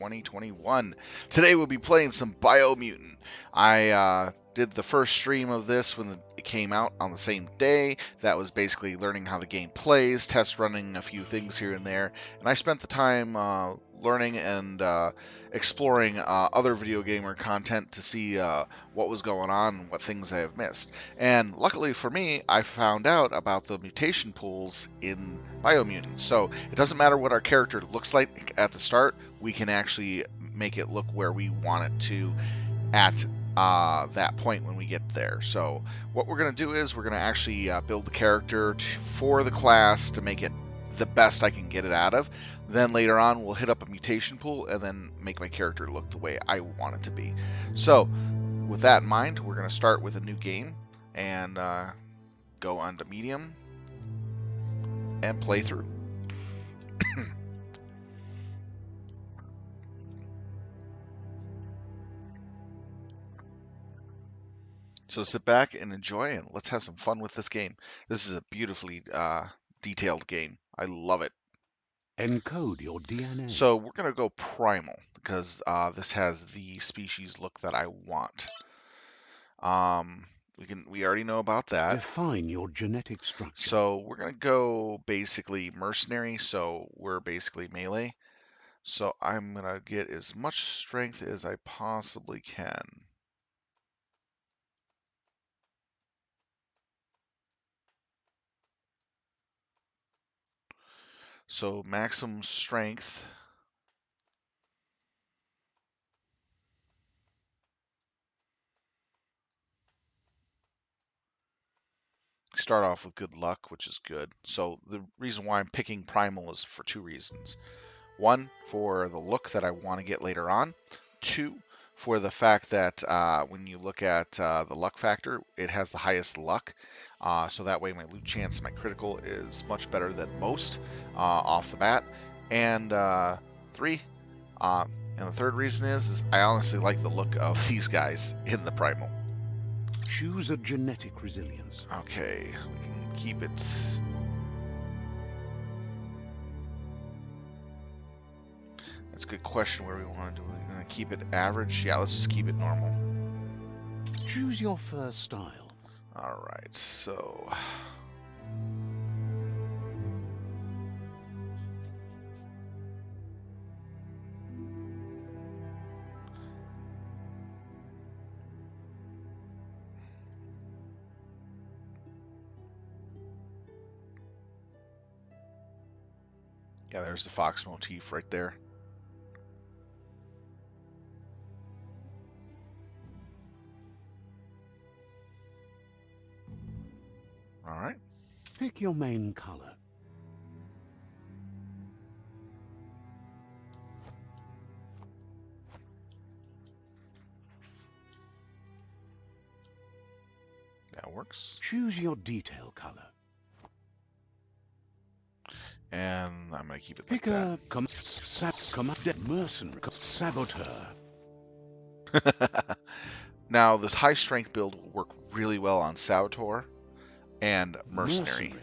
2021. Today we'll be playing some Biomutant. I did the first stream of this when it came out on the same day. That was basically learning how the game plays, test running a few things here and there, and I spent the time learning and exploring other video gamer content to see what was going on and what things I have missed. And luckily for me, I found out about the mutation pools in Biomutant. So it doesn't matter what our character looks like at the start, we can actually make it look where we want it to at that point when we get there. So what we're going to do is we're going to actually build the character for the class to make it the best I can get it out of. Then later on we'll hit up a mutation pool and then make my character look the way I want it to be. So with that in mind, we're going to start with a new game and go on to medium and play through. So sit back and enjoy, and let's have some fun with this game. This is a beautifully detailed game. I love it. Encode your DNA. So we're going to go primal because this has the species look that I want. We already know about that. Define your genetic structure. So we're going to go basically mercenary, so we're basically melee. So I'm going to get as much strength as I possibly can. So maximum strength. Start off with good luck, which is good. So the reason why I'm picking primal is for two reasons. One, for the look that I want to get later on. Two, for the fact that when you look at the luck factor, it has the highest luck. So that way my loot chance, my critical is much better than most off the bat. And three, and the third reason is I honestly like the look of these guys in the primal. Choose a genetic resilience. Okay, we can keep it. That's a good question where we want to do. We're going to keep it average. Yeah, let's just keep it normal. Choose your first style. All right, so. Yeah, there's the fox motif right there. All right. Pick your main color. That works. Choose your detail color. And I'm going to keep it Pick like a mercenary saboteur. that. Now, this high strength build will work really well on Saboteur and Mercenary.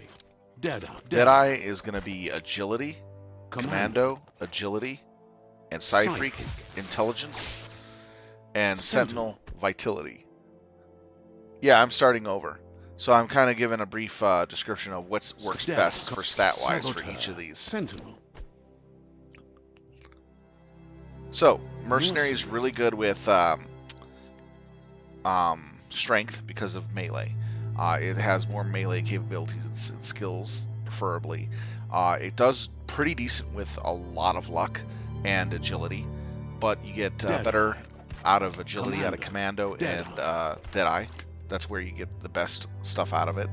Deadeye is going to be Agility, Commando, Agility, and Psy-Freak, Intelligence, and Sentinel, Vitality. Yeah, I'm starting over. So I'm kind of giving a brief description of what works best for stat-wise for each of these. Sentinel. So, Mercenary is really good with strength because of melee. It has more melee capabilities and skills, preferably. It does pretty decent with a lot of luck and agility, but you get better out of agility, out of Commando, and Deadeye. That's where you get the best stuff out of it.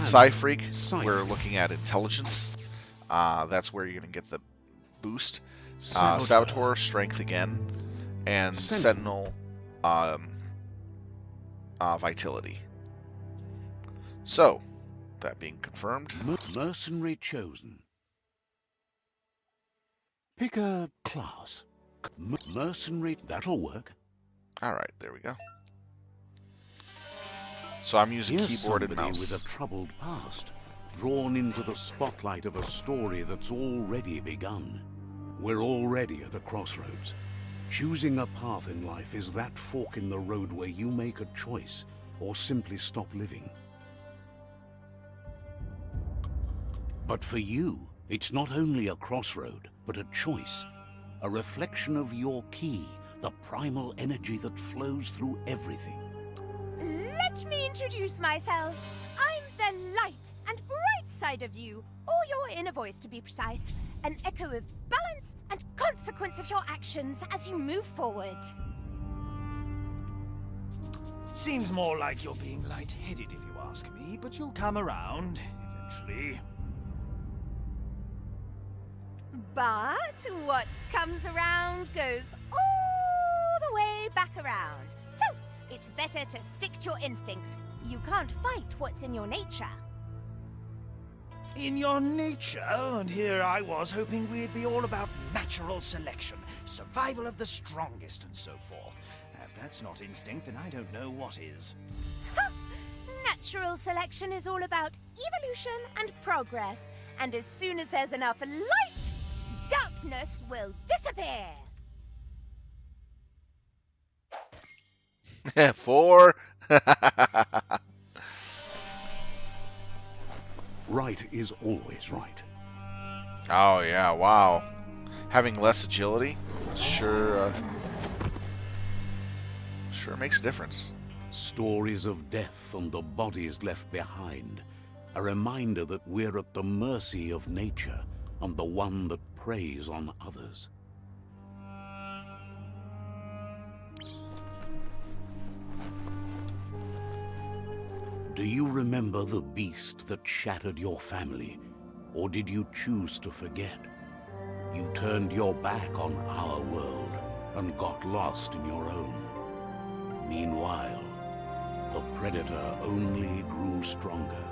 Psy-Freak, we're looking at intelligence. That's where you're going to get the boost. Saboteur, strength again. And Sentinel, vitality. So, that being confirmed. Mercenary chosen. Pick a class. Mercenary, that'll work. Alright, there we go. So I'm using keyboard and mouse. With a troubled past, drawn into the spotlight of a story that's already begun. We're already at a crossroads. Choosing a path in life is that fork in the road where you make a choice or simply stop living. But for you, it's not only a crossroad, but a choice. A reflection of your key, the primal energy that flows through everything. Let me introduce myself. I'm the light and bright side of you, or your inner voice to be precise. An echo of balance and consequence of your actions as you move forward. Seems more like you're being light-headed if you ask me, but you'll come around, eventually. But what comes around goes all the way back around. So, it's better to stick to your instincts. You can't fight what's in your nature. In your nature, and here I was hoping we'd be all about natural selection, survival of the strongest and so forth. If that's not instinct, then I don't know what is. Ha! Natural selection is all about evolution and progress. And as soon as there's enough light, darkness will disappear. 4. Right is always right. Oh, yeah, wow. Having less agility sure makes a difference. Stories of death and the bodies left behind. A reminder that we're at the mercy of nature and the one that preys on others. Do you remember the beast that shattered your family? Or did you choose to forget? You turned your back on our world and got lost in your own. Meanwhile, the Predator only grew stronger.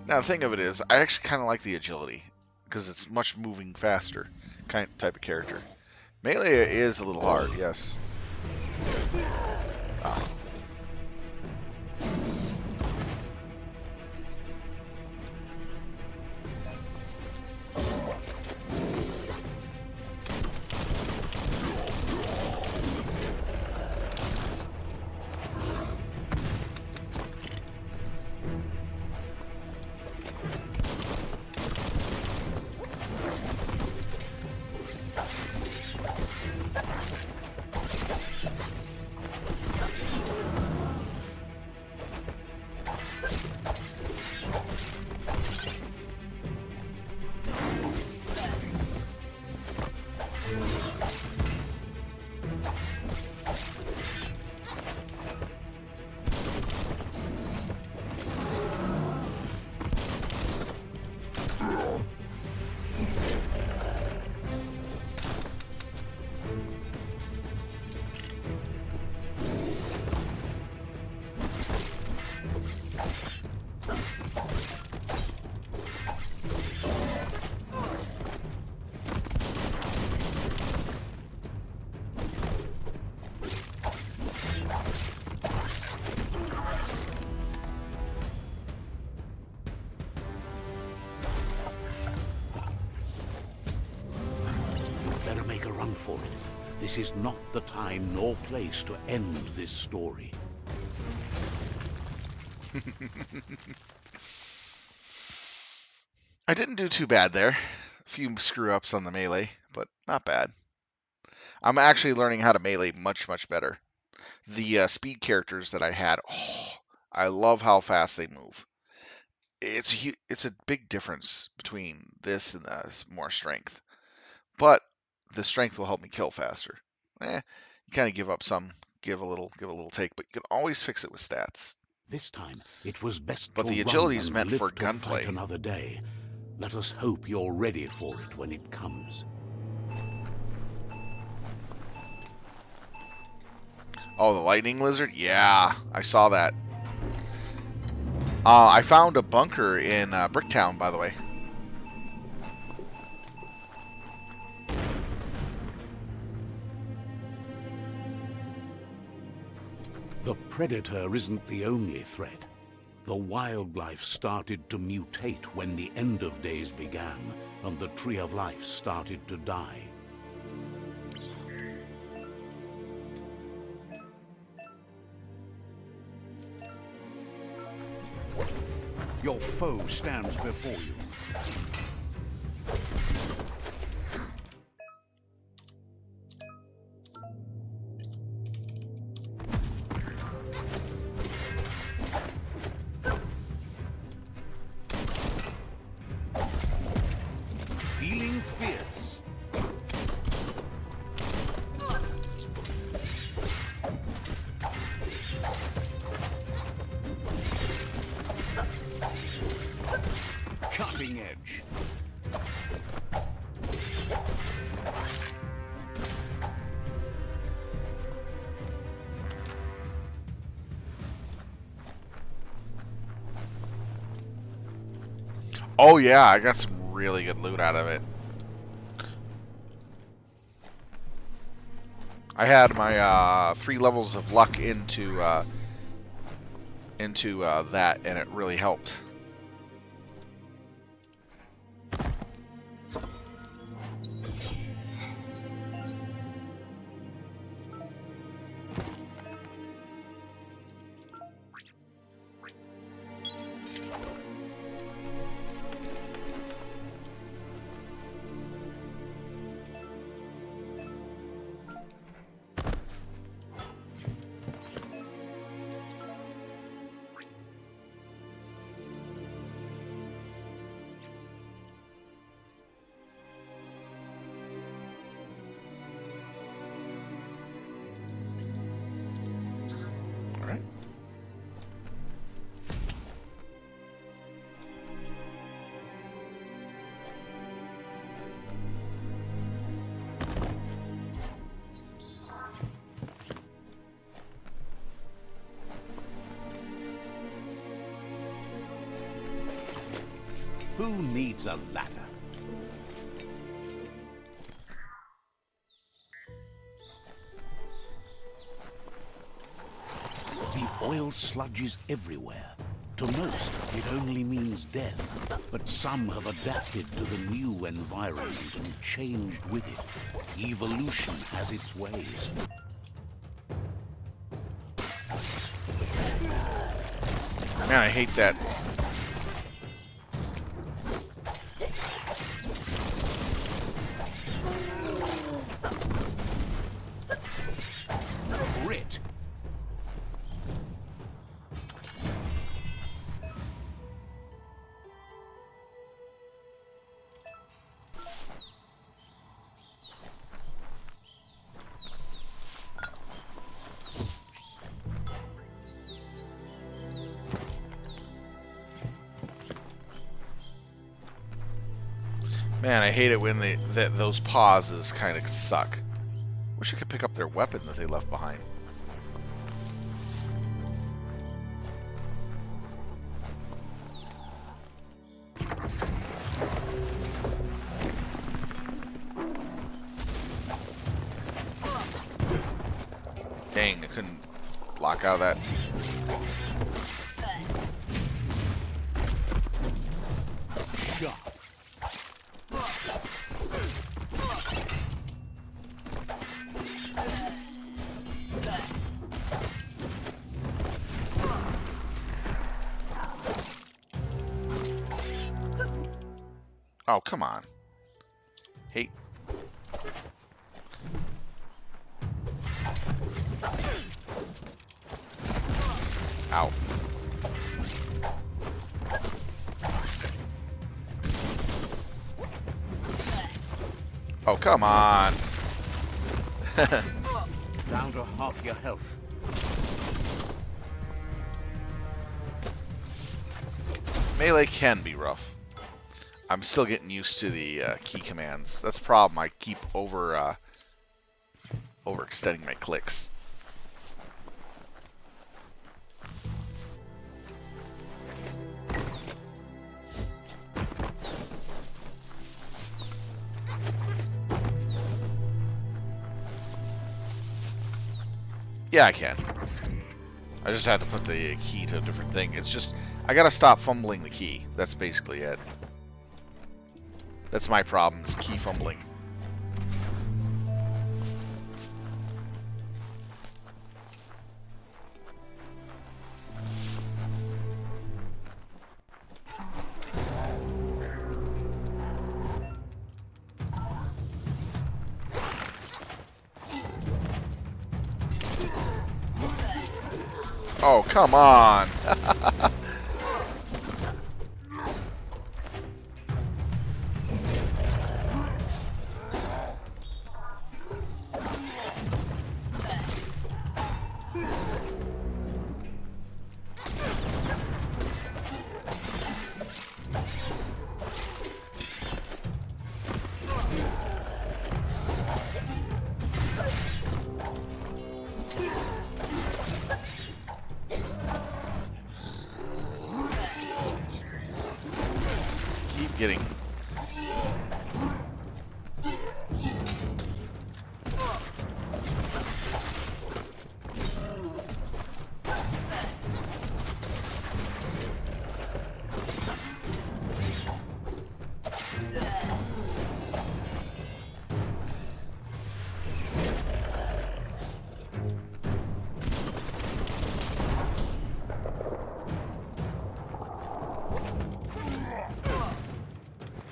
Now, the thing of it is, I actually kind of like the agility, because it's much moving faster type of character. Melee is a little hard, yes. Ah. Better make a run for it. This is not the time nor place to end this story. I didn't do too bad there. A few screw-ups on the melee, but not bad. I'm actually learning how to melee much, much better. The speed characters that I had, I love how fast they move. It's a big difference between this and more strength. But the strength will help me kill faster. You kind of give up some, give a little take, but you can always fix it with stats. This time, it was best But to the run agility is and meant live for to fight gunplay. another day. Let us hope you're ready for it when it comes. Oh, the lightning lizard? Yeah, I saw that. I found a bunker in Bricktown, by the way. The Predator isn't the only threat. The wildlife started to mutate when the end of days began, and the tree of life started to die. Your foe stands before you. Feeling fierce. Cutting edge. Oh yeah, I got some really good loot out of it. I had my 3 levels of luck into that, and it really helped. Who needs a ladder? The oil sludge is everywhere. To most, it only means death. But some have adapted to the new environment and changed with it. Evolution has its ways. Man, I hate that. Grit. Man, I hate it when those pauses kind of suck. Wish I could pick up their weapon that they left behind. Dang, I couldn't block out of that. Sharp. Oh, come on. Hey. Ow. Oh, come on. Down to half your health. Melee can be rough. I'm still getting used to the key commands. That's the problem. I keep overextending my clicks. Yeah, I can. I just had to put the key to a different thing. It's just, I gotta stop fumbling the key. That's basically it. That's my problem, is key fumbling. Oh, come on! Keep getting...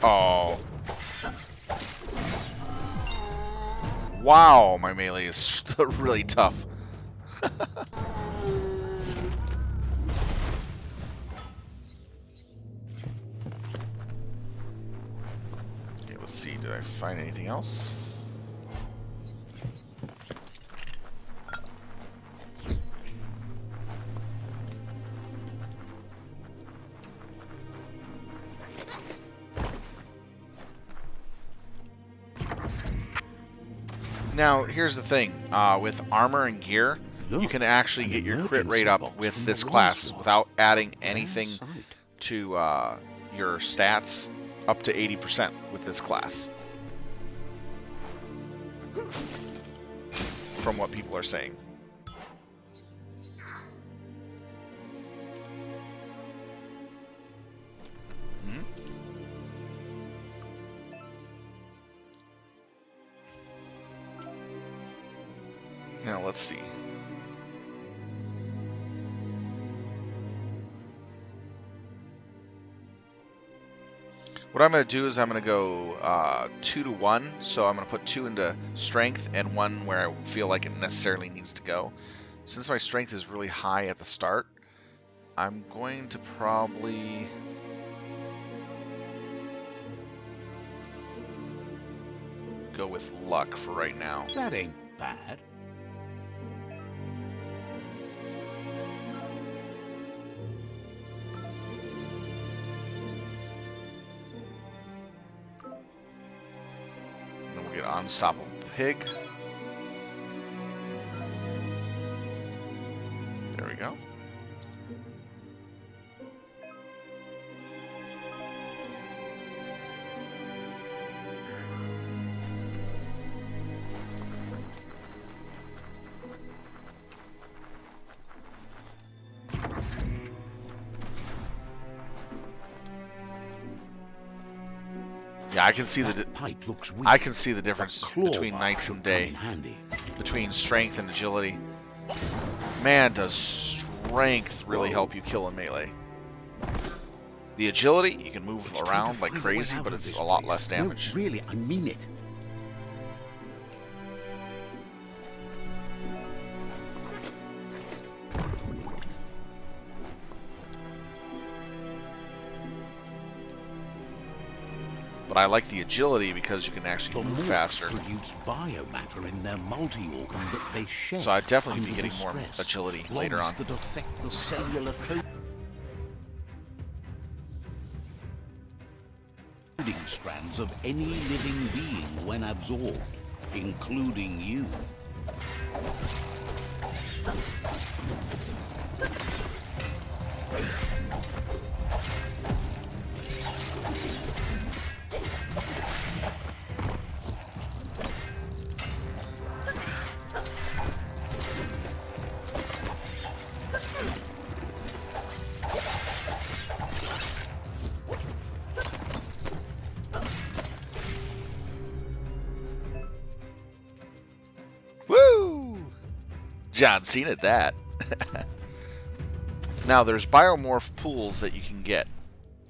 Oh. Wow, my melee is really tough. Okay, let's see, did I find anything else? Now, here's the thing. With armor and gear, you can actually get your crit rate up with this class without adding anything to your stats up to 80% with this class. From what people are saying. Now, let's see. What I'm going to do is I'm going to go 2 to 1. So I'm going to put 2 into strength and 1 where I feel like it necessarily needs to go. Since my strength is really high at the start, I'm going to probably... go with luck for right now. That ain't bad. And we'll get Unstoppable Pig. There we go. Yeah, I can see the pipe looks weak. I can see the difference between Claw nights and should come day, in handy. between strength and agility. Man, does strength really help you kill in melee? The agility, you can move It's time around to like find a way crazy, out but of it's this a lot place. less damage. No, really, I mean it. But I like the agility because you can actually The move Mercs faster. produce biomatter in their multi-organ that they shed. So I'd definitely be under getting more stress. agility Bonds later on. that affect the cellular coding strands of any living being when absorbed, including you. John Cena at that. Now, there's biomorph pools that you can get.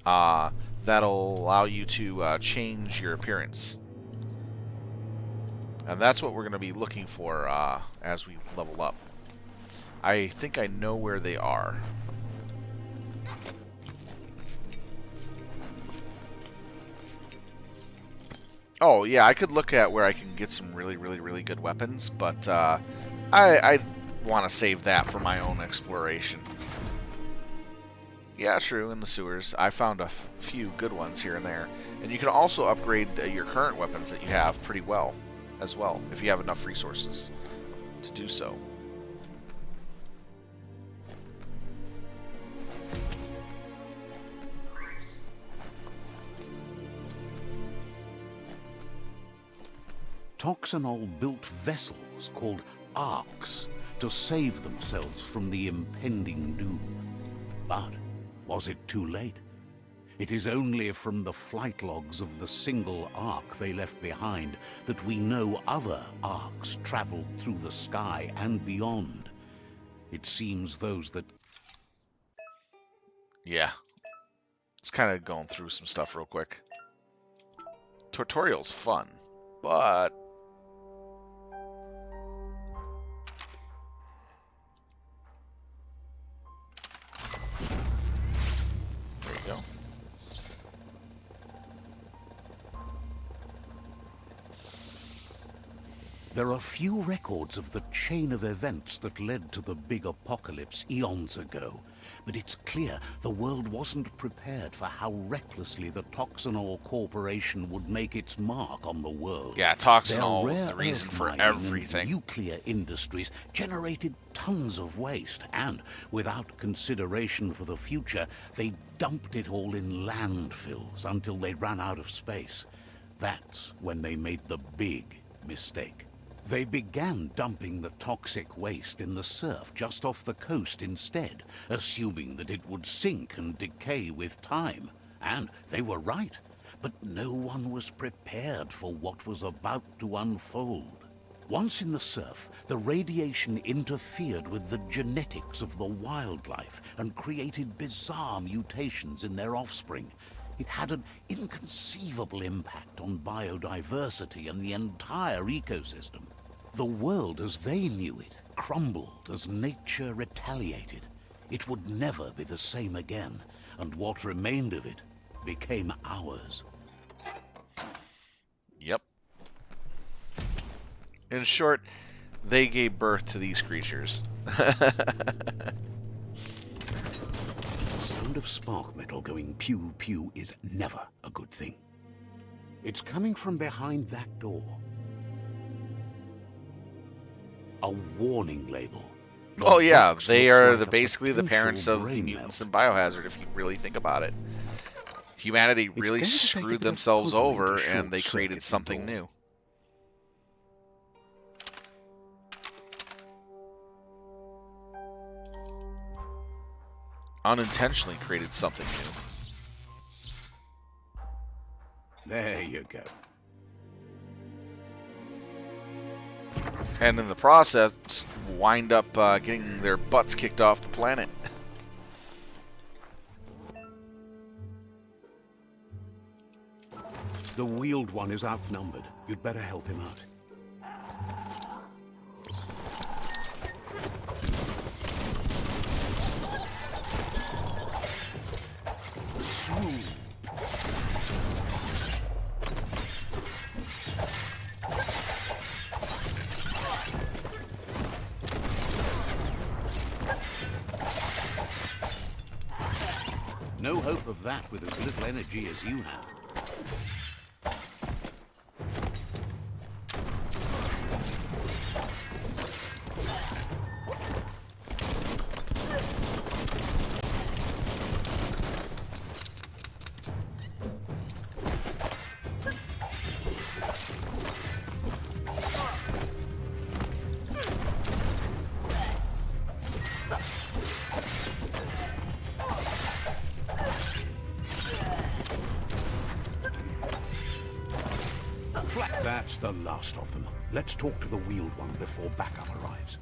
That'll allow you to change your appearance. And that's what we're going to be looking for as we level up. I think I know where they are. Oh, yeah, I could look at where I can get some really, really, really good weapons, but I want to save that for my own exploration. Yeah, true, in the sewers. I found a few good ones here and there. And you can also upgrade your current weapons that you have pretty well, as well, if you have enough resources to do so. Toxanol built vessels called arks to save themselves from the impending doom. But was it too late? It is only from the flight logs of the single ark they left behind that we know other arks traveled through the sky and beyond. It seems those that... Yeah. It's kind of going through some stuff real quick. Tutorial's fun, but... There you go. There are few records of the chain of events that led to the big apocalypse eons ago, but it's clear the world wasn't prepared for how recklessly the Toxanol Corporation would make its mark on the world. Yeah, Toxanol was the reason for everything. Nuclear industries generated tons of waste, and without consideration for the future, they dumped it all in landfills until they ran out of space. That's when they made the big mistake. They began dumping the toxic waste in the surf just off the coast instead, assuming that it would sink and decay with time. And they were right, but no one was prepared for what was about to unfold. Once in the surf, the radiation interfered with the genetics of the wildlife and created bizarre mutations in their offspring. It had an inconceivable impact on biodiversity and the entire ecosystem. The world as they knew it crumbled as nature retaliated. It would never be the same again, and what remained of it became ours. Yep. In short, they gave birth to these creatures. The sound of spark metal going pew-pew is never a good thing. It's coming from behind that door. A warning label. Oh yeah, they are like basically the parents of the brain mutants melt. in Biohazard, if you really think about it. Humanity really going to take a screwed bit of themselves puzzling over, to and they short-circuit created the something door. new. Unintentionally created something new. There you go. And in the process, wind up getting their butts kicked off the planet. The wheeled one is outnumbered. You'd better help him out. No hope of that with as little energy as you have. That's the last of them. Let's talk to the wheeled one before backup arrives.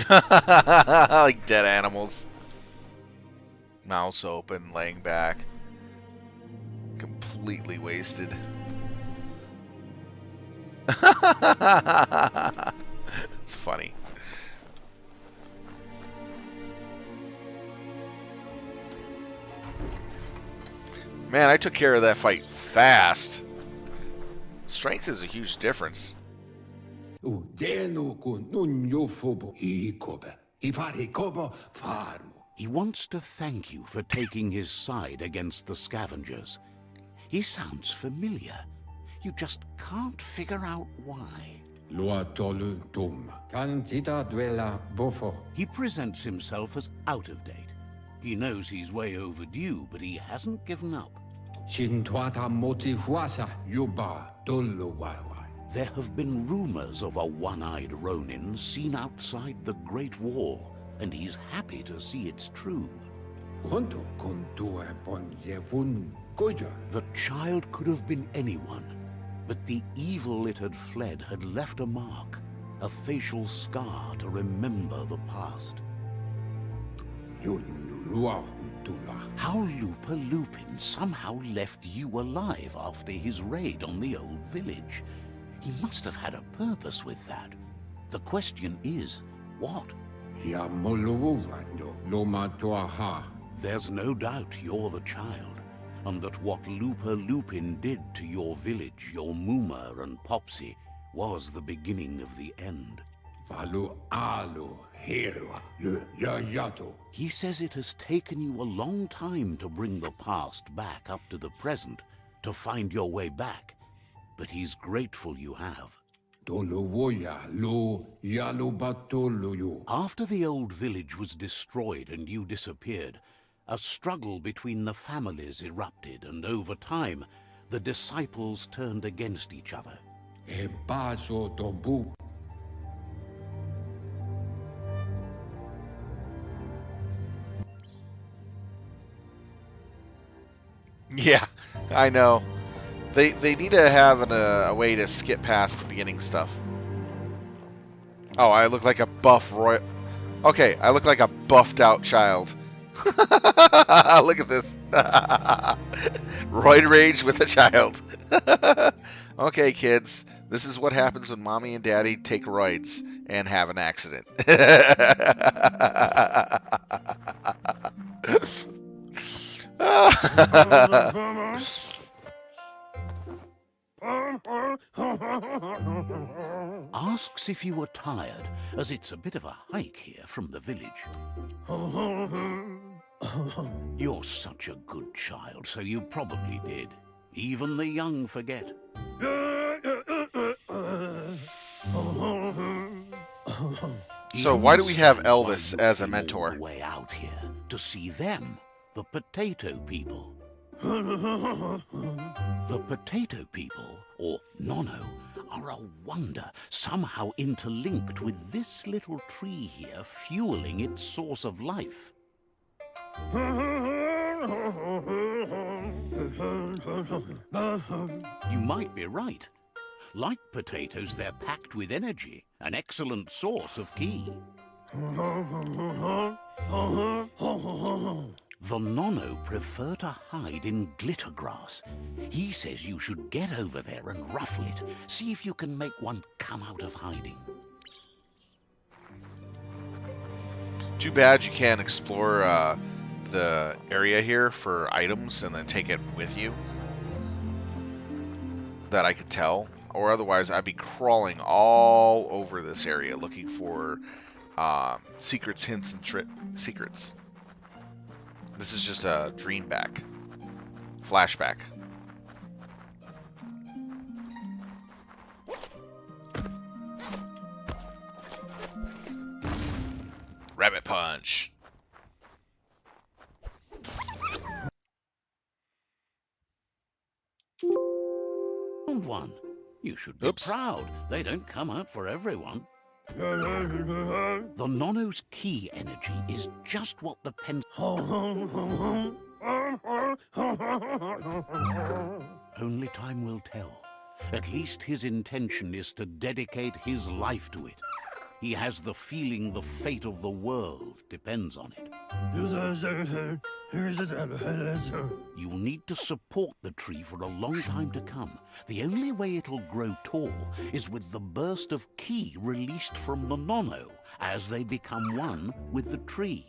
Like dead animals. Mouths open, laying back. Completely wasted. It's funny. Man, I took care of that fight fast. Strength is a huge difference. He wants to thank you for taking his side against the scavengers. He sounds familiar. You just can't figure out why. He presents himself as out of date. He knows he's way overdue, but he hasn't given up. There have been rumors of a one-eyed Ronin seen outside the Great Wall, and he's happy to see it's true. The child could have been anyone, but the evil it had fled had left a mark, a facial scar to remember the past. How Lupa Lupin somehow left you alive after his raid on the old village. He must have had a purpose with that. The question is, what? There's no doubt you're the child, and that what Lupa Lupin did to your village, your Muma and Popsy, was the beginning of the end. He says it has taken you a long time to bring the past back up to the present, to find your way back, but he's grateful you have. After the old village was destroyed and you disappeared, a struggle between the families erupted, and over time, the disciples turned against each other. Yeah, I know. They need to have a way to skip past the beginning stuff. Oh, I look like a buff roy. Okay, I look like a buffed out child. Look at this. Roid rage with a child. Okay, kids. This is what happens when mommy and daddy take roids and have an accident. Asks if you were tired, as it's a bit of a hike here from the village. You're such a good child, so you probably did. Even the young forget. So why do we have Elvis as a mentor? The way out here to see them, the potato people. The potato people, or Nono, are a wonder, somehow interlinked with this little tree here, fueling its source of life. You might be right. Like potatoes, they're packed with energy, an excellent source of ki. The Nono prefer to hide in glitter grass. He says you should get over there and ruffle it. See if you can make one come out of hiding. Too bad you can't explore the area here for items and then take it with you. That I could tell. Or otherwise, I'd be crawling all over this area looking for secrets, hints, and secrets. This is just a dream back. Flashback. Rabbit punch. Found one. You should be proud. They don't come out for everyone. The Nono's ki energy is just what the pen... Only time will tell. At least his intention is to dedicate his life to it. He has the feeling the fate of the world depends on it. You'll need to support the tree for a long time to come. The only way it'll grow tall is with the burst of ki released from the nono as they become one with the tree.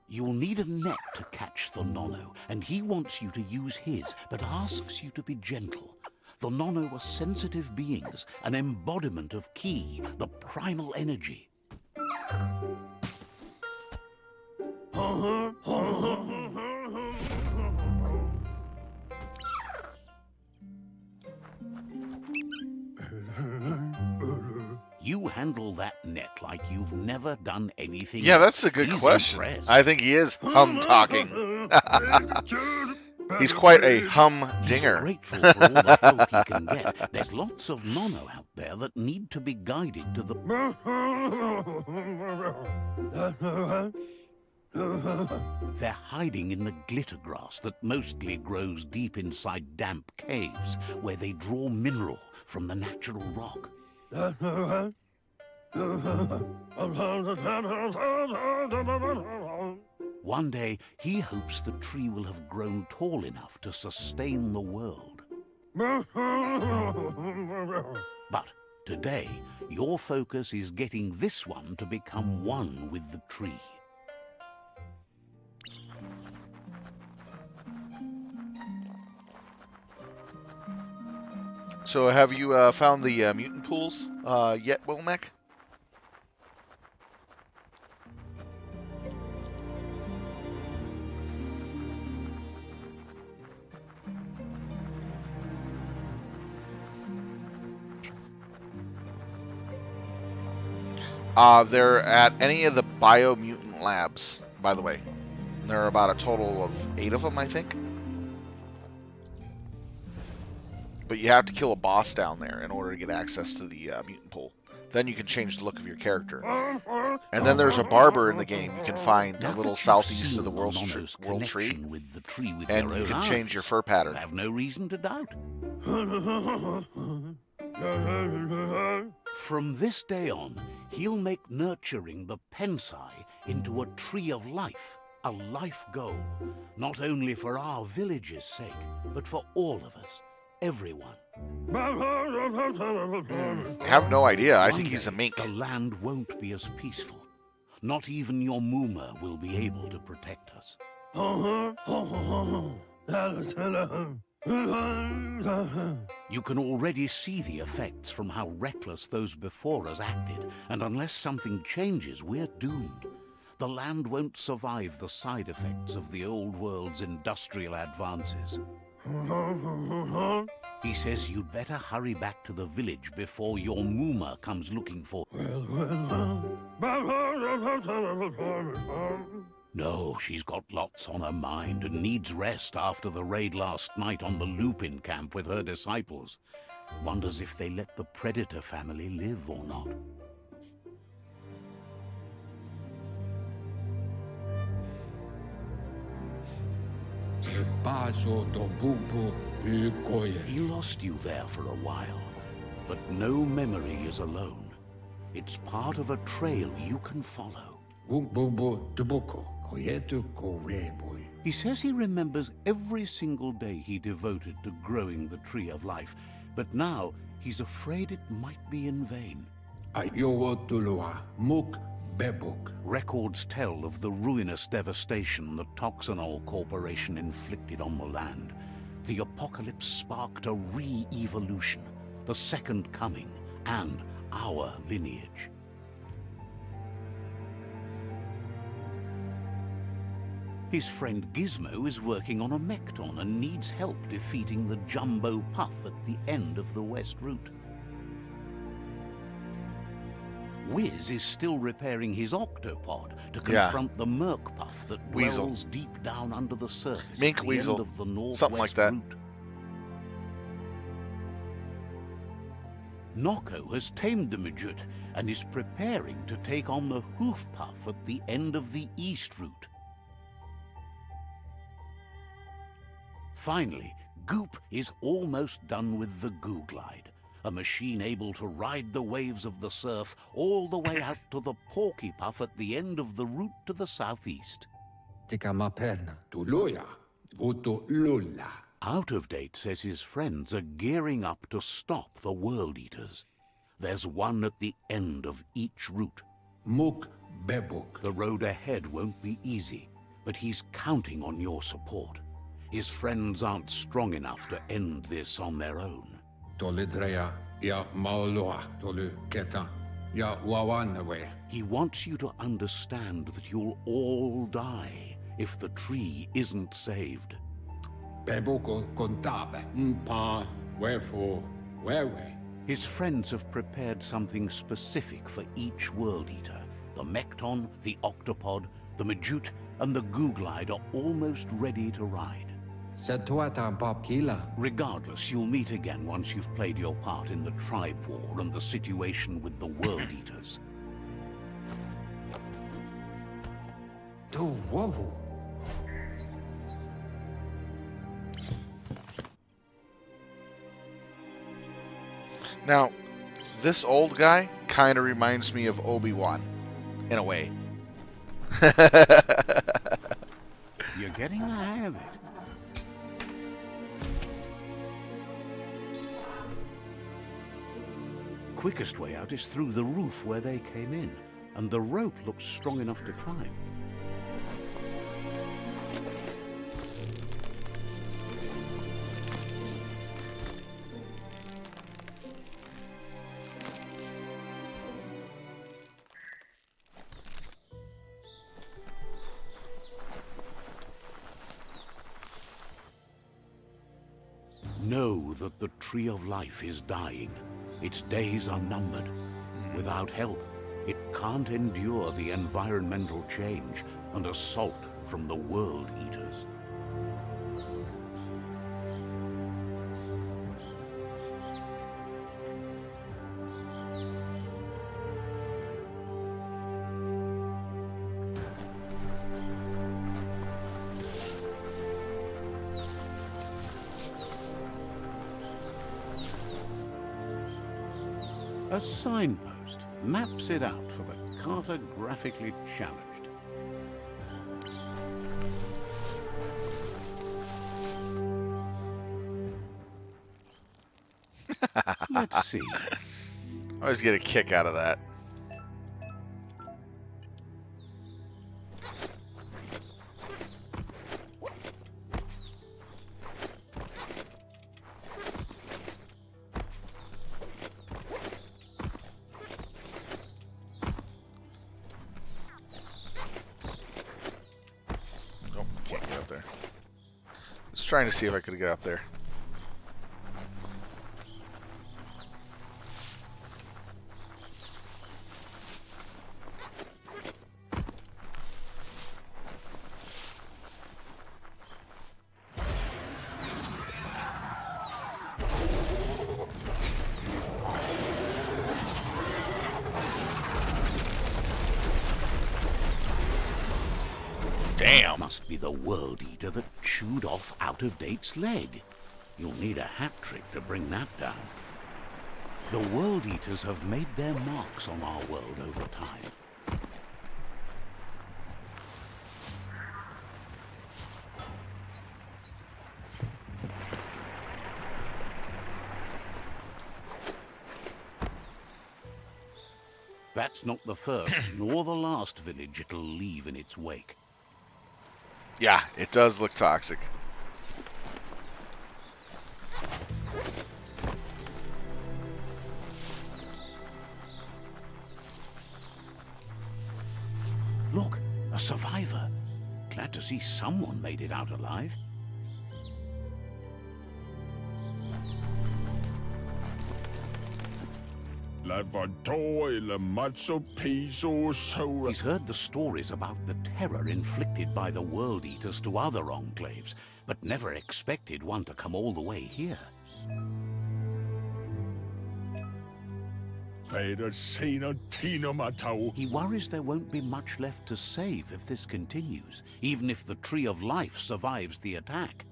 You'll need a net to catch the nono, and he wants you to use his, but asks you to be gentle. The nono are sensitive beings, an embodiment of ki, the primal energy. You handle that net like you've never done anything Yeah, else. that's a good He's question. impressed. I think he is hum-talking. He's quite a humdinger. He's grateful for all the help he can get. There's lots of nono out there that need to be guided to the... They're hiding in the glitter grass that mostly grows deep inside damp caves, where they draw mineral from the natural rock. One day, he hopes the tree will have grown tall enough to sustain the world. But today, your focus is getting this one to become one with the tree. So have you found the mutant pools yet, Womack? They're at any of the Biomutant labs, by the way. There are about a total of 8 of them, I think. But you have to kill a boss down there in order to get access to the mutant pool. Then you can change the look of your character. And then there's a barber in the game you can find a little southeast of the world tree. With the tree with And your you own can change eyes. your fur pattern. You have no reason to doubt. From this day on, he'll make nurturing the Pensai into a tree of life, a life goal, not only for our village's sake, but for all of us, everyone. I have no idea. I think he's a mink. The land won't be as peaceful. Not even your Muma will be able to protect us. You can already see the effects from how reckless those before us acted, and unless something changes, we're doomed. The land won't survive the side effects of the old world's industrial advances. He says you'd better hurry back to the village before your Muma comes looking for... No, she's got lots on her mind and needs rest after the raid last night on the Lupin camp with her disciples. Wonders if they let the Predator family live or not. He lost you there for a while, but no memory is alone. It's part of a trail you can follow. He says he remembers every single day he devoted to growing the Tree of Life, but now he's afraid it might be in vain. Records tell of the ruinous devastation the Toxanol Corporation inflicted on the land. The apocalypse sparked a re-evolution, the second coming, and our lineage. His friend Gizmo is working on a Mekton and needs help defeating the Jumbo Puff at the end of the West Route. Wiz is still repairing his octopod to confront the Merc Puff that dwells deep down under the surface Mink at the Weasel. end of the Northwest Something like that. Route. Noko has tamed the Midget and is preparing to take on the Hoof Puff at the end of the East Route. Finally, Goop is almost done with the Goo Glide, a machine able to ride the waves of the surf all the way out to the Porky Puff at the end of the route to the southeast. Out of Date says his friends are gearing up to stop the World Eaters. There's one at the end of each route. The road ahead won't be easy, but he's counting on your support. His friends aren't strong enough to end this on their own. He wants you to understand that you'll all die if the tree isn't saved. His friends have prepared something specific for each World Eater. The Mekton, the Octopod, the Majute, and the Goo Glide are almost ready to ride. Regardless, you'll meet again once you've played your part in the tribe war and the situation with the World Eaters. Now, this old guy kind of reminds me of Obi-Wan, in a way. You're getting the hang of it. Quickest way out is through the roof where they came in, and the rope looks strong enough to climb. Know that the Tree of Life is dying. Its days are numbered. Without help, it can't endure the environmental change and assault from the World Eaters. A signpost maps it out for the cartographically challenged. Let's see. I always get a kick out of that. Nope, can't get up there. Just trying to see if I could get up there. Damn! Must be the World Eater that chewed off Out of Date's leg. You'll need a hat trick to bring that down. The World Eaters have made their marks on our world over time. That's not the first nor the last village it'll leave in its wake. Yeah, it does look toxic. Look, a survivor. Glad to see someone made it out alive. He's heard the stories about the terror inflicted by the World Eaters to other enclaves, but never expected one to come all the way here. He worries there won't be much left to save if this continues, even if the Tree of Life survives the attack.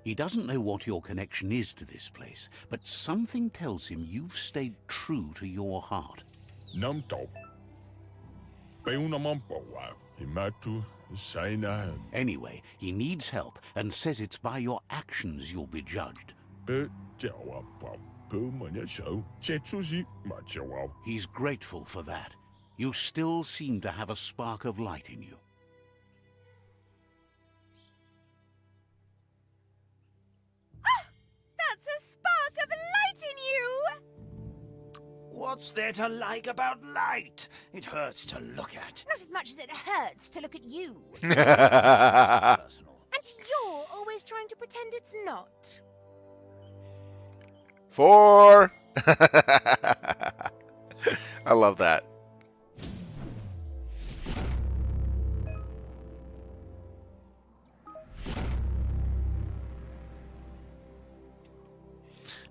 He doesn't know what your connection is to this place, but something tells him you've stayed true to your heart. Anyway, he needs help and says it's by your actions you'll be judged. He's grateful for that. You still seem to have a spark of light in you. That's a spark of light in you! What's there to like about light? It hurts to look at. Not as much as it hurts to look at you. Personal. And you're always trying to pretend it's not. 4. I love that.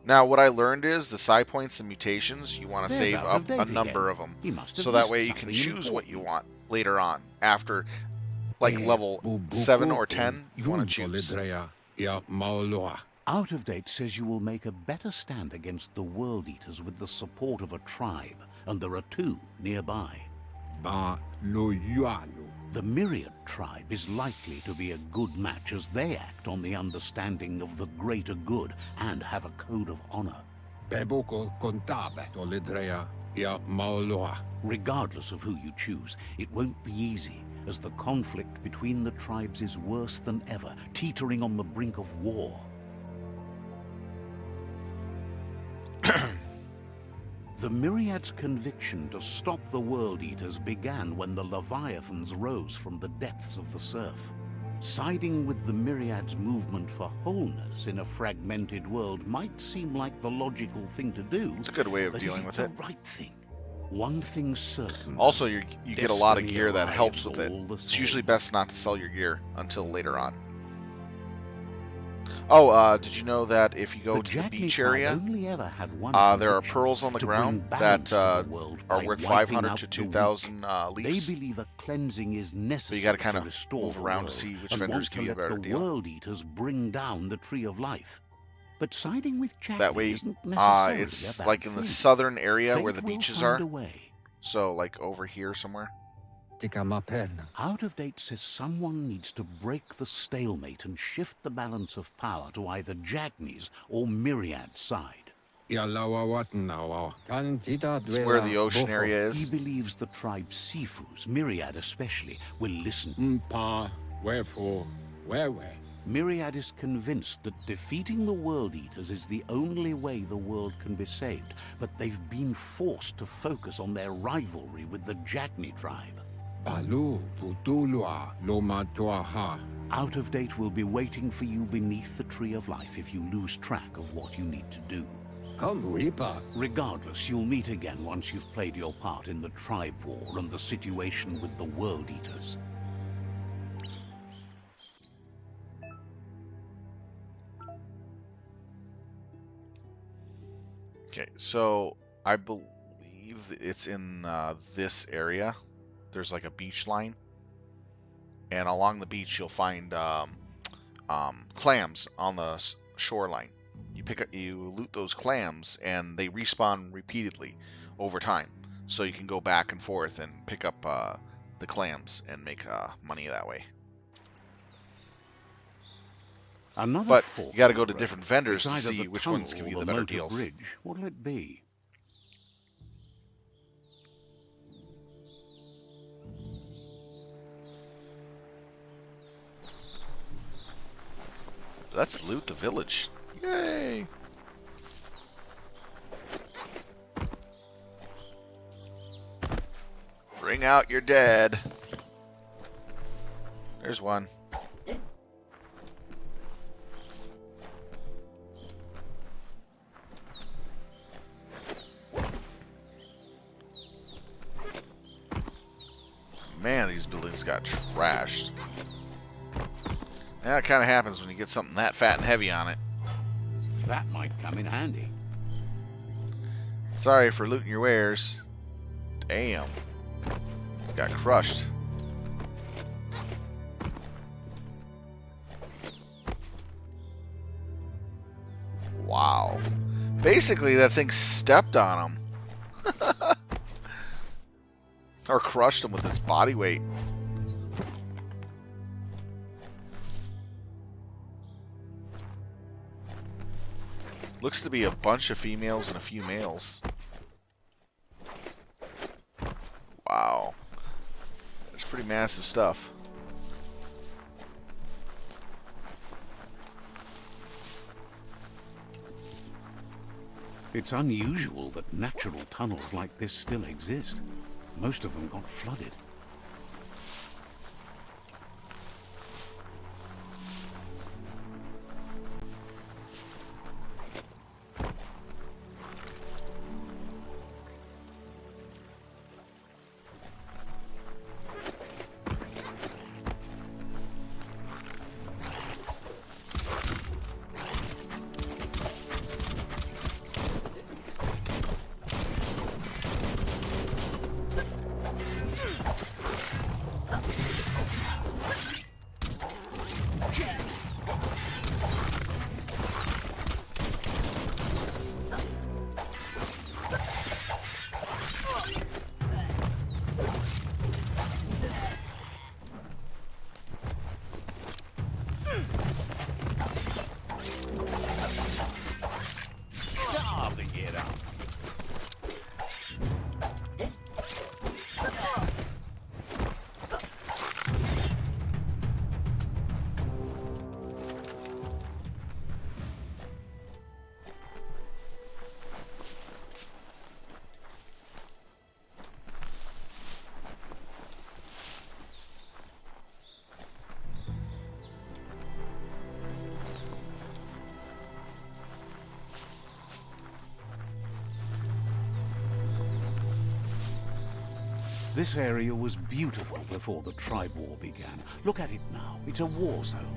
Now, what I learned is the psi points and mutations, you want to There's save out up of date a number again. of them. He must have So that missed way you can something choose what important. you want later on. After, like, level 7 or 10, you want to choose. Out of Date says you will make a better stand against the World Eaters with the support of a tribe, and there are 2 nearby. The Myriad tribe is likely to be a good match as they act on the understanding of the greater good and have a code of honor. Regardless of who you choose, it won't be easy, as the conflict between the tribes is worse than ever, teetering on the brink of war. The Myriad's conviction to stop the World Eaters began when the Leviathans rose from the depths of the surf. Siding with the Myriad's movement for wholeness in a fragmented world might seem like the logical thing to do. It's a good way of but dealing is with it it. the right thing? One thing's certain. Also, you get a lot of Destiny gear that helps arrives with it. all the It's usually same. best not to sell your gear until later on. Oh, did you know that if you go to the Jagni beach tribe area, only ever had one there are conviction, pearls on the to ground bring that balance to the world are by worth wiping 500 out to the weak. 2,000 They leaves. believe a cleansing is necessary gotta kinda to restore move the around to world, see which and vendors want give you a to let better the deal. World Eaters bring down the Tree of Life. But siding with Jagni That way, isn't necessarily it's a bad like in the thing. southern area Fate where the will beaches find are. a way. So, like over here somewhere. Out of Date says someone needs to break the stalemate and shift the balance of power to either Jagni's or Myriad's side. It's where the ocean area He is. believes the tribe Sifus, Myriad especially, will listen. Myriad is convinced that defeating the World Eaters is the only way the world can be saved, but they've been forced to focus on their rivalry with the Jagni tribe. Out of Date will be waiting for you beneath the Tree of Life if you lose track of what you need to do. Regardless, you'll meet again once you've played your part in the tribe war and the situation with the World Eaters. Okay, so I believe it's in this area. There's like a beach line, and along the beach you'll find clams on the shoreline. You loot those clams, and they respawn repeatedly over time. So you can go back and forth and pick up the clams and make money that way. Another But fork you got to in go the to road. different vendors It's to either see the which tunnel ones give or you the the better motor deals. bridge. What'll it be? Let's loot the village. Yay! Bring out your dead. There's one. Man, these buildings got trashed. That kind of happens when you get something that fat and heavy on it. That might come in handy. Sorry for looting your wares. Damn. It's got crushed. Basically, that thing stepped on him. Or crushed him with its body weight. Looks to be a bunch of females and a few males. Wow. That's pretty massive stuff. It's unusual that natural tunnels like this still exist. Most of them got flooded. This area was beautiful before the tribe war began. Look at it now. It's a war zone.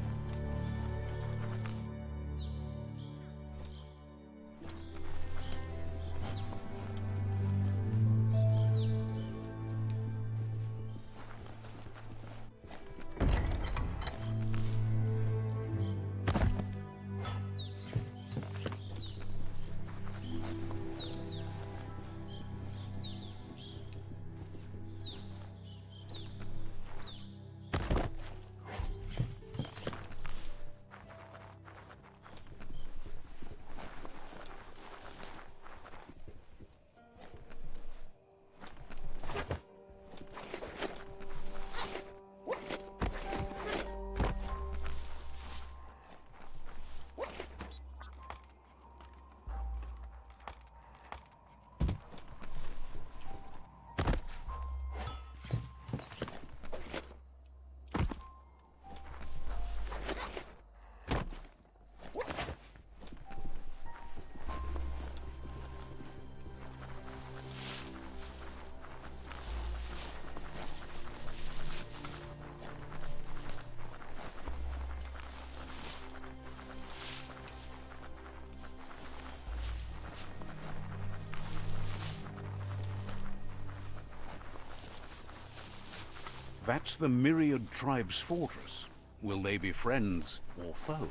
That's the Myriad Tribe's fortress. Will they be friends or foe?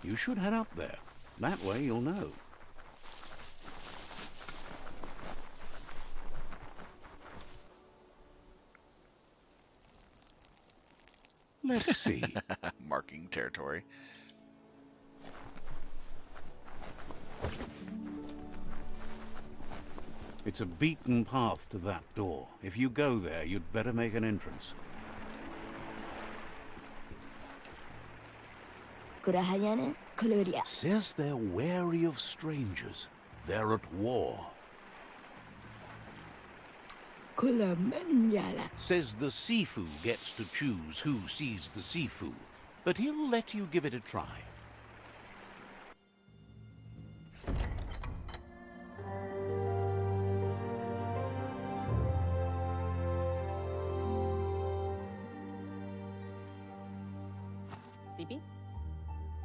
You should head up there. That way you'll know. Let's see. Marking territory. It's a beaten path to that door. If you go there, you'd better make an entrance. Says they're wary of strangers. They're at war. Says the Sifu gets to choose who sees the Sifu, but he'll let you give it a try. Sibi?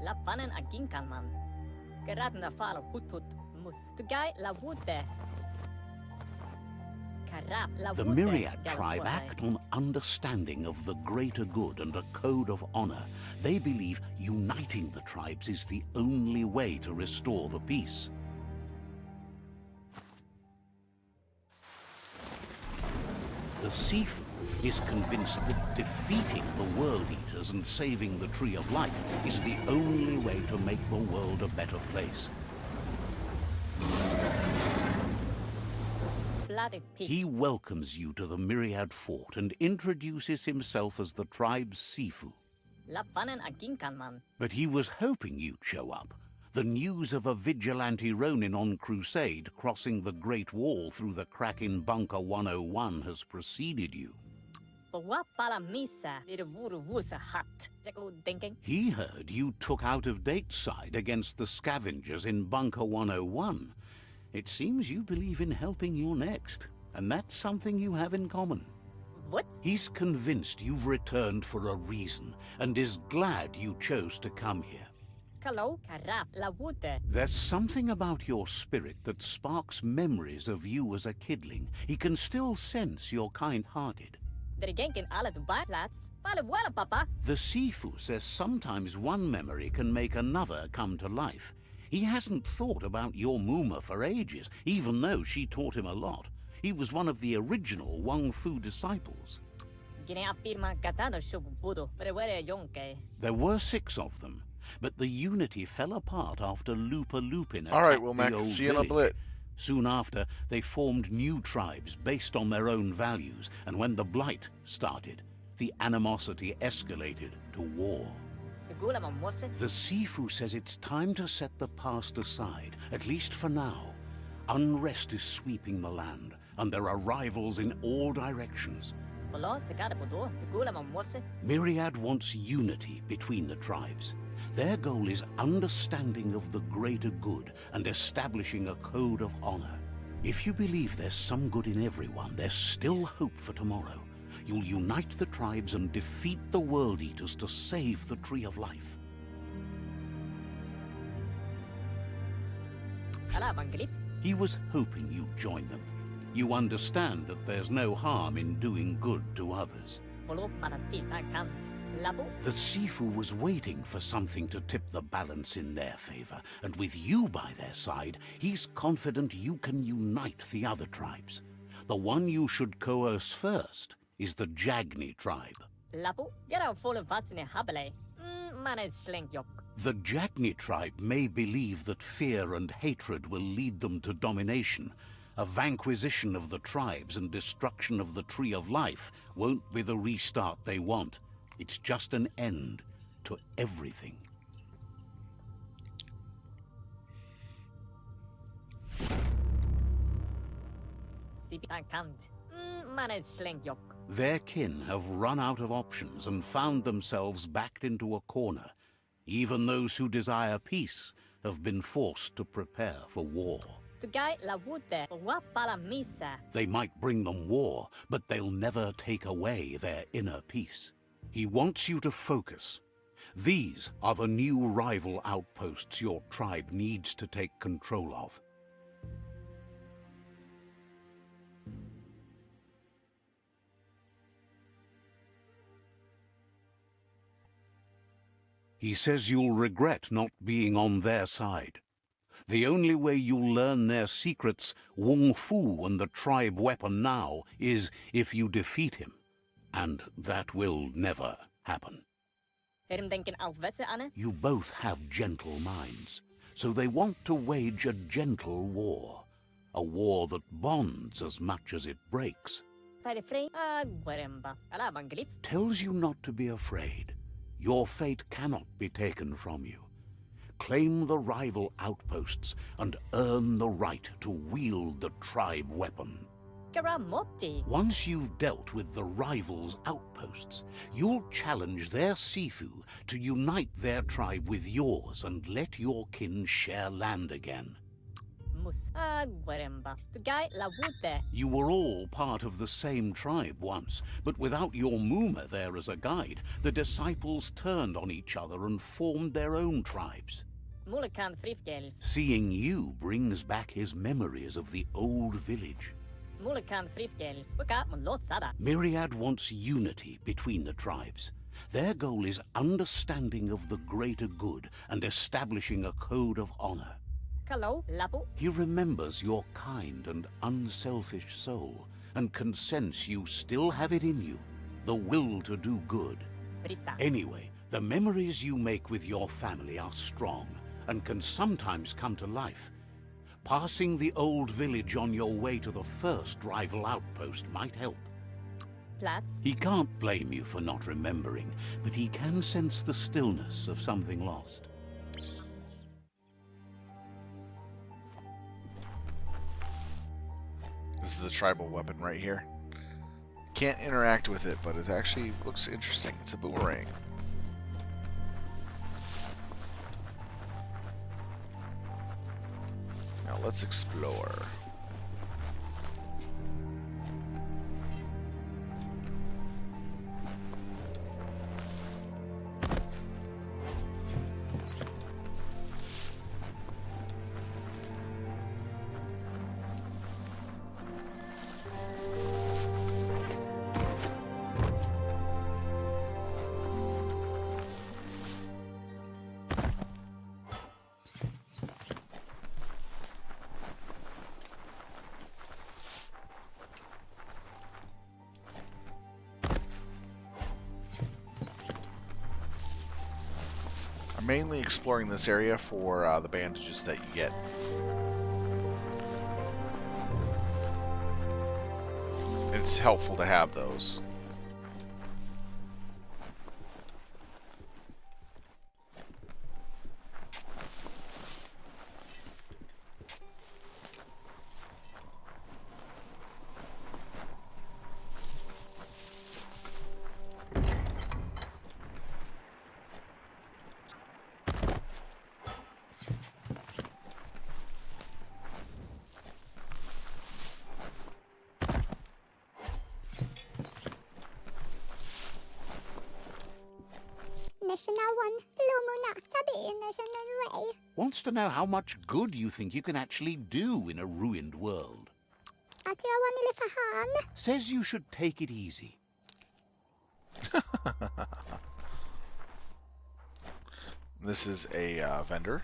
La fanen agin kalman. Geradna fal hutut mustugai la wute. The Myriad tribe act on understanding of the greater good and a code of honor. They believe uniting the tribes is the only way to restore the peace. The Sifu is convinced that defeating the World Eaters and saving the Tree of Life is the only way to make the world a better place. Bloody He welcomes you to the Myriad Fort and introduces himself as the tribe's Sifu. Lafanen aginkan man. But he was hoping you'd show up. The news of a vigilante Ronin on crusade crossing the Great Wall through the crack in Bunker 101 has preceded you. Pala misa little wusa hut. Jackal thinking. He heard you took out-of-date side against the scavengers in Bunker 101. It seems you believe in helping your next, and that's something you have in common. What? He's convinced you've returned for a reason, and is glad you chose to come here. Kalo karap la wute. There's something about your spirit that sparks memories of you as a kidling. He can still sense you're kind-hearted. Der genken alle to Platz. Fale wala papa. The Sifu says sometimes one memory can make another come to life. He hasn't thought about your Muma for ages, even though she taught him a lot. He was one of the original Wang Fu disciples. Gine afirma katano shubu budo. Prewere yonke. There were 6 of them, but the unity fell apart after Lupa Lupin attacked All right, the Wilmac, old see you in a village. bit. Soon after, they formed new tribes based on their own values, and when the Blight started, the animosity escalated to war. The gula mamose. The Sifu says it's time to set the past aside, at least for now. Unrest is sweeping the land, and there are rivals in all directions. Polo se kada budo. The gula mamose. Myriad wants unity between the tribes. Their goal is understanding of the greater good and establishing a code of honor. If you believe there's some good in everyone, there's still hope for tomorrow. You'll unite the tribes and defeat the World Eaters to save the Tree of Life. Ala bangrif. He was hoping you'd join them. You understand that there's no harm in doing good to others. Polo paratil kant. Labo. The Sifu was waiting for something to tip the balance in their favor, and with you by their side, he's confident you can unite the other tribes. The one you should coerce first is the Jagni tribe. Labo. Get out full of vasine habele. Manes schlenk The Jagni tribe may believe that fear and hatred will lead them to domination. A vanquisition of the tribes and destruction of the Tree of Life won't be the restart they want. It's just an end to everything. Sipitan kant. Manes schlenk Their kin have run out of options and found themselves backed into a corner. Even those who desire peace have been forced to prepare for war. To guy la wute. Pala misa. They might bring them war, but they'll never take away their inner peace. He wants you to focus. These are the new rival outposts your tribe needs to take control of. He says you'll regret not being on their side. The only way you'll learn their secrets, Wung Fu and the tribe weapon now, is if you defeat him. And that will never happen. Herim denken alvese ane. You both have gentle minds, so they want to wage a gentle war. A war that bonds as much as it breaks. Fare free. Guaremba. Ala bangrif. Tells you not to be afraid. Your fate cannot be taken from you. Claim the rival outposts and earn the right to wield the tribe weapon. Karamoti. Once you've dealt with the rivals' outposts, you'll challenge their Sifu to unite their tribe with yours and let your kin share land again. Mus. Guaremba. To guy la wute. You were all part of the same tribe once, but without your Muma there as a guide, the disciples turned on each other and formed their own tribes. Mulekan frifgelf. Seeing you brings back his memories of the old village. Mulekan frifgelf. Waka mulosada. Myriad wants unity between the tribes. Their goal is understanding of the greater good and establishing a code of honor. Kalo. Labo. He remembers your kind and unselfish soul, and can sense you still have it in you, the will to do good. Brita. Anyway, the memories you make with your family are strong and can sometimes come to life. Passing the old village on your way to the first rival outpost might help. Platz. He can't blame you for not remembering, but he can sense the stillness of something lost. This is the tribal weapon right here. Can't interact with it, but it actually looks interesting. It's a boomerang. Now let's explore. I'm mainly exploring this area for the bandages that you get. It's helpful to have those. National 1, Lumuna, sabihin National Ray. Wants to know how much good you think you can actually do in a ruined world. At jag var nille för han. Says you should take it easy. This is a vendor.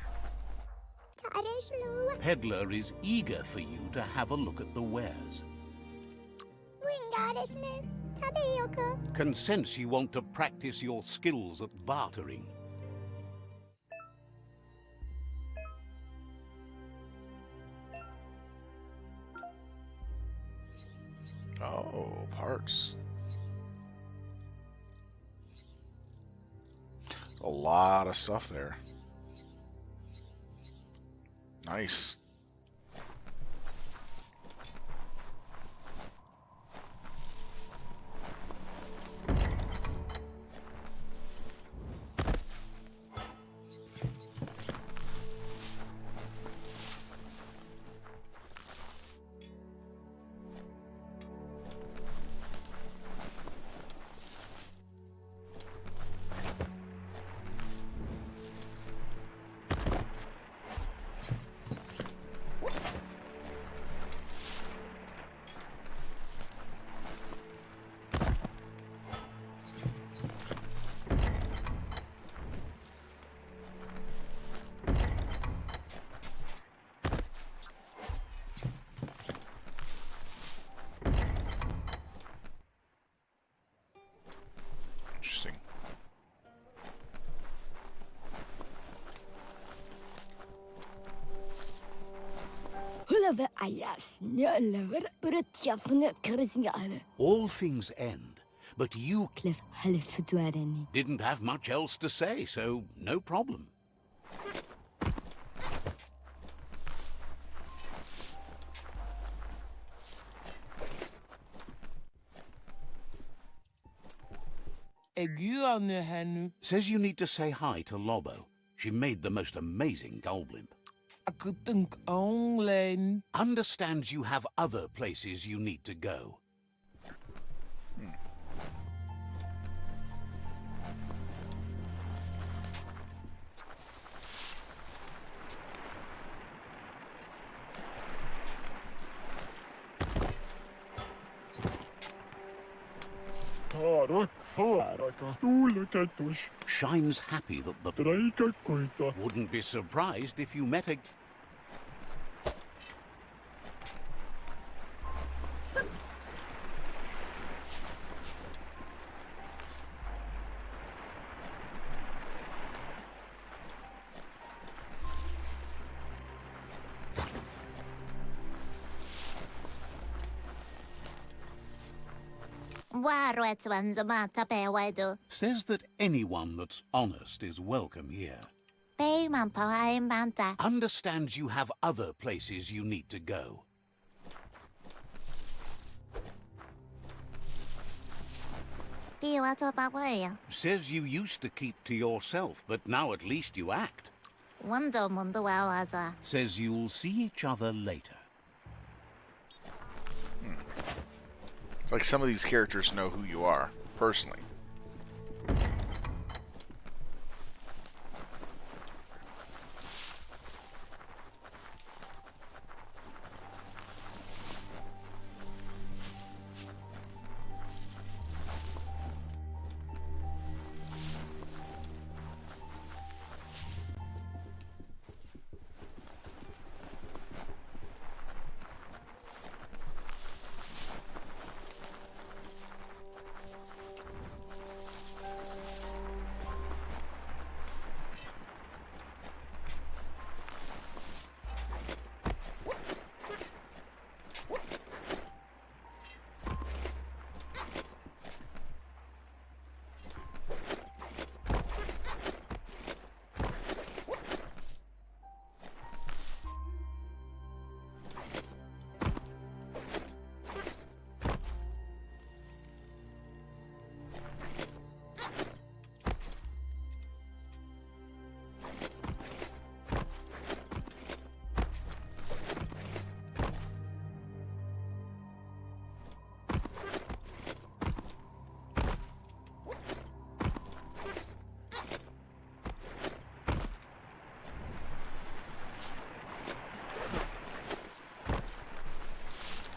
Taren slå. Peddler is eager for you to have a look at the wares. Wingares nu. Tabioko. Can sense you want to practice your skills at bartering. Oh, parts. A lot of stuff there. Nice. Interesting. All things end, but you didn't have much else to say, so no problem. Says you need to say hi to Lobo. She made the most amazing Goldblimp. Understands you have other places you need to go. Shine's happy that the... Wouldn't be surprised if you met a... Says that anyone that's honest is welcome here. Understands you have other places you need to go. Says you used to keep to yourself, but now at least you act. Says you'll see each other later. It's like some of these characters know who you are, personally.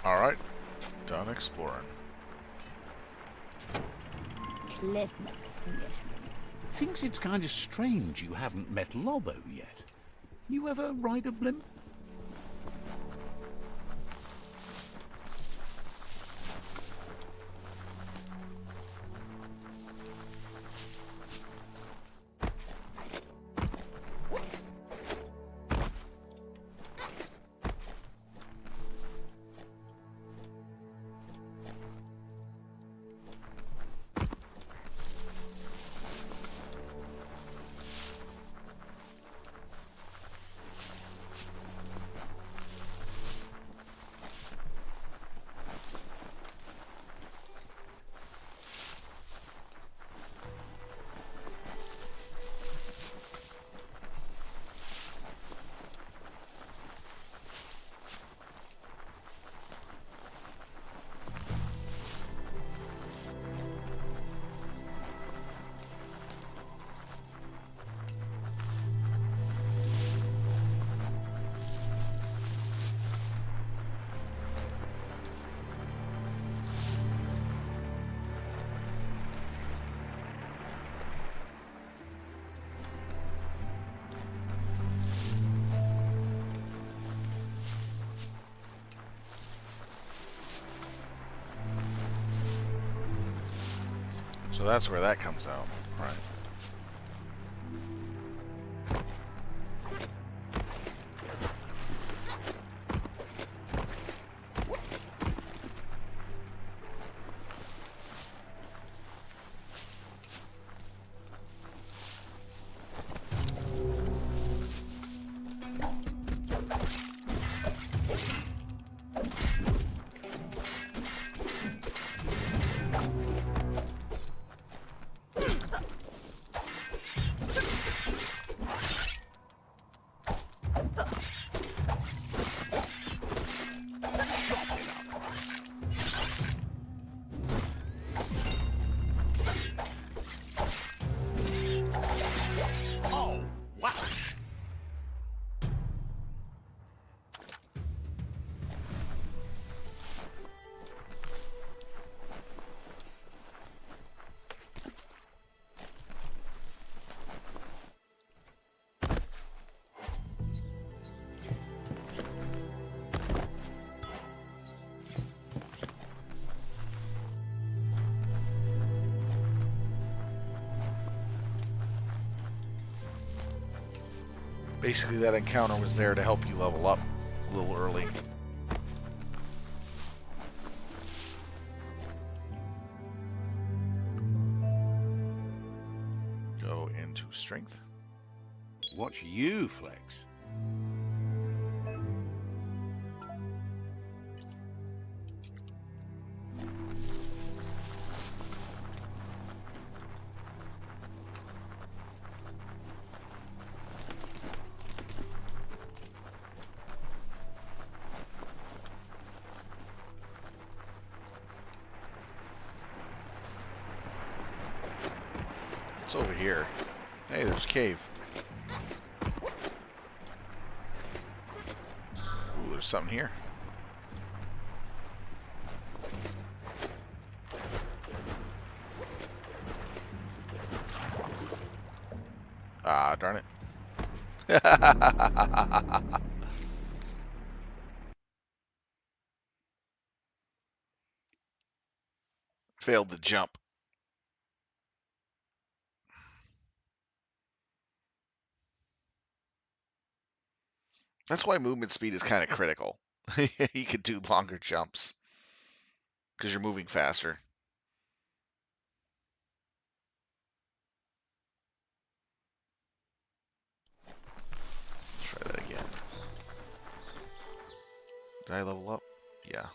Alright, done exploring. Thinks it's kind of strange you haven't met Lobo yet. You ever ride a blimp? So that's where that comes out, right? Basically, that encounter was there to help you level up a little early. go into strength. Watch you flex. What's over here? Hey, there's a cave. Ooh, there's something here. Ah, darn it. Failed to jump. That's why movement speed is kind of critical. You could do longer jumps because you're moving faster. Try that again. Did I level up? Yeah.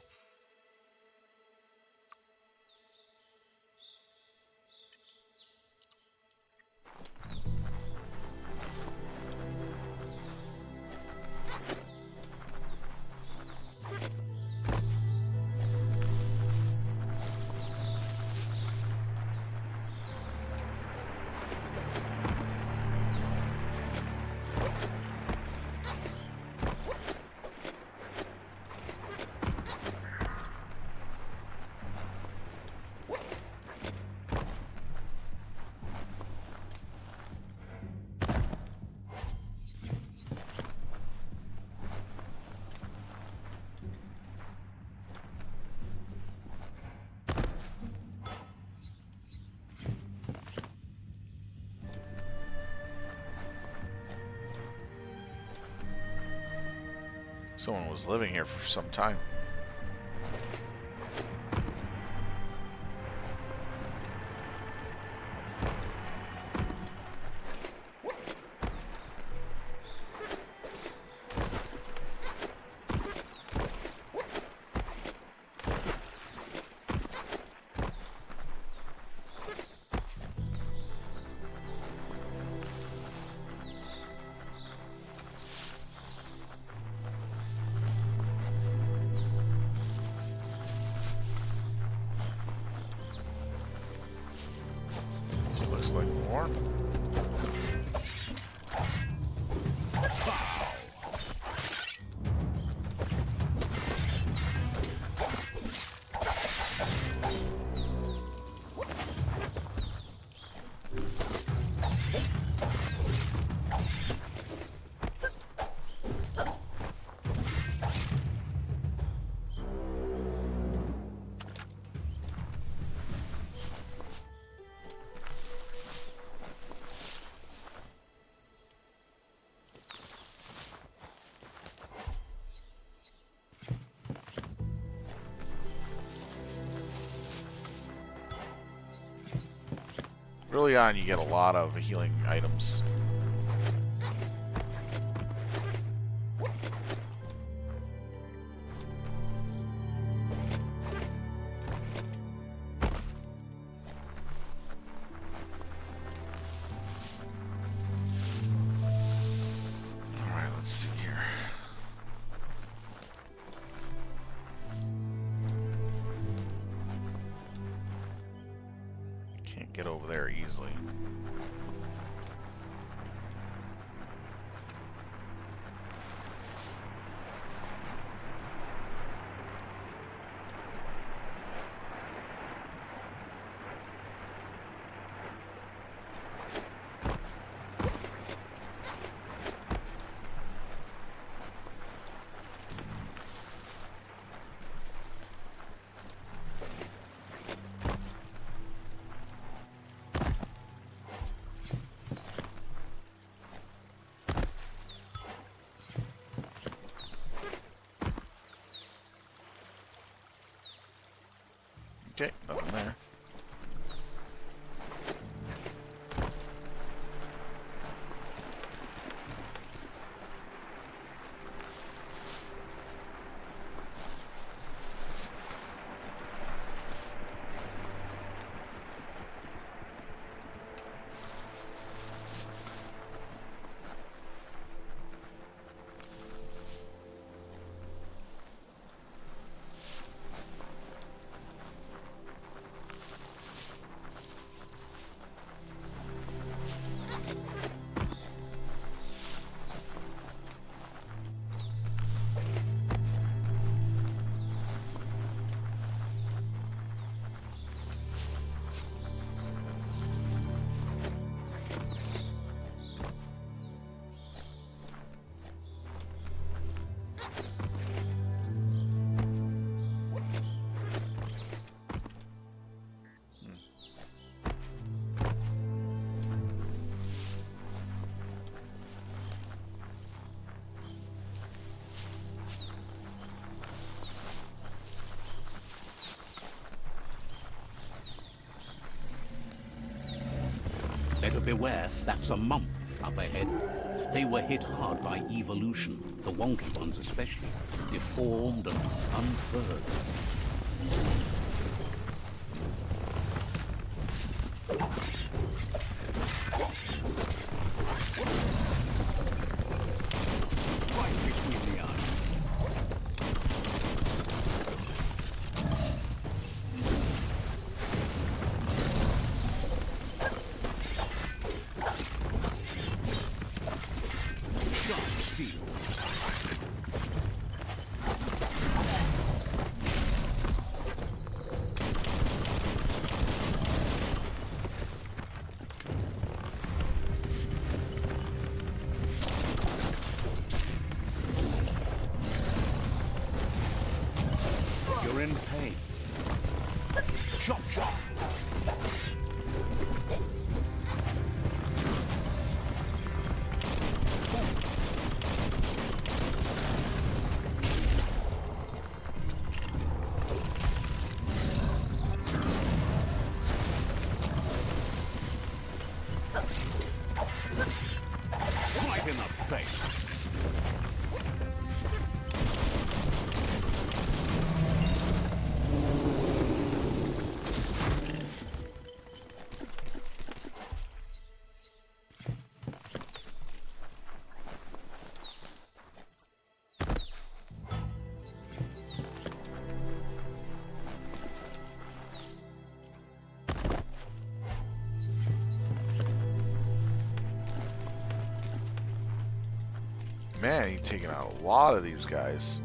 Someone was living here for some time. Looks like more. Early on, you get a lot of healing items. Alright, let's see here. Can't get over there easily. Okay, nothing there. Better beware, that's a mump up ahead. They were hit hard by evolution, the wonky ones especially, deformed and unfurred. Right between the eyes. Sharp steel. You're in pain. Chop, chop. Right in the face. Man, he's taking out a lot of these guys.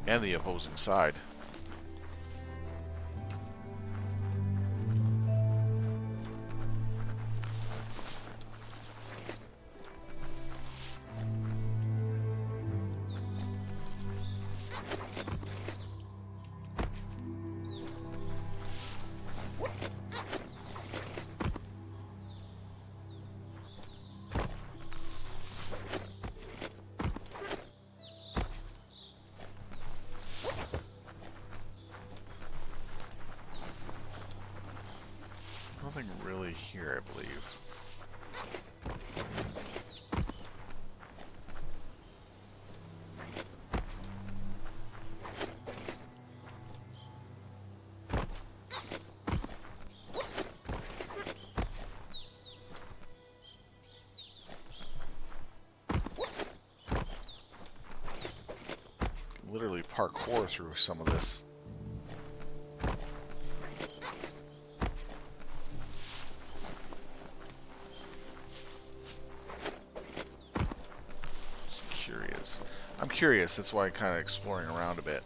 And the opposing side. Nothing really here, I believe. Literally parkour through some of this. I'm curious, that's why I'm kind of exploring around a bit.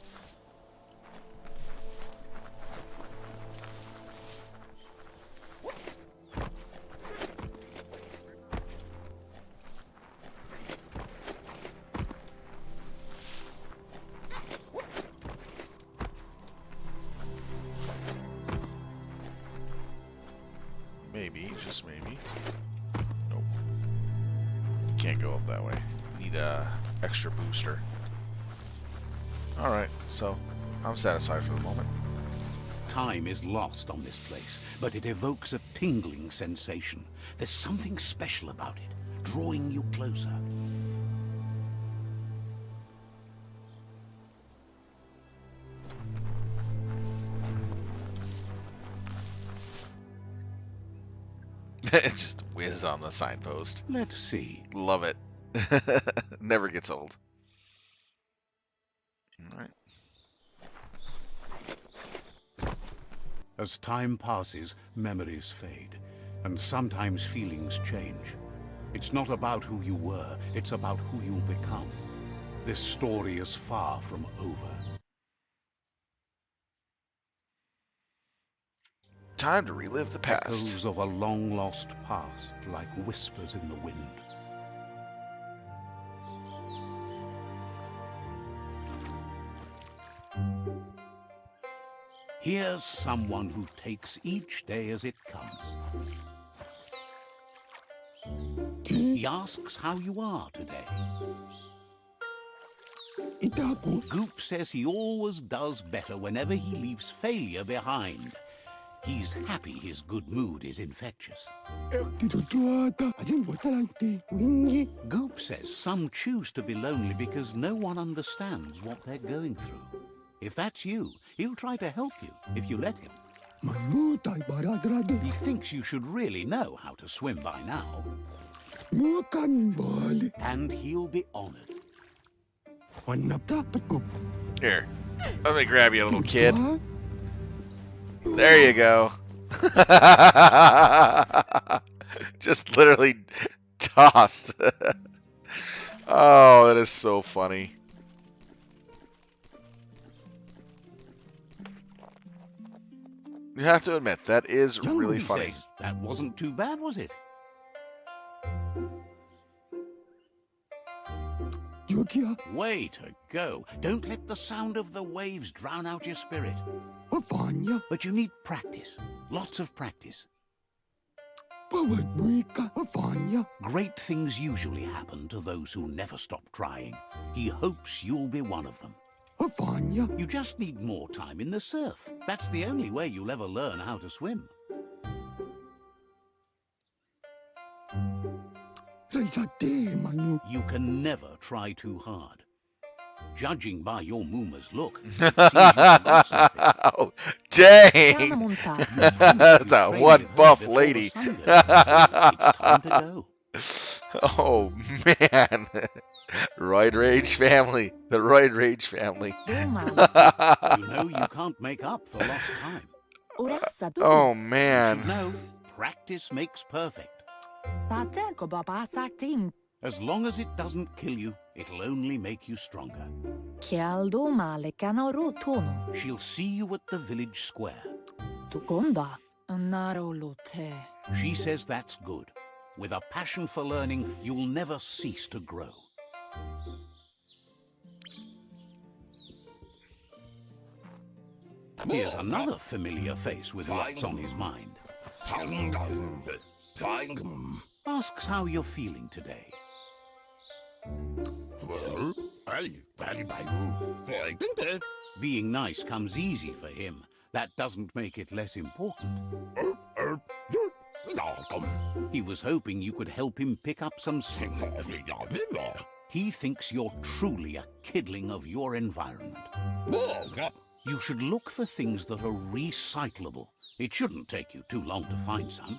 Maybe, just maybe. Nope. Can't go up that way. Need a extra booster. Alright, so I'm satisfied for the moment. Time is lost on this place, but it evokes a tingling sensation. There's something special about it, drawing you closer. Just whiz on the signpost. Let's see. Love it. Never gets old. Alright. As time passes, memories fade, and sometimes feelings change. It's not about who you were, it's about who you'll become. This story is far from over. Time to relive the past. Echoes of a long-lost past, like whispers in the wind. Here's someone who takes each day as it comes. He asks how you are today. Goop says he always does better whenever he leaves failure behind. He's happy his good mood is infectious. Goop says some choose to be lonely because no one understands what they're going through. If that's you, he'll try to help you if you let him. He thinks you should really know how to swim by now. And he'll be honored. Here, let me grab you, little kid. There you go. Just literally tossed. Oh, that is so funny. You have to admit, that is really He funny. says, that wasn't too bad, was it? Way to go. Don't let the sound of the waves drown out your spirit. But you need practice. Lots of practice. Great things usually happen to those who never stop trying. He hopes you'll be one of them. You just need more time in the surf. That's the only way you'll ever learn how to swim. You can never try too hard. Judging by your Mooma's look, it seems you can do something. Oh, dang! That's a one buff lady. It's time to go. Oh, man. Roid Rage family. The Roid Rage family. You know you can't make up for lost time. Oh, You man. should know, practice makes perfect. As long as it doesn't kill you, it'll only make you stronger. She'll see you at the village square. She says that's good. With a passion for learning, you'll never cease to grow. Here's another familiar face with lots on his mind. Asks how you're feeling today. Being nice comes easy for him. That doesn't make it less important. He was hoping you could help him pick up some sense. He thinks you're truly a kidling of your environment. You should look for things that are recyclable. It shouldn't take you too long to find some.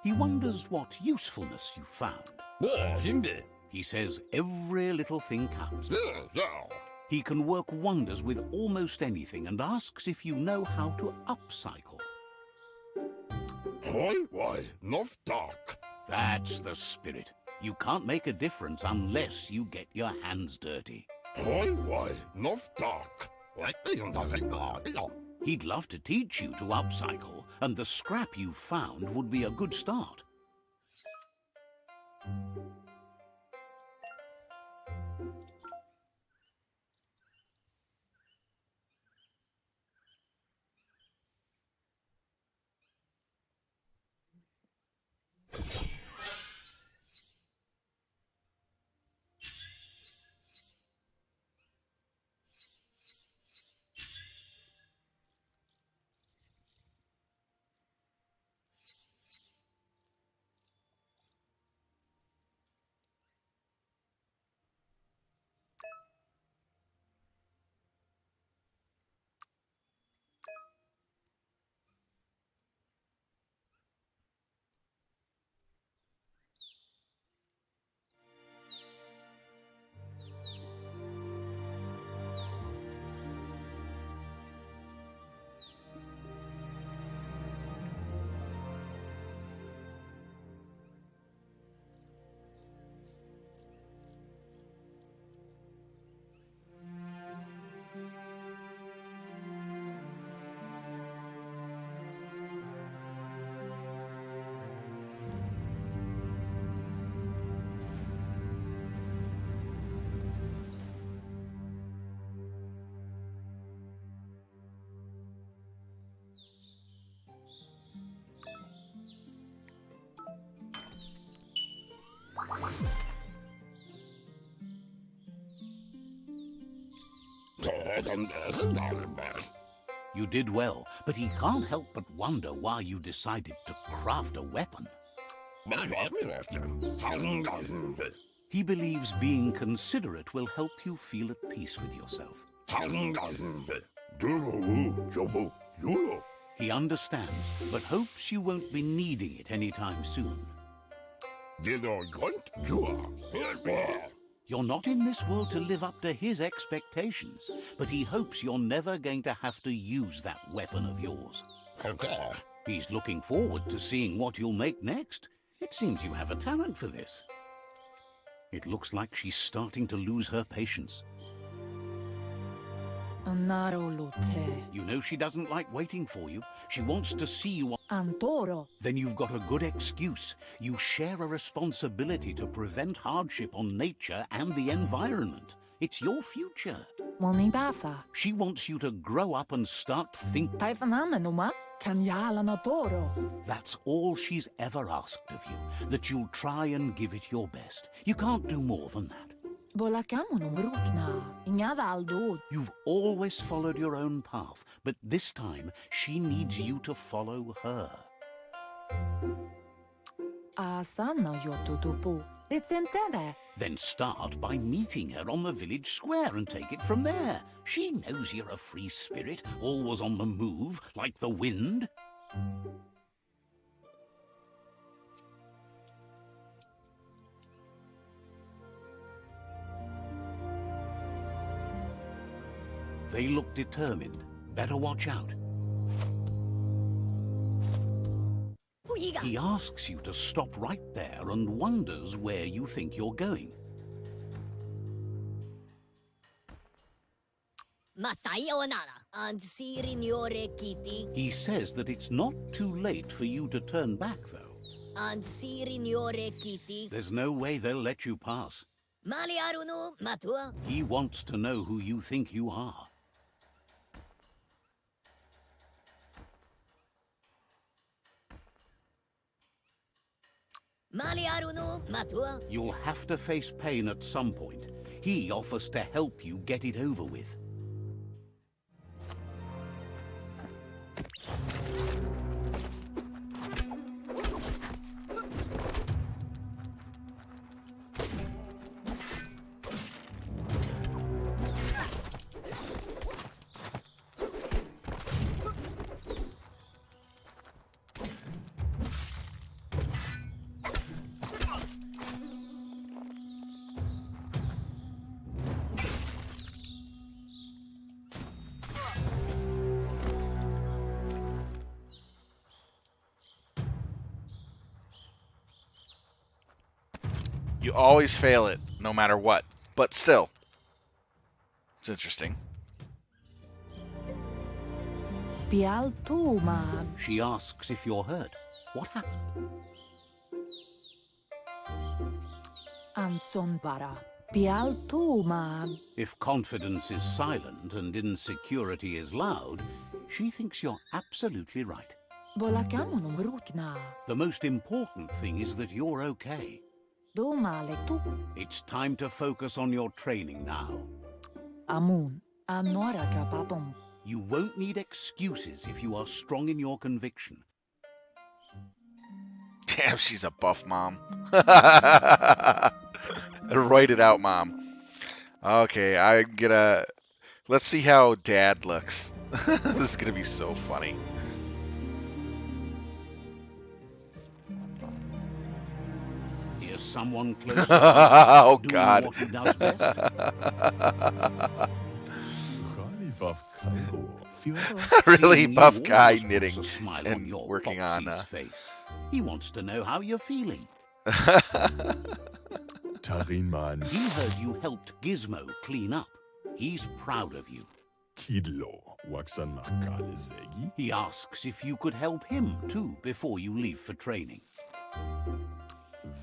He wonders what usefulness you found. He says every little thing counts. He can work wonders with almost anything and asks if you know how to upcycle. That's the spirit. You can't make a difference unless you get your hands dirty. He'd love to teach you to upcycle, and the scrap you found would be a good start. You did well, but he can't help but wonder why you decided to craft a weapon. He believes being considerate will help you feel at peace with yourself. He understands, but hopes you won't be needing it anytime soon. You're not in this world to live up to his expectations, but he hopes you're never going to have to use that weapon of yours. He's looking forward to seeing what you'll make next. It seems you have a talent for this. It looks like she's starting to lose her patience. You know she doesn't like waiting for you. She wants to see you. Then you've got a good excuse. You share a responsibility to prevent hardship on nature and the environment. It's your future. She wants you to grow up and start thinking. That's all she's ever asked of you, that you'll try and give it your best. You can't do more than that. You've always followed your own path, but this time she needs you to follow her. Then start by meeting her on the village square and take it from there. She knows you're a free spirit, always on the move, like the wind. They look determined. Better watch out. He asks you to stop right there and wonders where you think you're going. He says that it's not too late for you to turn back, though. There's no way they'll let you pass. He wants to know who you think you are. You'll have to face pain at some point. He offers to help you get it over with. You always fail it, no matter what. But still, it's interesting. She asks if you're hurt. What happened? If confidence is silent and insecurity is loud, she thinks you're absolutely right. The most important thing is that you're okay. It's time to focus on your training now. You won't need excuses if you are strong in your conviction. Damn, she's a buff mom. Write it out, mom. Okay, I'm gonna... Let's see how Dad looks. This is gonna be so funny. Here's someone close. Oh, doing God. what he does best. Really Seeing buff you guy always puts knitting a smile on and your working on Popsy's face. He wants to know how you're feeling. Tarinman. He heard you helped Gizmo clean up. He's proud of you. Kidlo. Waksan Makale Zegi. He asks if you could help him too before you leave for training.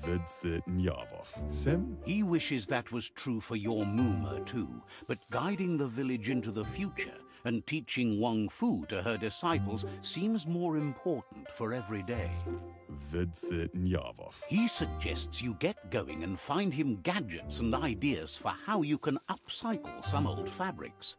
Vedse Nyavov. Sem. He wishes that was true for your Mooma too, but guiding the village into the future and teaching Wang Fu to her disciples seems more important for every day. Vedse Nyavov. He suggests you get going and find him gadgets and ideas for how you can upcycle some old fabrics.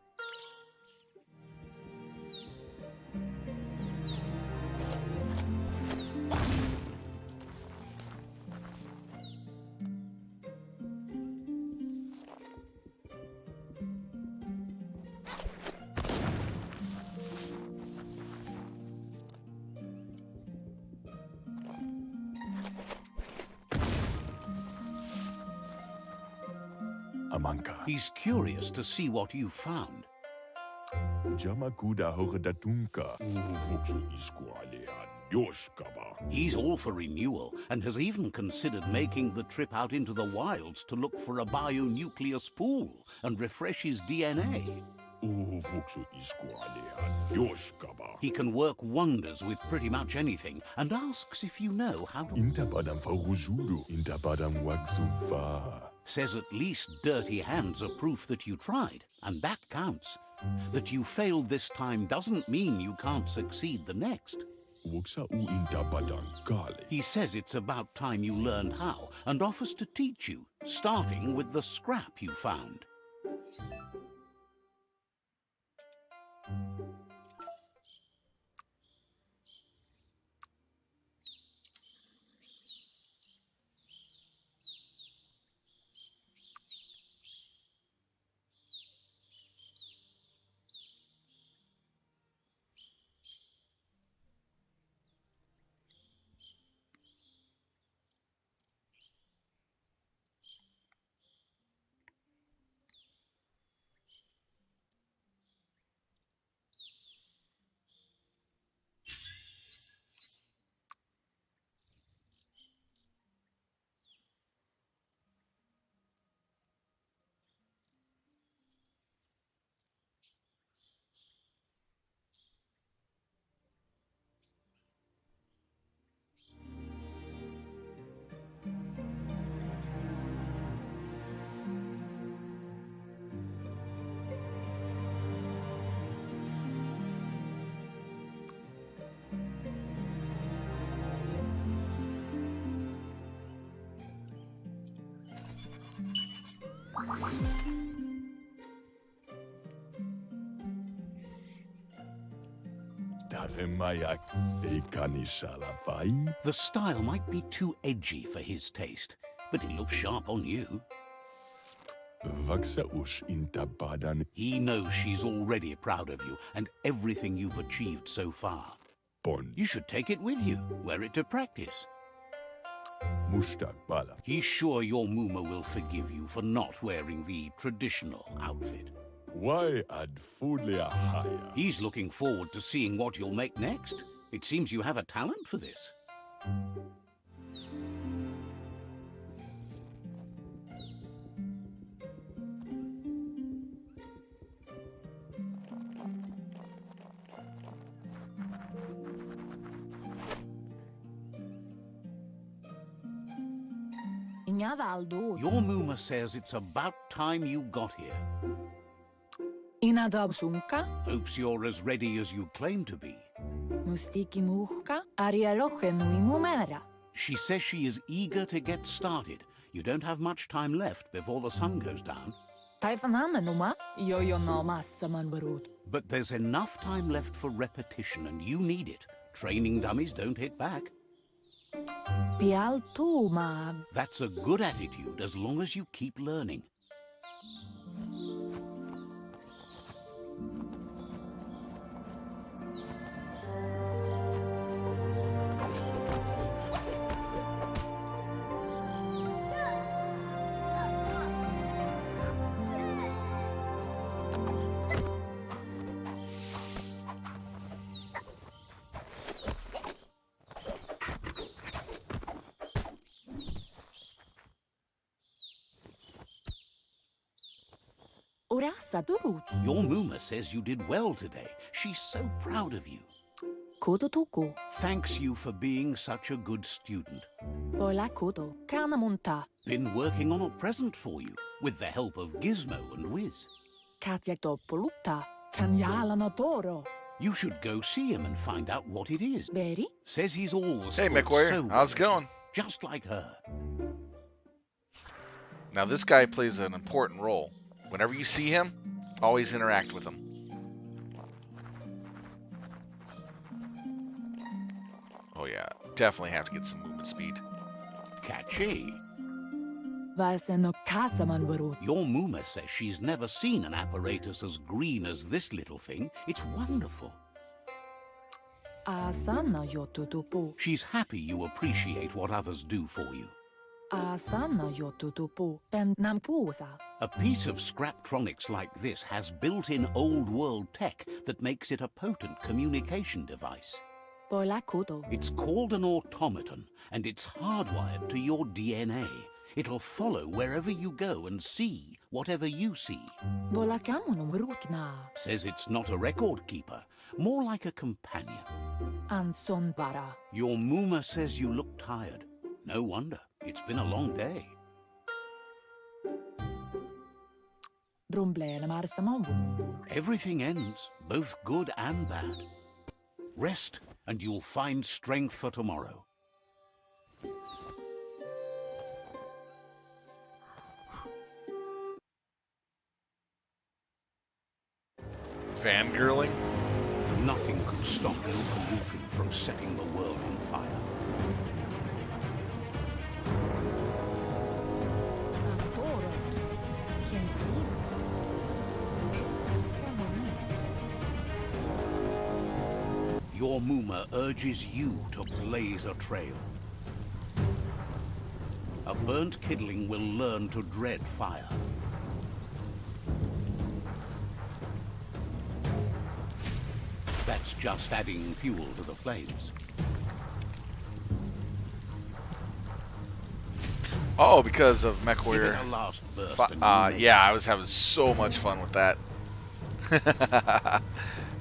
Amanka. He's curious to see what you've found. Jamakuda Horedatunka. Uvuksu Isqualea Yoshkaba. He's all for renewal and has even considered making the trip out into the wilds to look for a bionucleus pool and refresh his DNA. Uvuksu Isqualea Yoshkaba. He can work wonders with pretty much anything and asks if you know how to... Intabadam Farujudu. Intabadam Wagsufa. Says at least dirty hands are proof that you tried, and that counts. That you failed this time doesn't mean you can't succeed the next. Wuksa u intabadam Kali. He says it's about time you learned how and offers to teach you, starting with the scrap you found. Taremayak Ekanishalavai. The style might be too edgy for his taste, but it looks sharp on you. Vaksa ush intabadan. He knows she's already proud of you and everything you've achieved so far. Bon. You should take it with you, wear it to practice. Mustak bala. He's sure your Muma will forgive you for not wearing the traditional outfit. Why ad fulea haya? He's looking forward to seeing what you'll make next. It seems you have a talent for this. Your Muma says it's about time you got here. Inadabsunka, Hopes you're as ready as you claim to be. mustiki muhka, arialoche nui mumera. She says she is eager to get started. You don't have much time left before the sun goes down. Taifanamenuma, yo no massaman barut. But there's enough time left for repetition, and you need it. Training dummies don't hit back. Pial tu mag. That's a good attitude as long as you keep learning. Urasa durut. Your Muma says you did well today. She's so proud of you. Kudo tuku. Thanks you for being such a good student. Pola kudo. Kana munta. Been working on a present for you, with the help of Gizmo and Wiz. Katya poluta. Kanyala no toro. You should go see him and find out what it is. Berry? Says he's always Hey, thought McWarrior, so how's it well, going? just like her. Now, this guy plays an important role. Whenever you see him, always interact with him. Oh yeah, definitely have to get some movement speed. Catchy. Vaseno kasaman barut. Your Muma says she's never seen an apparatus as green as this little thing. It's wonderful. Asana yo tutupu. She's happy you appreciate what others do for you. Asana yotutupu pen nampusa. A piece of Scraptronics like this has built-in old-world tech that makes it a potent communication device. Boilakuto. It's called an automaton, and it's hardwired to your DNA. It'll follow wherever you go and see whatever you see. Bolakamunum rukna. Says it's not a record keeper, more like a companion. Ansonbara. Your Muma says you look tired. No wonder. It's been a long day. Brumblele marsamon. Everything ends, both good and bad. Rest, and you'll find strength for tomorrow. Fangirling? Nothing could stop Lupin from setting the world on fire. Antoro. Quien see? Your Muma urges you to blaze a trail. A burnt kidling will learn to dread fire. That's just adding fuel to the flames. Oh, because of Give it MechWarrior. a last burst and you make Yeah, I was having so much fun with that.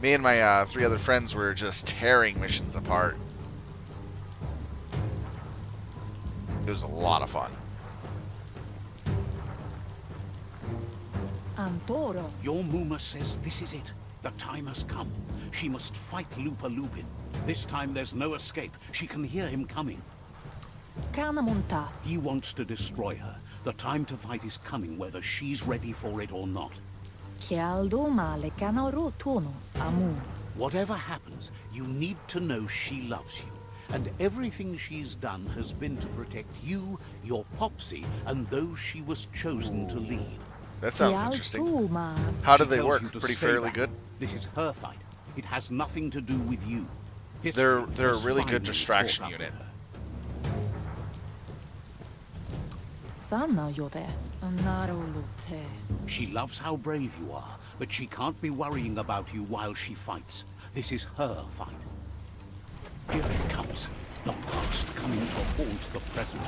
Me and my 3 other friends were just tearing missions apart. It was a lot of fun. Antoro. Your Muma says this is it. The time has come. She must fight Lupin. This time there's no escape. She can hear him coming. Kanamunta. He wants to destroy her. The time to fight is coming, whether she's ready for it or not. Kialdo male kanaru tono. Amun. Whatever happens, you need to know she loves you. And everything she's done has been to protect you, your Popsy, and those she was chosen to lead. That sounds interesting. Kialtuma. How do She they tells work? you to Pretty stay fairly back. good? This is her fight. It has nothing to do with you. They're History a has really good finally distraction caught up unit. with her. Sana yote. Anarolute. She loves how brave you are, but she can't be worrying about you while she fights. This is her fight. Here it comes. The past coming to haunt the present.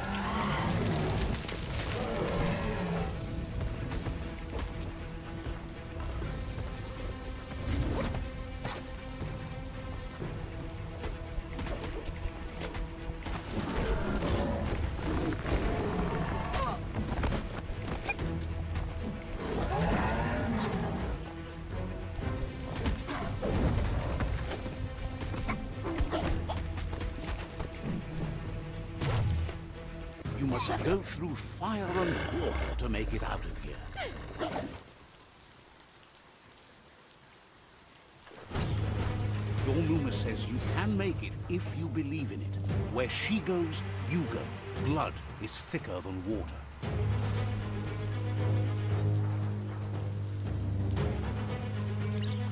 You must go through fire and water to make it out of here. Your Muma says you can make it if you believe in it. Where she goes, you go. Blood is thicker than water.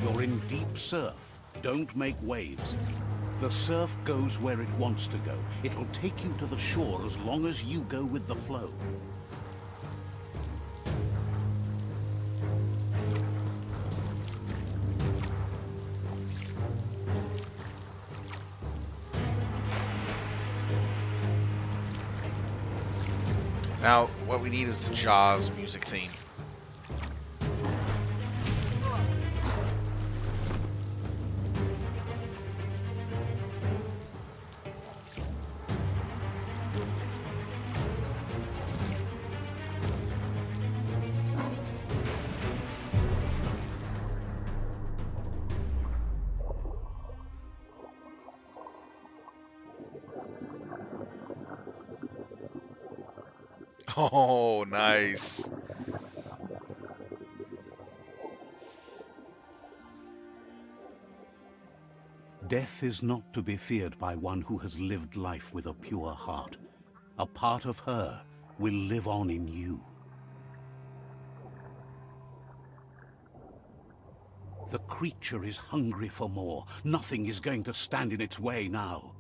You're in deep surf. Don't make waves. The surf goes where it wants to go. It'll take you to the shore as long as you go with the flow. Now, what we need is the Jaws music theme. Oh, nice. Death is not to be feared by one who has lived life with a pure heart. A part of her will live on in you. The creature is hungry for more. Nothing is going to stand in its way now.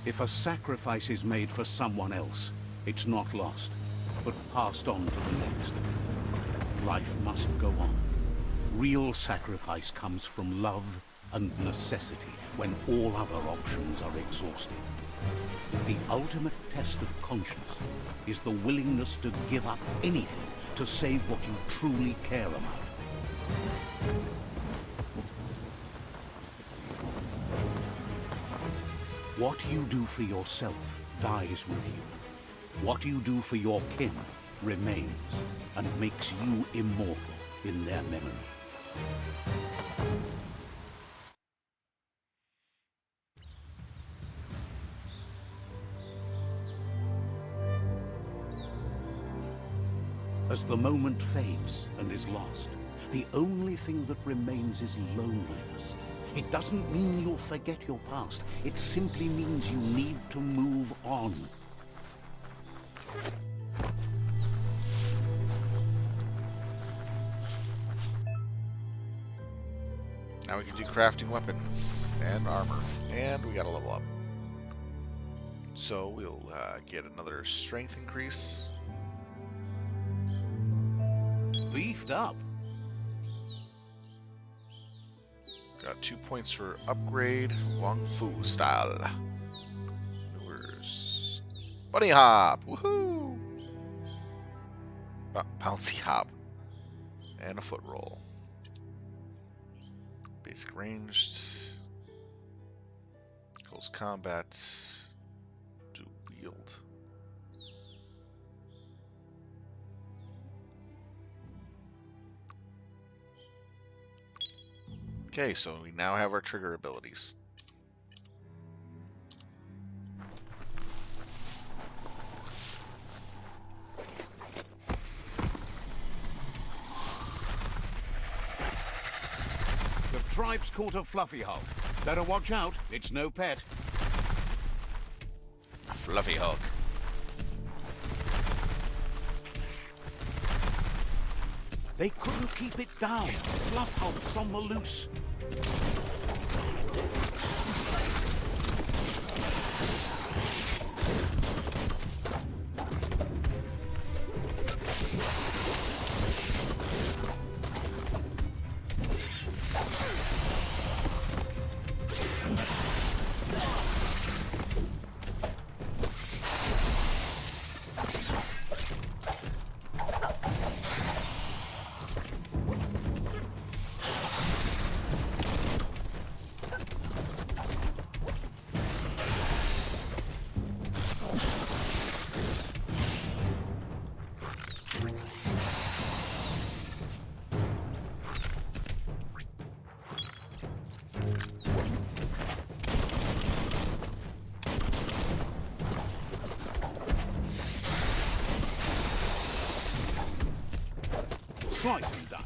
If a sacrifice is made for someone else, it's not lost, but passed on to the next. Life must go on. Real sacrifice comes from love and necessity when all other options are exhausted. The ultimate test of conscience is the willingness to give up anything to save what you truly care about. What you do for yourself dies with you. What you do for your kin remains and makes you immortal in their memory. As the moment fades and is lost, the only thing that remains is loneliness. It doesn't mean you'll forget your past. It simply means you need to move on. Now we can do crafting weapons and armor. And we got a level up. So we'll get another strength increase. Beefed up. Got 2 points for upgrade. Wong Fu style. Lures. Bunny hop. Woohoo! Bouncy hop. And a foot roll. Basic ranged. Close combat. Do wield. Okay, so we now have our trigger abilities. The tribe's caught a fluffy hog. Better watch out, it's no pet. A fluffy hog. They couldn't keep it down. Fluff hulk's on the loose. Slice and dice.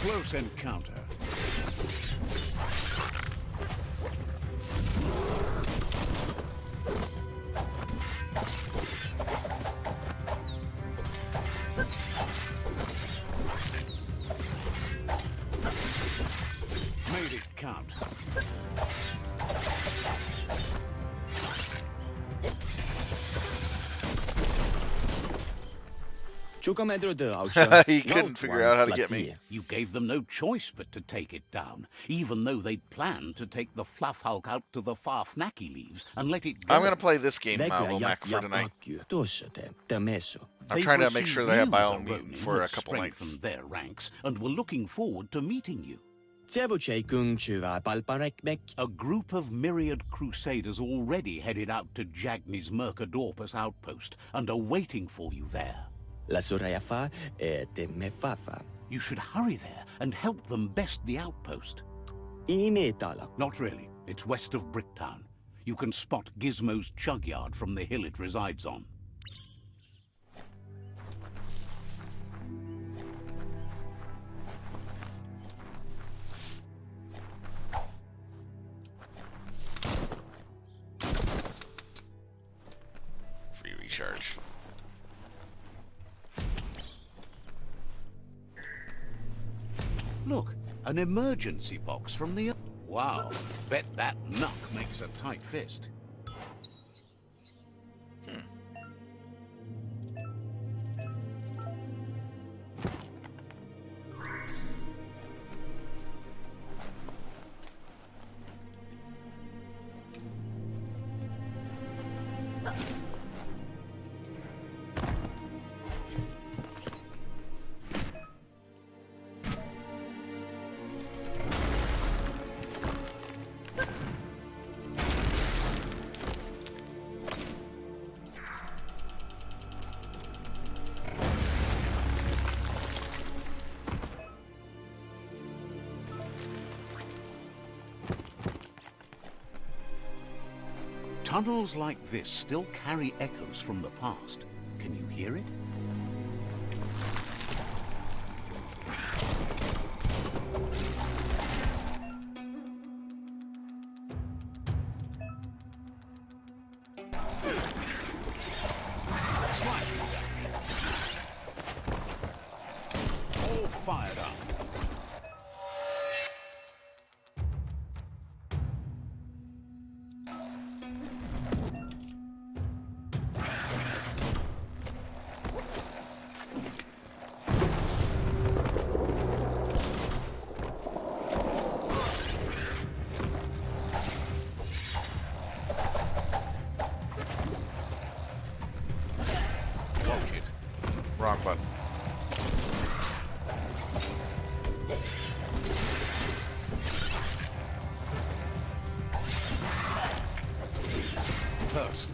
Close encounter. Made it count. He couldn't figure out how to get me. You gave them no choice but to take it down, even though they'd planned to take the Fluff Hulk out to the far Fnacky leaves and let it go. I'm going to play this game, Mac, for tonight. I'm trying to make sure they have Biomutant for a couple nights. Their ranks and were looking forward to meeting you. A group of myriad crusaders already headed out to Jagni's Merc outpost and are waiting for you there. La Sorayafa te mefafa. You should hurry there and help them best the outpost. Ime tala. Not really. It's west of Bricktown. You can spot Gizmo's chug yard from the hill it resides on. Free recharge. Look, an emergency box from the... Wow, bet that knuck makes a tight fist. Tunnels like this still carry echoes from the past. Can you hear it? All fired up. Wrong button. Person.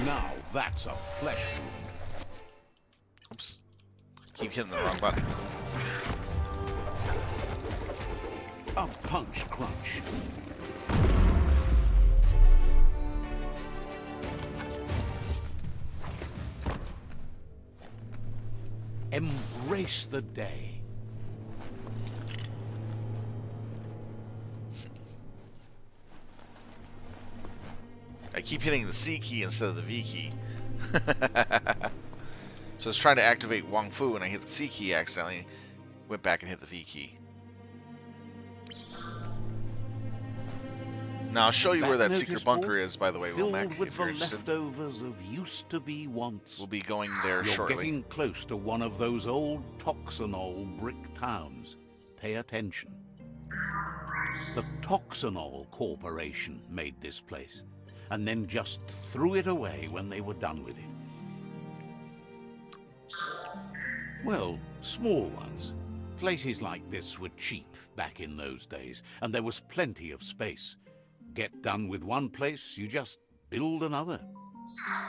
Now that's a flesh wound. Oops. Keep hitting the wrong button. A punch crunch. Embrace the day. I keep hitting the C key instead of the V key. So I was trying to activate Wong Fu and I hit the C key accidentally. Went back and hit the V key. Now I'll show you where that secret bunker is, by the way, filled Womack, with if the you're interested. leftovers of used-to-be once. We'll be going there You're shortly. getting close to one of those old Toxanol brick towns. Pay attention. The Toxanol Corporation made this place, and then just threw it away when they were done with it. Well, small ones. Places like this were cheap back in those days, and there was plenty of space. Get done with one place, you just build another.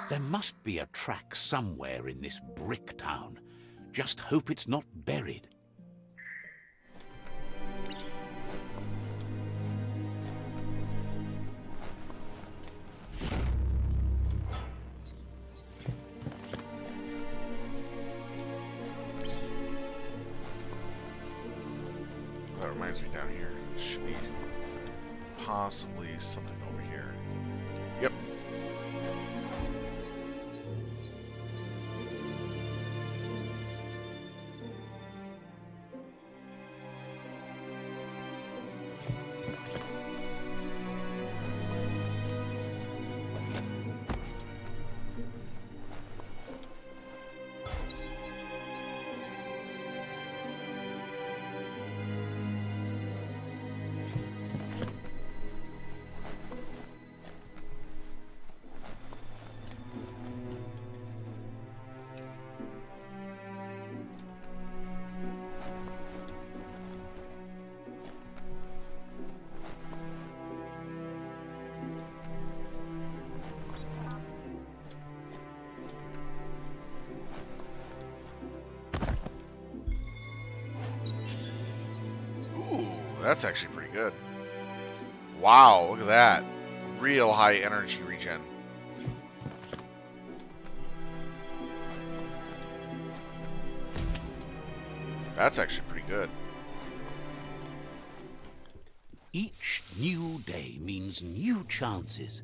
There must be a track somewhere in this brick town. Just hope it's not buried. That reminds me down here. Should be possibly something over here. Yep. That's actually pretty good. Wow, look at that. Real high energy regen. That's actually pretty good. Each new day means new chances.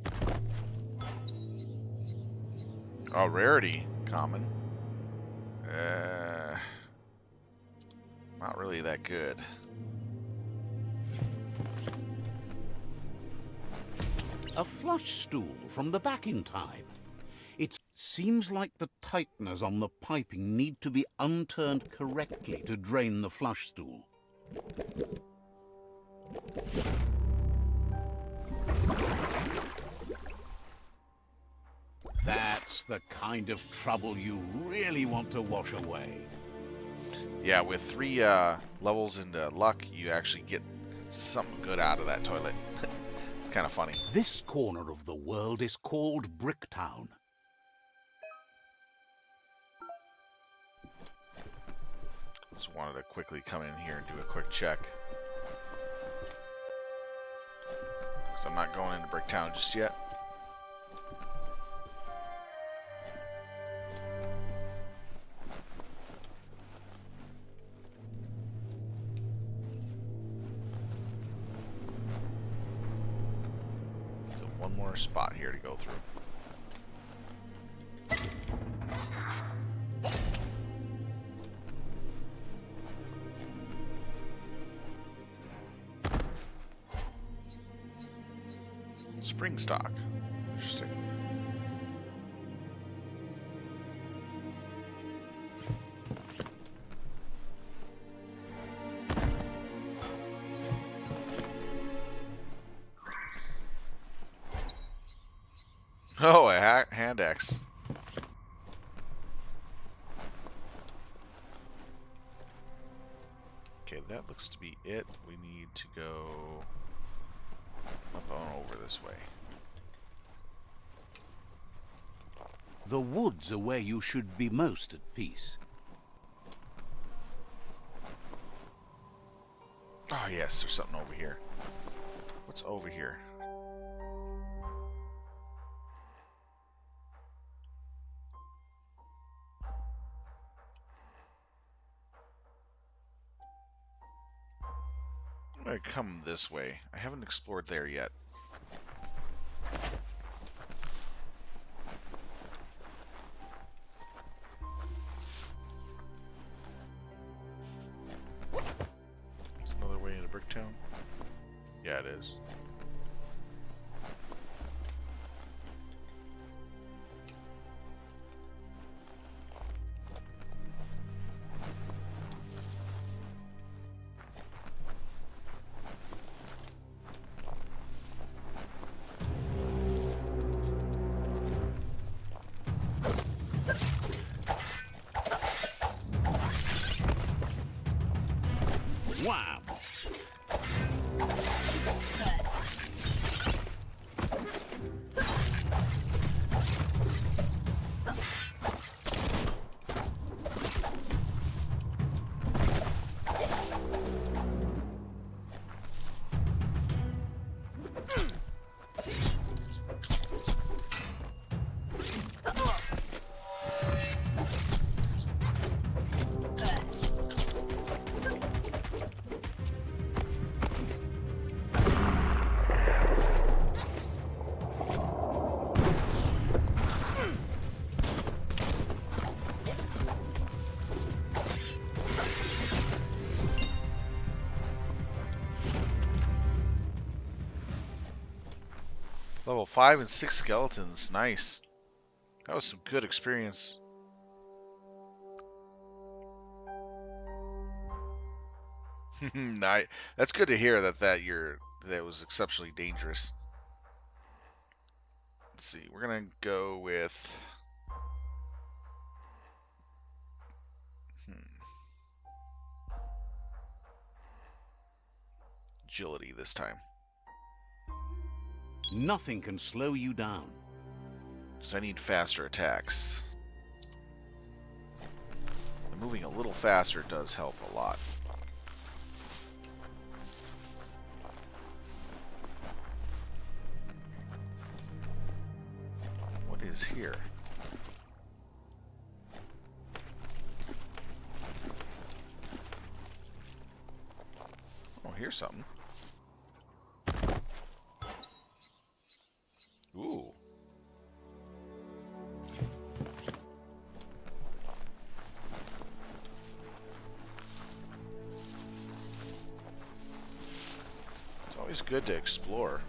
Oh, rarity. Common. Not really that good. A flush stool from the back in time. It seems like the tighteners on the piping need to be unturned correctly to drain the flush stool. That's the kind of trouble you really want to wash away. Yeah, with 3 levels into luck, you actually get something good out of that toilet. It's kind of funny. This corner of the world is called Bricktown. Just wanted to quickly come in here and do a quick check. Because I'm not going into Bricktown just yet. So one more spot here to go through. Spring stock. Interesting. Oh, a hand axe. Okay, that looks to be it. We need to go up on over this way. The woods are where you should be most at peace. Oh yes, there's something over here. What's over here? I'm gonna come this way. I haven't explored there yet. Is another way into Bricktown? Yeah, it is. Wow! Level 5 and 6 skeletons. Nice. That was some good experience. That's good to hear that was exceptionally dangerous. Let's see. We're gonna go with agility this time. Nothing can slow you down. Because I need faster attacks. And moving a little faster does help a lot. is here? Oh, here's something. Ooh. It's always good to explore.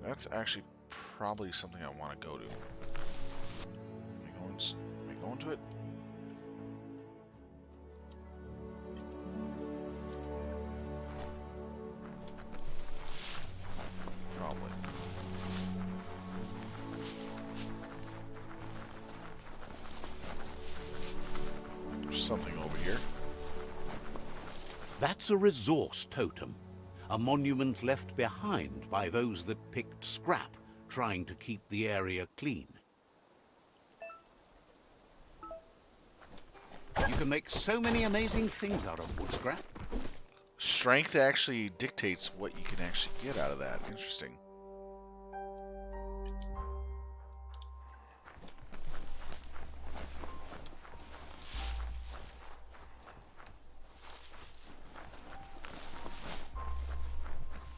That's actually probably something I want to go to. Am I going to it? Probably. There's something over here. That's a resource totem, a monument left behind by those that picked scrap, trying to keep the area clean. You can make so many amazing things out of wood scrap. Strength actually dictates what you can actually get out of that. Interesting.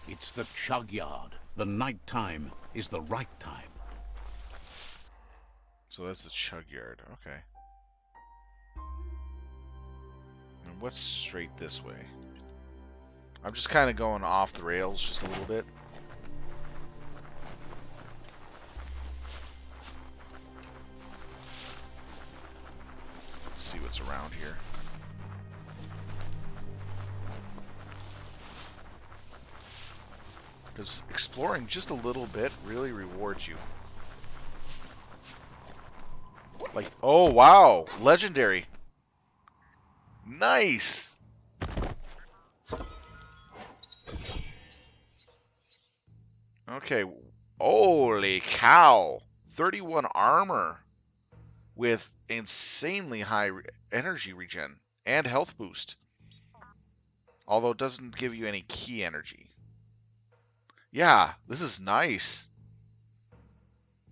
It's the chug yard. The night time is the right time. So that's the chug yard. Okay. And what's straight this way? I'm just kind of going off the rails just a little bit. Let's see what's around here. Because exploring just a little bit really rewards you. Like, oh wow, legendary. Nice. Okay, holy cow. 31 armor with insanely high energy regen and health boost. Although it doesn't give you any key energy. Yeah, this is nice.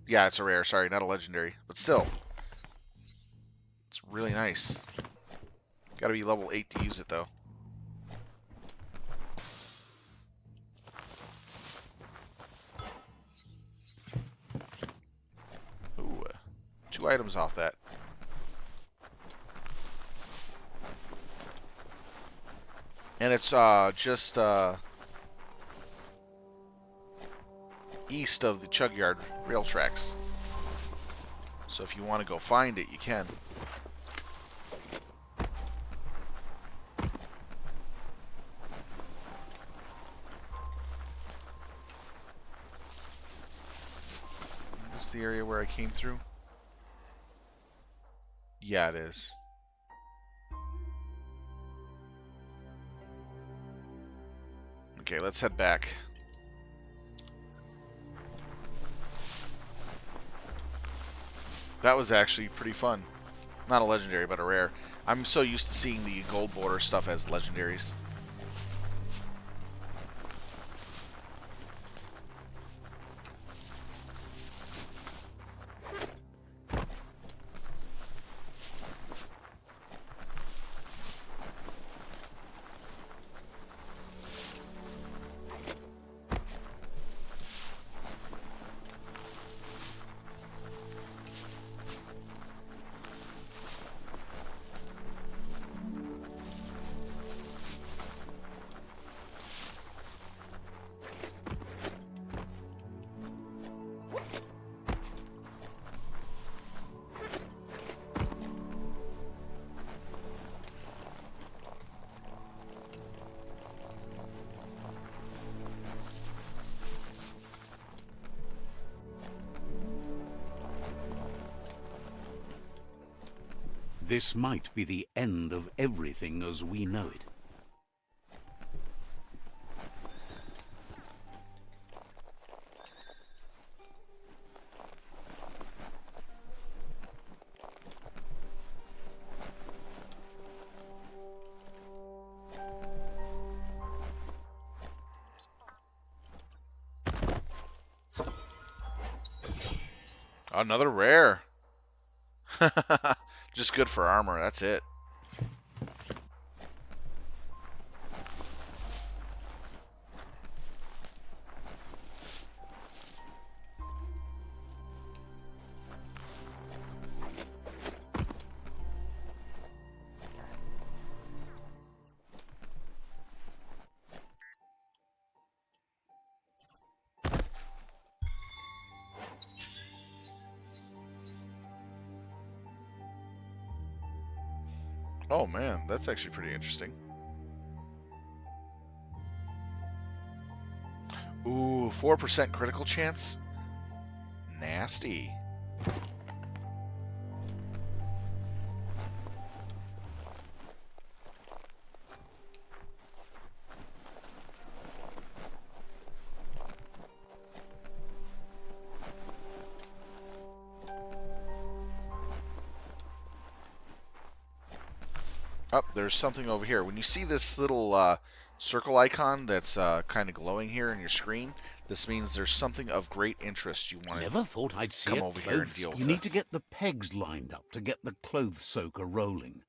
Yeah, it's a rare, sorry, not a legendary. But still, it's really nice. Gotta be level 8 to use it, though. Ooh, 2 items off that. And it's just east of the Chug Yard rail tracks. So if you want to go find it, you can. Is this the area where I came through? Yeah, it is. Okay, let's head back. That was actually pretty fun. Not a legendary, but a rare. I'm so used to seeing the gold border stuff as legendaries. This might be the end of everything as we know it. Another rare. Just good for armor, that's it. Oh man, that's actually pretty interesting. Ooh, 4% critical chance? Nasty. Oh, there's something over here. When you see this little circle icon that's kind of glowing here in your screen, this means there's something of great interest you want Never thought I'd see come a over here and clothes. deal with You need it. to get the pegs lined up to get the clothes soaker rolling.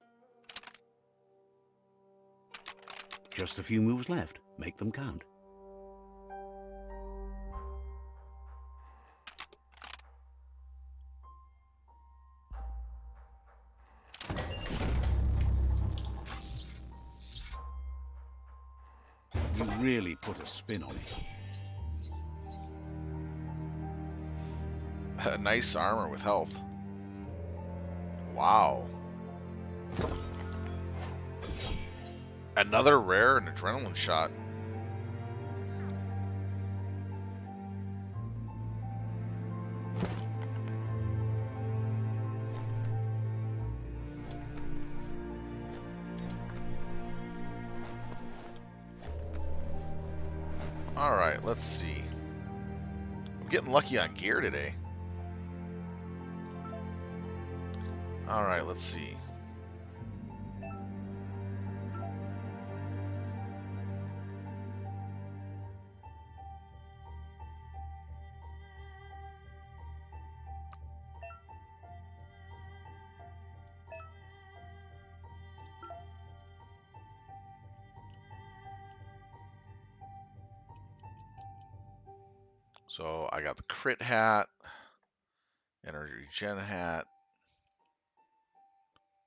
Just a few moves left. Make them count. You really put a spin on it. Nice armor with health. Wow. Another rare and adrenaline shot. Alright, let's see. I'm getting lucky on gear today. Alright, let's see. So I got the crit hat, energy gen hat.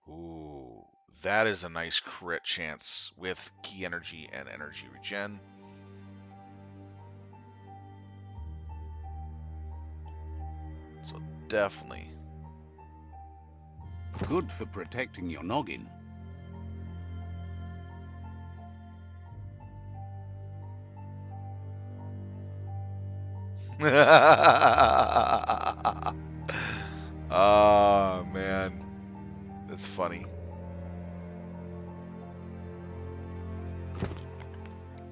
Ooh, that is a nice crit chance with key energy and energy regen. So definitely. Good for protecting your noggin. Oh man, that's funny.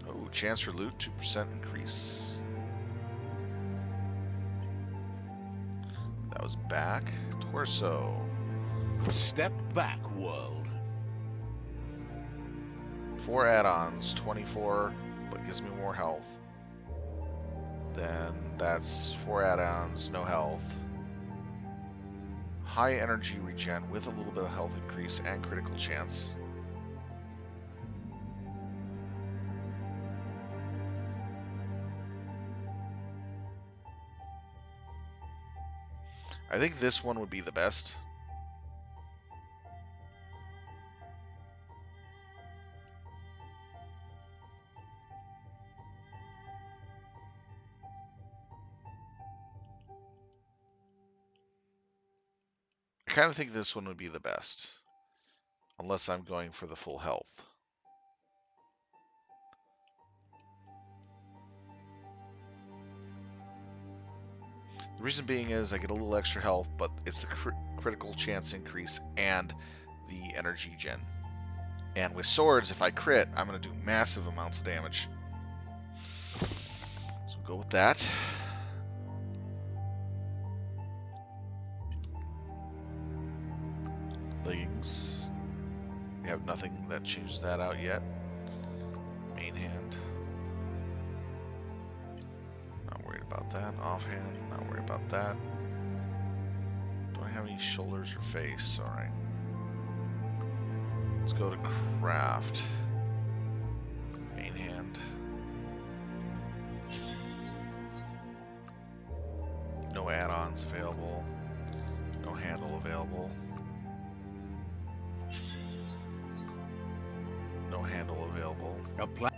Oh, chance for loot, 2% increase. That was back. Torso. Step back, world. 4 add-ons, 24, but gives me more health. Then that's 4 add-ons, no health. High energy regen with a little bit of health increase and critical chance. I think this one would be the best. I kind of think this one would be the best. Unless I'm going for the full health. The reason being is I get a little extra health, but it's the critical chance increase and the energy gen. And with swords, if I crit, I'm going to do massive amounts of damage. So go with that. Leggings. We have nothing that changes that out yet. Main hand. Not worried about that. Offhand. Not worried about that. Knees, shoulders, or face. Alright. Let's go to craft. Main hand. No add-ons available. No handle available. No handle available. A plan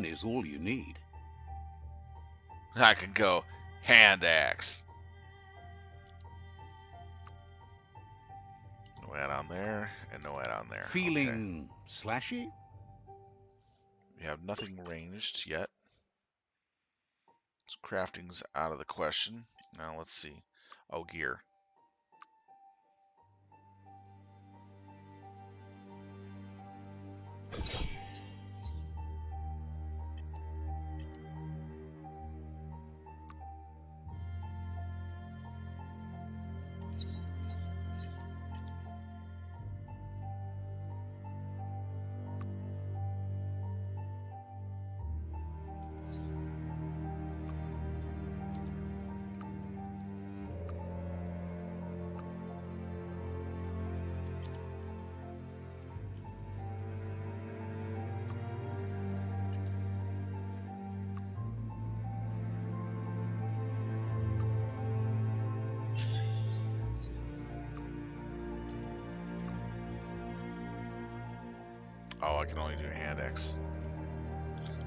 is all you need. I can go hand axe. No add-on there, and no add-on there. Feeling slashy? We have nothing ranged yet. So crafting's out of the question. Now let's see. Oh, gear. Oh, I can only do hand axe.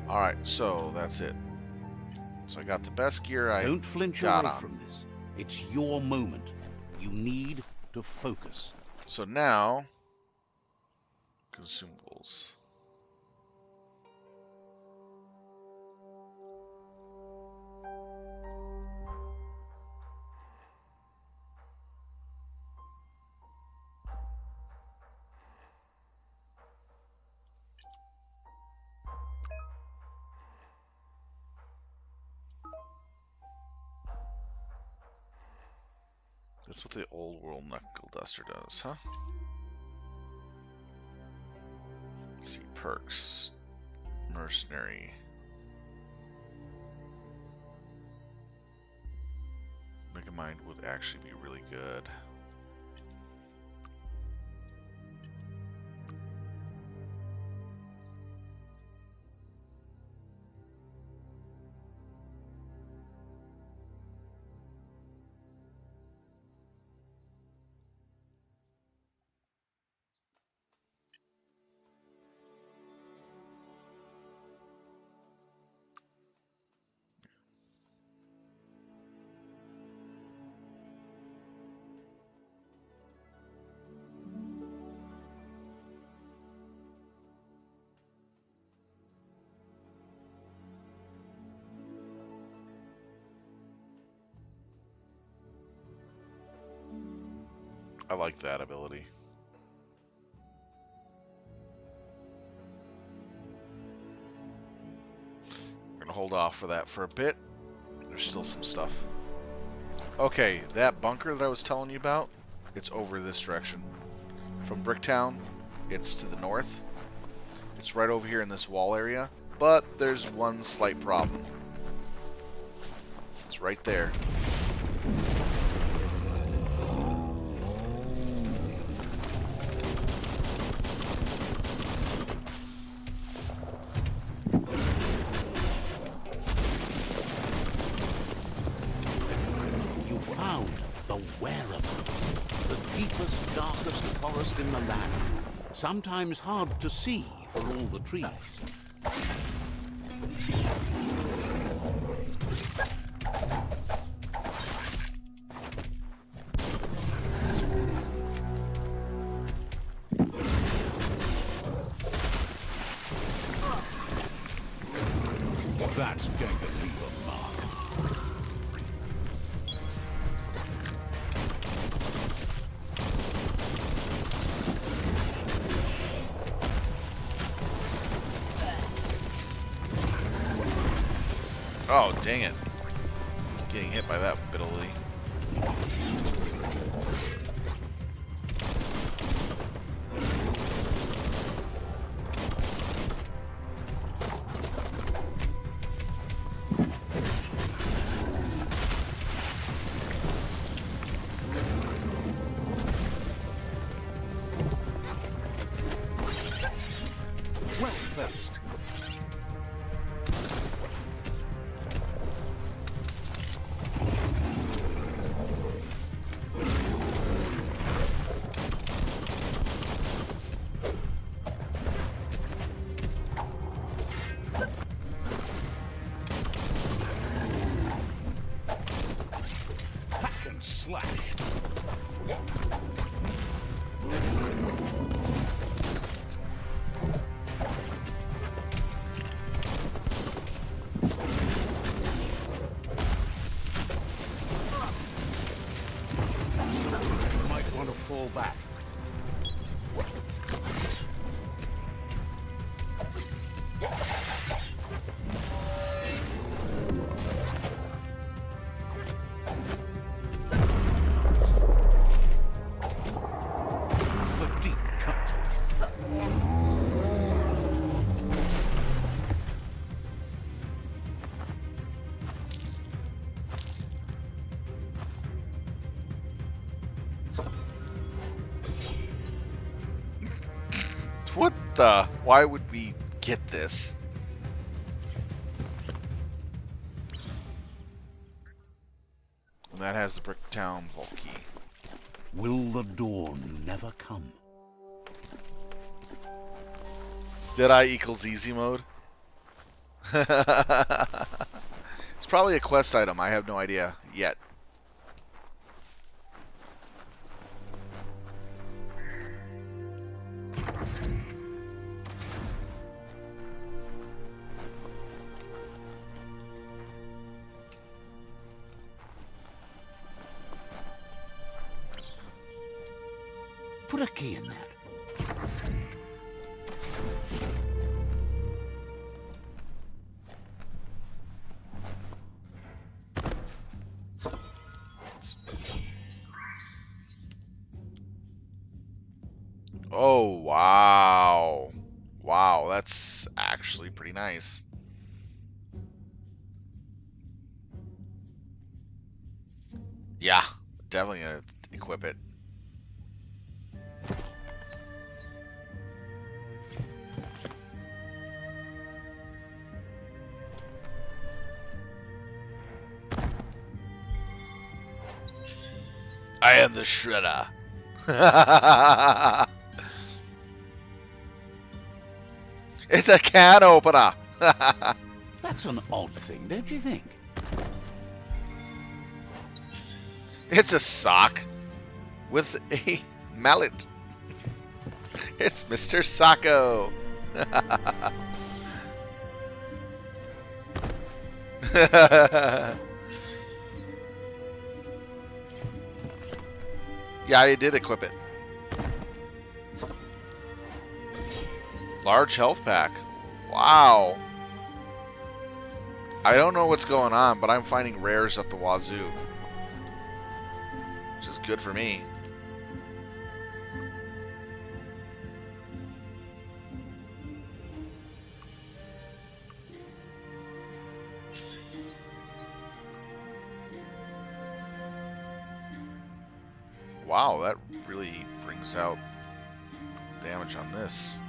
Alright, so that's it. So I got the best gear I Don't flinch got away on. from this. It's your moment. You need to focus. So now, consumables. That's what the old world knuckle duster does, huh? Let's see, perks. Mercenary. Megamind would actually be really good. I like that ability. We're gonna hold off for that for a bit. There's still some stuff. Okay, that bunker that I was telling you about, it's over this direction. From Bricktown, it's to the north. It's right over here in this wall area, but there's one slight problem. It's right there. You found the whereabouts, the deepest, darkest forest in the land. Sometimes hard to see for all the trees. That's going to leave a mark. Oh, dang it. Getting hit by that ability. slash. Might want to fall back. The deep cut. What the? Why would we get this? And that has the Bricktown Vault key. Will the dawn never come? Dead Eye equals easy mode? It's probably a quest item. I have no idea yet. Put a key in that. Oh, wow. Wow, that's actually pretty nice. Yeah, definitely gonna equip it. I am the Shredder. It's a can opener. That's an odd thing, don't you think? It's a sock with a mallet. It's Mr. Socko. Yeah, I did equip it. Large health pack. Wow. I don't know what's going on, but I'm finding rares up the wazoo. Which is good for me. Wow, that really brings out damage on this.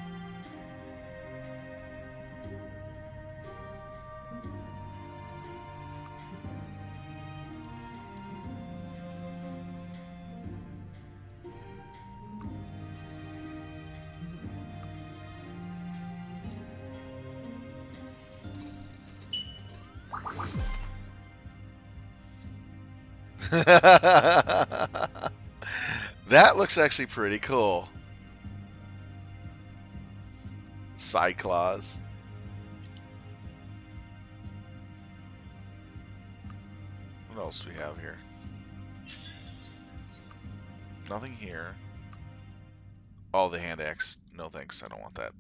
That looks actually pretty cool. Cyclaws. What else do we have here? Nothing here. Oh, the hand axe. No thanks, I don't want that.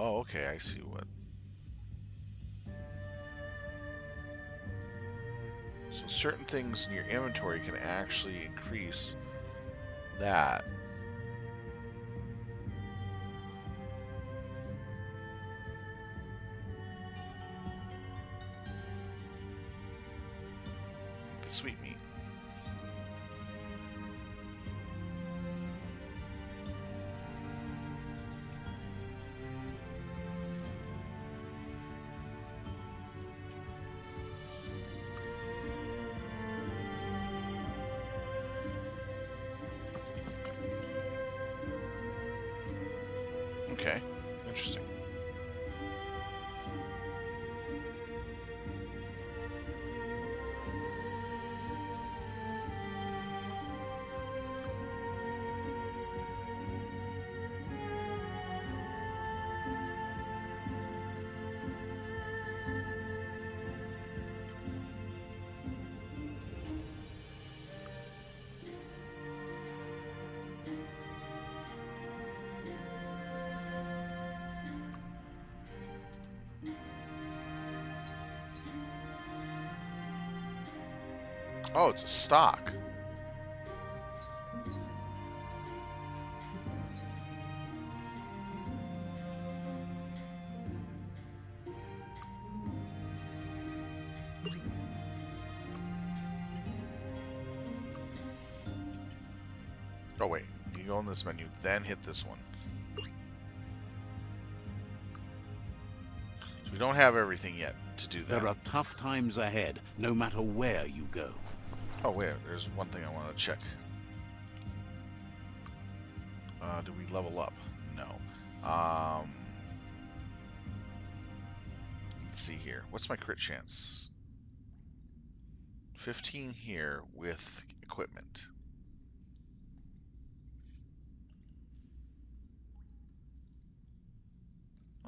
Oh, okay, I see what. So certain things in your inventory can actually increase that. The sweet meat. Okay. Interesting. Oh, it's a stock. Oh wait, you go in this menu, then hit this one. So we don't have everything yet to do that. There are tough times ahead, no matter where you go. Oh wait, there's one thing I want to check. Do we level up? No. Let's see here. What's my crit chance? 15 here with equipment.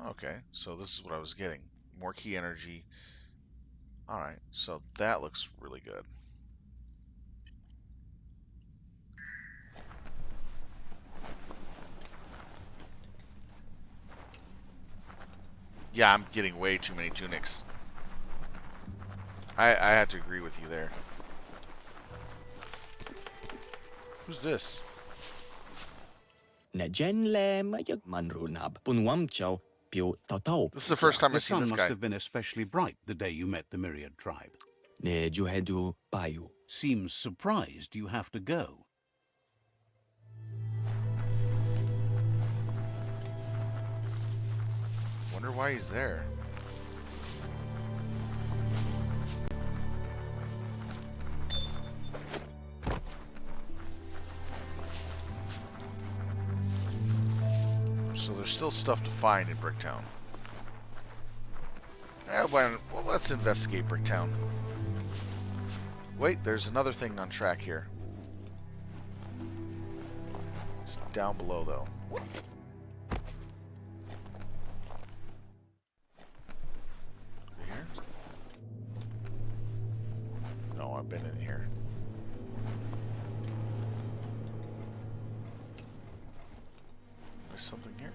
Okay, so this is what I was getting. More key energy. Alright, so that looks really good. Yeah, I'm getting way too many tunics. I have to agree with you there. Who's this? This This is the first time The I've seen sun this must guy. have been especially bright the day you met the Myriad tribe. Bio. Seems surprised you have to go. Wonder why he's there. So there's still stuff to find in Bricktown. Well, let's investigate Bricktown. Wait, there's another thing on track here. It's down below, though. Here? No, I've been in here. There's something here.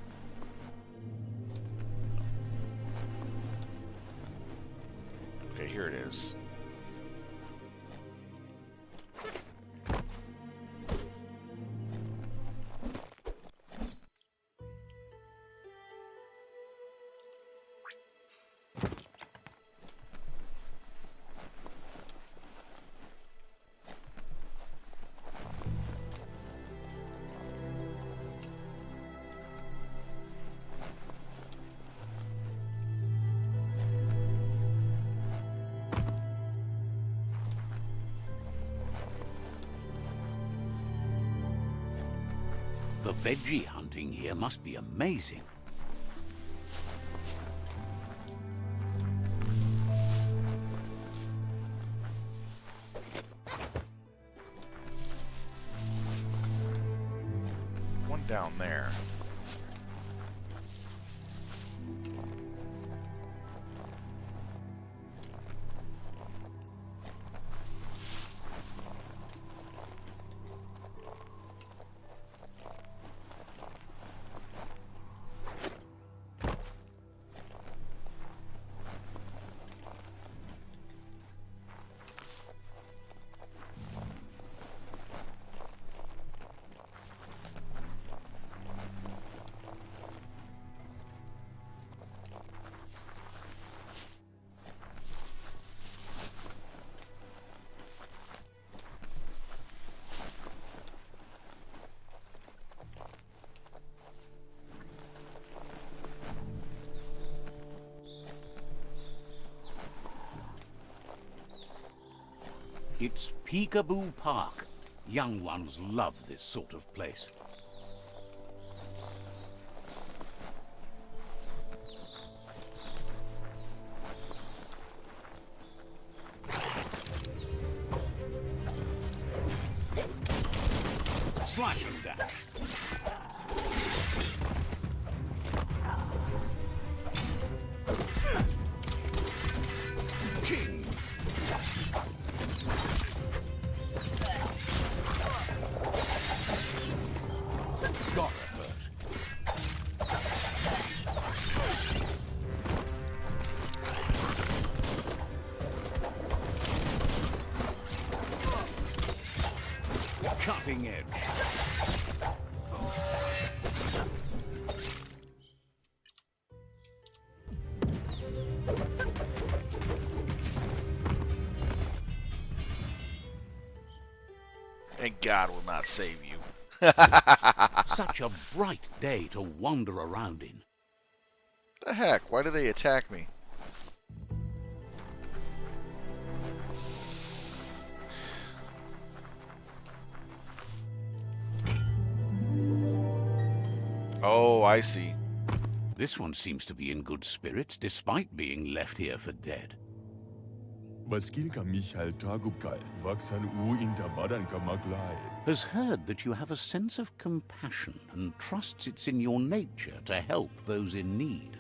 Okay, here it is. The veggie hunting here must be amazing. One down there. It's Peekaboo Park. Young ones love this sort of place. knifing edge. And God will not save you. Such a bright day to wander around in. The heck? Why do they attack me? Oh, I see. This one seems to be in good spirits, despite being left here for dead. Baskilka Michal Tagukal, Vaksan U Intabadan Kamaglai. Has heard that you have a sense of compassion and trusts it's in your nature to help those in need.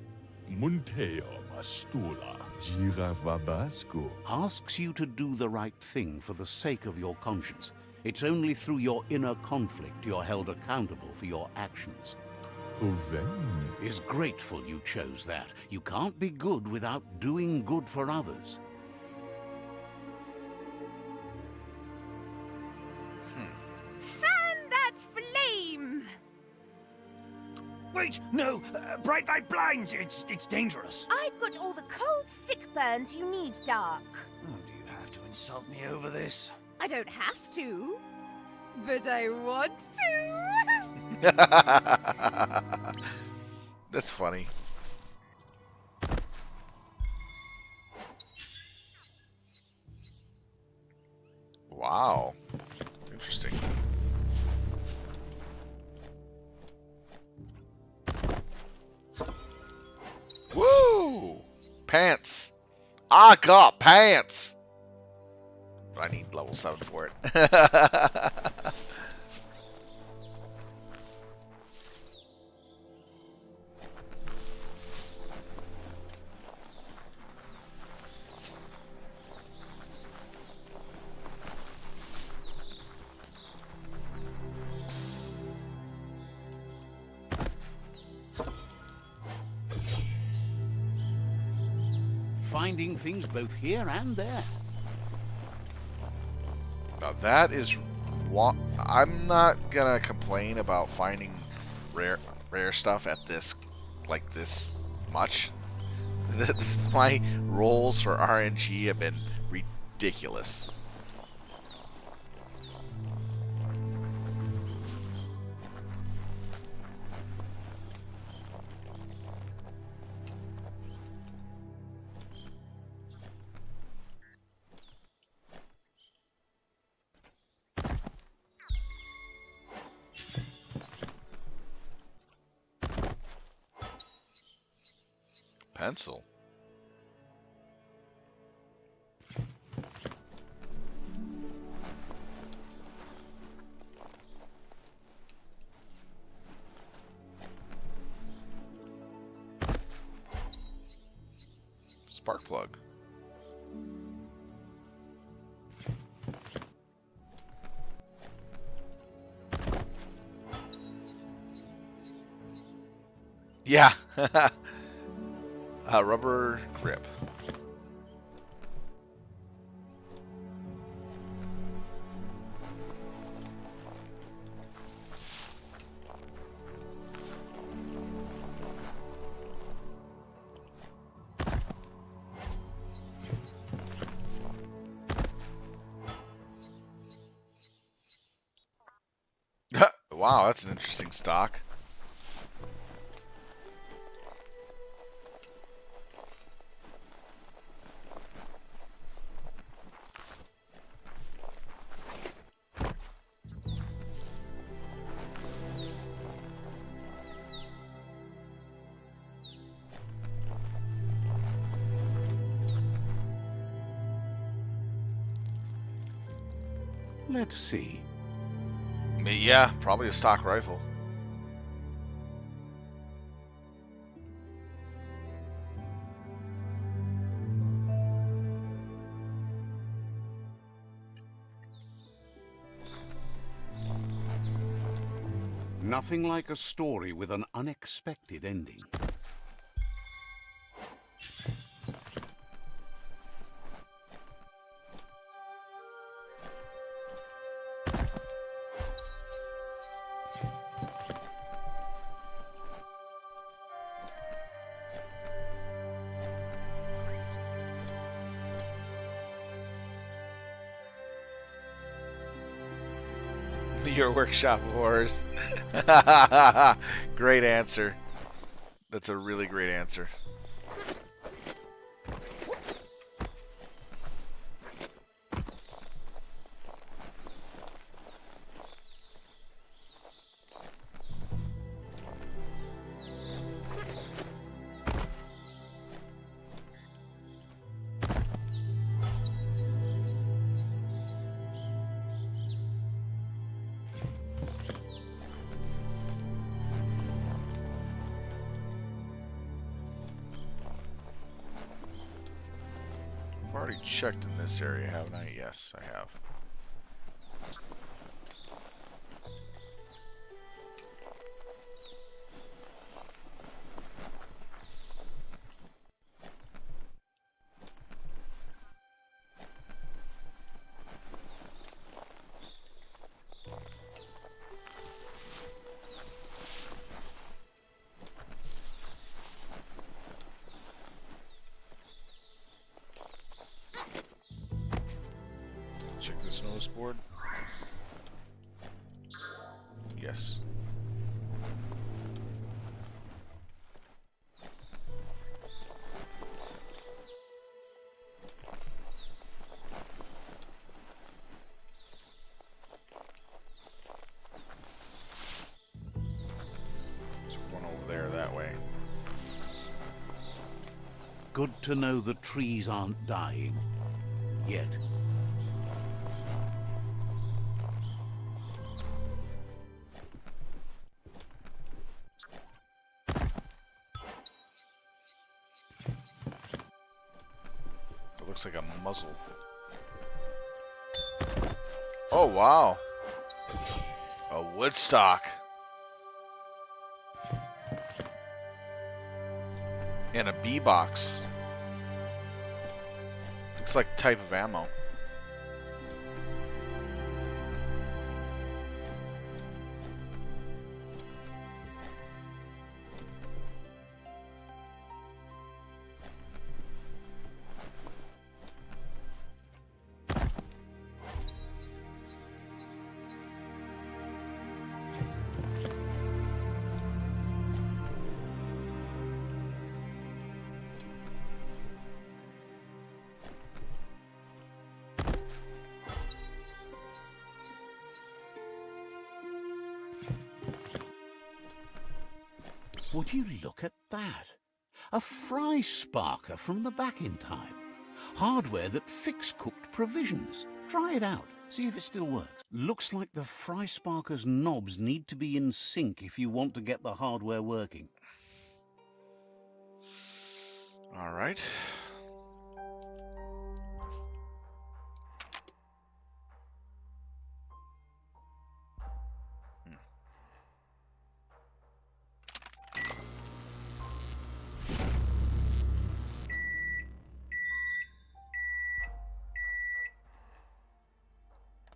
Munteo Mastula, Jira Vabasco. Asks you to do the right thing for the sake of your conscience. It's only through your inner conflict you're held accountable for your actions. Oven. Is grateful you chose that. You can't be good without doing good for others. Fan that flame! Wait, no! Bright light blinds! It's dangerous! I've got all the cold sick burns you need, Dark. Oh, do you have to insult me over this? I don't have to, but I want to. That's funny. Wow. Interesting. Woo! Pants. I got pants. But I need level 7 for it. Finding things both here and there. Now that is what I'm not gonna complain about finding rare stuff at this much. My rolls for RNG have been ridiculous. Pencil. Spark plug. Yeah. Rubber grip. Wow, that's an interesting stock. Let's see. Yeah, probably a stock rifle. Nothing like a story with an unexpected ending. Your workshop of horrors. Great answer. That's a really great answer. I've already checked in this area, haven't I? Yes, I have. Check this notice board. Yes. There's one over there that way. Good to know the trees aren't dying. Yet. It looks like a muzzle. Oh, wow. A woodstock. And a bee box. Looks like a type of ammo. Would you look at that? A fry sparker from the back in time. Hardware that fix-cooked provisions. Try it out. See if it still works. Looks like the fry sparker's knobs need to be in sync if you want to get the hardware working. All right.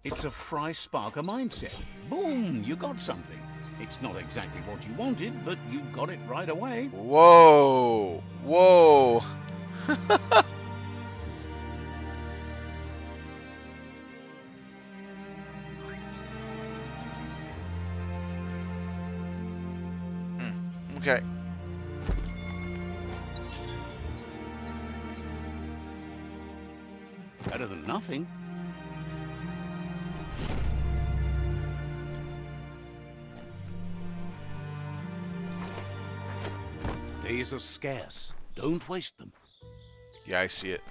It's a fry sparker mindset. Boom, you got something. It's not exactly what you wanted, but you got it right away. Whoa! Whoa! Okay. Better than nothing. Days are scarce. Don't waste them. Yeah, I see it.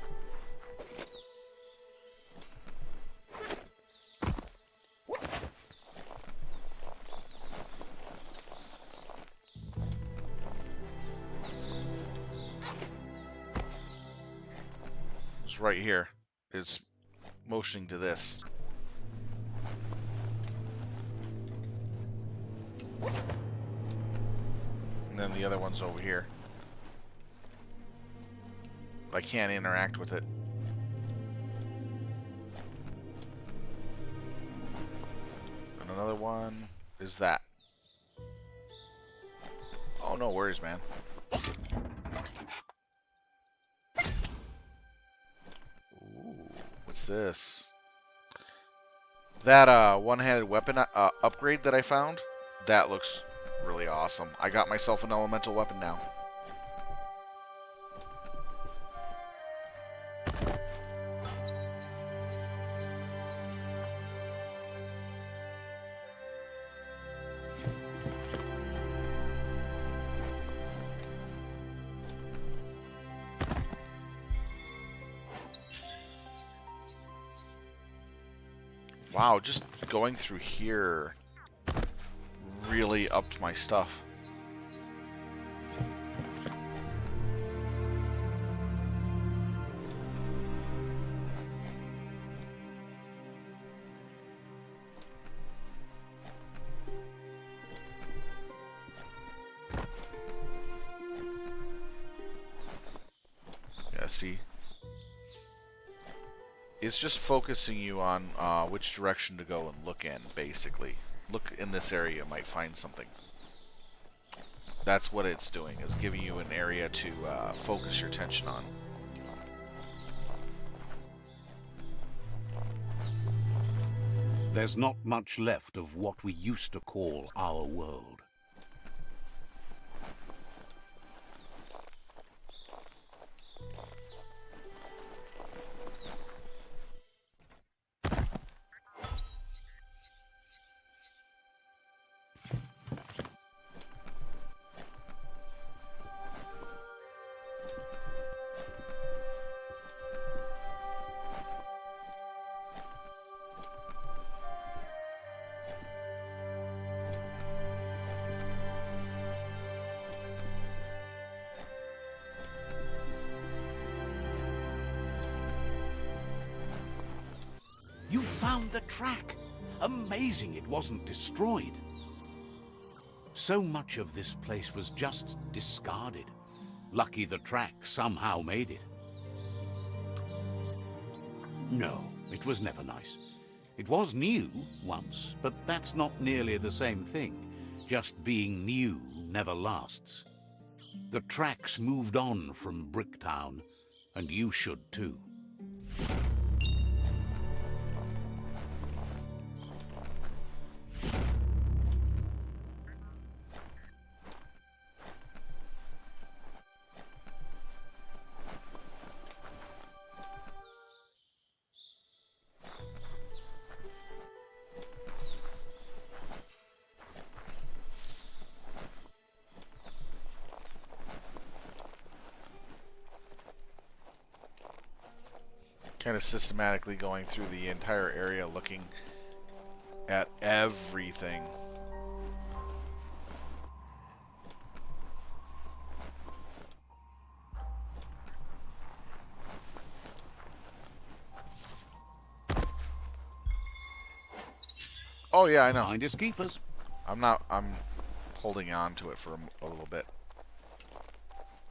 It's right here. It's motioning to this. And then the other one's over here. But I can't interact with it. And another one is that. Oh, no worries, man. Ooh, what's this? That one-handed weapon upgrade that I found, that looks really awesome. I got myself an elemental weapon now. Wow, just going through here really upped my stuff. Yeah, see? It's just focusing you on which direction to go and look in, basically. Look in this area, you might find something. That's what it's doing, is giving you an area to focus your attention on. There's not much left of what we used to call our world. You found the track! Amazing it wasn't destroyed. So much of this place was just discarded. Lucky the track somehow made it. No, it was never nice. It was new once, but that's not nearly the same thing. Just being new never lasts. The tracks moved on from Bricktown, and you should too. Kind of systematically going through the entire area looking at everything. Oh yeah, I know. Finders keepers. I'm holding on to it for a little bit.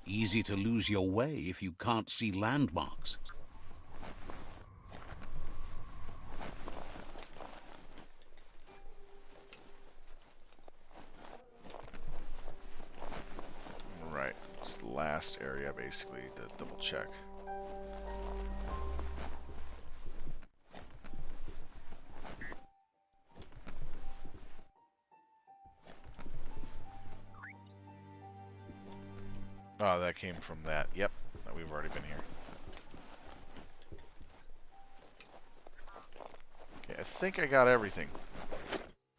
Easy to lose your way if you can't see landmarks. Right, it's the last area basically to double check. Oh, that came from that. Yep, we've already been here. Okay, I think I got everything.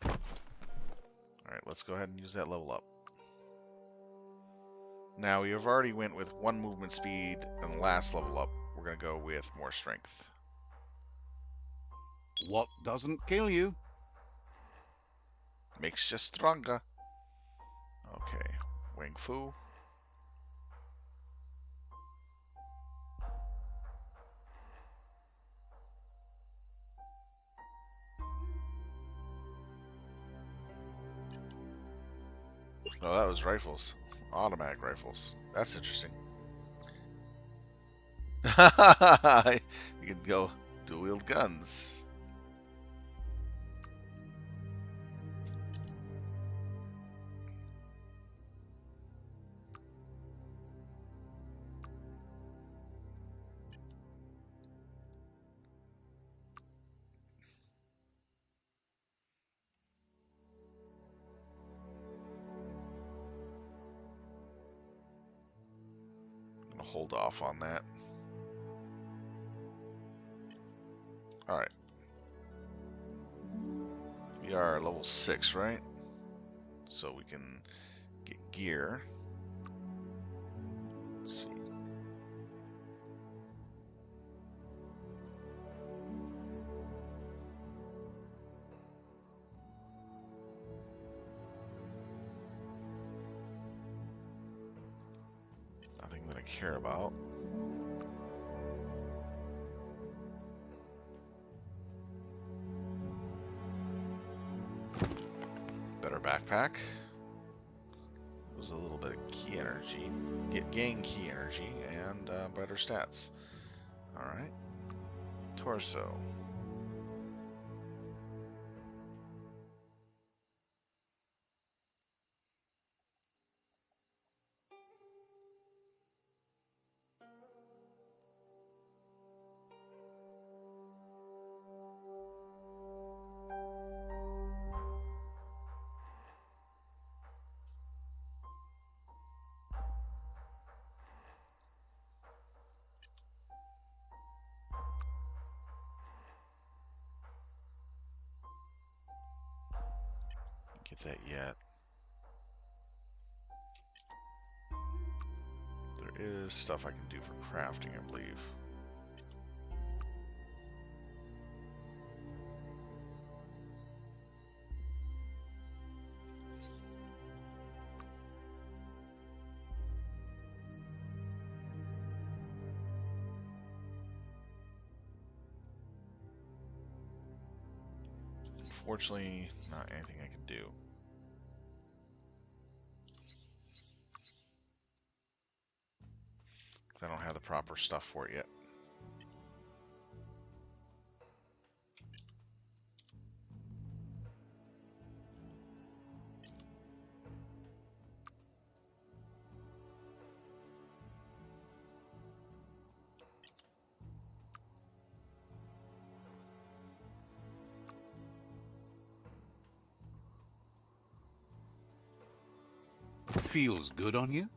Alright, let's go ahead and use that level up. Now, we have already went with 1 movement speed, and the last level up, we're going to go with more strength. What doesn't kill you? Makes you stronger. Okay, Wing Fu. Oh, that was rifles. Automatic rifles. That's interesting. You can go dual-wield guns. hold off on that. Alright. We are level 6, right? So we can get gear. Let's see. Nothing that I care about. Better backpack. Was a little bit of key energy. Gain key energy and better stats. Alright. Torso. Get that yet. There is stuff I can do for crafting, I believe. Unfortunately, not anything I can do. I don't have the proper stuff for it yet. Feels good on you?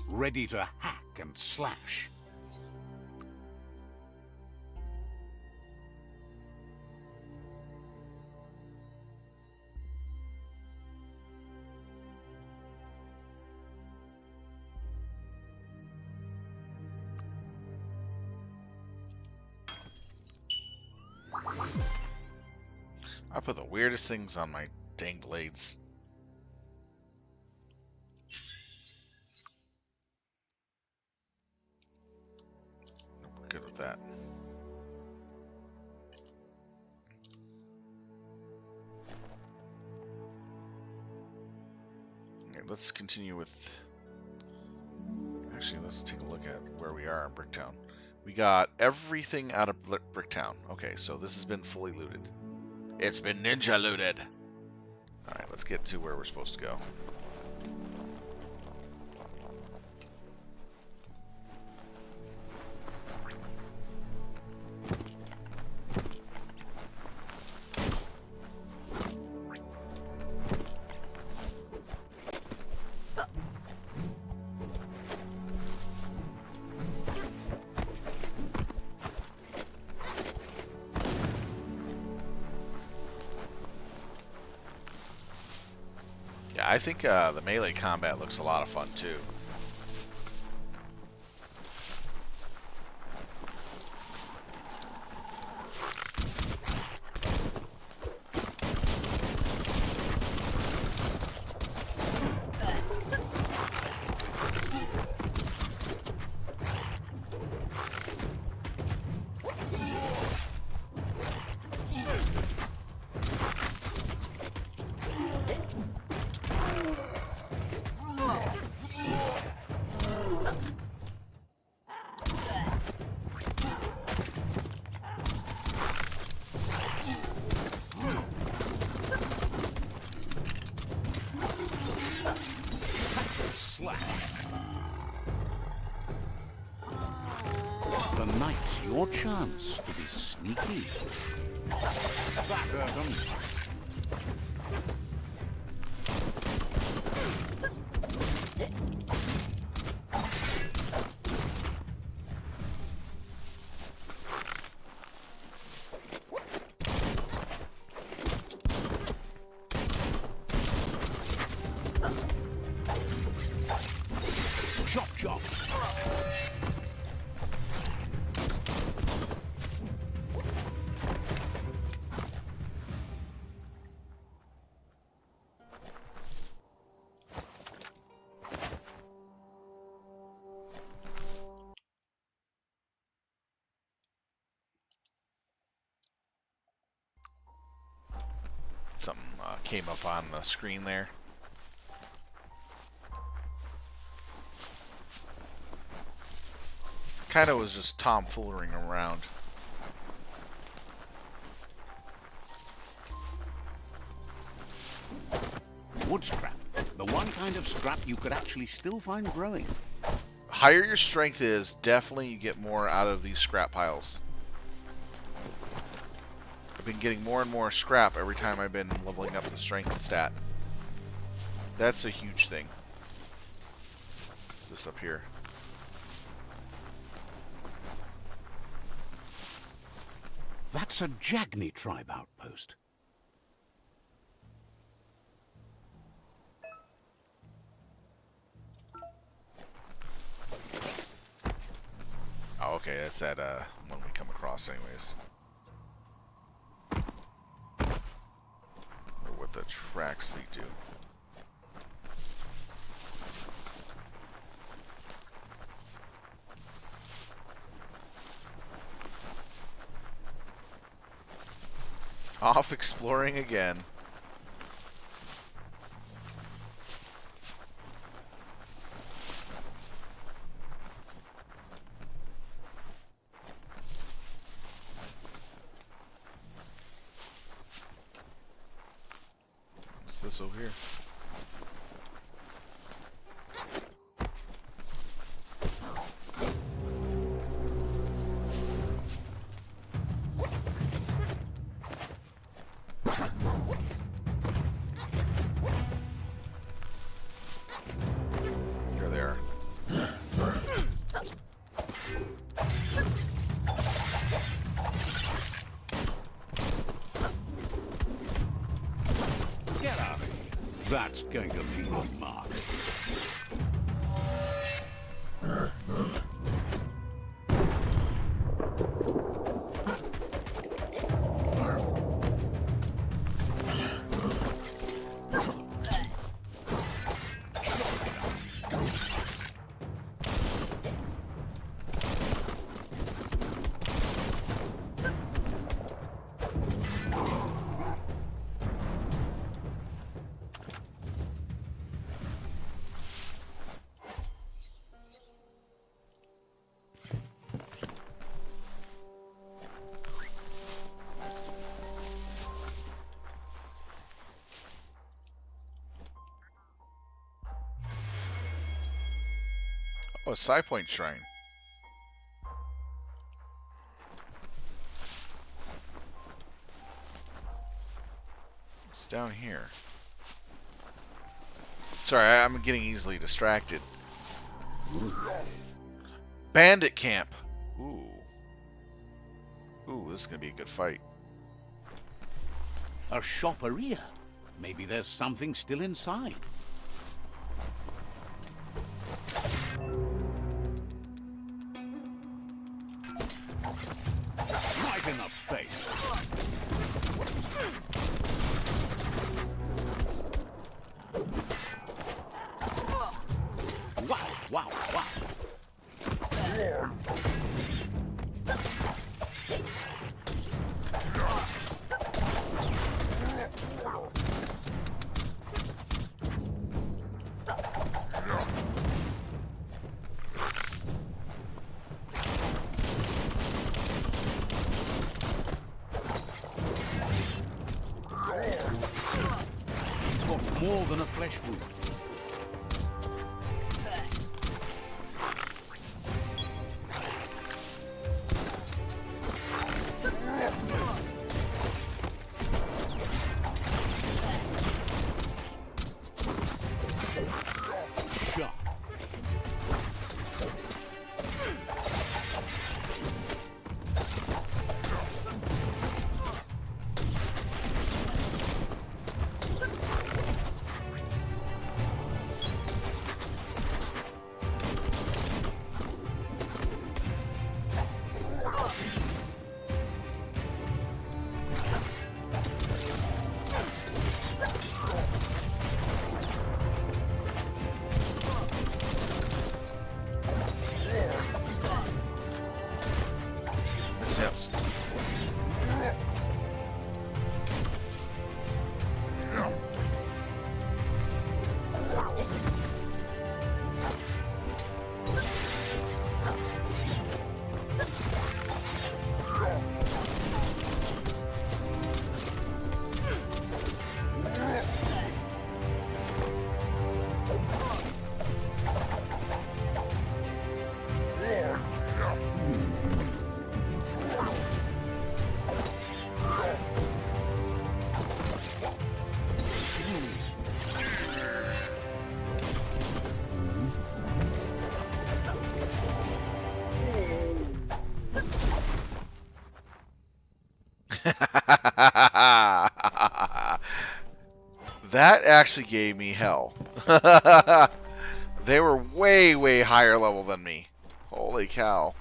Ready to hack and slash. I put the weirdest things on my dang blades. We're good with that. Okay, let's continue with... Actually, let's take a look at where we are in Bricktown. We got everything out of Bricktown. Okay, so this has been fully looted. It's been ninja looted. Alright, let's get to where we're supposed to go. Yeah, I think the melee combat looks a lot of fun too. Tonight's your chance to be sneaky. That hurt 'em. Chop, chop. Something came up on the screen there. Kind of was just tomfoolering around. Wood scrap. The one kind of scrap you could actually still find growing. Higher your strength is, definitely you get more out of these scrap piles. I've been getting more and more scrap every time I've been leveling up the strength stat. That's a huge thing. What's this up here? That's a Jagni tribe outpost. Oh, okay, that's that one we come across anyways. Or what the tracks lead to. Off exploring again. What's this over here? Here they are. Get out of here. That's going to leave a mark. Oh, a Psi Point Shrine. It's down here. Sorry, I'm getting easily distracted. Bandit Camp. Ooh. Ooh, this is going to be a good fight. A shopperia. Maybe there's something still inside. Right in the face. Wow, wow, wow. Got more than a flesh wound. That actually gave me hell. They were way, way higher level than me. Holy cow.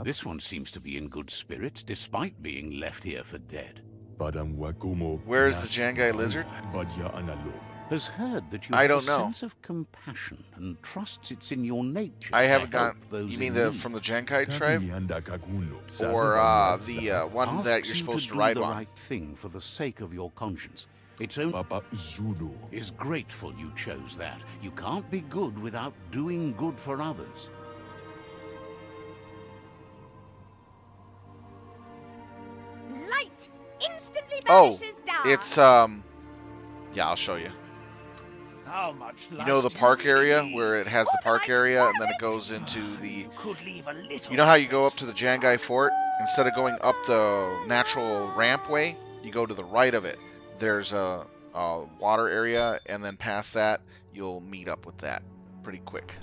This one seems to be in good spirits, despite being left here for dead. Where's the Jangai lizard? Has heard that you I have don't a know. sense of compassion and trusts it's in your nature I to haven't help got. those You mean in the need. from the Jankai tribe, or the one Asks that you're you supposed to to do ride the on? right thing for the sake of your conscience. Its own is grateful you chose that. You can't be good without doing good for others. Light instantly Oh, banishes dark. it's Yeah, I'll show you. How much You know the light do park you really area need? where it has the All the park light, area, all and of then it it. goes into the. You could leave a little You know how you go space up to the for Jangai Fort? Instead of going up the natural ramp way, you go to the right of it. There's a water area, and then past that, you'll meet up with that pretty quick.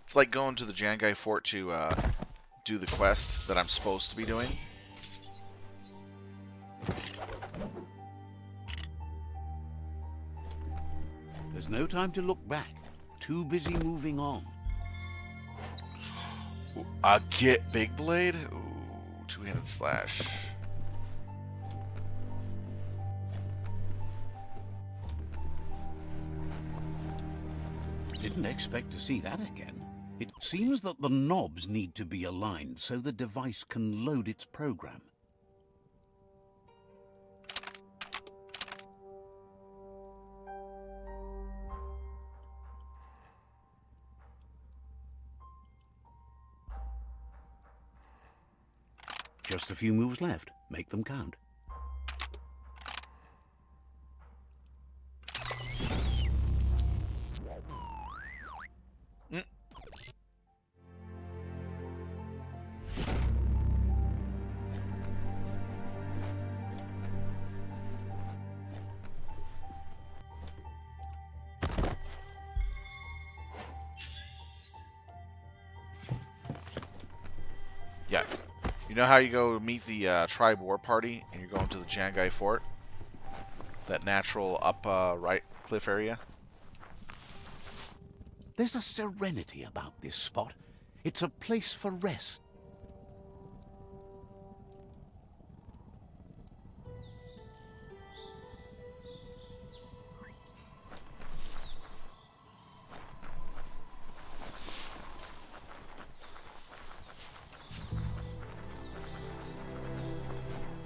It's like going to the Jangai Fort to do the quest that I'm supposed to be doing. There's no time to look back. Too busy moving on. Get Big Blade? Ooh, two-handed slash. Didn't expect to see that again. It seems that the knobs need to be aligned so the device can load its program. Just a few moves left. Make them count. Yeah. You know how you go meet the tribe war party and you're going to the Jangai Fort? That natural up right cliff area? There's a serenity about this spot. It's a place for rest.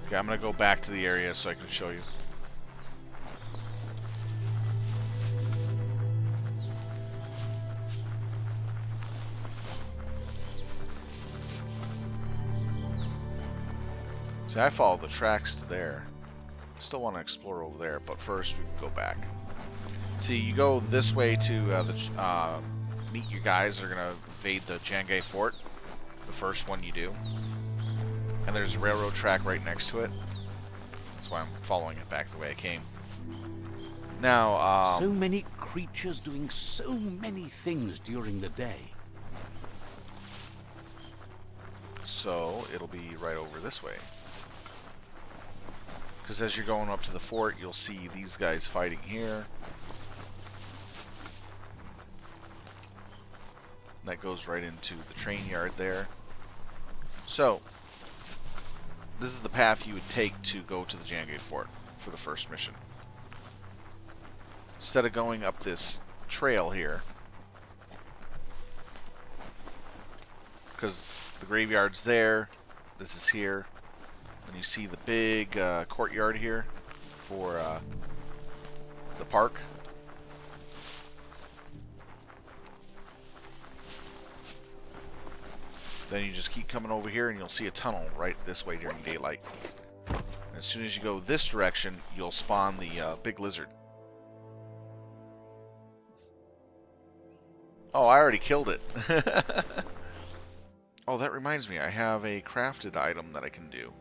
Okay, I'm gonna go back to the area so I can show you. See, I follow the tracks to there. Still want to explore over there, but first we can go back. See, you go this way to meet your guys that are gonna invade the Jangai Fort. The first one you do. And there's a railroad track right next to it. That's why I'm following it back the way I came. Now, so many creatures doing so many things during the day. so it'll be right over this way. Because as you're going up to the fort, you'll see these guys fighting here. That goes right into the train yard there. So, this is the path you would take to go to the Jangai Fort for the first mission. Instead of going up this trail here, because the graveyard's there, this is here, and you see the big courtyard here for the park. Then you just keep coming over here and you'll see a tunnel right this way during daylight. And as soon as you go this direction, you'll spawn the big lizard. Oh, I already killed it. Oh, that reminds me. I have a crafted item that I can do.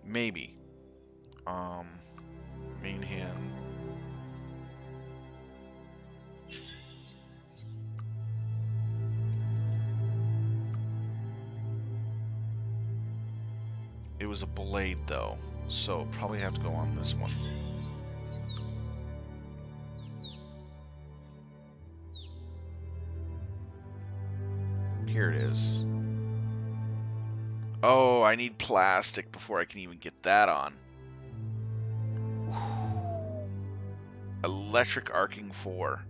Maybe. Main hand. It was a blade, though, so probably have to go on this one. Here it is. Oh, I need plastic before I can even get that on. Electric Arcing 4.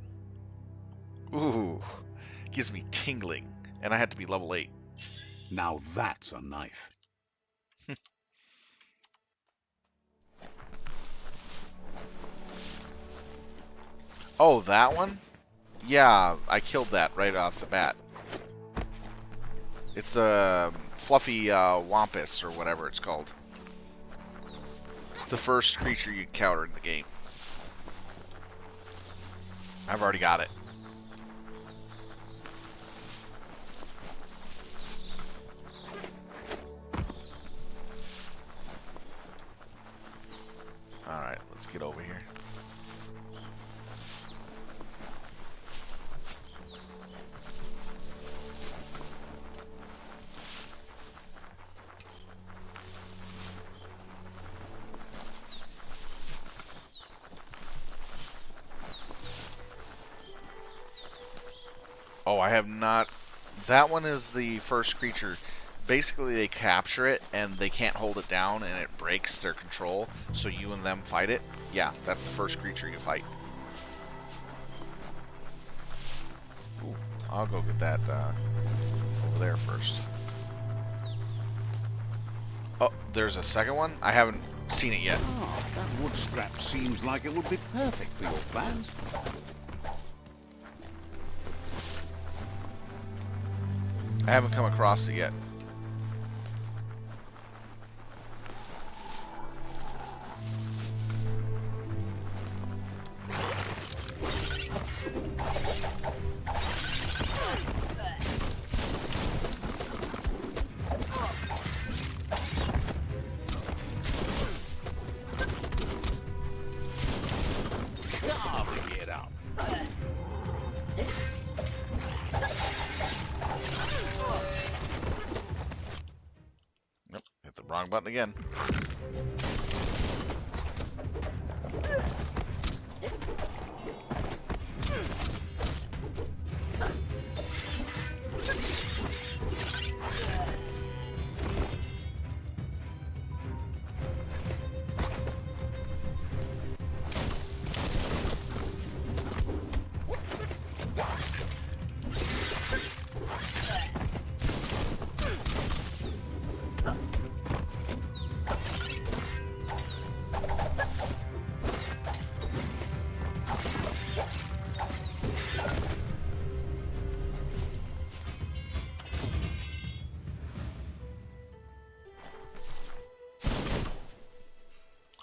Ooh, gives me tingling, and I had to be level 8. Now that's a knife. Oh, that one? Yeah, I killed that right off the bat. It's the fluffy wampus, or whatever it's called. It's the first creature you encounter in the game. I've already got it. Alright, let's get over here. Oh, I have not... That one is the first creature. Basically, they capture it, and they can't hold it down, and it breaks their control, so you and them fight it. Yeah, that's the first creature you fight. Ooh, I'll go get that over there first. Oh, there's a second one? I haven't seen it yet. Ah, that wood scrap seems like it would be perfect for your plans. I haven't come across it yet. Gotta get up. Nope, hit the wrong button again.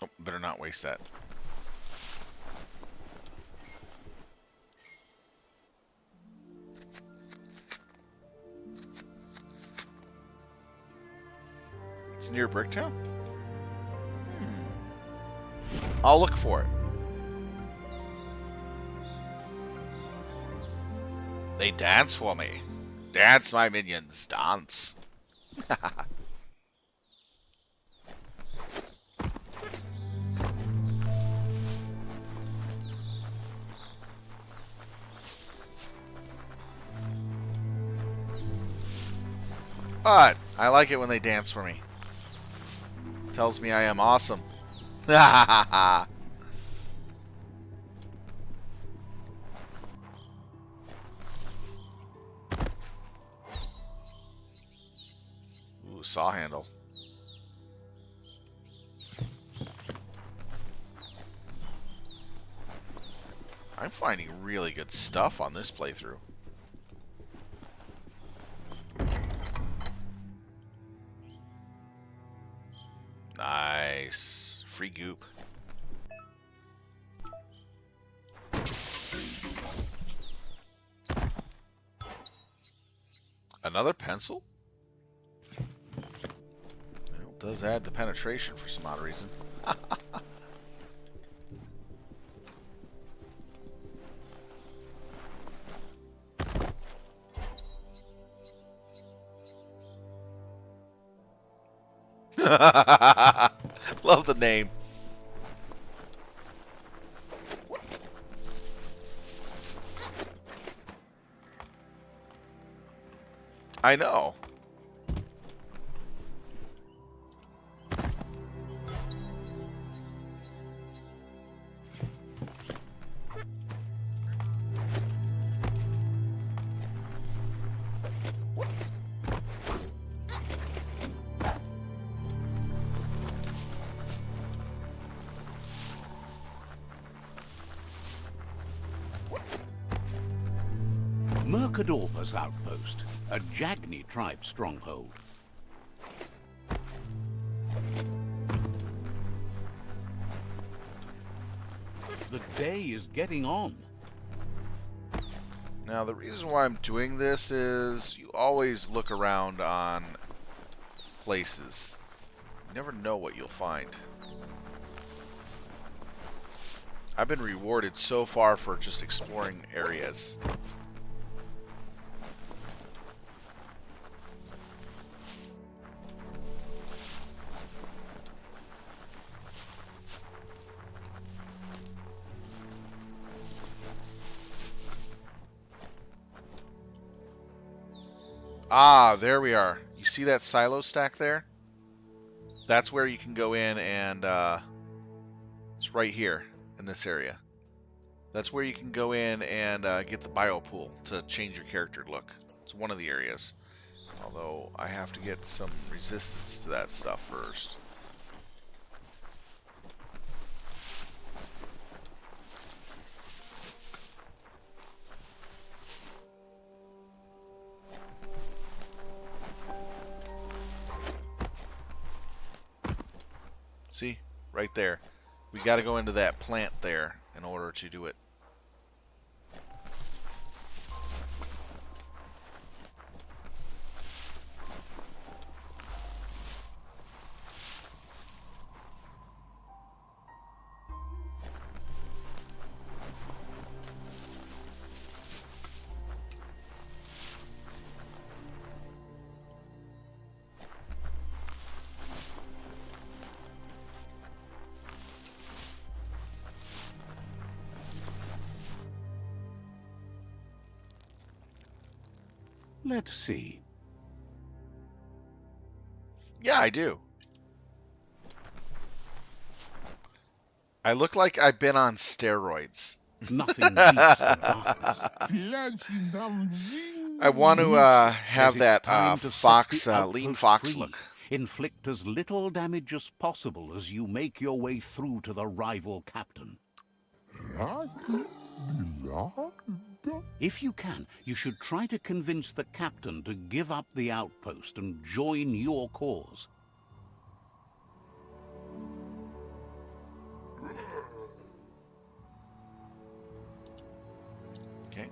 Oh, better not waste that. It's near Bricktown? I'll look for it. They dance for me. Dance, my minions, dance. But I like it when they dance for me. Tells me I am awesome. Ooh, saw handle. I'm finding really good stuff on this playthrough. Nice. Free goop. Another pencil? Well, it does add to penetration for some odd reason. Love the name. I know. Merc outpost, a Jagni tribe stronghold. The day is getting on. Now, the reason why I'm doing this is you always look around on places. You never know what you'll find. I've been rewarded so far for just exploring areas. Ah, there we are. You see that silo stack there? That's where you can go in and, it's right here in this area. That's where you can go in and get the bio pool to change your character look. It's one of the areas. Although, I have to get some resistance to that stuff first. See? Right there. We got to go into that plant there in order to do it. Let's see. Yeah, I do. I look like I've been on steroids. Nothing beats the darkness. I want to have that fox, lean fox free. look. Inflict as little damage as possible as you make your way through to the rival captain. If you can, you should try to convince the captain to give up the outpost and join your cause. Okay.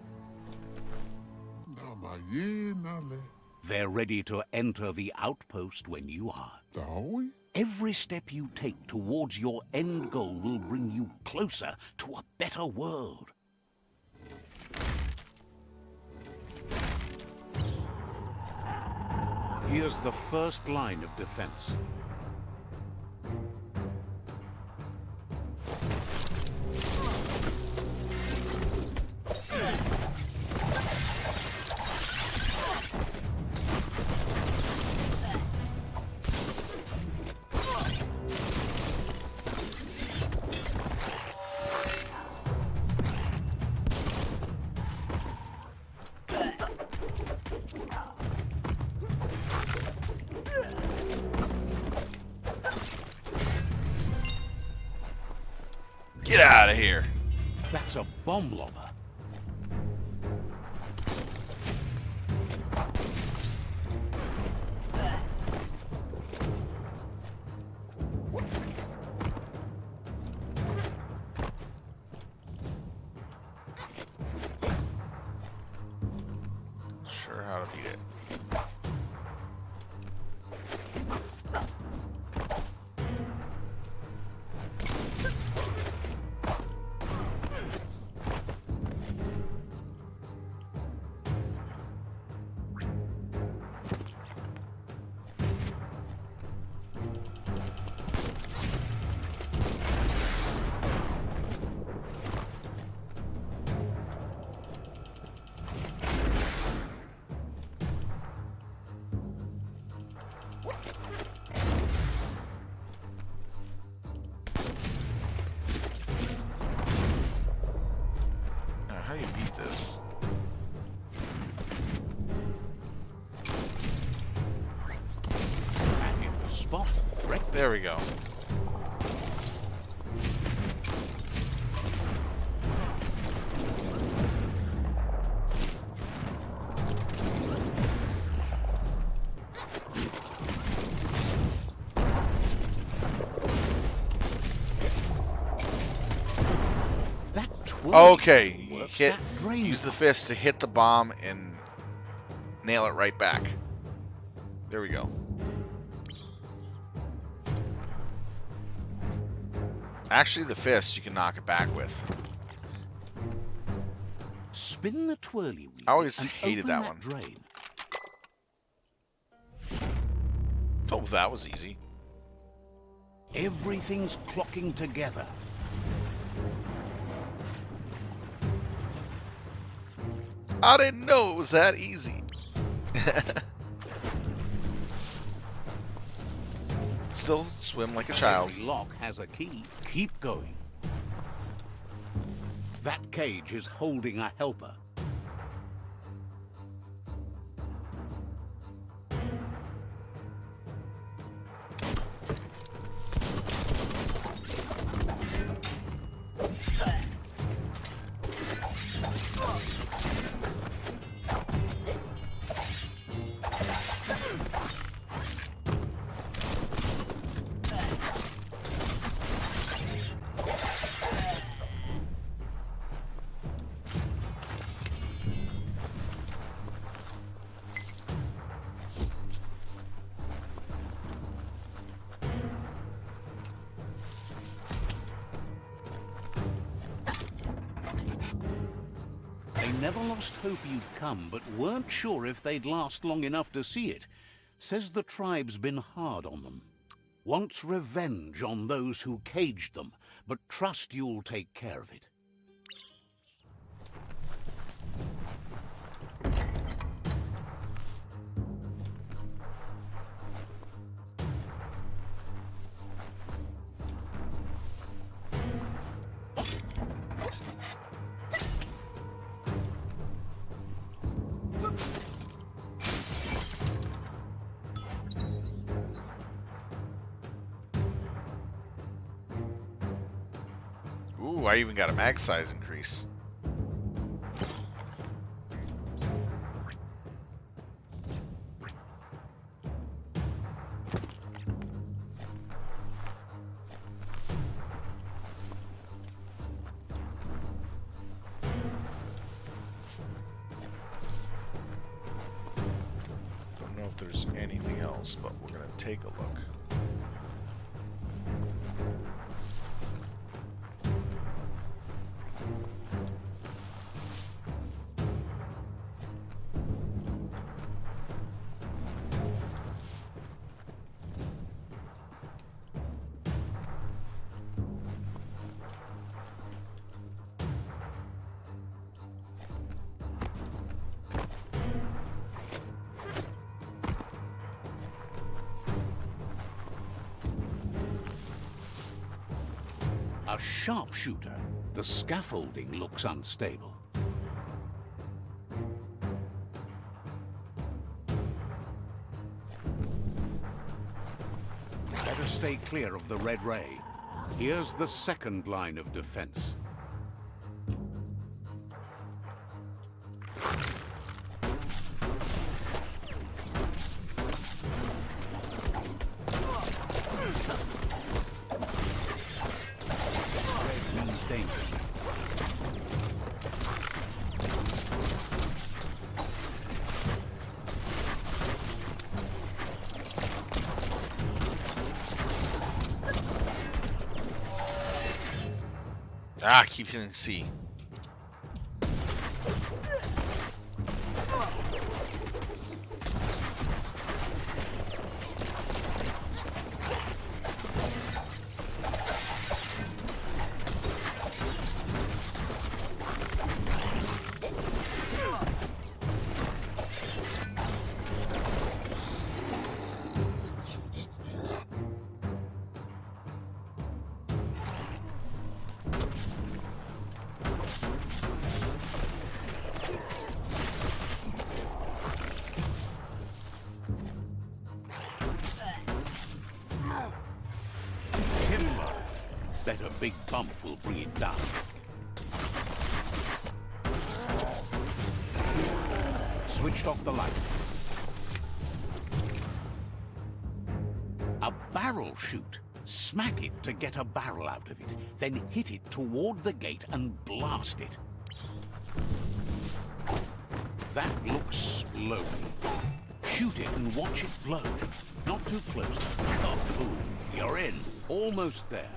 They're ready to enter the outpost when you are. Every step you take towards your end goal will bring you closer to a better world. Here's the first line of defense. Get out of here. That's a bomb lobber. Sure how to beat it. correctly. There we go. That Okay, you works hit. that drain Use the pump. fist to hit the bomb and nail it right back. There we go. Actually, the fist you can knock it back with. Spin the twirly wheel I always and hated open that that one. drain. Oh, that was easy. Everything's clocking together. I didn't know it was that easy. Still swim like a child. Every lock has a key. Keep going. That cage is holding a helper. They never lost hope you'd come, but weren't sure if they'd last long enough to see it. Says the tribe's been hard on them. Wants revenge on those who caged them, but trust you'll take care of it. Ooh, I even got a mag size increase. Don't know if there's anything else, but we're gonna take a look. A sharpshooter. The scaffolding looks unstable. Better stay clear of the red ray. Here's the second line of defense. Red means danger. Ah, keep hitting C. Bet a big bump will bring it down. Switched off the light. A barrel shoot. Smack it to get a barrel out of it. Then hit it toward the gate and blast it. That looks splody. Shoot it and watch it blow. Not too close. Kaboom. You're in. Almost there.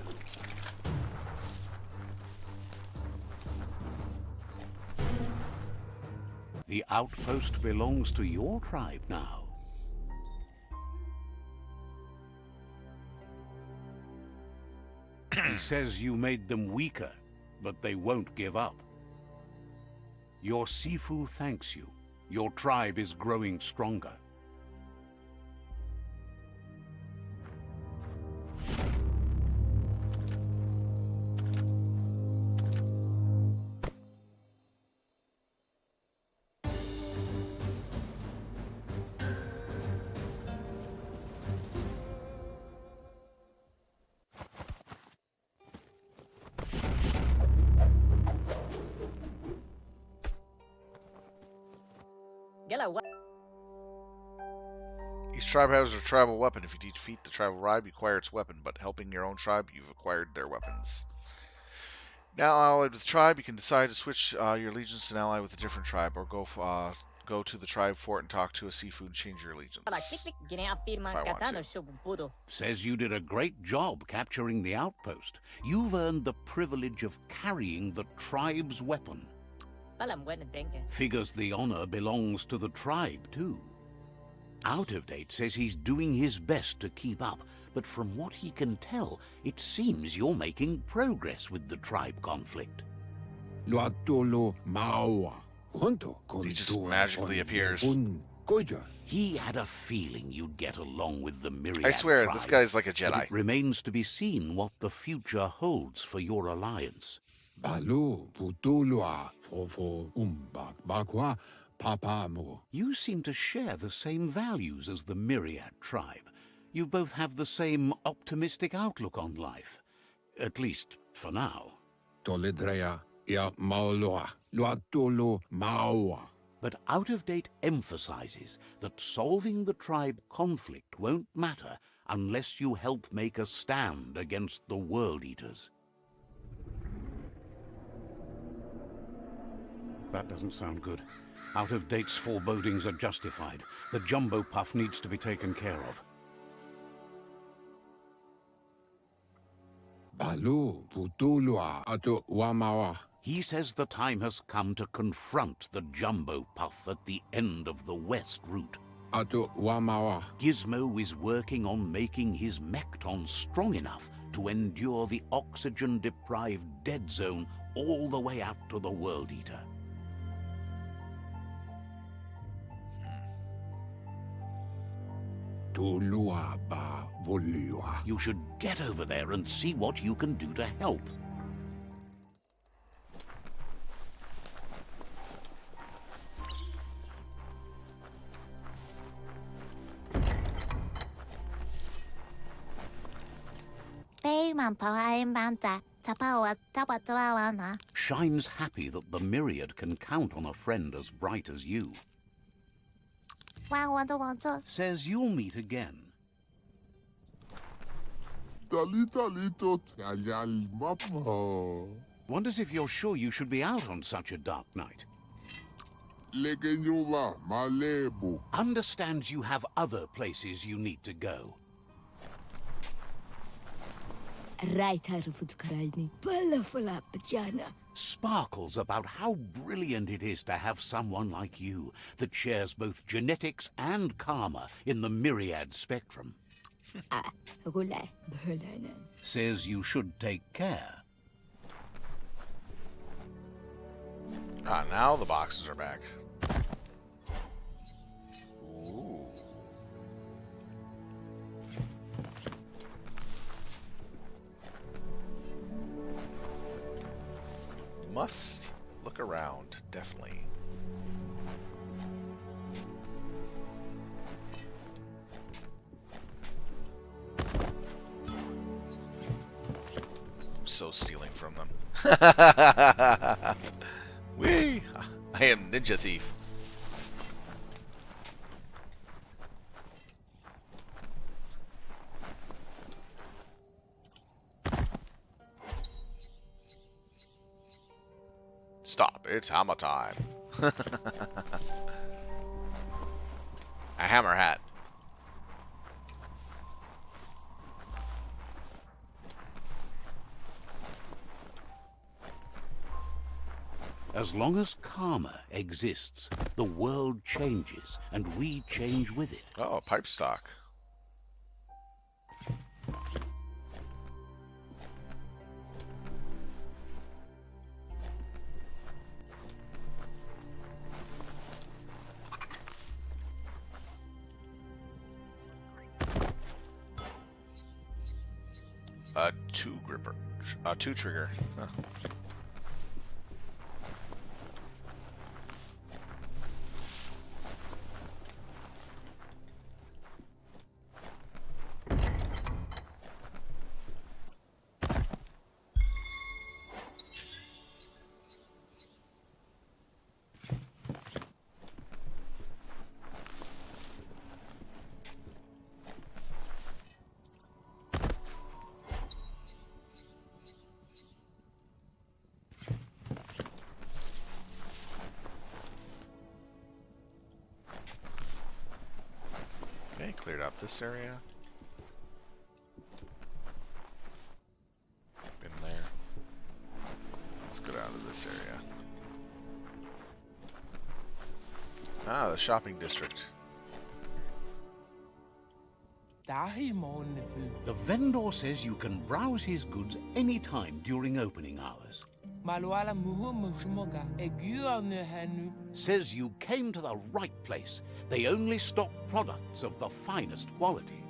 The outpost belongs to your tribe now. He says you made them weaker, but they won't give up. Your Sifu thanks you. Your tribe is growing stronger. Each tribe has their tribal weapon. If you defeat the tribal tribe, you acquire its weapon, but helping your own tribe, you've acquired their weapons. Now allied with the tribe, you can decide to switch your allegiance to an ally with a different tribe, or go to the tribe fort and talk to a Sifu and change your allegiance. If I want to. Says you did a great job capturing the outpost. You've earned the privilege of carrying the tribe's weapon. Figures the honor belongs to the tribe, too. Out of Date says he's doing his best to keep up, but from what he can tell, it seems you're making progress with the tribe conflict. He just magically appears. He had a feeling you'd get along with the Myriad I swear, tribe, this guy's like a but Jedi. it remains to be seen what the future holds for your alliance. You seem to share the same values as the Myriad tribe. You both have the same optimistic outlook on life. At least, for now. But Out of Date emphasizes that solving the tribe conflict won't matter unless you help make a stand against the World Eaters. That doesn't sound good. Out of Date's forebodings are justified. The jumbo puff needs to be taken care of. He says the time has come to confront the jumbo puff at the end of the west route. Gizmo is working on making his Mekton strong enough to endure the oxygen-deprived dead zone all the way out to the World Eater. You should get over there and see what you can do to help. Shine's happy that the Myriad can count on a friend as bright as you. Says you'll meet again. Wonders if you're sure you should be out on such a dark night. Understands you have other places you need to go. Sparkles about how brilliant it is to have someone like you that shares both genetics and karma in the Myriad spectrum. Says you should take care. Now the boxes are back. Ooh. Must look around, definitely. so stealing from them. Whee! I am Ninja Thief. Stop, it's hammer time. A hammer hat. As long as karma exists, the world changes, and we change with it. Oh, pipe stock. A two gripper. A two trigger. Huh. Okay, cleared out this area. Been there. Let's go down to this area. Ah, the shopping district. The vendor says you can browse his goods anytime during opening hours. Says you came to the right place. They only stock products of the finest quality.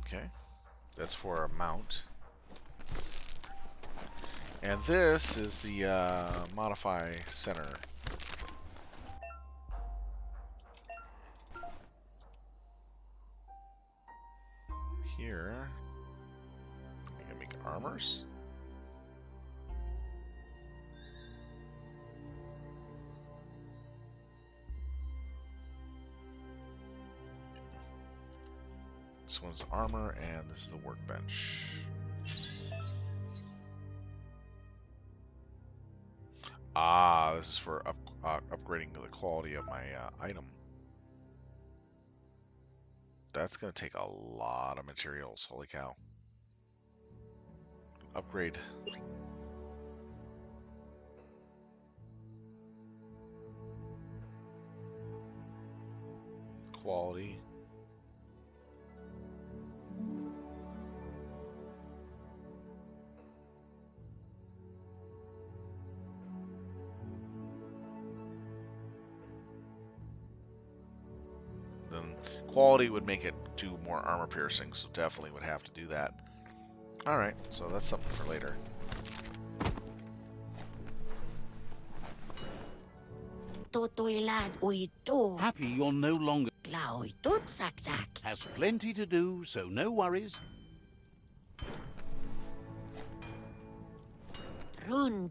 Okay, that's for a mount. And this is the modify center. Here, I can make armors. This one's armor, and this is the workbench. Ah, this is for upgrading the quality of my item. That's going to take a lot of materials. Holy cow. Upgrade. Quality. Then quality would make it do more armor piercing, so definitely would have to do that. Alright, so that's something for later. Happy you're no longer... Has plenty to do, so no worries. You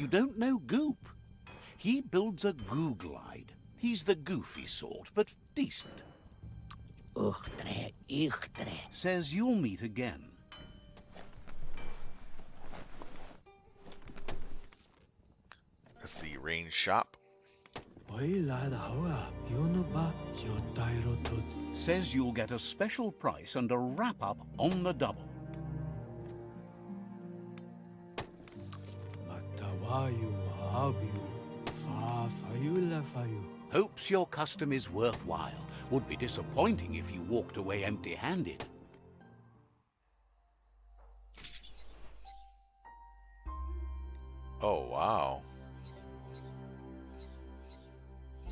don't know Goop. He builds a goo glide. He's the goofy sort, but decent. Says you'll meet again. That's the range shop. Says you'll get a special price and a wrap-up on the double. Hopes your custom is worthwhile. Would be disappointing if you walked away empty-handed. Oh, wow.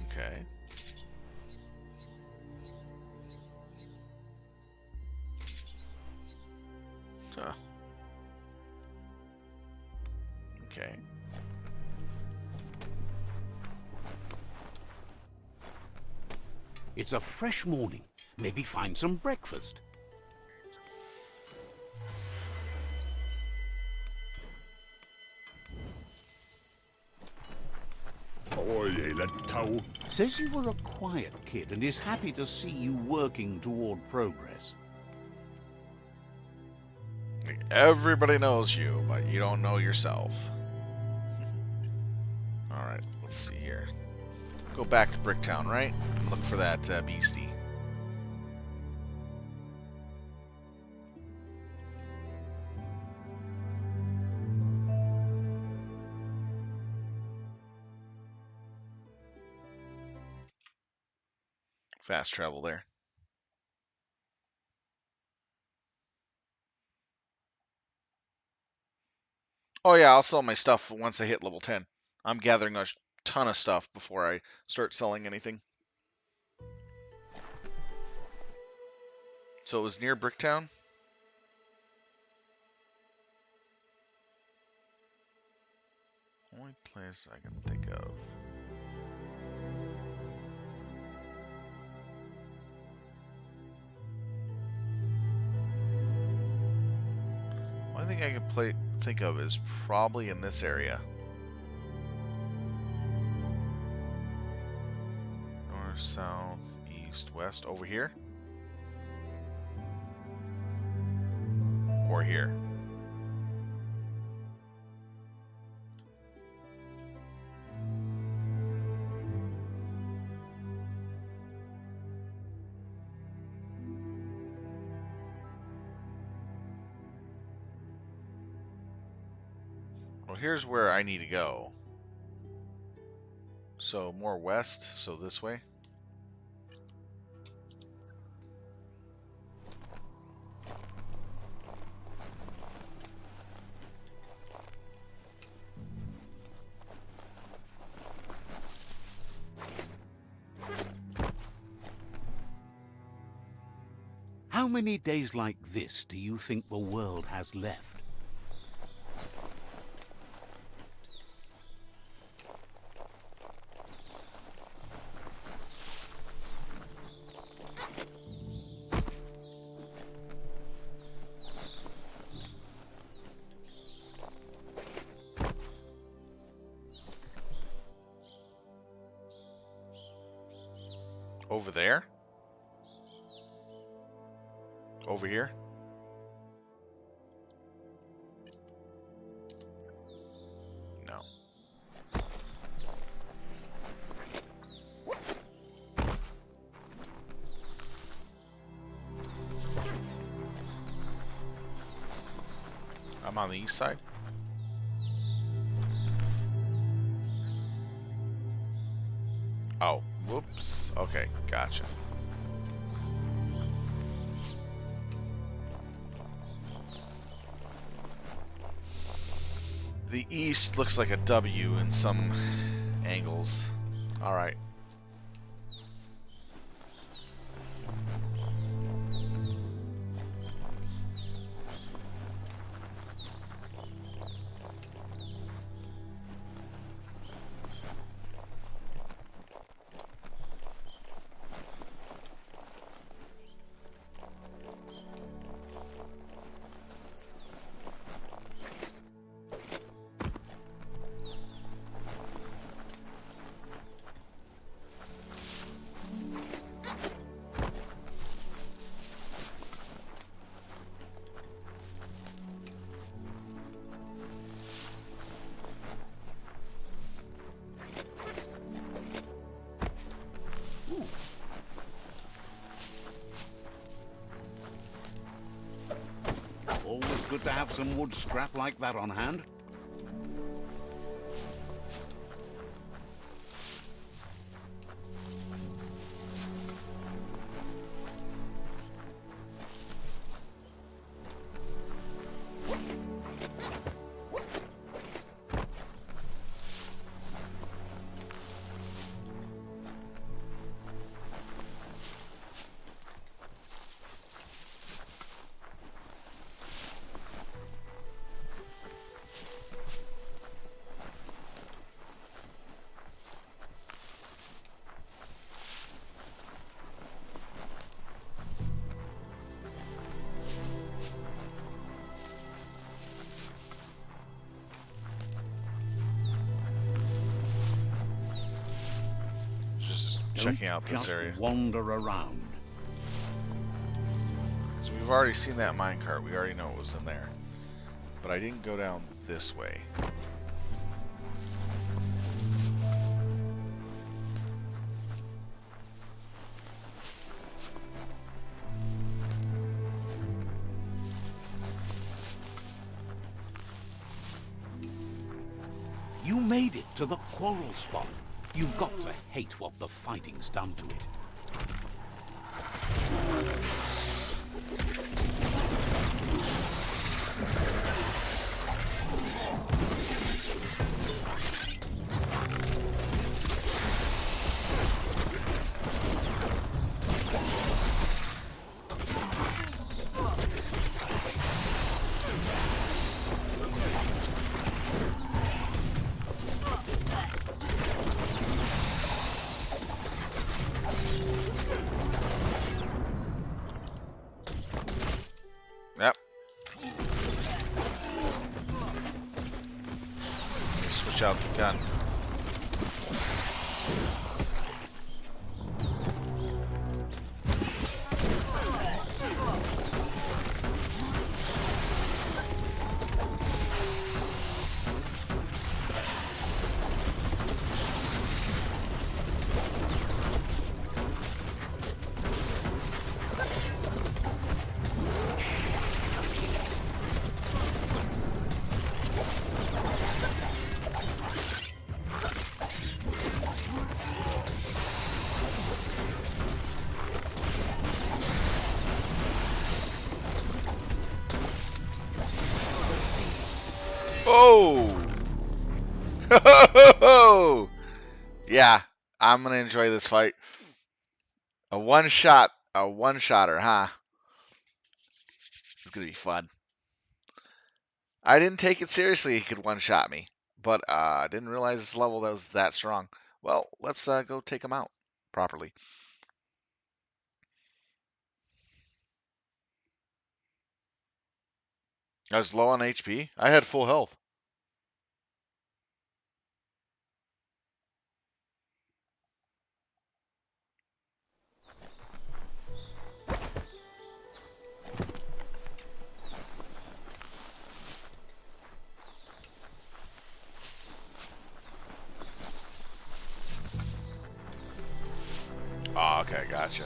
Okay. Huh. Okay. It's a fresh morning. Maybe find some breakfast. Oye, la tau. Says you were a quiet kid and is happy to see you working toward progress. Everybody knows you, but you don't know yourself. Alright, let's see here. Go back to Bricktown, right? And look for that beastie. Fast travel there. Oh yeah, I'll sell my stuff once I hit level 10. I'm gathering a ton of stuff before I start selling anything. So it was near Bricktown? Only place I can think of. Only thing I can think of is probably in this area. North, south, east, west. Over here? Or here? Well, here's where I need to go. So more west, so this way. How many days like this do you think the world has left? Over there? Over here? No. I'm on the east side. Oh, whoops. Okay, gotcha. The east looks like a W in some angles. Alright. Always good to have some wood scrap like that on hand. checking out this just area. wander around. So we've already seen that minecart. We already know what was in there. But I didn't go down this way. You made it to the quarrel spot. You've got to hate what the fighting's done to it. Yep. Switch out the gun. Oh! Yeah, I'm gonna enjoy this fight. A one-shotter, huh? It's gonna be fun. I didn't take it seriously he could one-shot me, but I didn't realize this level that was that strong. Well, let's go take him out properly. I was low on HP. I had full health. Oh, okay, gotcha.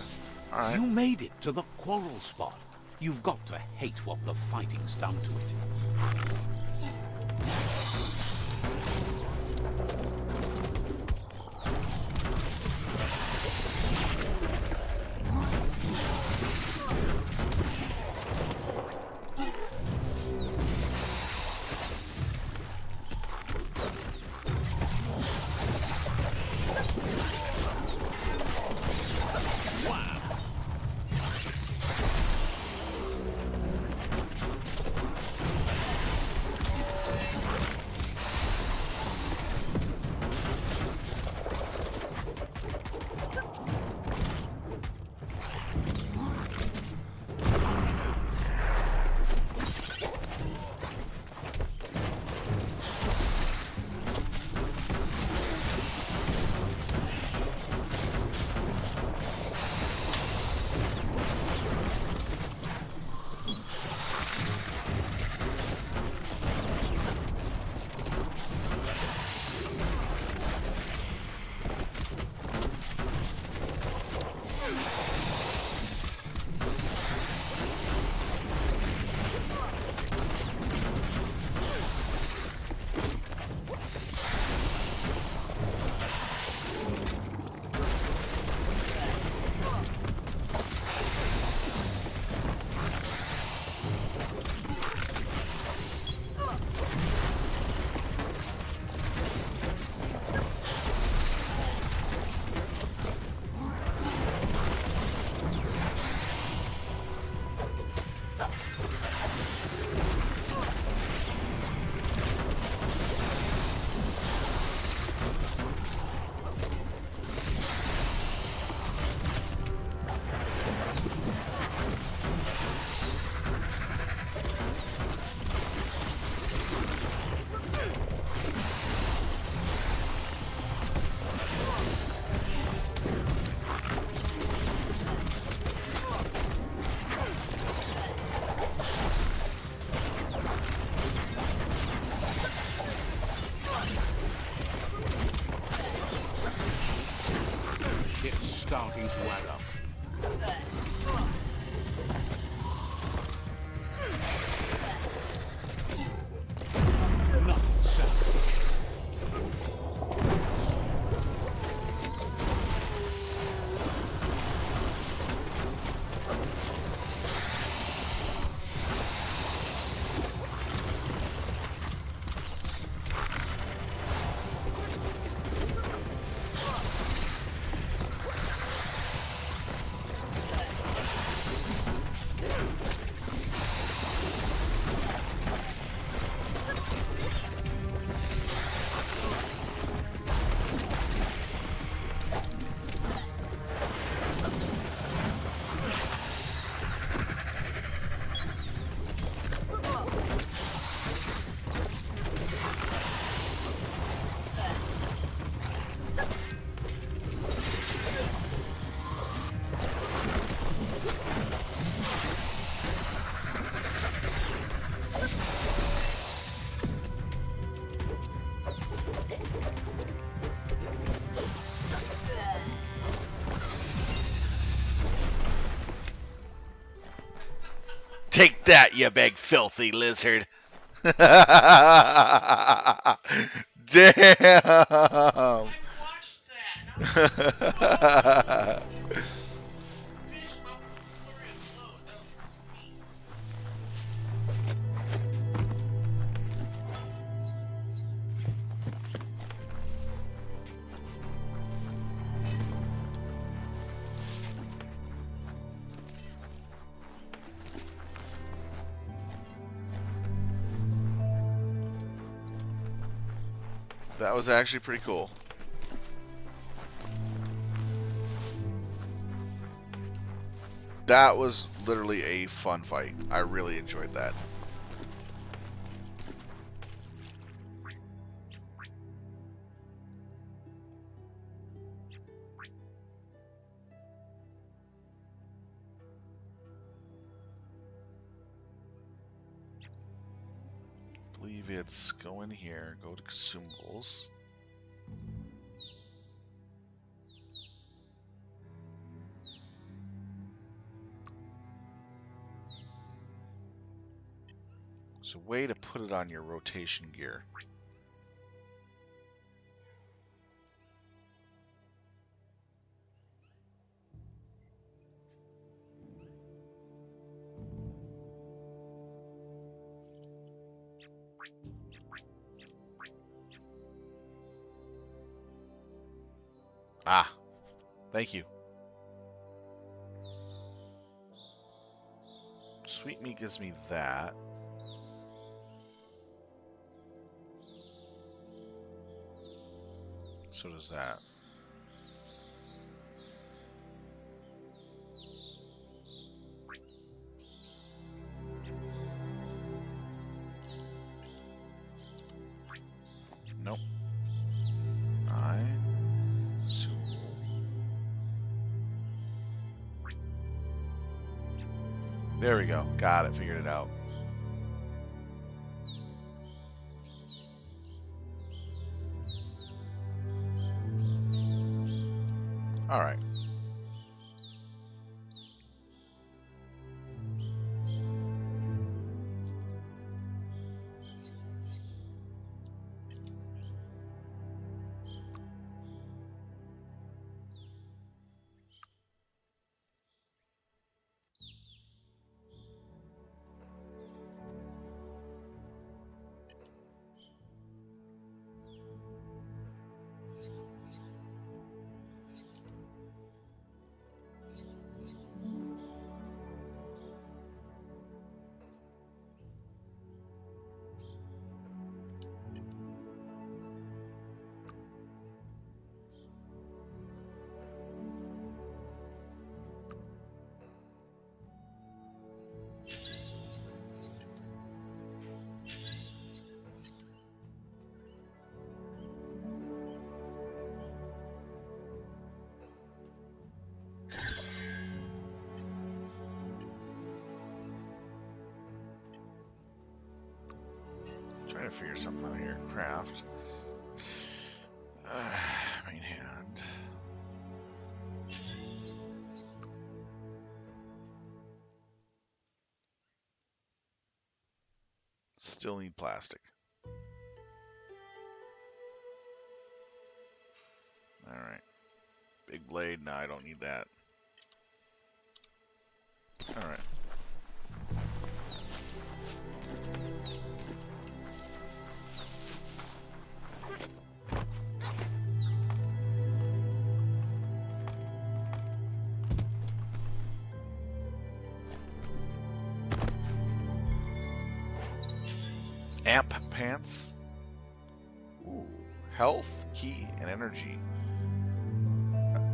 All right. You made it to the quarrel spot. You've got to hate what the fighting's done to it. It's starting to add up. Nothing settled. Take that, you big filthy lizard. Damn. That was actually pretty cool. That was literally a fun fight. I really enjoyed that. I believe it's go in here, go to consumables. There's a way to put it on your rotation gear. Ah, thank you. Sweet meat gives me that. So does that. Nope. There we go. Got it. Figured it out. All right. Trying to figure something out here. Craft. Main hand. Still need plastic. Alright. Big blade. No, I don't need that. Alright. Amp pants. Ooh. Health, key, and energy.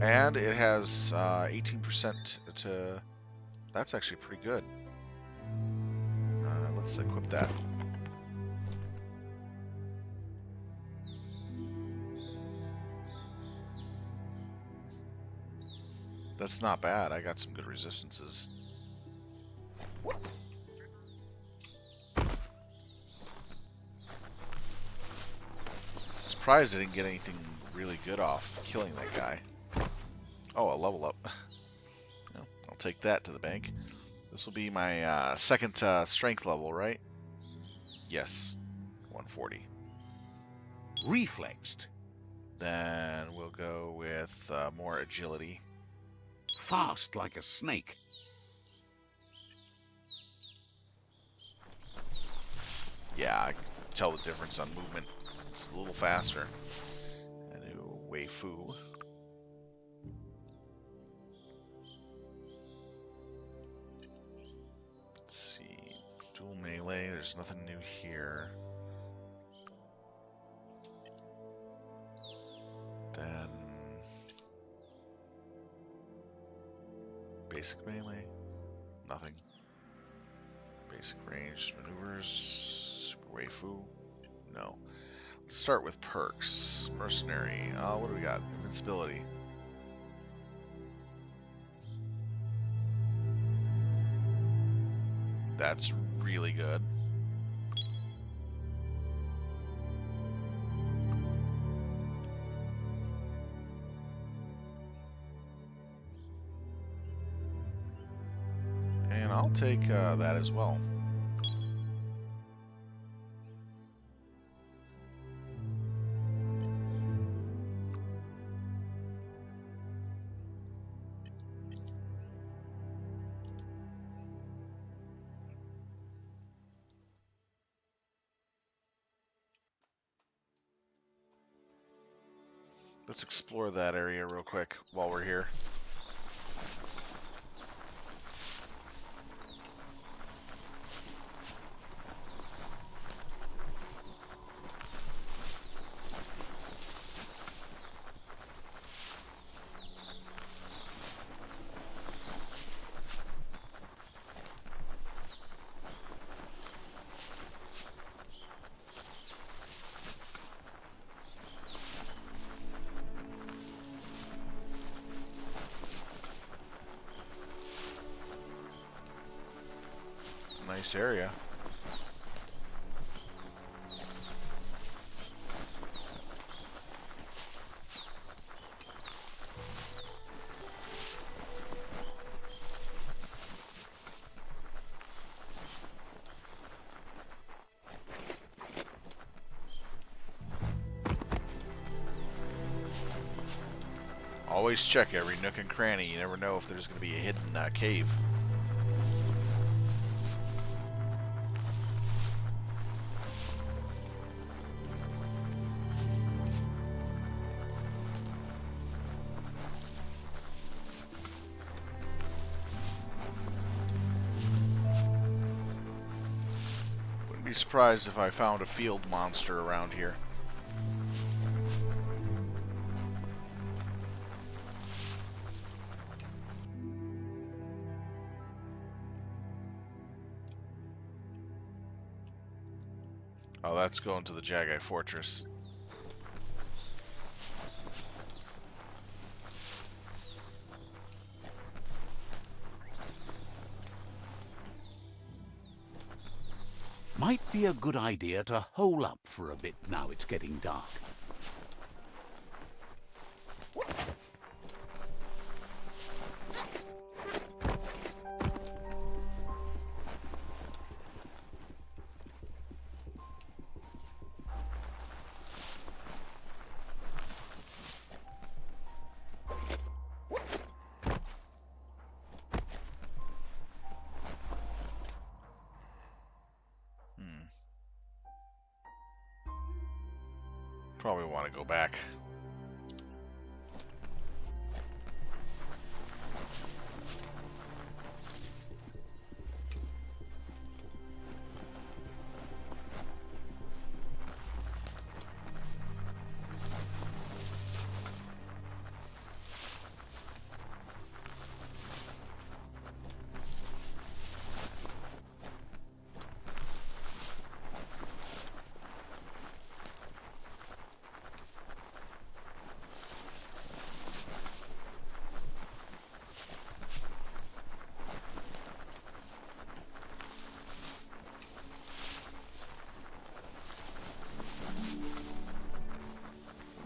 And it has 18% to... That's actually pretty good. Let's equip that. That's not bad. I got some good resistances. Surprised I didn't get anything really good off killing that guy. Oh, a level up. Well, I'll take that to the bank. This will be my second strength level, right? Yes, 140. Reflexed. Then we'll go with more agility. Fast like a snake. Yeah, I can tell the difference on movement. It's a little faster. A new Wei Fu. Let's see. Dual melee. There's nothing new here. Then basic melee. Nothing. Basic range maneuvers. Super Wei Fu. No. Let's start with perks. Mercenary. What do we got? Invincibility. That's really good. And I'll take that as well. Let's explore that area real quick while we're here. Nice area. Always check every nook and cranny. You never know if there's going to be a hidden cave. Wouldn't be surprised if I found a field monster around here. Oh, that's going to the Jagai Fortress. Might be a good idea to hole up for a bit now it's getting dark. Probably want to go back.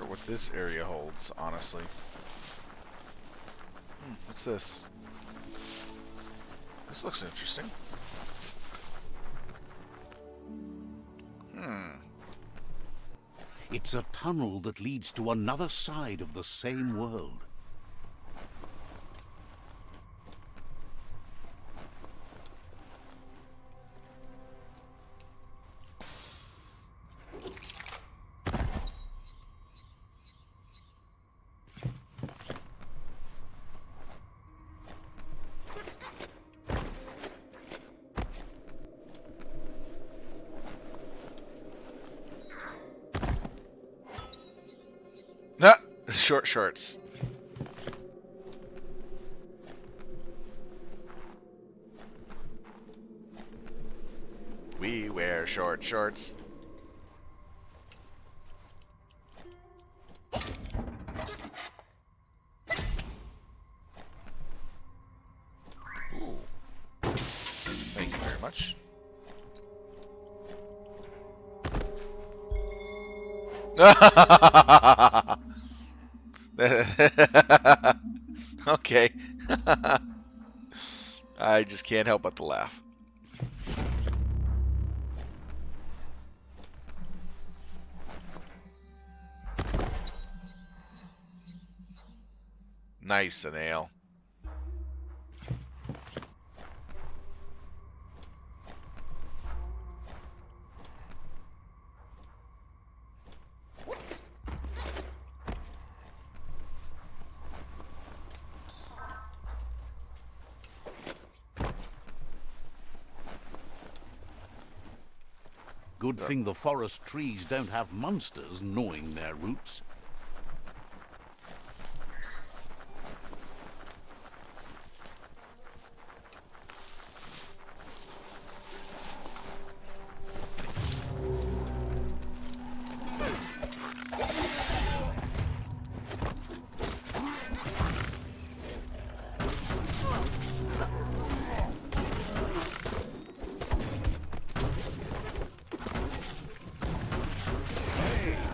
What this area holds, honestly. What's this? This looks interesting. It's a tunnel that leads to another side of the same world. Nah, short shorts. We wear short shorts. Ooh. Thank you very much. Okay. I just can't help but to laugh. Nice, an ale. Good thing the forest trees don't have monsters gnawing their roots.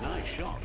Nice shot.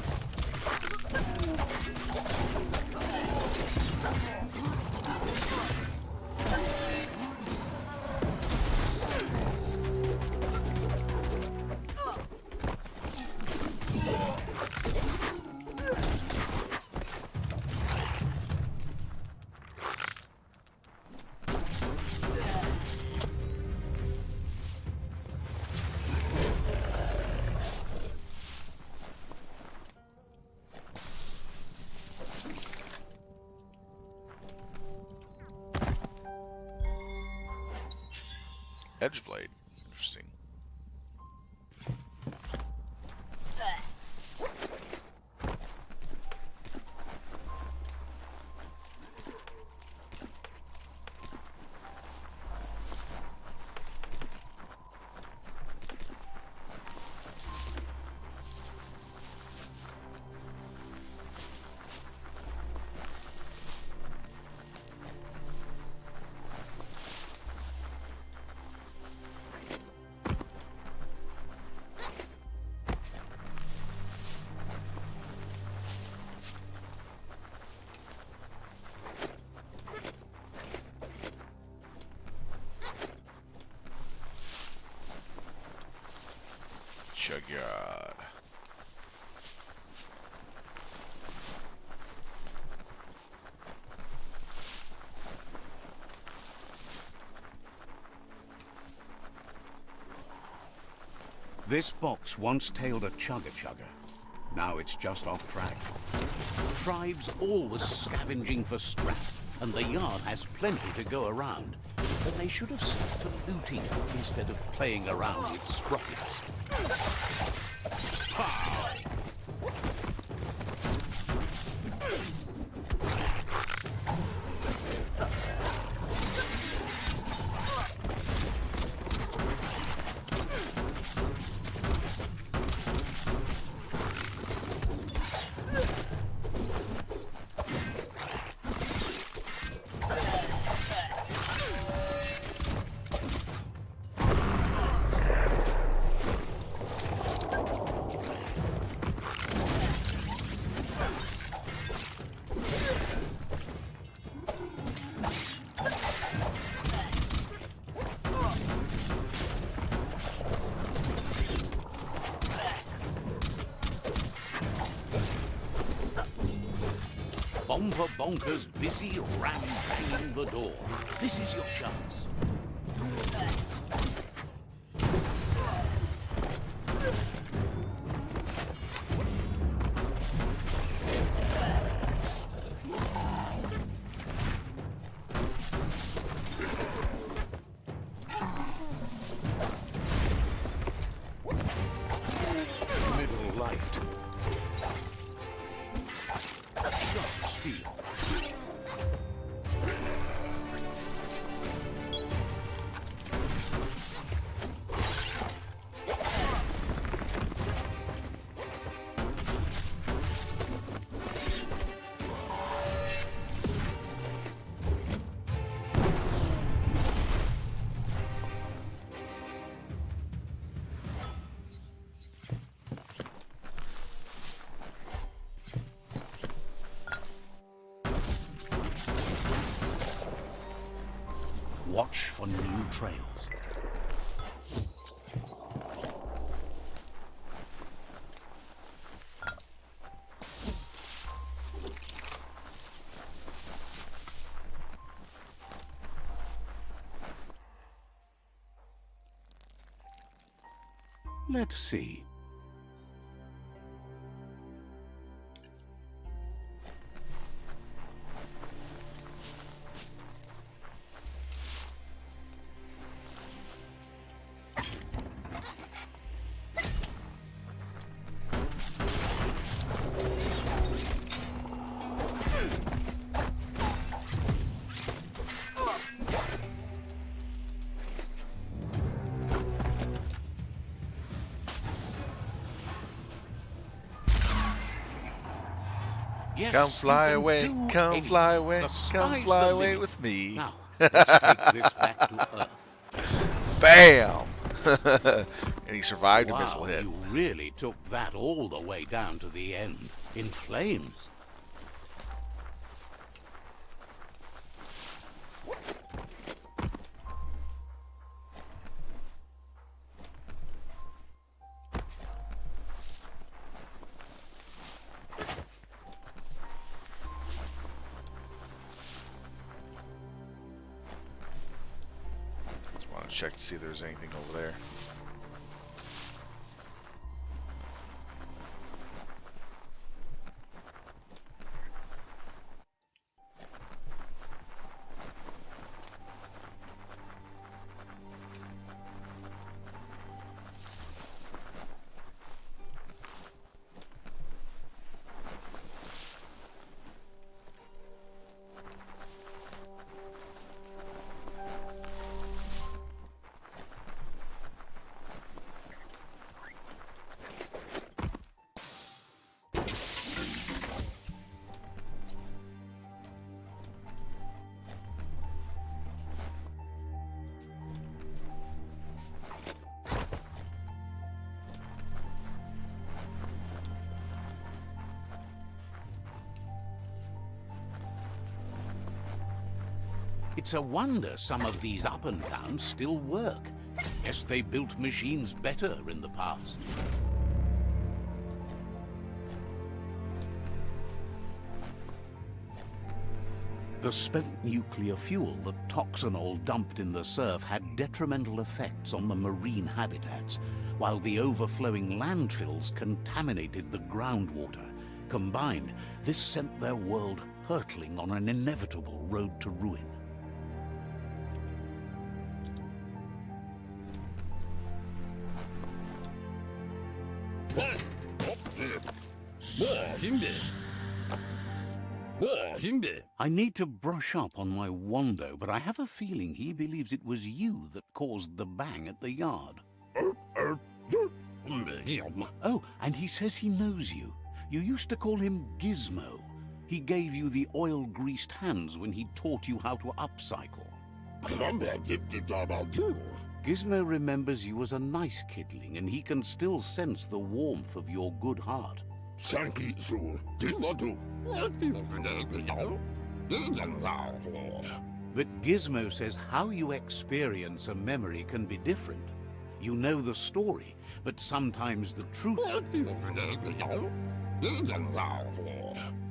Edgeblade. Interesting. Chugyard. This box once tailed a chugga-chugga. Now it's just off track. Tribes always scavenging for scrap, and the yard has plenty to go around. But they should have stuck to looting instead of playing around with sprockets. Bomber Bonker's busy ram-banging the door. This is your chance. Middle-lifed. Sharp steel. Watch for new trails. Let's see. Yes, Come fly you can away, do come anything. fly away, The come sky's fly the away limit. with me. Now, let's take this back to Earth. Bam! And he survived a missile Wow, hit. you really took that all the way down to the end, in flames. Just want to check to see if there's anything over there. It's a wonder some of these up and downs still work. Guess they built machines better in the past. The spent nuclear fuel, the toxinol dumped in the surf, had detrimental effects on the marine habitats, while the overflowing landfills contaminated the groundwater. Combined, this sent their world hurtling on an inevitable road to ruin. I need to brush up on my Wando, but I have a feeling he believes it was you that caused the bang at the yard. Oh, and he says he knows you. You used to call him Gizmo. He gave you the oil-greased hands when he taught you how to upcycle. Gizmo remembers you as a nice kidling, and he can still sense the warmth of your good heart. But Gizmo says how you experience a memory can be different. You know the story, but sometimes the truth...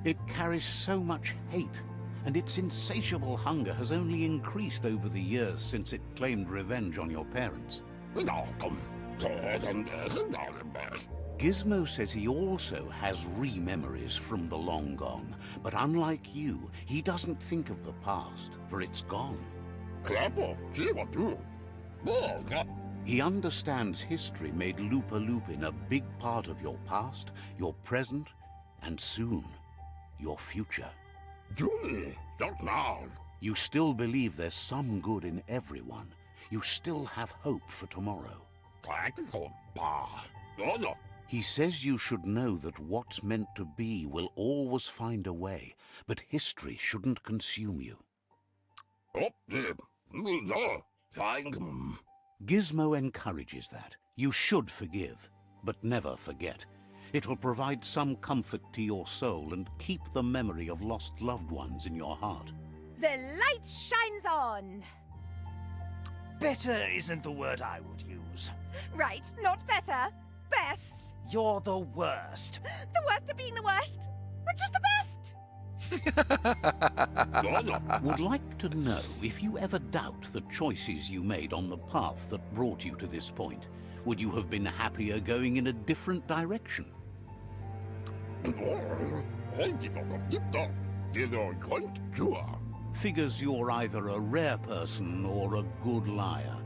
It carries so much hate, and its insatiable hunger has only increased over the years since it claimed revenge on your parents. Gizmo says he also has re-memories from the long gone, but unlike you, he doesn't think of the past, for it's gone. He understands history made Lupa Lupin a big part of your past, your present, and soon, your future. You still believe there's some good in everyone. You still have hope for tomorrow. He says you should know that what's meant to be will always find a way, but history shouldn't consume you. Gizmo encourages that. You should forgive, but never forget. It'll provide some comfort to your soul and keep the memory of lost loved ones in your heart. The light shines on! Better isn't the word I would use. Right, not better. Best. You're the worst. The worst of being the worst. We're just the best. Would like to know if you ever doubt the choices you made on the path that brought you to this point. Would you have been happier going in a different direction? Figures you're either a rare person or a good liar.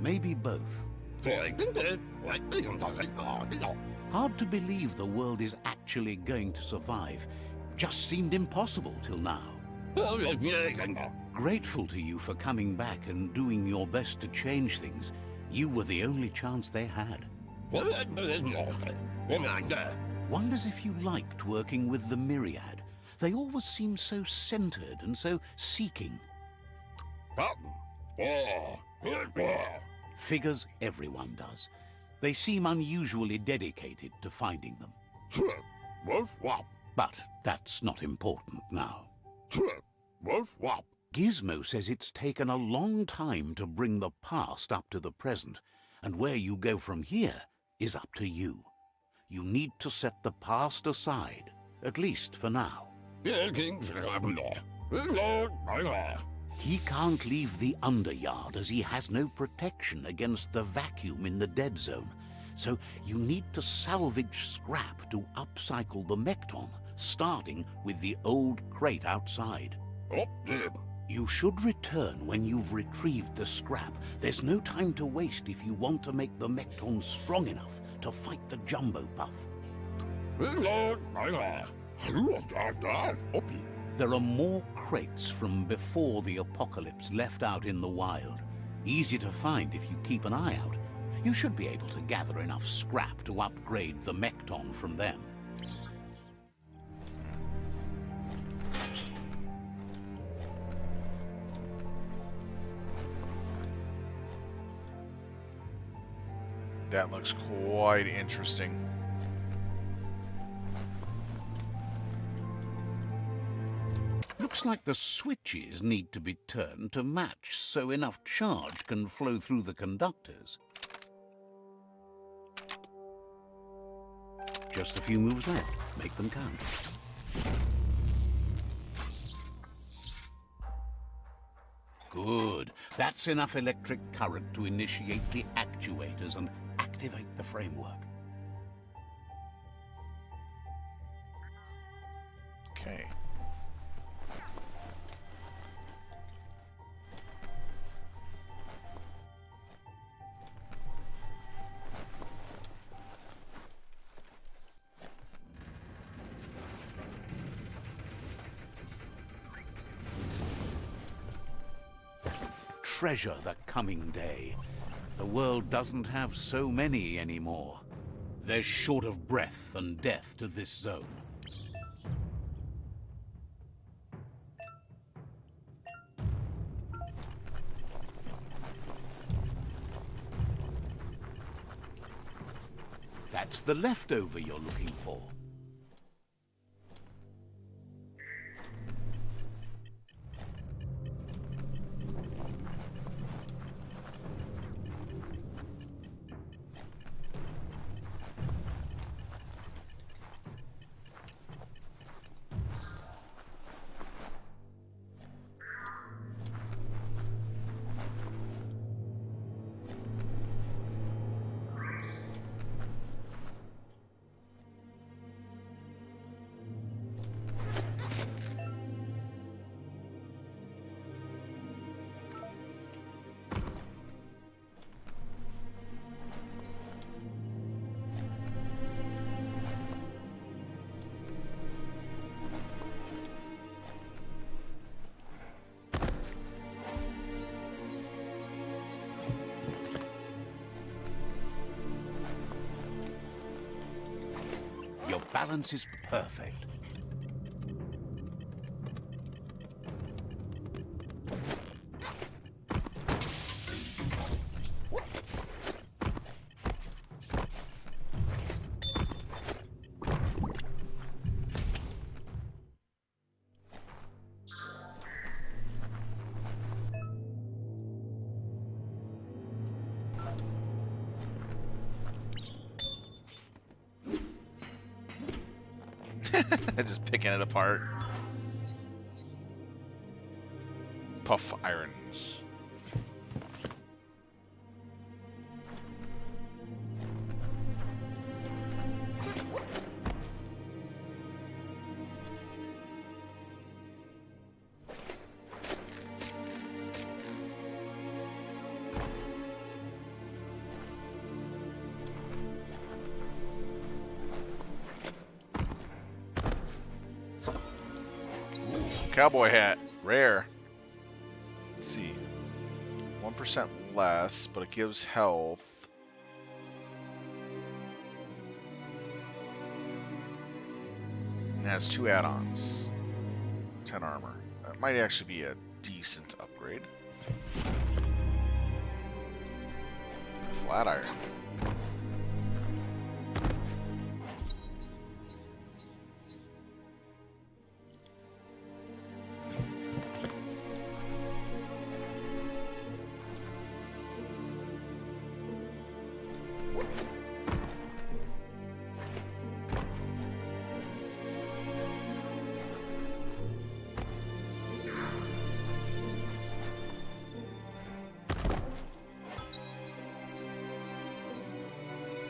Maybe both. Hard to believe the world is actually going to survive. Just seemed impossible till now. Grateful to you for coming back and doing your best to change things. You were the only chance they had. Wonders if you liked working with the Myriad. They always seem so centered and so seeking. Figures everyone does. They seem unusually dedicated to finding them. But that's not important now. Gizmo says it's taken a long time to bring the past up to the present, and where you go from here is up to you. You need to set the past aside, at least for now. He can't leave the Underyard as he has no protection against the vacuum in the dead zone, so you need to salvage scrap to upcycle the Mekton, starting with the old crate outside. You should return when you've retrieved the scrap. There's no time to waste if you want to make the Mekton strong enough to fight the Jumbo Puff. There are more crates from before the apocalypse left out in the wild. Easy to find if you keep an eye out. You should be able to gather enough scrap to upgrade the Mekton from them. That looks quite interesting. Looks like the switches need to be turned to match so enough charge can flow through the conductors. Just a few moves left. Make them count. Good. That's enough electric current to initiate the actuators and activate the framework. Okay. Treasure the coming day. The world doesn't have so many anymore. They're short of breath and death to this zone. That's the leftover you're looking for. Your balance is perfect. Just picking it apart. Puff irons. Cowboy hat, rare. Let's see, 1% less, but it gives health. And has 2 add-ons. 10 armor. That might actually be a decent upgrade. Flat iron.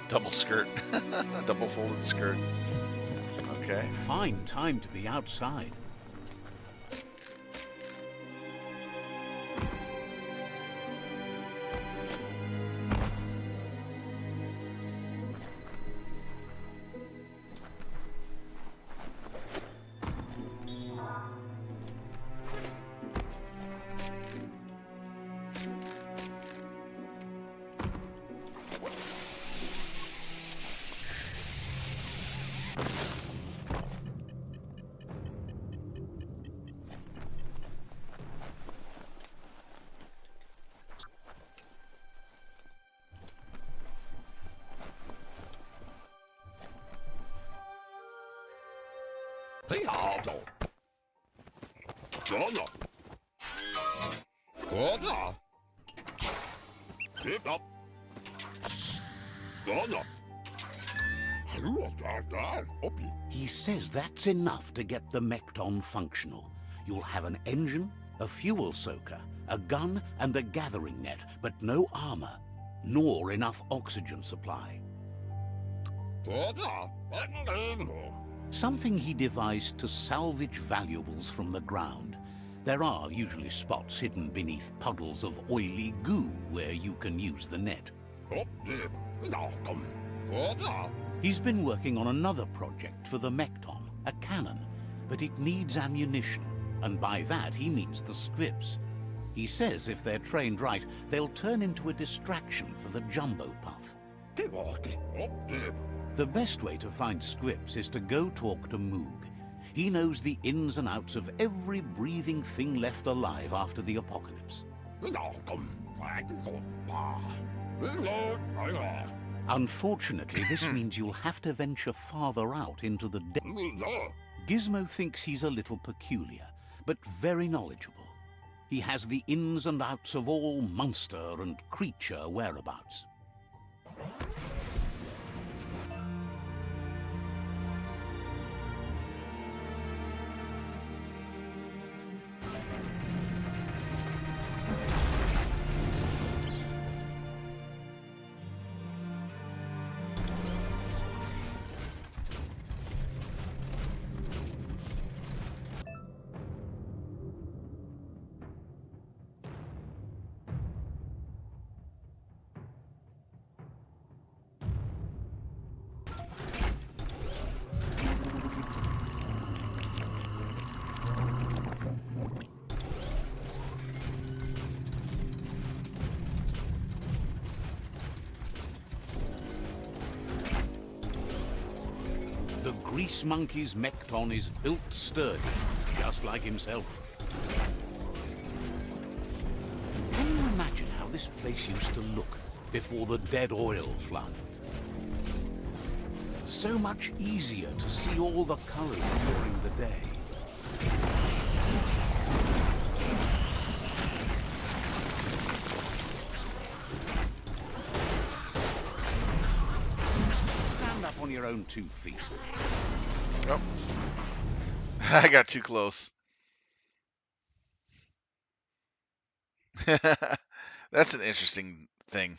Double skirt. Double folded skirt. Okay. Fine time to be outside. He says that's enough to get the Mecton functional. You'll have an engine, a fuel soaker, a gun, and a gathering net, but no armor, nor enough oxygen supply. Something he devised to salvage valuables from the ground. There are usually spots hidden beneath puddles of oily goo where you can use the net. He's been working on another project for the Mekton, a cannon, but it needs ammunition, and by that he means the scripts. He says if they're trained right, they'll turn into a distraction for the Jumbo Puff. The best way to find scripts is to go talk to Moog. He knows the ins and outs of every breathing thing left alive after the apocalypse. Unfortunately, this means you'll have to venture farther out into the Gizmo thinks he's a little peculiar, but very knowledgeable. He has the ins and outs of all monster and creature whereabouts. The Grease Monkey's Mekton is built sturdy, just like himself. Can you imagine how this place used to look before the dead oil flood? So much easier to see all the colors during the day. Stand up on your own 2 feet. Oh. I got too close. That's an interesting thing.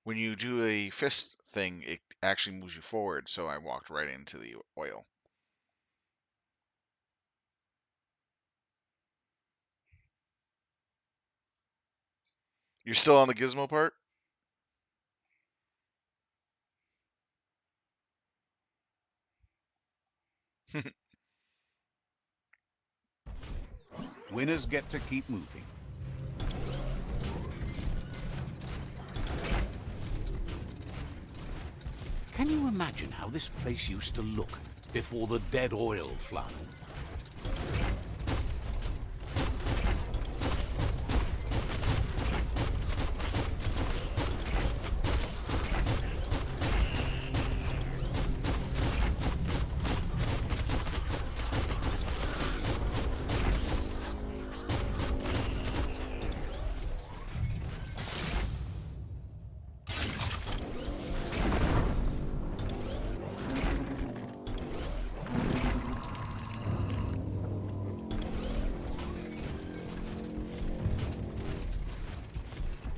When you do a fist thing, it actually moves you forward, so I walked right into the oil. You're still on the gizmo part? Winners get to keep moving. Can you imagine how this place used to look before the dead oil flood?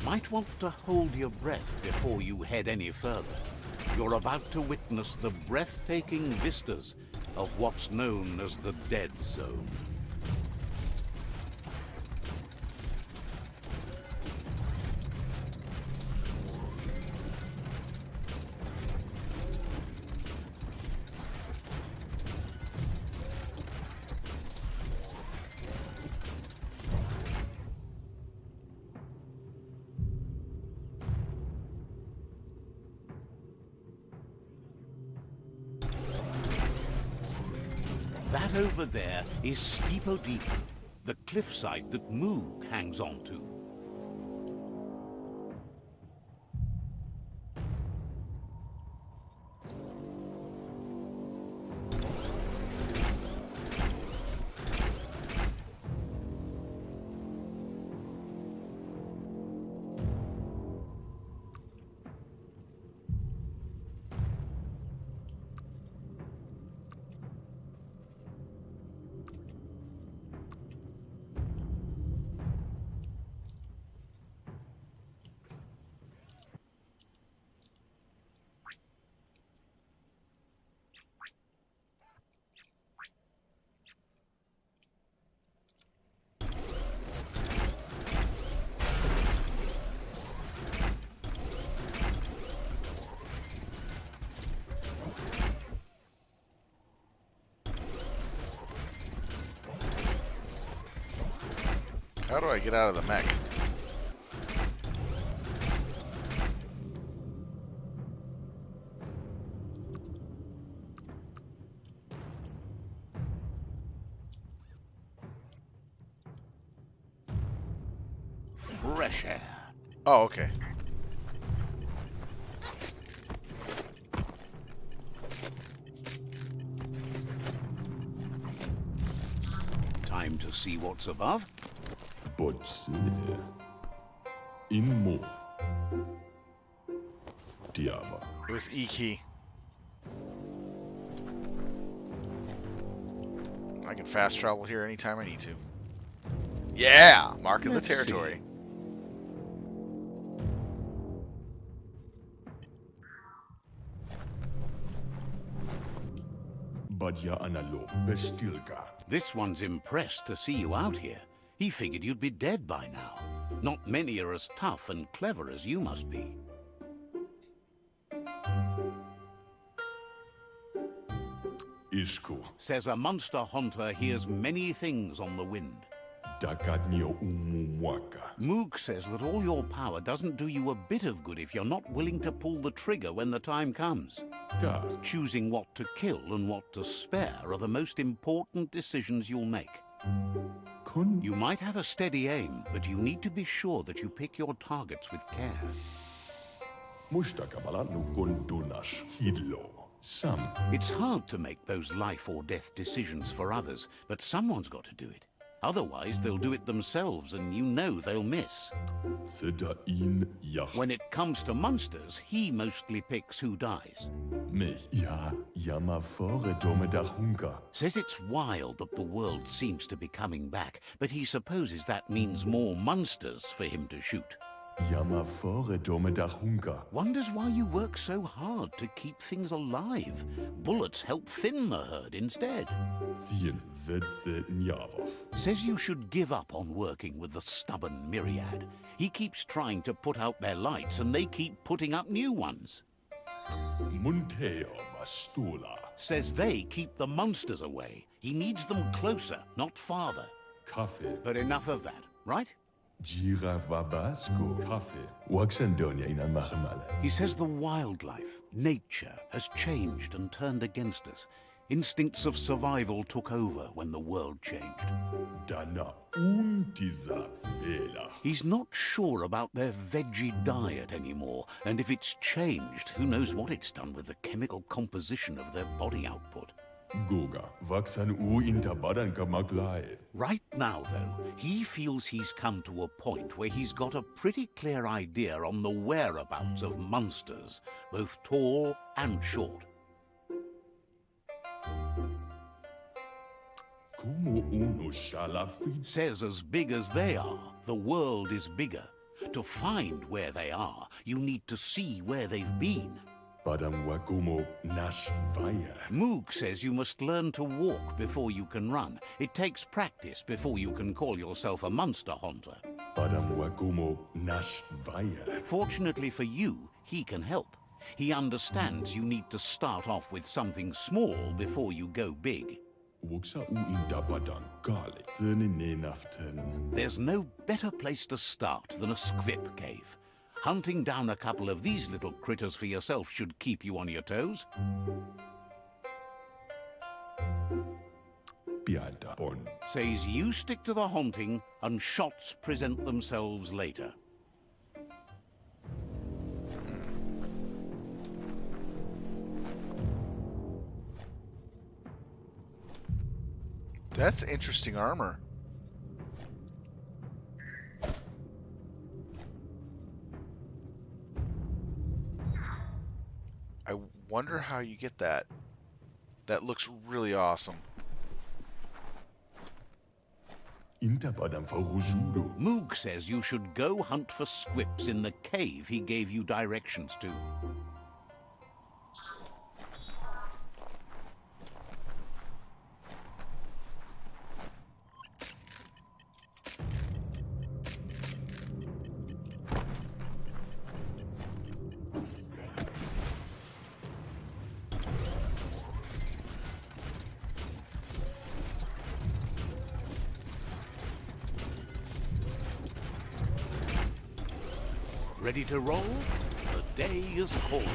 Might want to hold your breath before you head any further. You're about to witness the breathtaking vistas of what's known as the Dead Zone. That over there is Steepo Deepo, the cliffside that Moog hangs on to. How do I get out of the mech? Fresh air. Oh, okay. Time to see what's above. Botse. Inmo. Diava. It was E key. I can fast travel here anytime I need to. Yeah! Marking the Let's see. territory. Badja analo. Bestilka. This one's impressed to see you out here. He figured you'd be dead by now. Not many are as tough and clever as you must be. Isku. Says a monster hunter hears many things on the wind. Dakatnio umumwaka. Moog says that all your power doesn't do you a bit of good if you're not willing to pull the trigger when the time comes. Ka. Choosing what to kill and what to spare are the most important decisions you'll make. Kun. You might have a steady aim, but you need to be sure that you pick your targets with care. Mustakabalat no gundunash. Hidlo. Sam. It's hard to make those life or death decisions for others, but someone's got to do it. Otherwise, they'll do it themselves, and you know they'll miss. Zeta in yah. When it comes to monsters, he mostly picks who dies. Me. Ja. Yama fore dome da hunka. Says it's wild that the world seems to be coming back, but he supposes that means more monsters for him to shoot. Yama fore dome da hunka. Wonders why you work so hard to keep things alive. Bullets help thin the herd instead. Zien vetze njavov. Says you should give up on working with the stubborn myriad. He keeps trying to put out their lights and they keep putting up new ones. Munteo mastula. Says they keep the monsters away. He needs them closer, not farther. Kaffee. But enough of that, right? Gira vabasco. Kaffee. Waxandonia in amachemale. He says the wildlife, nature, has changed and turned against us. Instincts of survival took over when the world changed. Dana undiza vela. He's not sure about their veggie diet anymore, and if it's changed, who knows what it's done with the chemical composition of their body output. Goga. Waxan u intabadan kamaglai. Right now, though, he feels he's come to a point where he's got a pretty clear idea on the whereabouts of monsters, both tall and short. Como uno shalafid. Says as big as they are, the world is bigger. To find where they are, you need to see where they've been. Padam wakumo nash vaya. Moog says you must learn to walk before you can run. It takes practice before you can call yourself a monster hunter. Padam wakumo nash vaya. Fortunately for you, he can help. He understands you need to start off with something small before you go big. Wuxa u intabadan kale. Zene ne naftenen. There's no better place to start than a squip cave. Hunting down a couple of these little critters for yourself should keep you on your toes. Piada bon. Says you stick to the hunting and shots present themselves later. That's interesting armor. I wonder how you get that. That looks really awesome. Intabadan farujudo. Moog says you should go hunt for squips in the cave he gave you directions to. Ready to roll? The day is called.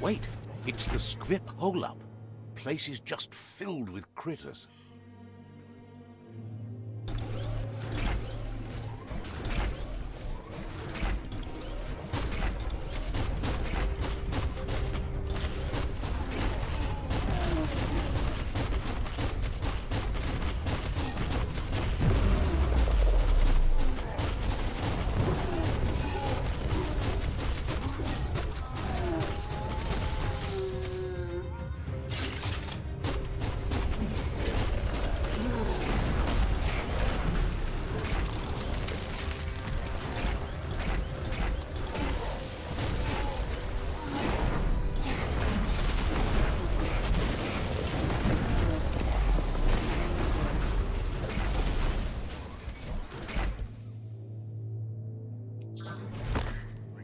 Wait, it's the script hole-up. Place is just filled with critters.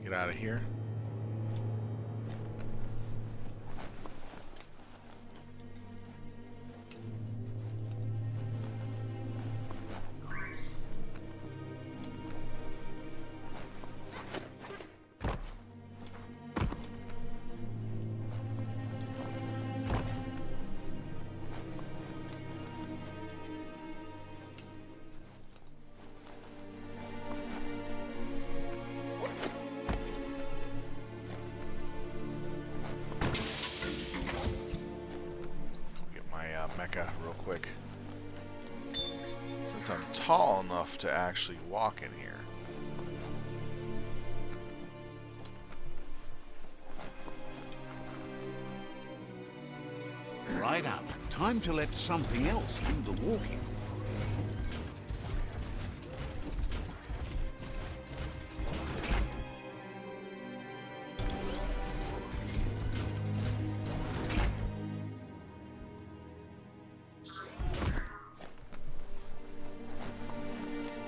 Get out of here. Mecha real quick. Since I'm tall enough to actually walk in here. Right out. Time to let something else do the walking.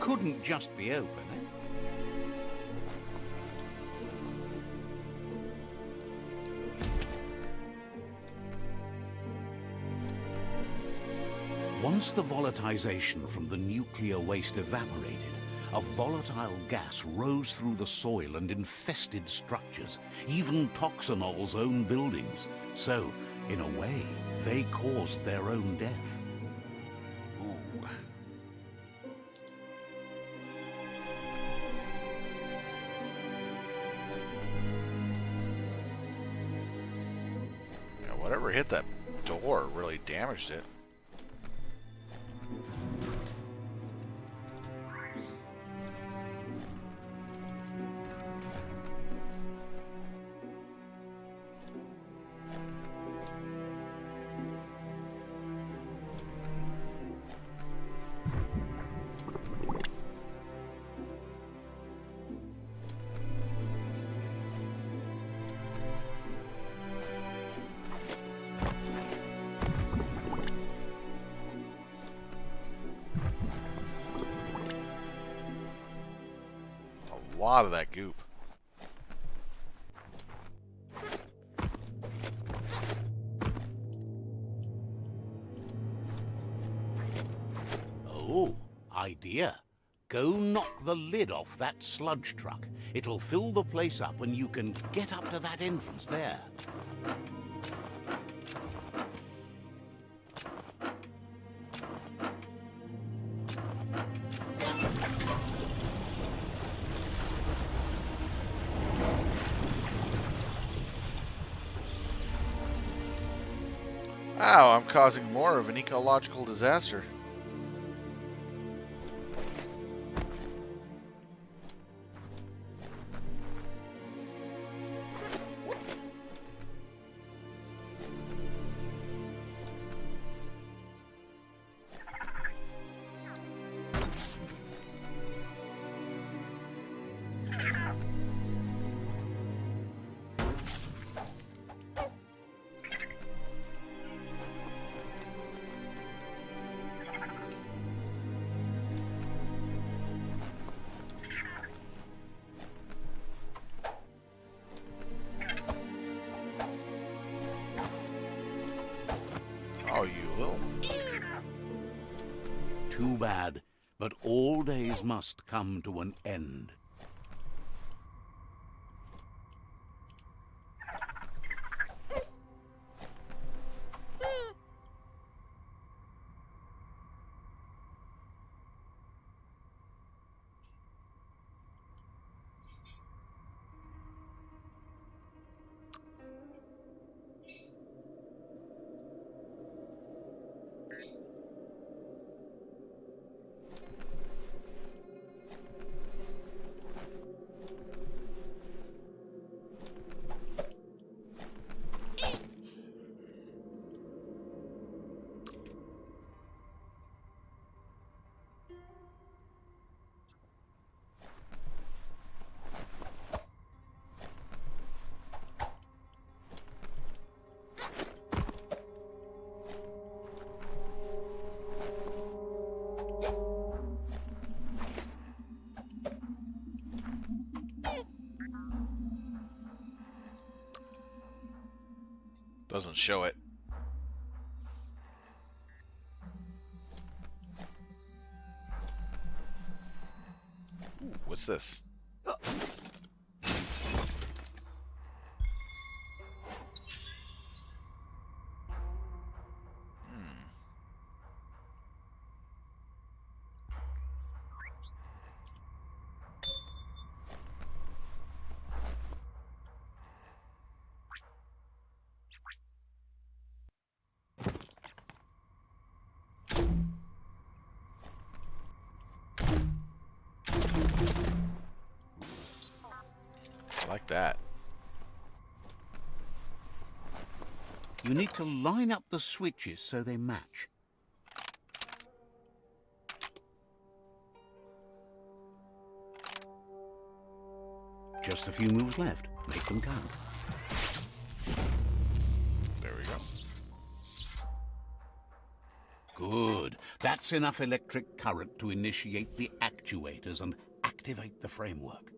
Couldn't just be open, eh? Once the volatilization from the nuclear waste evaporated, a volatile gas rose through the soil and infested structures, even Toxanol's own buildings. So, in a way, they caused their own death. Whatever hit that door really damaged it. A lot of that goop. Oh, idea. Go knock the lid off that sludge truck. It'll fill the place up and you can get up to that entrance there. Wow, I'm causing more of an ecological disaster. Oh, you little... Too bad, but all days must come to an end. Doesn't show it. Ooh, what's this? I like that. You need to line up the switches so they match. Just a few moves left. Make them count. There we go. Good. That's enough electric current to initiate the actuators and activate the framework.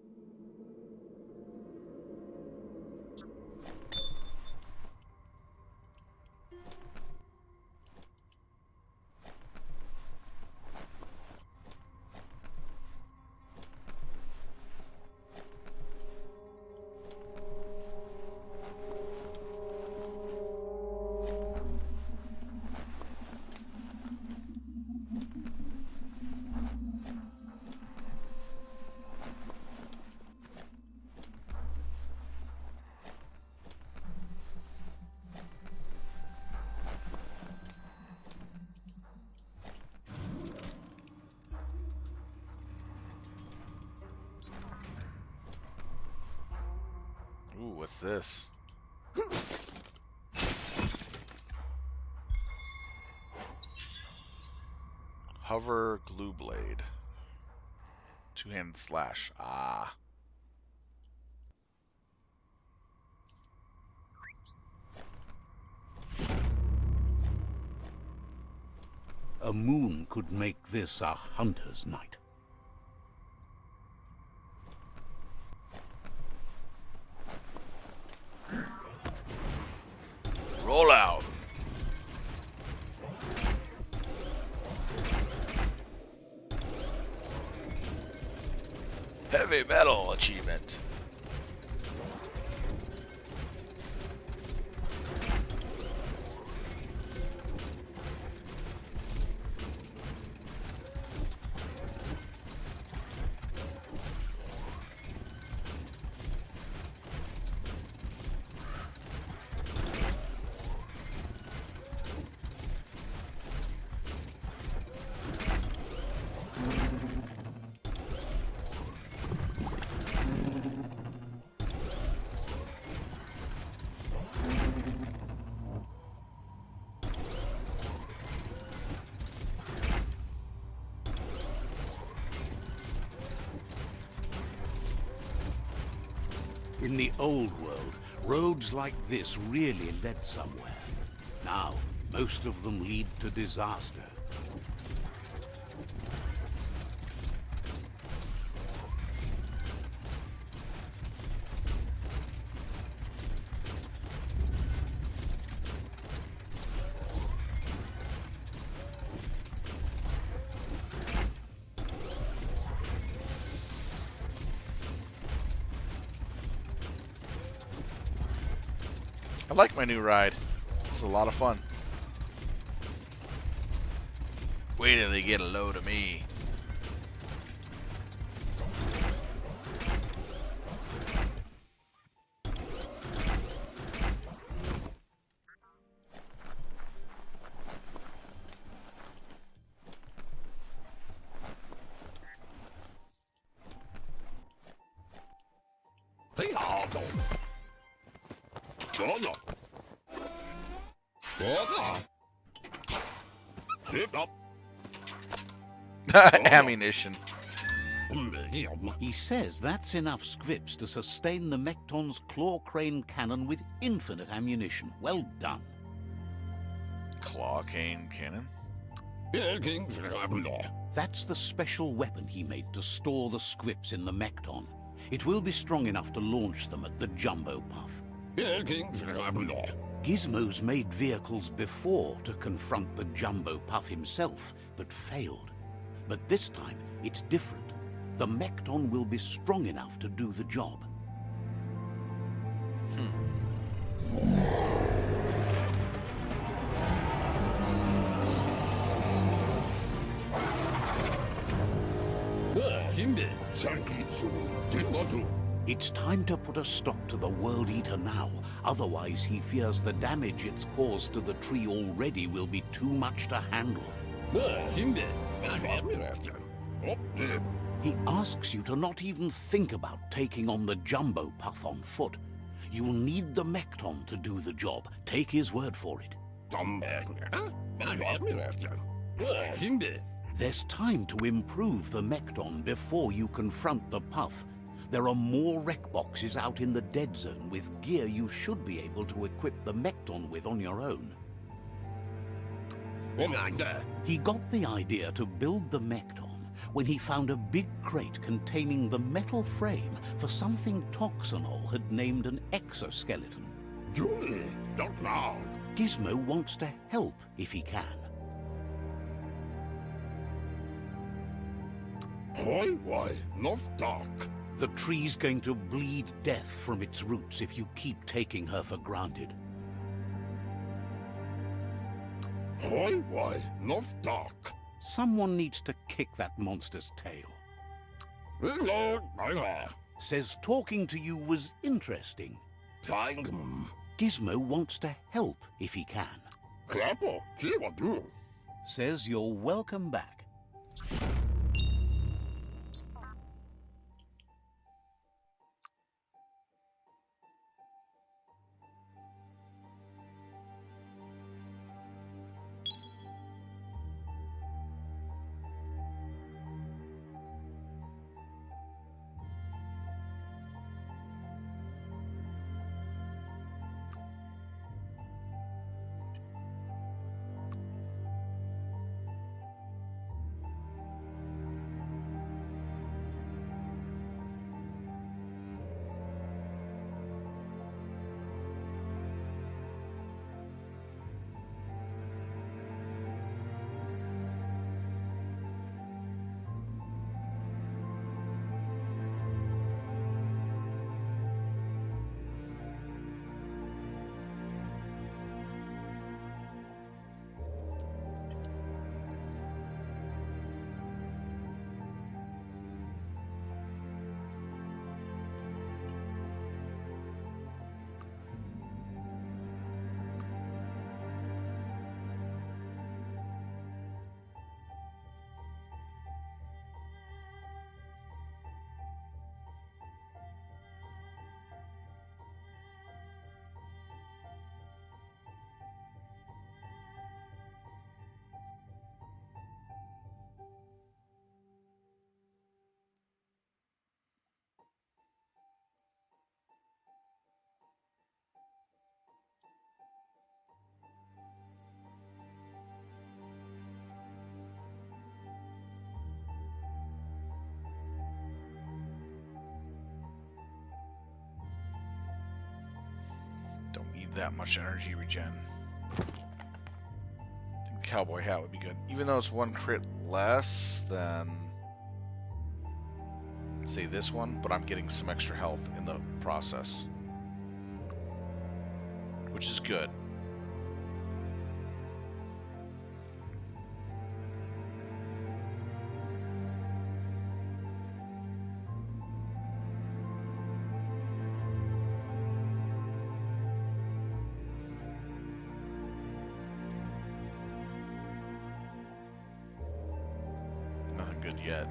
Ooh, what's this? Hover glue blade. Two-handed slash. Ah. A moon could make this a hunter's night. Roll out. Heavy metal achievement. In the old world, roads like this really led somewhere. Now, most of them lead to disaster. I like my new ride. It's a lot of fun. Wait till they get a load of me. Ammunition. He says that's enough scripts to sustain the Mekton's claw crane cannon with infinite ammunition. Well done. Claw cane cannon. That's the special weapon he made to store the scripts in the Mekton. It will be strong enough to launch them at the Jumbo Puff. Gizmo's made vehicles before to confront the Jumbo Puff himself, but failed. But this time, it's different. The Mekton will be strong enough to do the job. It's time to put a stop to the World Eater now. Otherwise, he fears the damage it's caused to the tree already will be too much to handle. He asks you to not even think about taking on the Jumbo Puff on foot. You'll need the Mekton to do the job. Take his word for it. There's time to improve the Mekton before you confront the Puff. There are more wreck boxes out in the dead zone with gear you should be able to equip the Mekton with on your own. He got the idea to build the Mekton when he found a big crate containing the metal frame for something Toxanol had named an exoskeleton. Gizmo wants to help if he can. The tree's going to bleed death from its roots if you keep taking her for granted. Someone needs to kick that monster's tail. Says talking to you was interesting. Gizmo wants to help if he can. Says you're welcome back. that much energy regen. I think the cowboy hat would be good. Even though it's one crit less than, say, this one, but I'm getting some extra health in the process, which is good. Nothing good yet.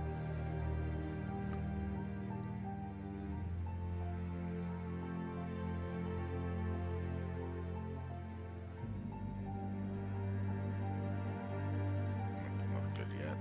Nothing good yet.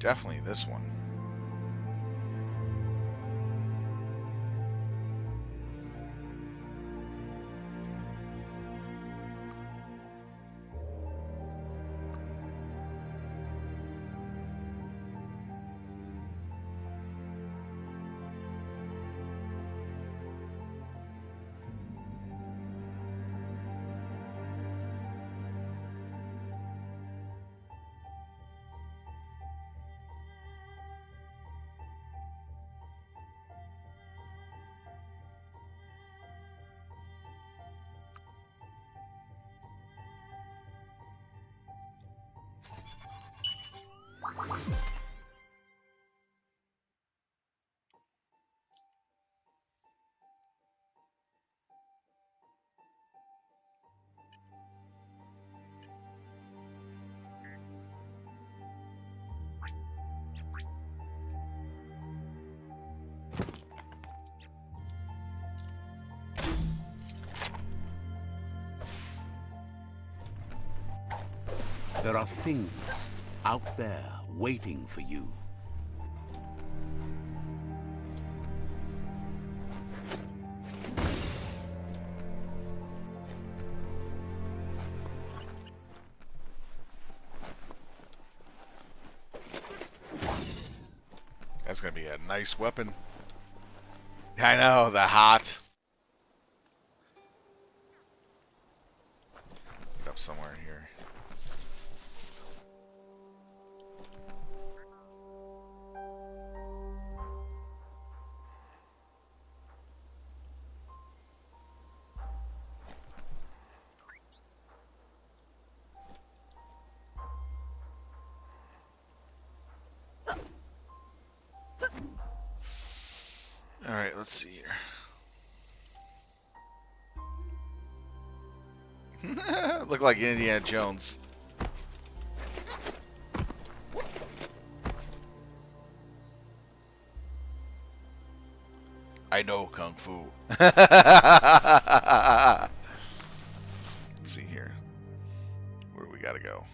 Definitely this one. There are things out there waiting for you. That's gonna be a nice weapon. I know, the hot. Get up somewhere in here. Alright, let's see here. Look like Indiana Jones. I know Kung Fu. Let's see here. Where do we gotta go?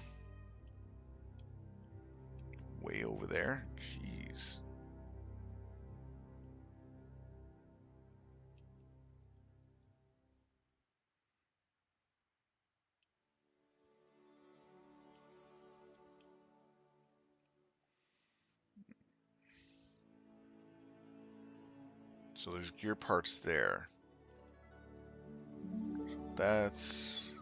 Way over there? Jeez. So there's gear parts there. That's...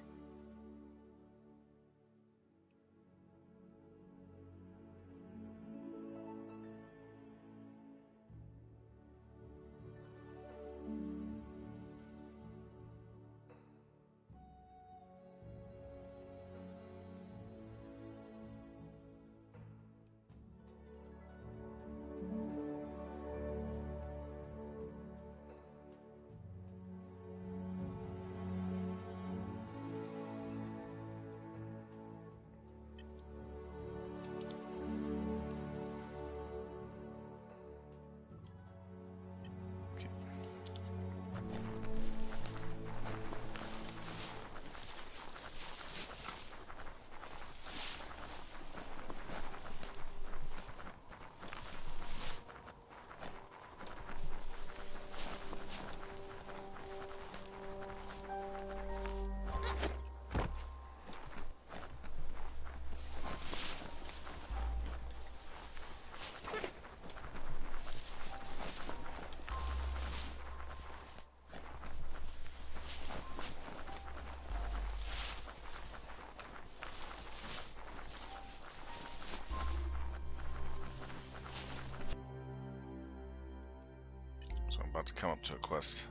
So I'm about to come up to a quest.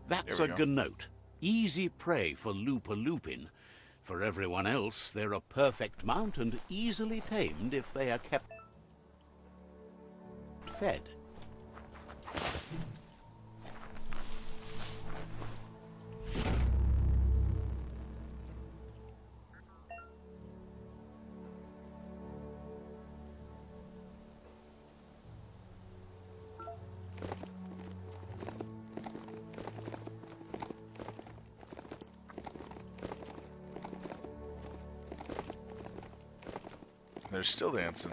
That's There a we go. gnote. Easy prey for Loopa-Loopin. For everyone else, they're a perfect mount and easily tamed if they are kept fed. They're still dancing.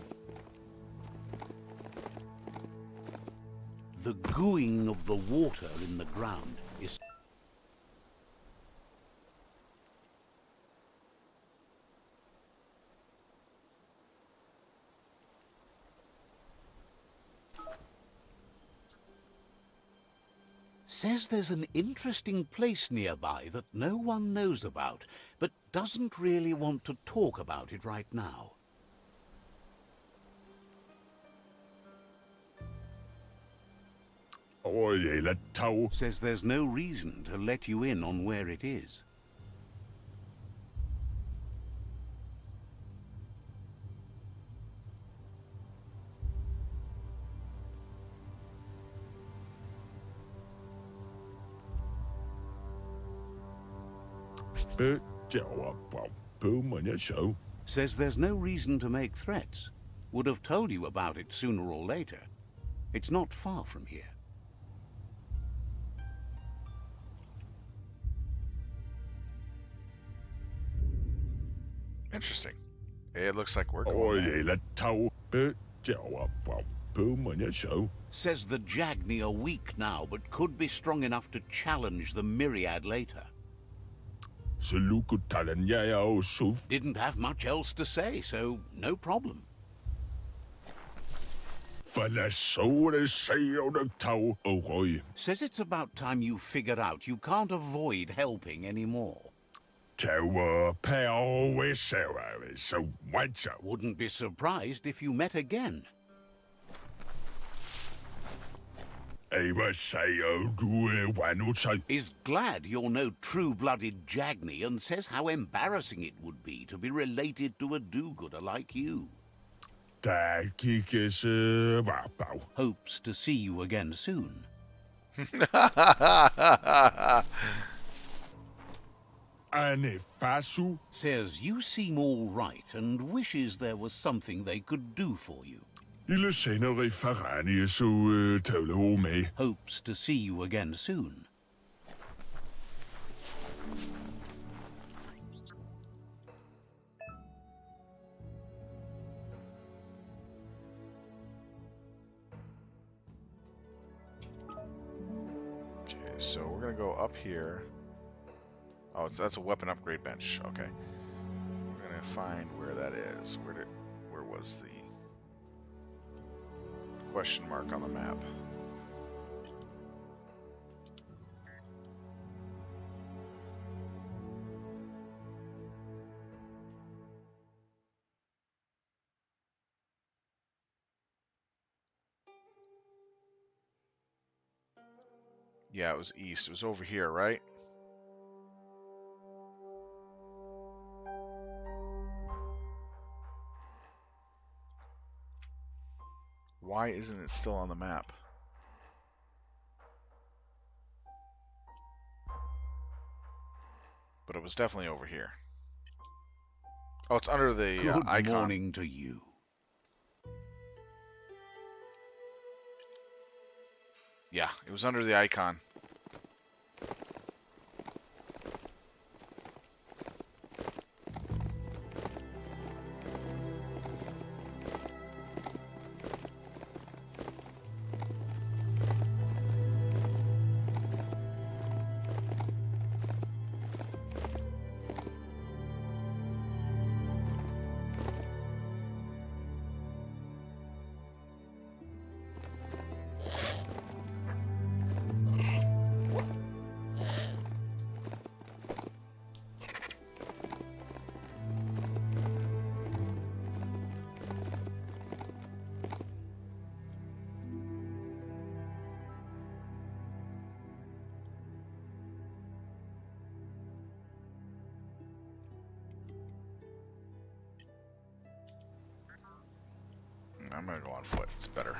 The gooing of the water in the ground is says there's an interesting place nearby that no one knows about, but doesn't really want to talk about it right now. Says there's no reason to let you in on where it is. Says there's no reason to make threats. Would have told you about it sooner or later. It's not far from here. Interesting. It looks like we're going there. Says the Jagni are weak now, but could be strong enough to challenge the Myriad later. Didn't have much else to say, so no problem. Says it's about time you figured out you can't avoid helping anymore. Wouldn't be surprised if you met again. Is glad you're no true-blooded Jagni and says how embarrassing it would be to be related to a do-gooder like you. Hopes to see you again soon. Says you seem all right and wishes there was something they could do for you. Hopes to see you again soon. Okay, so we're gonna go up here. Oh, that's a weapon upgrade bench. Okay, we're gonna find where that is. Where was the question mark on the map? Yeah, it was east. It was over here, right? Why isn't it still on the map? But it was definitely over here. Oh, it's under the Good icon. morning to you. Yeah, it was under the icon. I'm gonna go on foot. It's better.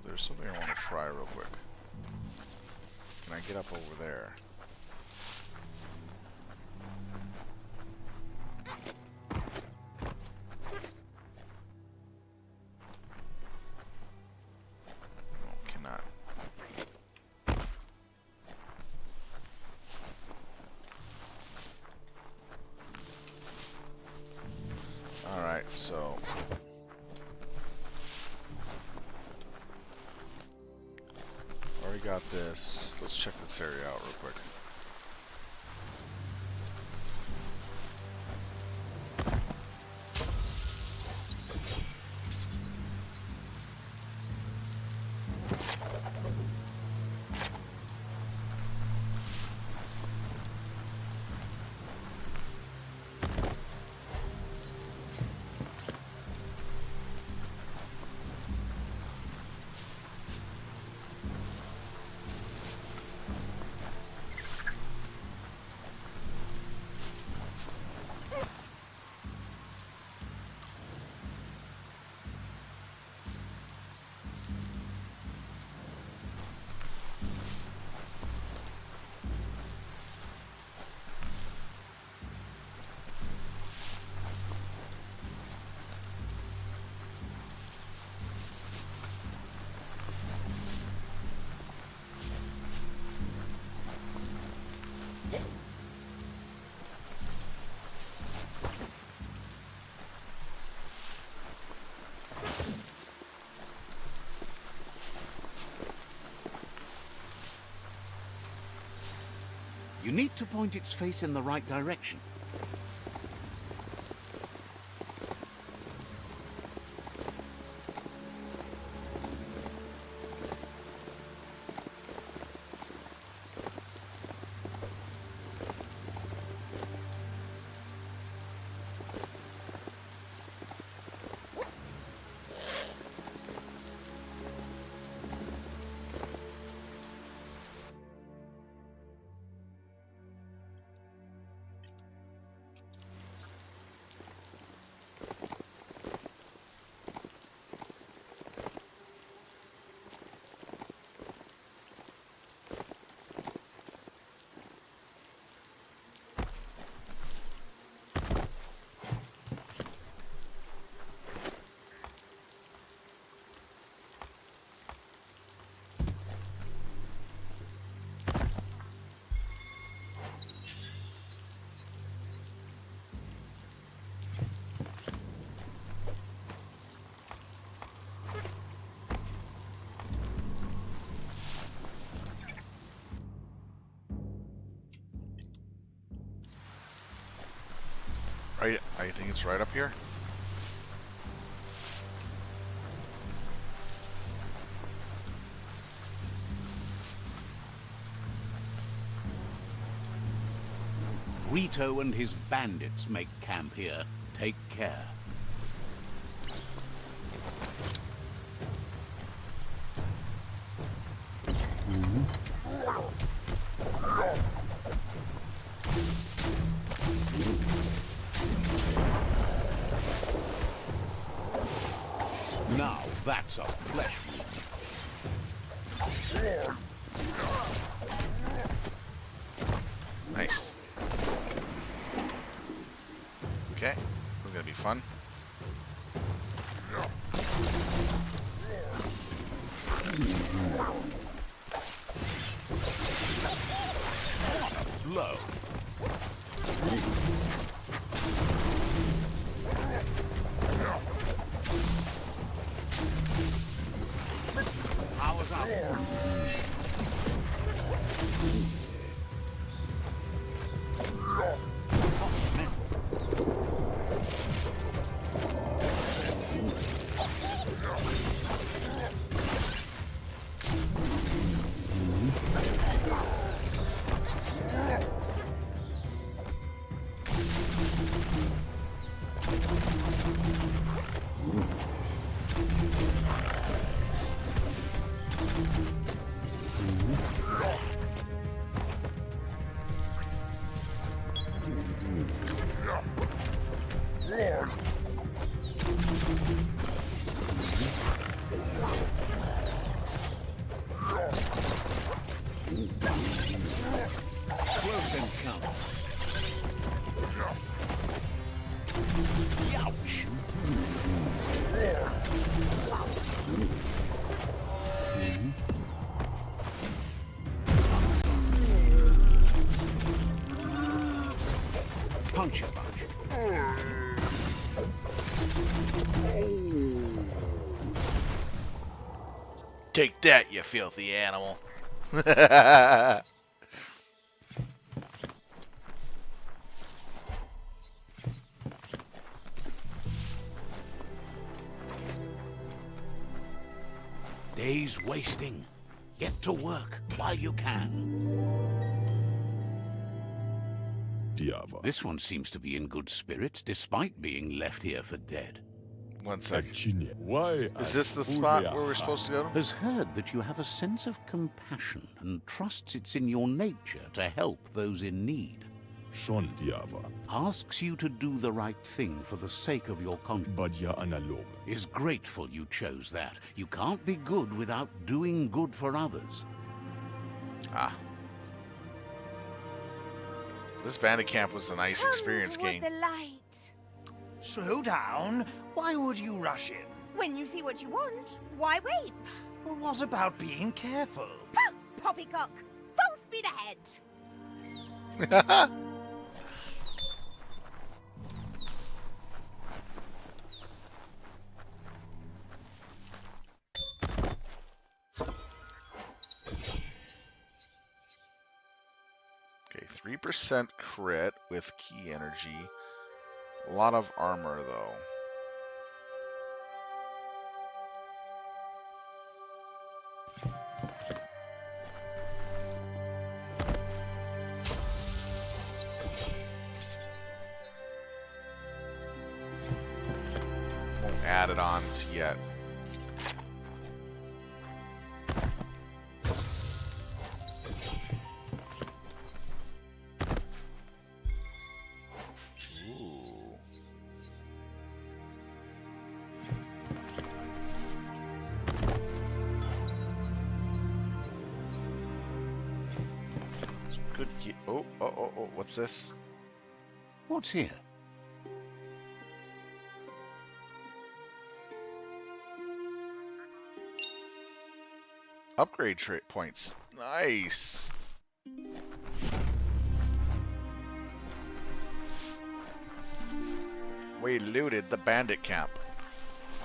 There's something I want to try real quick. Can I get up over there? No, cannot. Alright, so already got this. Let's check this area out real quick. You need to point its face in the right direction. I think it's right up here. Rito and his bandits make camp here. Take care. Now that's a flesh wound. Nice. Okay, this is gonna be fun. Blow. Powers up. Close encounter. Ouch. Punch a bunch. Take that, you filthy animal. Days wasting. Get to work while you can. Diava. This one seems to be in good spirits despite being left here for dead. One sec. Achinia. Why? Is this the spot where we're supposed to go? Has heard that you have a sense of compassion and trusts it's in your nature to help those in need. Shon Diava. Asks you to do the right thing for the sake of your conscience. Badya analog. Is grateful you chose that. You can't be good without doing good for others. Ah. This bandit camp was a nice experience Come toward game. the light. Slow down. Why would you rush in? When you see what you want, why wait? Well, what about being careful? Puh! Poppycock! Full speed ahead! Okay, 3% crit with key energy. A lot of armor, though. Won't add it on to yet. Ooh. Good. Oh, what's this? What's here? Upgrade points. Nice. We looted the bandit camp.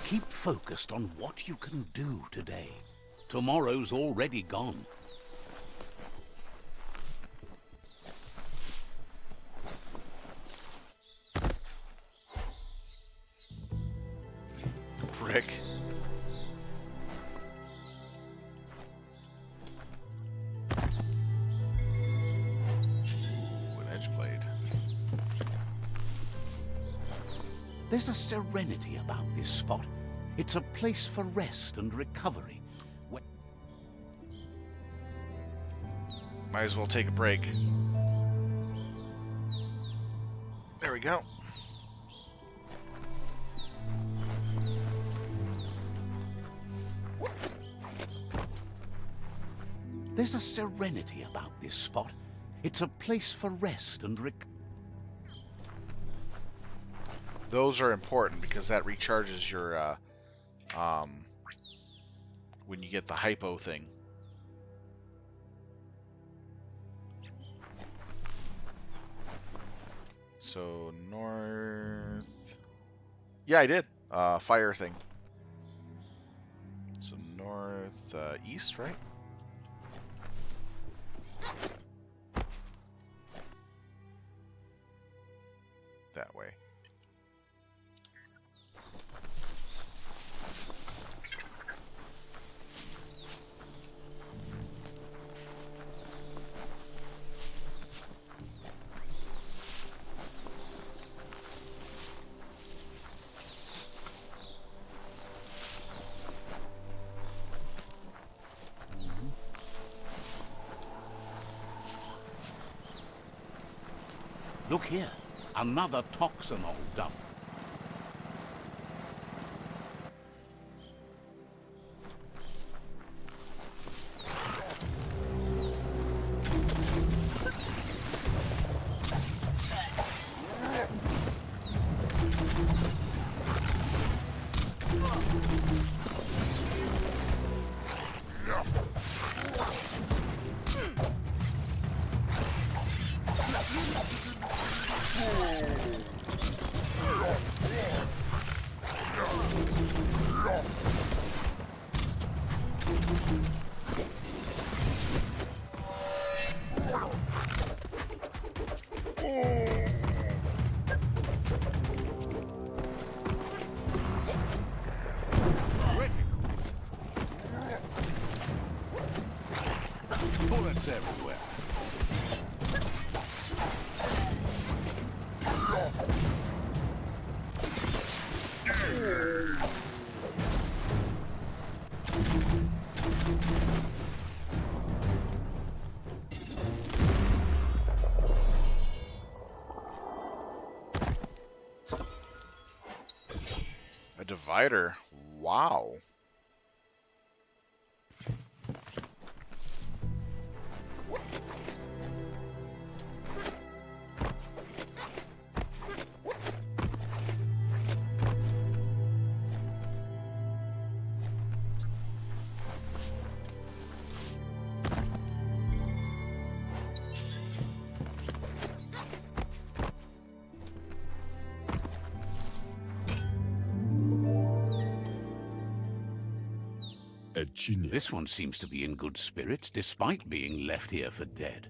Keep focused on what you can do today. Tomorrow's already gone. Brick. Ooh, an edge blade. There's a serenity about this spot. It's a place for rest and recovery. Might as well take a break. There we go. There's a serenity about this spot. It's a place for rest and Those are important because that recharges your when you get the hypo thing. So north. Yeah, I did. Fire thing. So north east, right? That way. Look here, another toxinol dump. Bullets everywhere. A divider. Wow. A genius. This one seems to be in good spirits despite being left here for dead.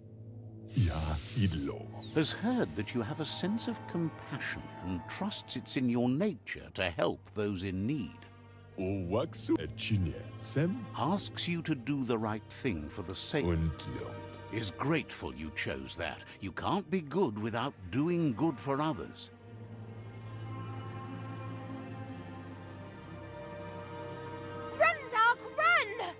Ja, Hidlo. has heard that you have a sense of compassion and trusts it's in your nature to help those in need. O Waxu Echinie, Sem Asks you to do the right thing for the sake. Undlo. Is grateful you chose that. You can't be good without doing good for others. Run, Dark, run!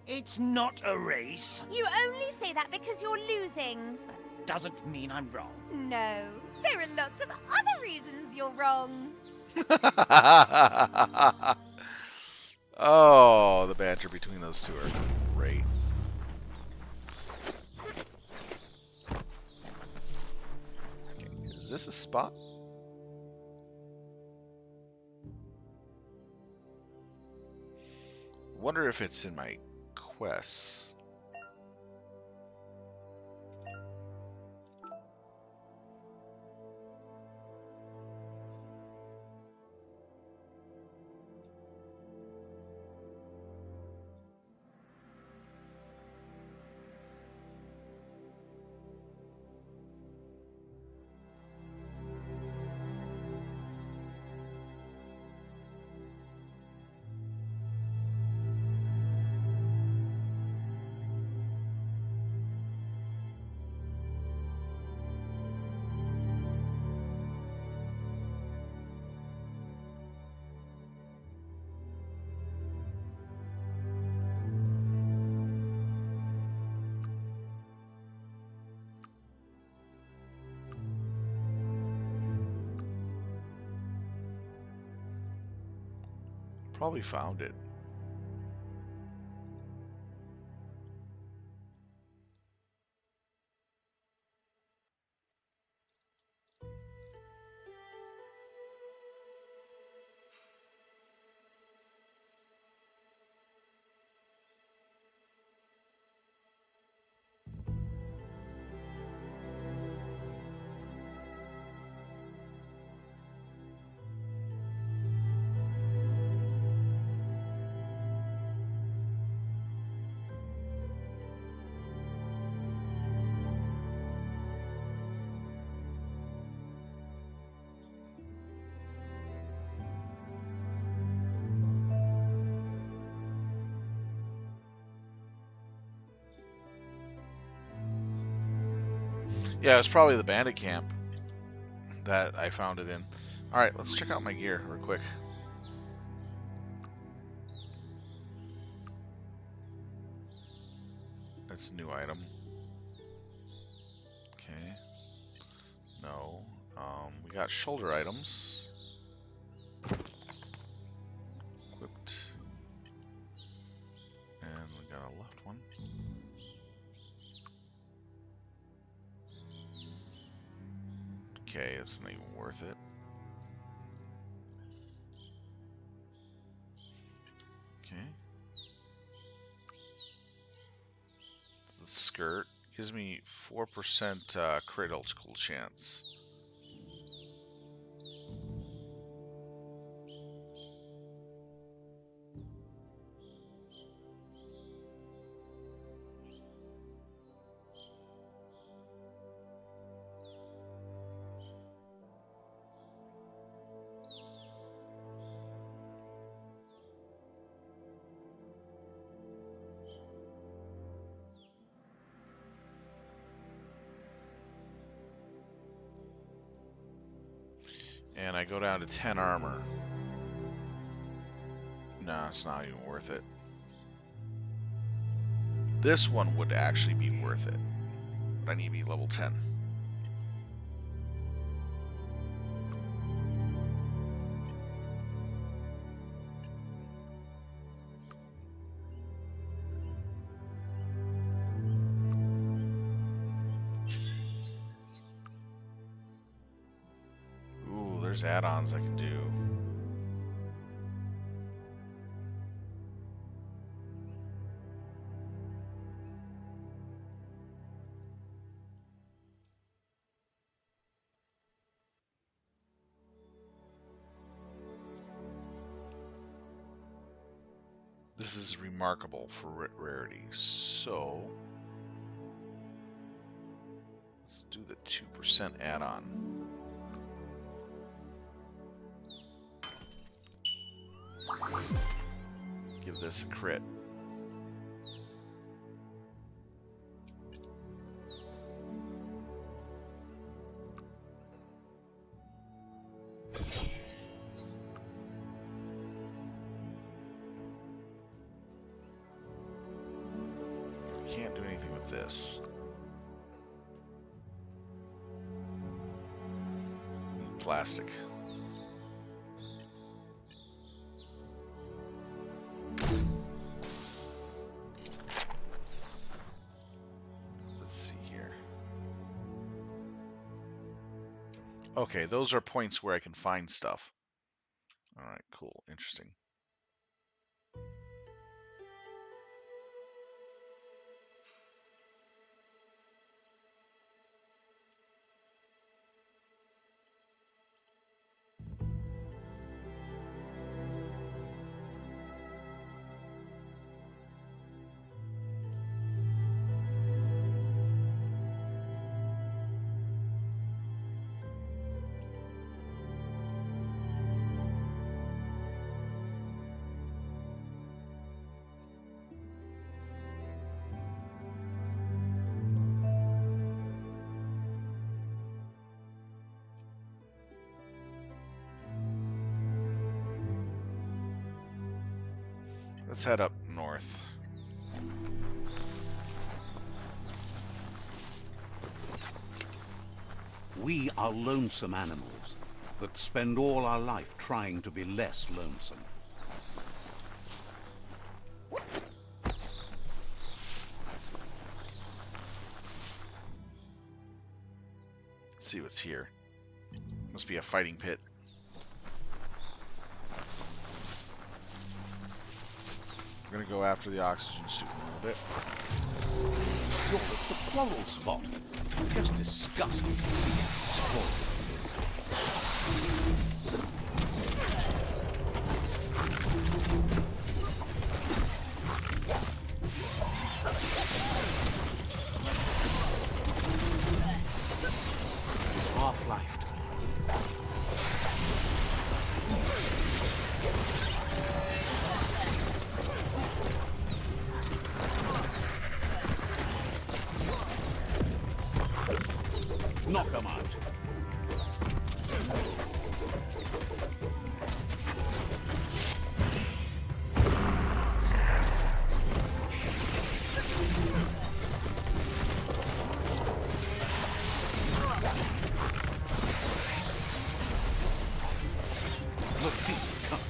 It's not a race. You only say that because you're losing. Doesn't mean I'm wrong. No, there are lots of other reasons you're wrong. Oh, the banter between those two are great. Okay, is this a spot? Wonder if it's in my quests. Probably found it. Yeah, it was probably the bandit camp that I found it in. Alright, let's check out my gear real quick. That's a new item. Okay. No. We got shoulder items. Equipped. And we got a left one. Okay, it's not even worth it. Okay. The skirt gives me 4% critical chance. And I go down to 10 armor. No, it's not even worth it. This one would actually be worth it. But I need to be level 10. Ooh, there's add-ons I can do. This is remarkable for rarity. So Let's do the 2% add-on. Give this a crit. Can't do anything with this. Plastic. Let's see here. Okay, those are points where I can find stuff. All right, cool, interesting. Let's head up north. We are lonesome animals that spend all our life trying to be less lonesome. Let's see what's here. Must be a fighting pit. We're gonna go after the oxygen suit in a little bit. You're at the quarrel spot. Just disgusting to see you destroyed like this. Half-lifed. Knock them out. Look, cut.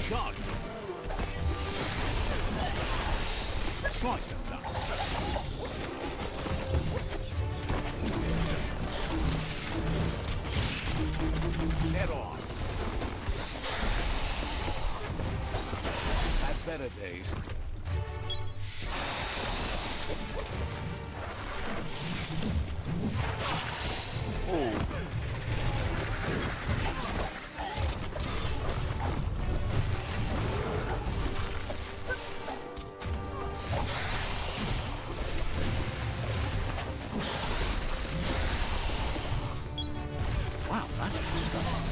Charge them. Slice and dice. Head on. Had better days. Oh. Wow, that's disgusting.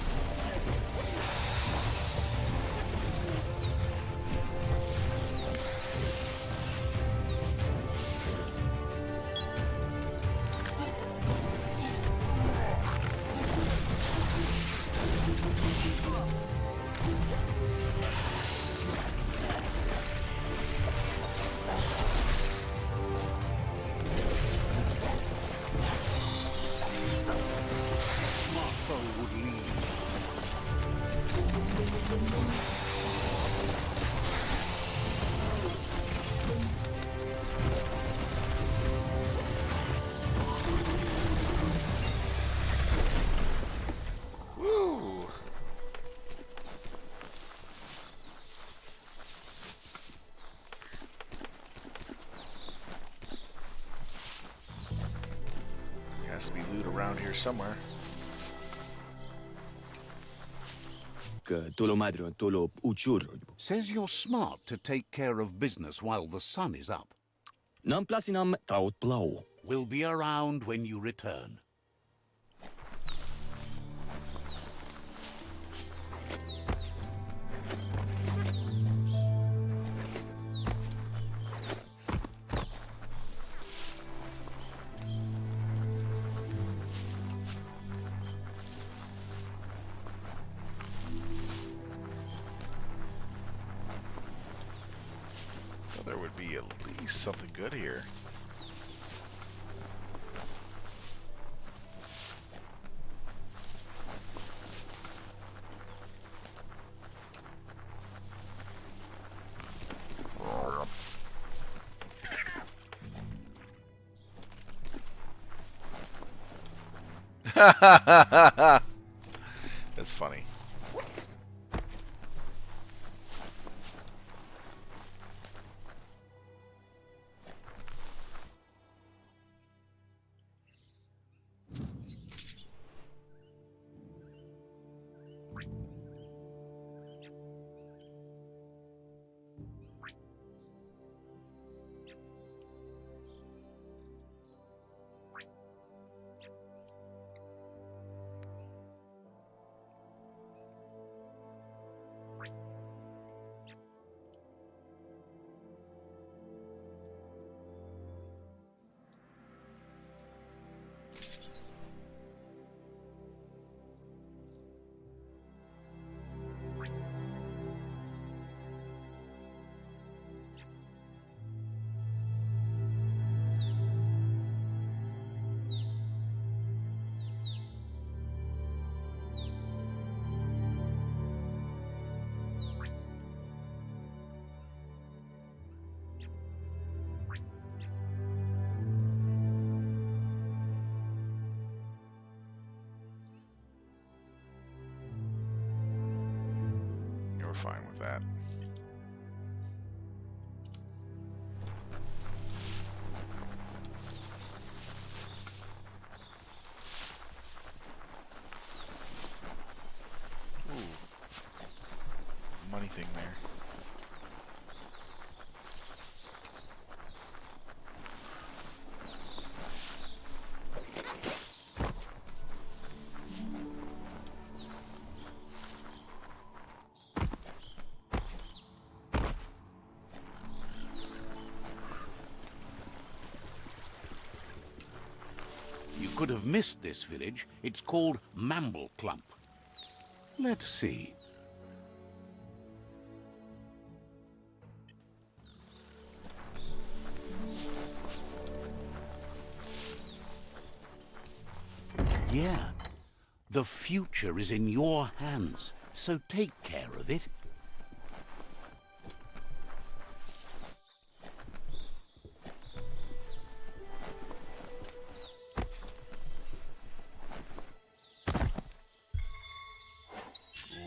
has to be loot around here somewhere. Says you're smart to take care of business while the sun is up. Namplasinam taut blau. We'll be around when you return. Well, there would be at least something good here. That's funny. We're fine with that. Ooh. Money thing there. You could have missed this village. It's called Mamble Clump. Let's see. Yeah, the future is in your hands, so take care of it.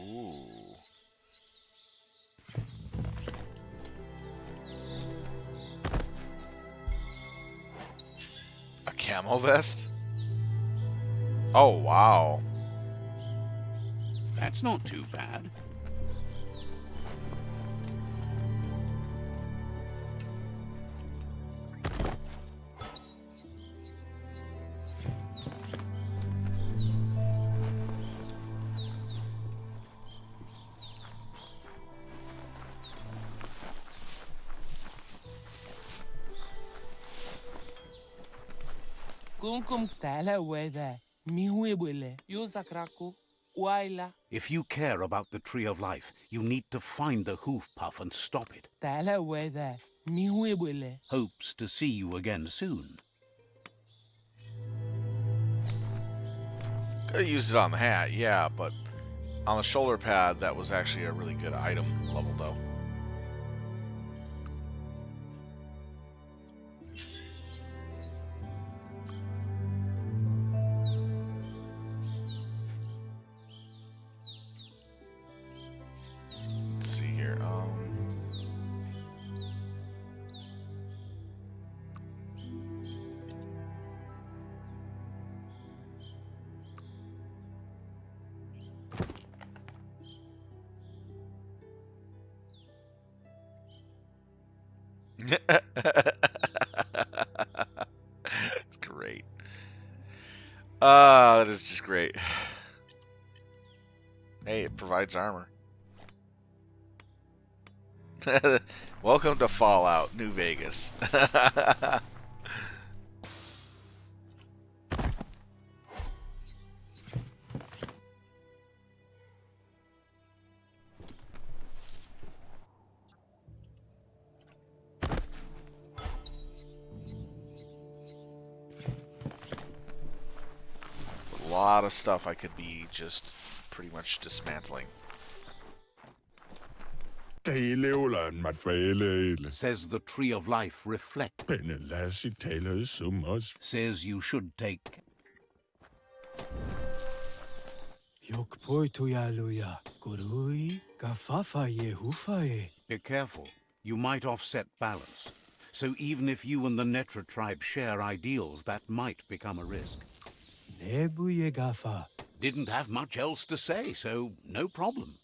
Ooh. A camo vest? Oh, wow. That's not too bad. Kunkum tala weda. Mihuebule. Yusakraku. Waila. If you care about the Tree of Life, you need to find the hoof puff and stop it. Tala weda. Mihuebule. Hopes to see you again soon. Could have used it on the hat, yeah, but on the shoulder pad, that was actually a really good item level, though. Let's see here. It's great. Ah, that is just great. Hey, it provides armor. Welcome to Fallout, New Vegas. A lot of stuff I could be just pretty much dismantling. Says Says the tree of life reflect. so much. Says you should take. Be careful. You might offset balance. So even if you and the Netra tribe share ideals, that might become a risk. Didn't have much else to say, so no problem.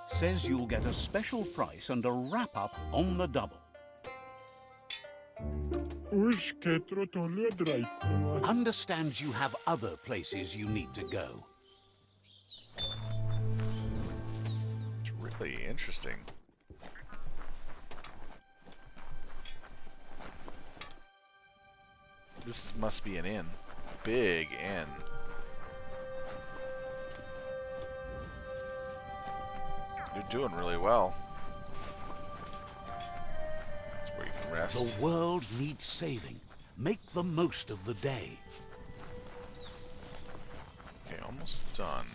Says you'll get a special price and a wrap-up on the double. Understands you have other places you need to go. It's really interesting. This must be an inn. Big inn. You're doing really well. That's where you can rest. The world needs saving. Make the most of the day. Okay, almost done.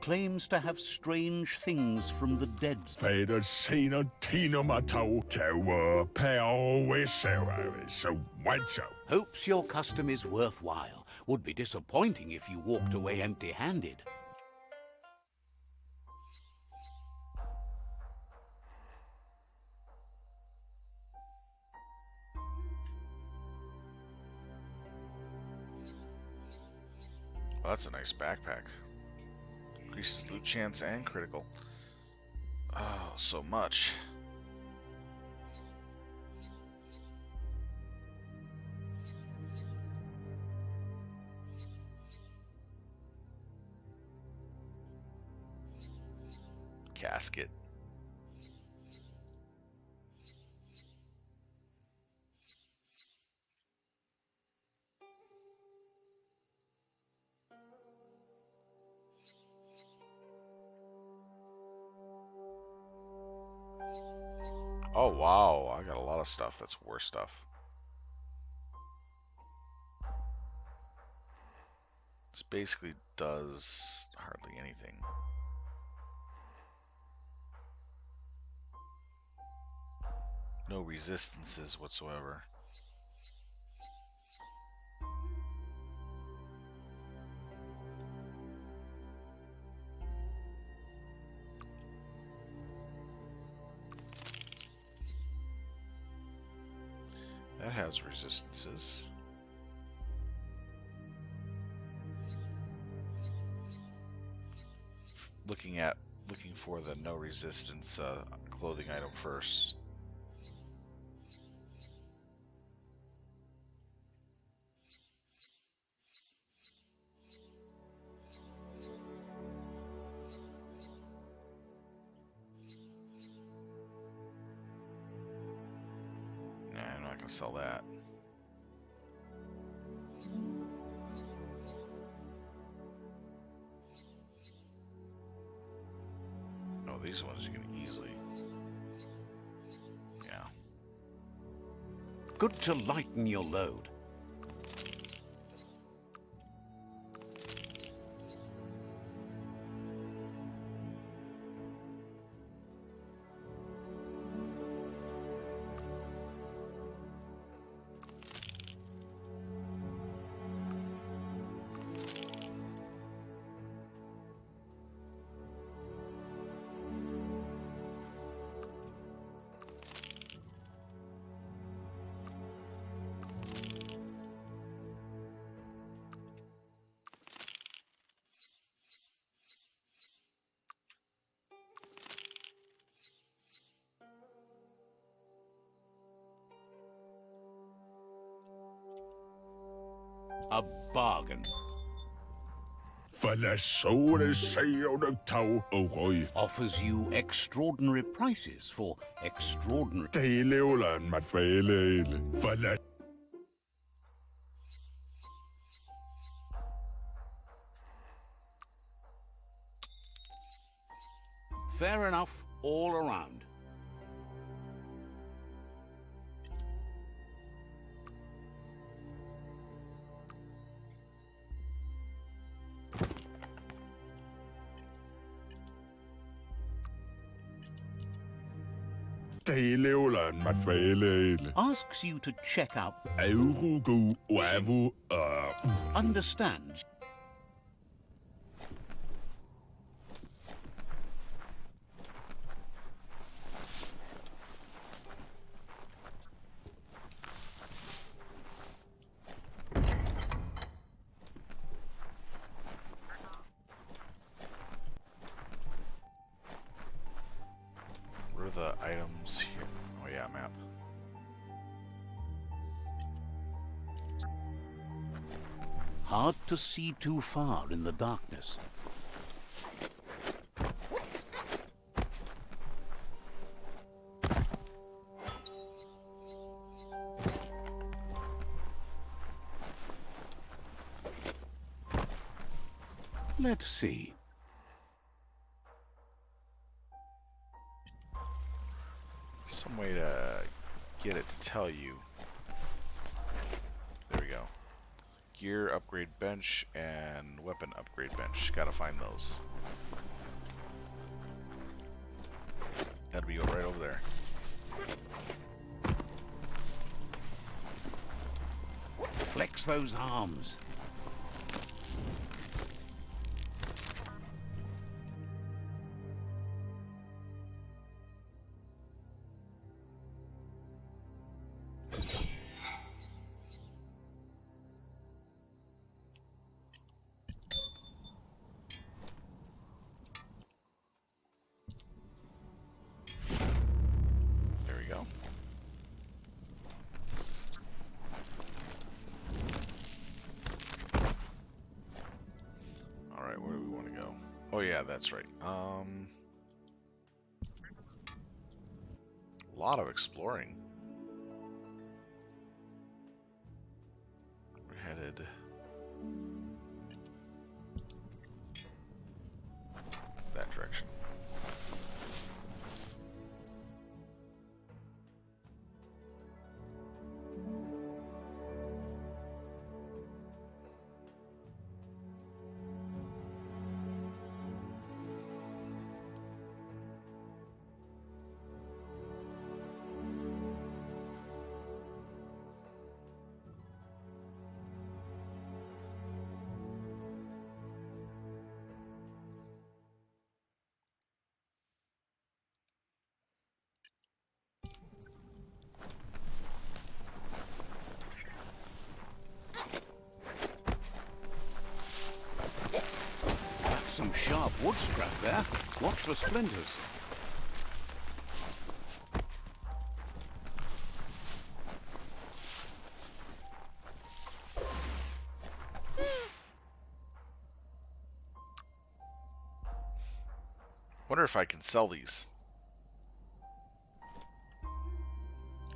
Claims to have strange things from the dead. Hopes your custom is worthwhile. Would be disappointing if you walked away empty-handed. Well, that's a nice backpack. Increases loot chance and critical. Oh, so much. Casket. Oh wow, I got a lot of stuff that's worse stuff. This basically does hardly anything. No resistances whatsoever. That has resistances. Looking for the no resistance clothing item first. sell that. Oh, these ones you can easily. Yeah. Good to lighten your load. A bargain. Offers you extraordinary prices for extraordinary... Fair enough all around. Asks you to check out... Understands. What are the items here? Oh yeah, map. Hard to see too far in the darkness. Let's see. Some way to get it to tell you. There we go. Gear upgrade bench and weapon upgrade bench. Gotta find those. That'll be right over there. Flex those arms. There we go. Alright, where do we want to go? Oh yeah, that's right. A lot of exploring. We're headed that direction. That's some sharp wood scrap there. Watch for splinters. Wonder if I can sell these.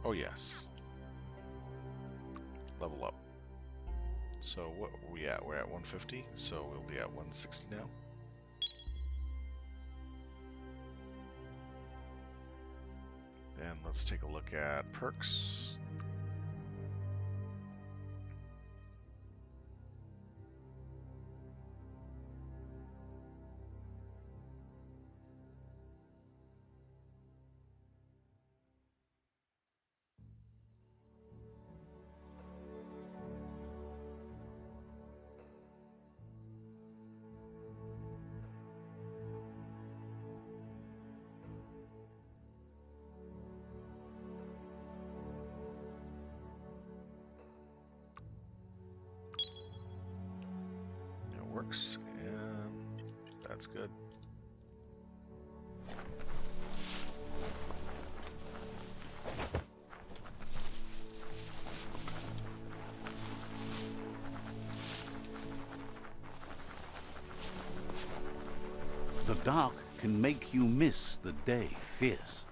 Oh yes. level up. So what are we at? We're at 150, so we'll be at 160 now. Then let's take a look at perks. Works, and that's good. The dark can make you miss the day fierce.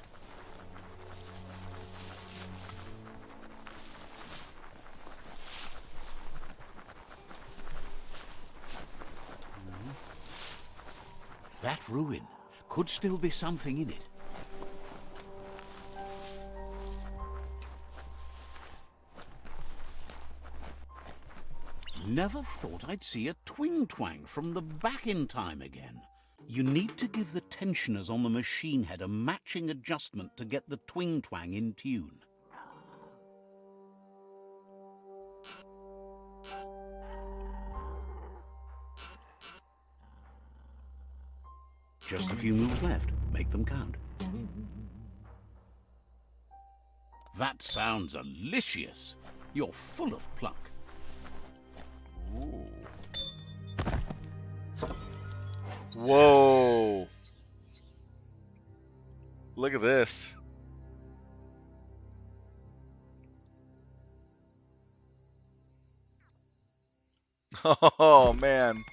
That ruin could still be something in it. Never thought I'd see a twing-twang from the back in time again. You need to give the tensioners on the machine head a matching adjustment to get the twing-twang in tune. Just a few moves left. Make them count. That sounds delicious. You're full of pluck. Ooh. Whoa! Look at this. Oh man.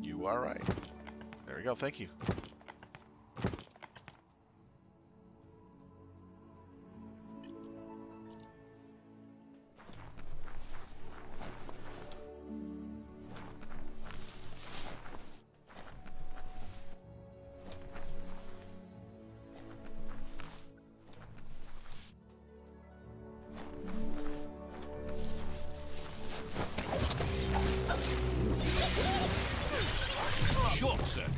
You are right. There we go. Thank you. Short circuit.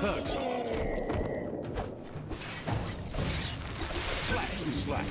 Perks. Flash and slash.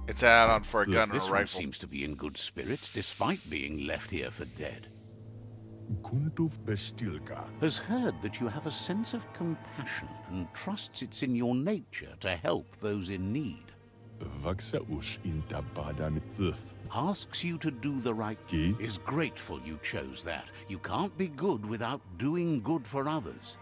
It's an add-on for a gun or This a one rifle. seems to be in good spirits despite being left here for dead. Kuntuf bestilka. Has heard that you have a sense of compassion and trusts it's in your nature to help those in need. Vaxaush intabadan zith. Asks you to do the right Ki? Is grateful you chose that. You can't be good without doing good for others.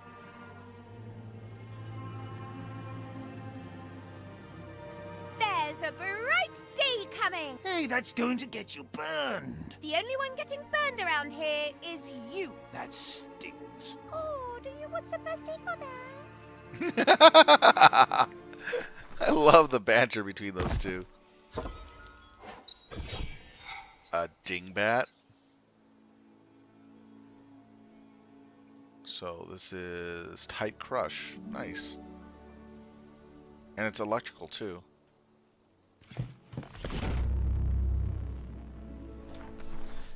There's a bright day coming. Hey, that's going to get you burned. The only one getting burned around here is you. That stings. Oh, do you what's the best for them? I love the banter between those two. A dingbat. So this is Tight Crush. Nice. And it's electrical too.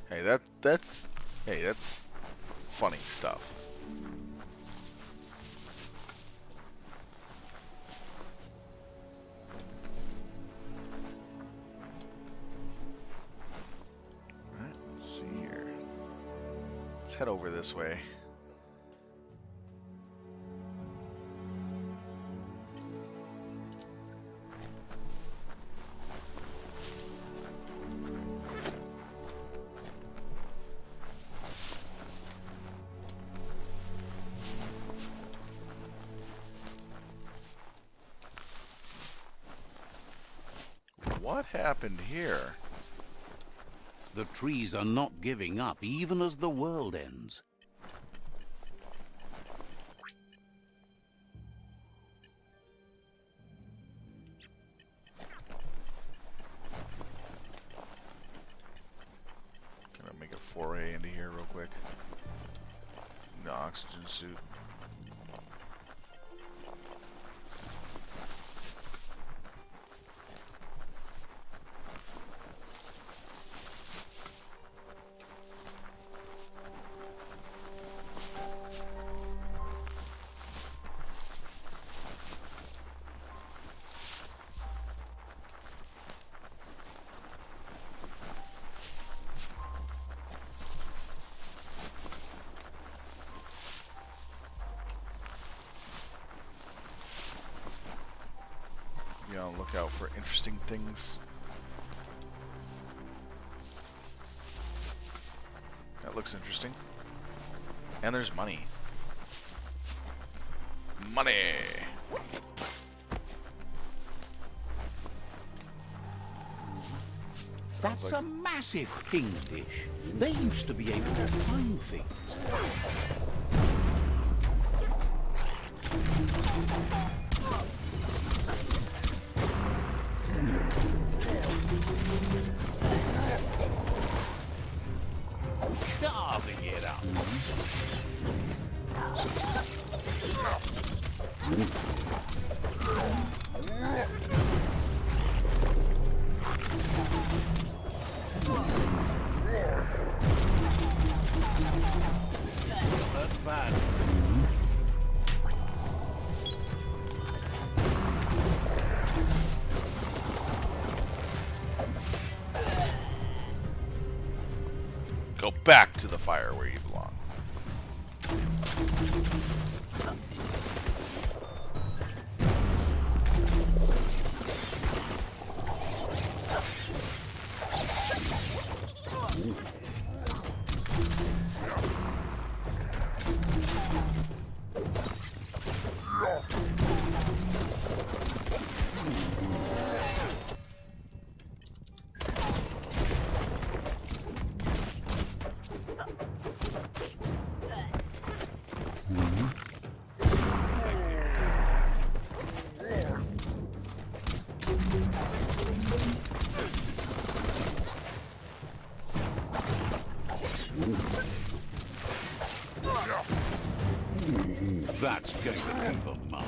Hey, that's funny stuff. Alright, let's see here. Let's head over this way. What happened here? The trees are not giving up, even as the world ends. Gonna make a foray into here real quick. The oxygen suit. Be on the lookout for interesting things. That looks interesting. And there's money. Money! That's a massive king dish. They used to be able to find things. Carving it up. That's bad. Go back to the fire where you belong. That's going to leave a mark.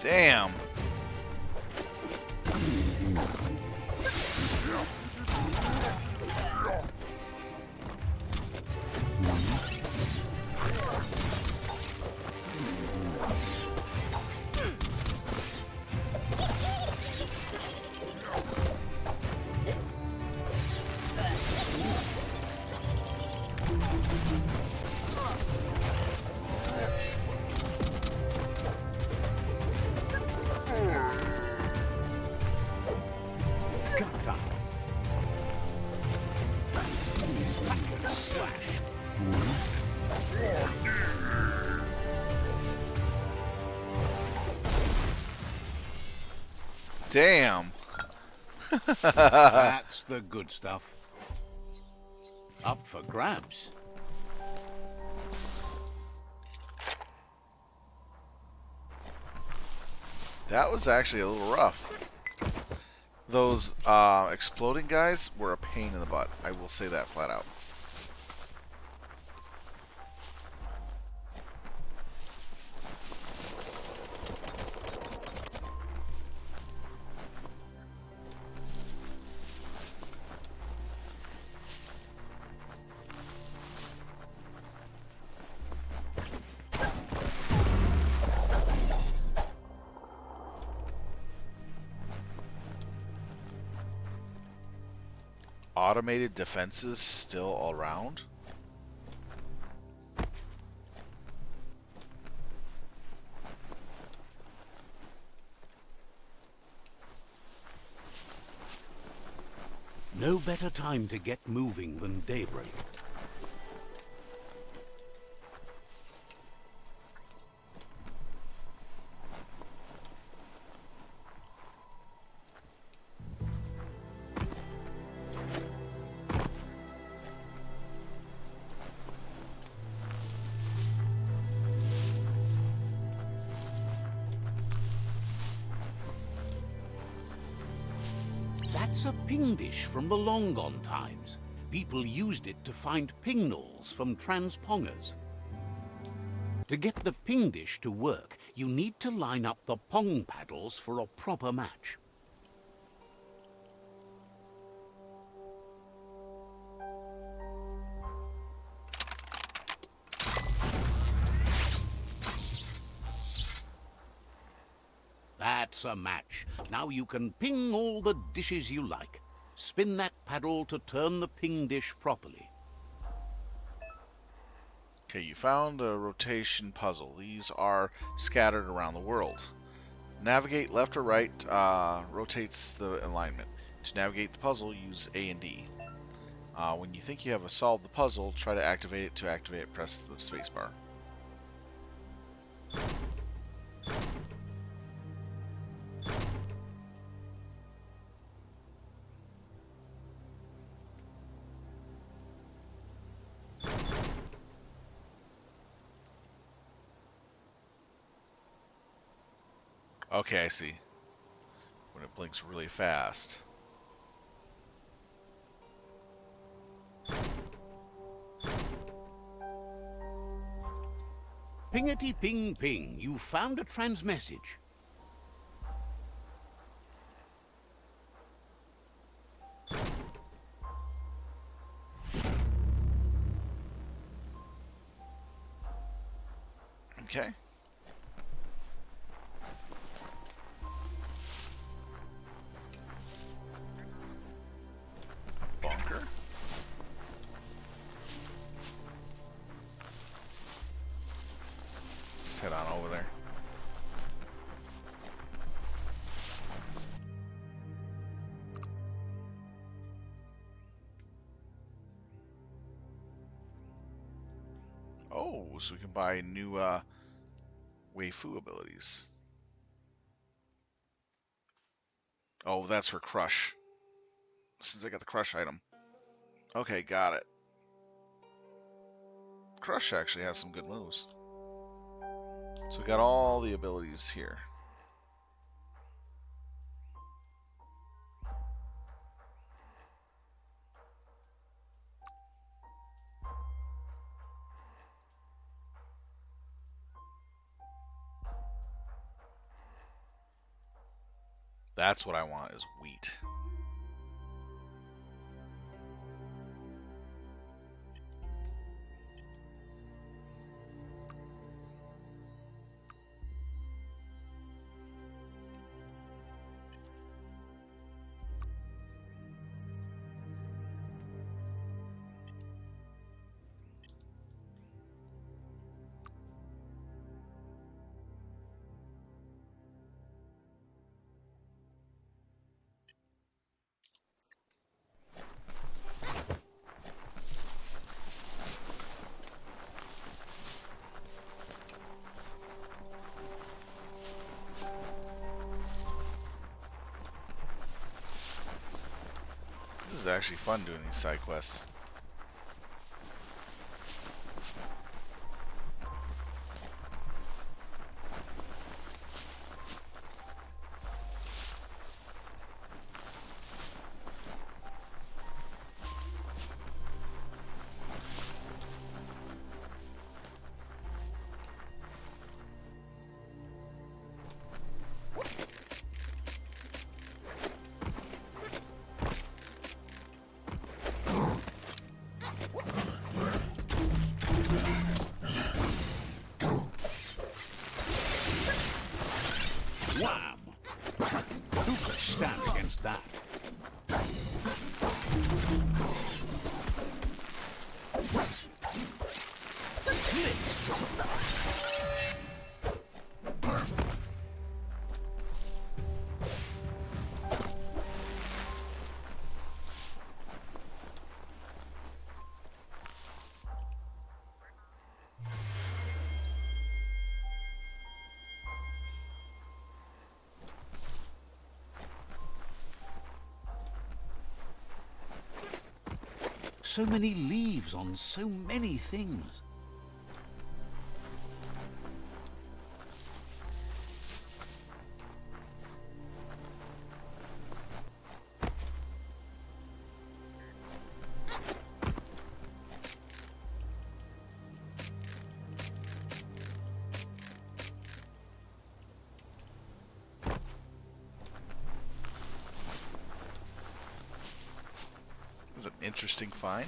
Damn! damn. That's the good stuff. Up for grabs. That was actually a little rough. Those exploding guys were a pain in the butt. I will say that flat out. Automated defenses still around? No better time to get moving than daybreak. That's a ping dish from the long gone times. People used it to find pingnulls from transpongers. To get the ping dish to work, you need to line up the pong paddles for a proper match. That's a match. Now you can ping all the dishes you like. Spin that paddle to turn the ping dish properly. Okay, you found a rotation puzzle. These are scattered around the world. Navigate left or right rotates the alignment. To navigate the puzzle, use A and D. When you think you have solved the puzzle, try to activate it. To activate it, press the spacebar. Okay, I see. When it blinks really fast. Pingety ping ping, you found a transmessage. Okay. Bunker. Let's head on over there. Oh, so we can buy new Waifu abilities. Oh, that's for Crush. Since I got the Crush item. Okay, got it. Crush actually has some good moves. So we got all the abilities here. That's what I want, is wheat. is actually fun doing these side quests. Wham! Who could stand against that? So many leaves on so many things. This is an interesting find.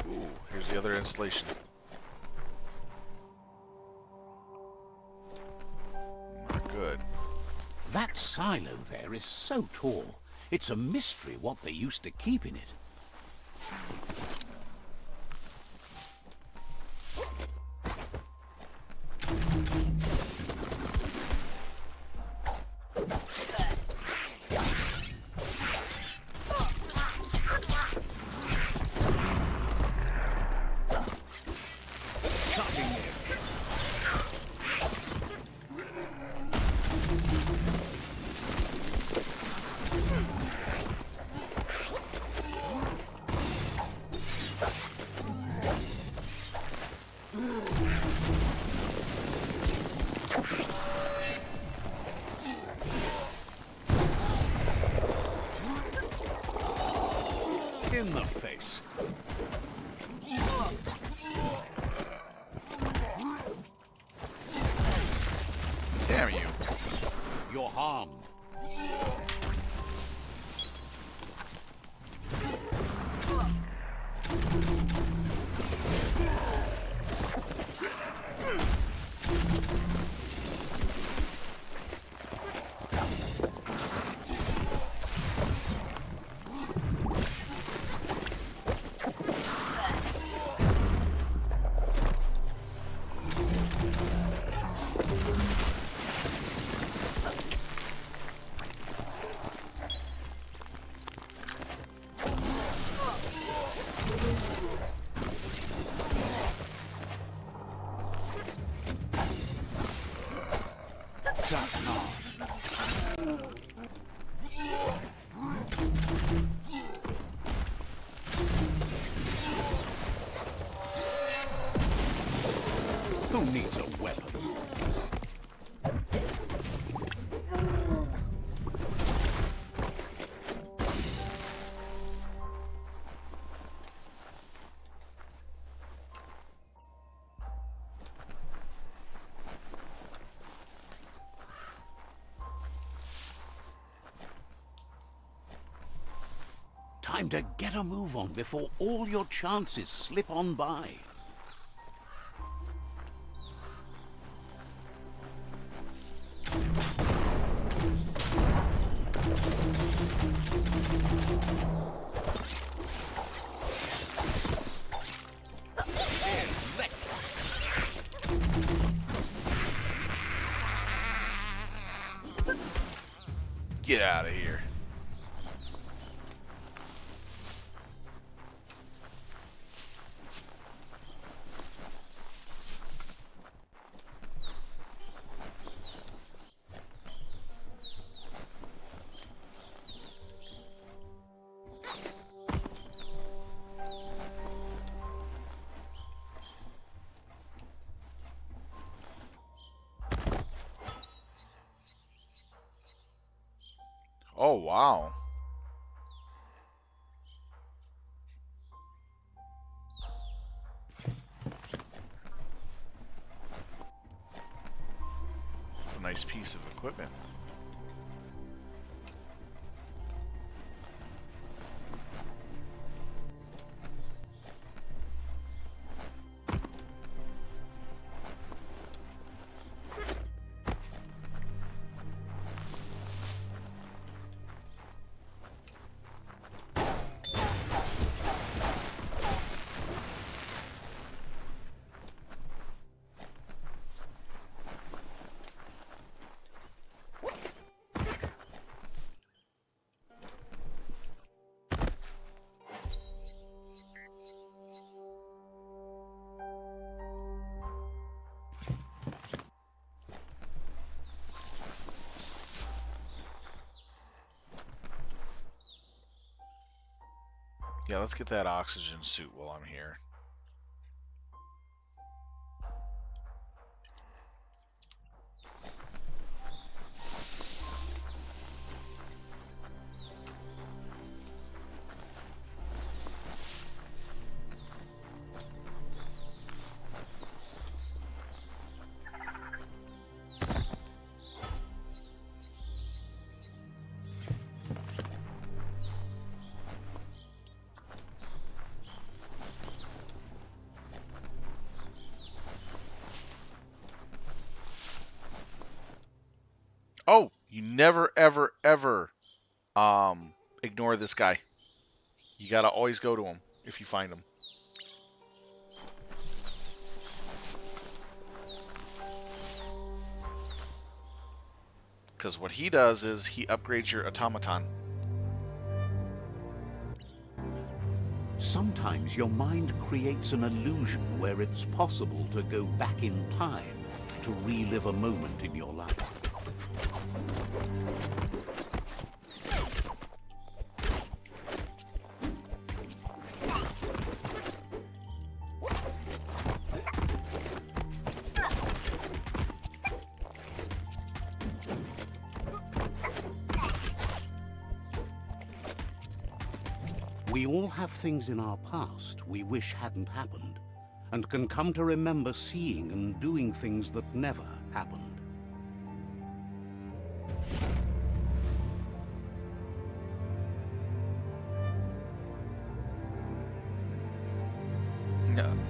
Ooh, here's the other installation. Not good. That silo there is so tall. It's a mystery what they used to keep in it. In the face. Damn you. You're harmed. Who needs a weapon? Time to get a move on before all your chances slip on by. Get out of here. Oh, wow. It's a nice piece of equipment. Yeah, let's get that oxygen suit while I'm here. Oh, you never, ever, ever ignore this guy. You gotta always go to him if you find him. Because what he does is he upgrades your automaton. Sometimes your mind creates an illusion where it's possible to go back in time to relive a moment in your life. We all have things in our past we wish hadn't happened, and can come to remember seeing and doing things that never happened.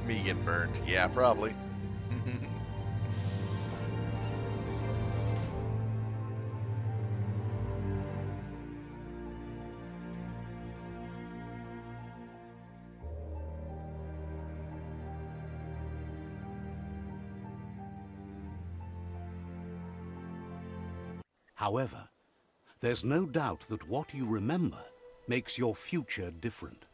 Me getting burned. Yeah, probably. However, there's no doubt that what you remember makes your future different.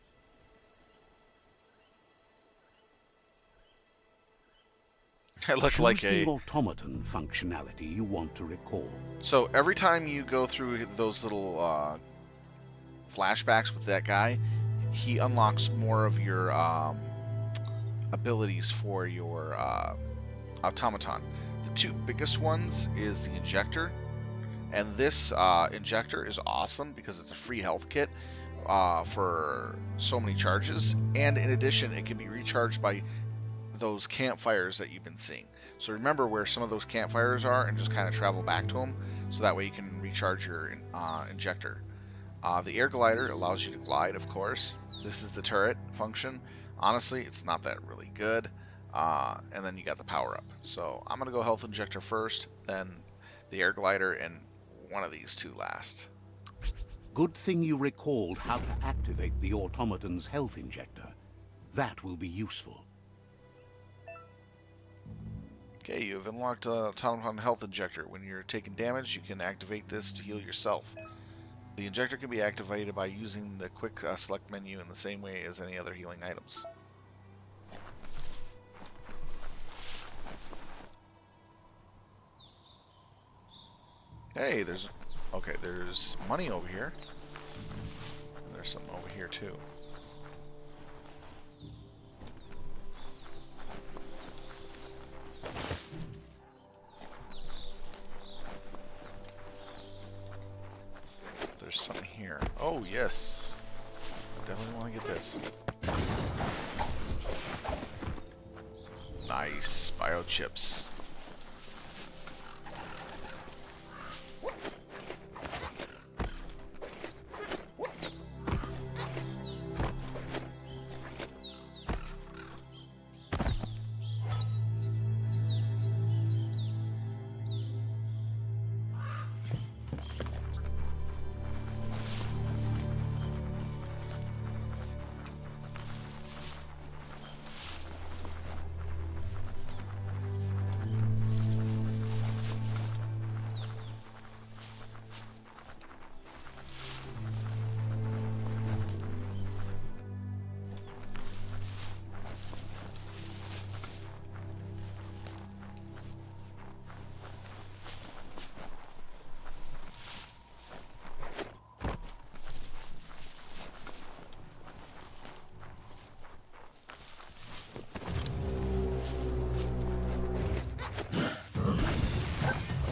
I look Choose like the a... automaton functionality you want to recall. So every time you go through those little flashbacks with that guy, he unlocks more of your abilities for your automaton. The two biggest ones is the injector, and this injector is awesome because it's a free health kit for so many charges, and in addition it can be recharged by those campfires that you've been seeing. So remember where some of those campfires are and just kind of travel back to them, so that way you can recharge your injector. The air glider allows you to glide, of course. This is the turret function. Honestly, it's not that really good. And then you got the power up. So I'm going to go health injector first, then the air glider, and one of these two last. Good thing you recalled how to activate the automaton's health injector. That will be useful. Okay, you have unlocked automaton health injector. When you're taking damage, you can activate this to heal yourself. The injector can be activated by using the quick select menu in the same way as any other healing items. Hey, there's money over here. There's something over here too. there's something here. Oh, yes. Definitely want to get this. Nice. Biochips.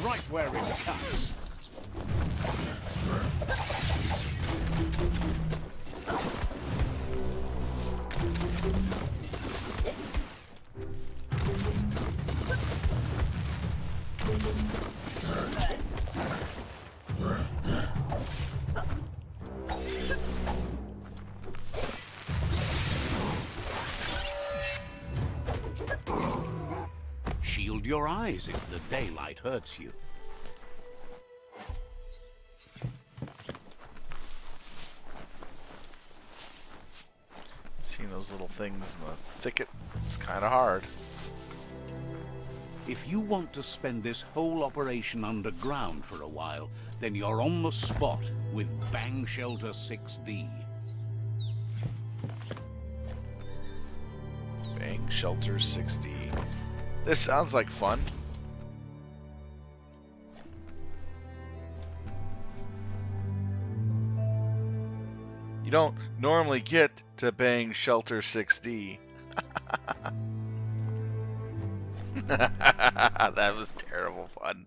Right where it counts. Shield your eyes if the daylight hurts you. Seeing those little things in the thicket is kind of hard. If you want to spend this whole operation underground for a while, then you're on the spot with Bang Shelter 6D. Bang Shelter 60. This sounds like fun. You don't normally get to Bang Shelter 6D. That was terrible fun.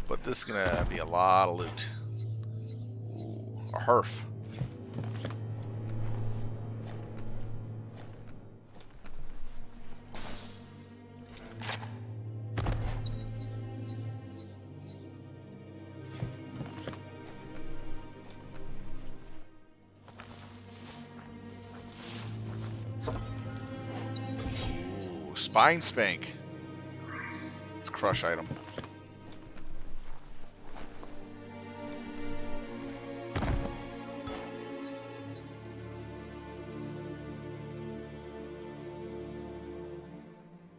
But this is gonna be a lot of loot. Ooh, a herf. Ooh, spine spank. It's a crush item.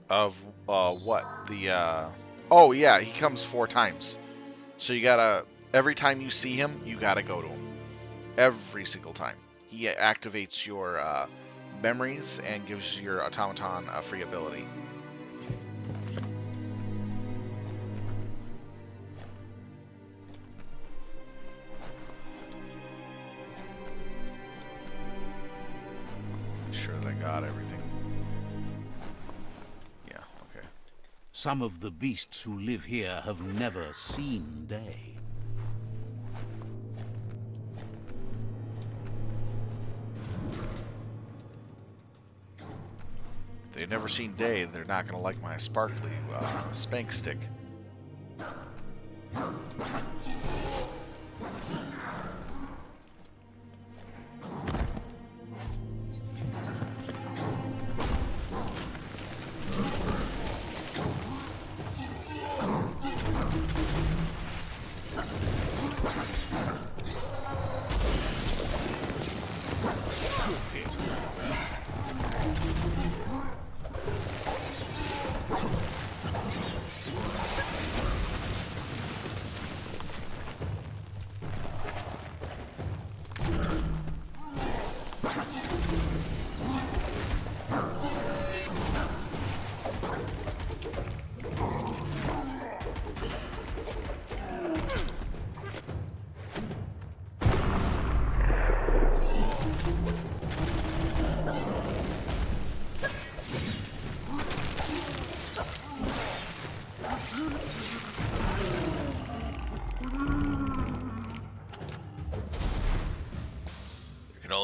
Of what? The oh yeah, he comes 4 times. So you gotta, every time you see him, you gotta go to him. Every single time. He activates your memories and gives your automaton a free ability. Make sure that I got everything. Yeah, okay. Some of the beasts who live here have never seen day. If they've never seen day, they're not gonna like my sparkly spank stick.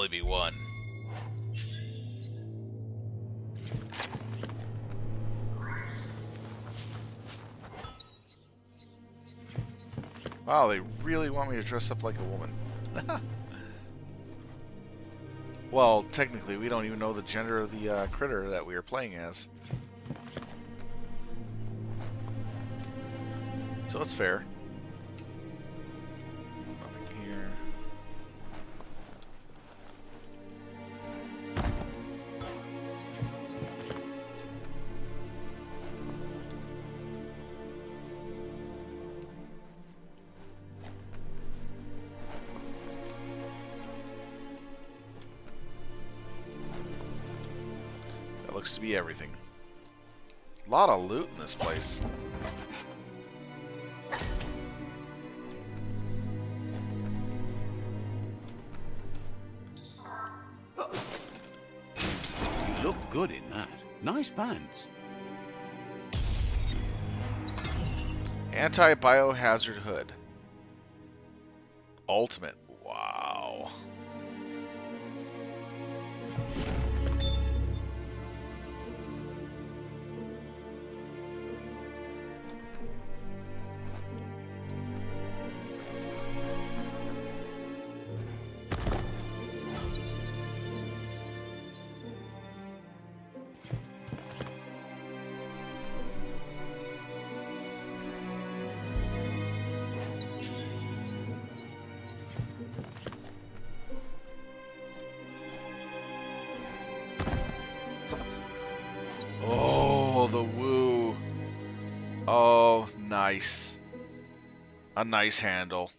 only be one. Wow, they really want me to dress up like a woman. Well, technically, we don't even know the gender of the critter that we are playing as. So it's fair. Nothing here. That looks to be everything. A lot of loot in this place. You look good in that. Nice pants. Anti-biohazard hood. Ultimate. Wow. Oh, the woo. Oh, nice. A nice handle.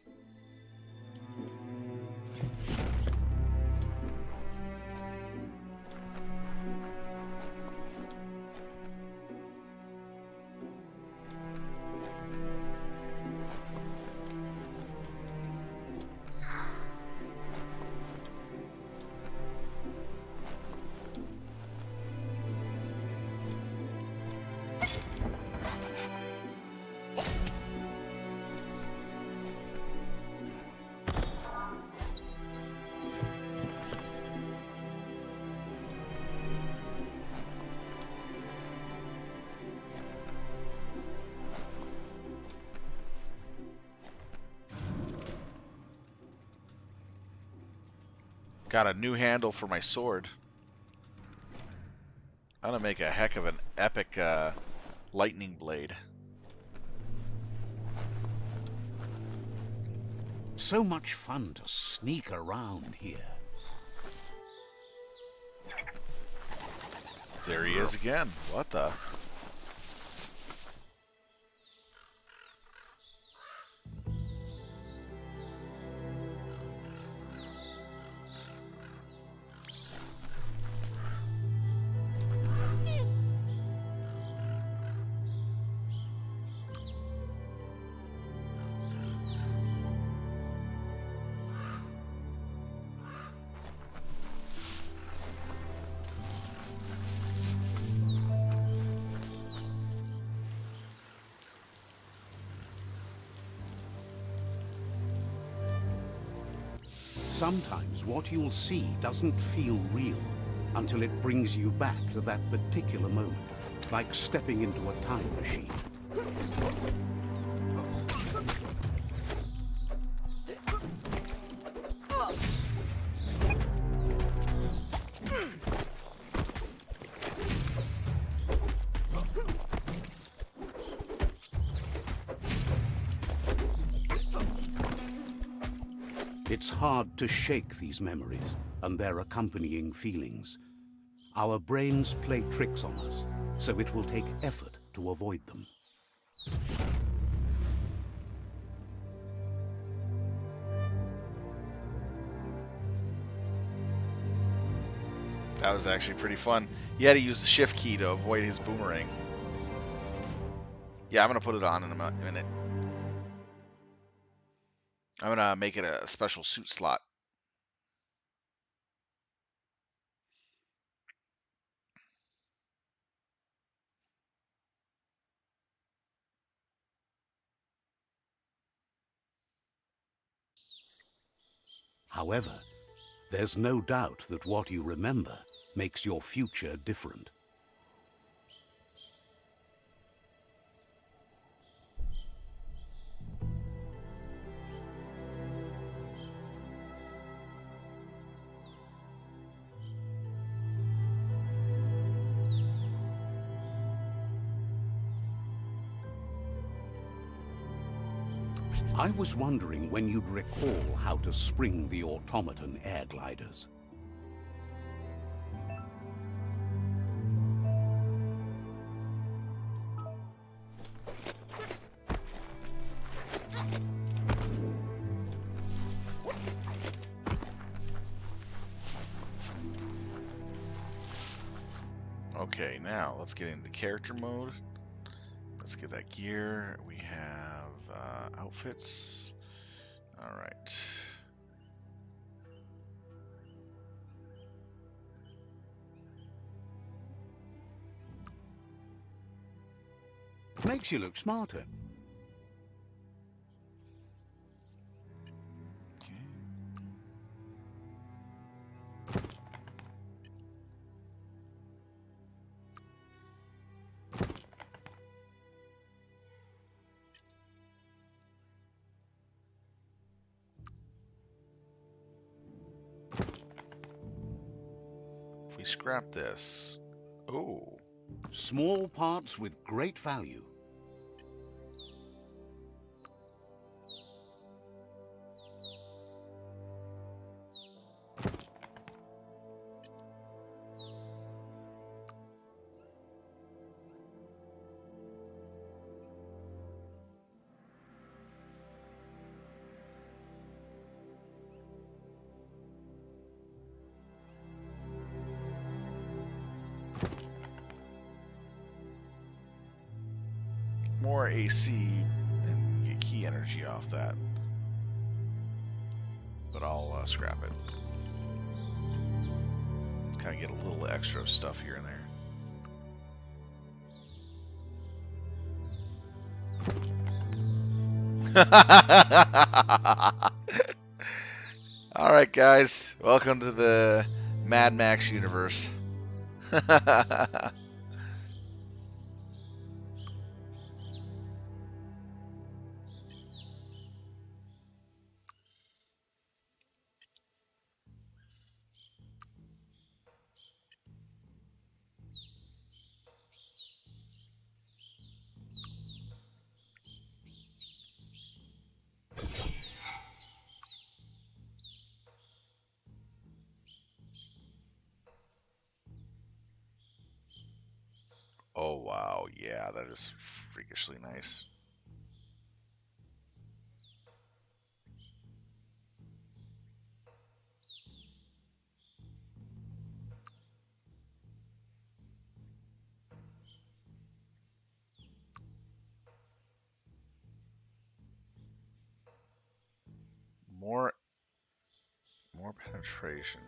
Got a new handle for my sword. I'm gonna make a heck of an epic lightning blade. So much fun to sneak around here. There he is again. What the? Sometimes what you'll see doesn't feel real until it brings you back to that particular moment, like stepping into a time machine. It's hard to shake these memories and their accompanying feelings. Our brains play tricks on us, so it will take effort to avoid them. That was actually pretty fun. You had to use the shift key to avoid his boomerang. Yeah, I'm gonna put it on in a minute. I'm gonna make it a special suit slot. However, There's no doubt that what you remember makes your future different. I was wondering when you'd recall how to spring the automaton air gliders. Okay, now let's get into character mode. Let's get that gear. We have outfits. All right. Makes you look smarter. If we scrap this, oh, Small parts with great value. more AC and get key energy off that. But I'll scrap it. Let's kind of get a little extra stuff here and there. All right, guys, welcome to the Mad Max universe. Oh, wow. Yeah, that is freakishly nice. More penetration.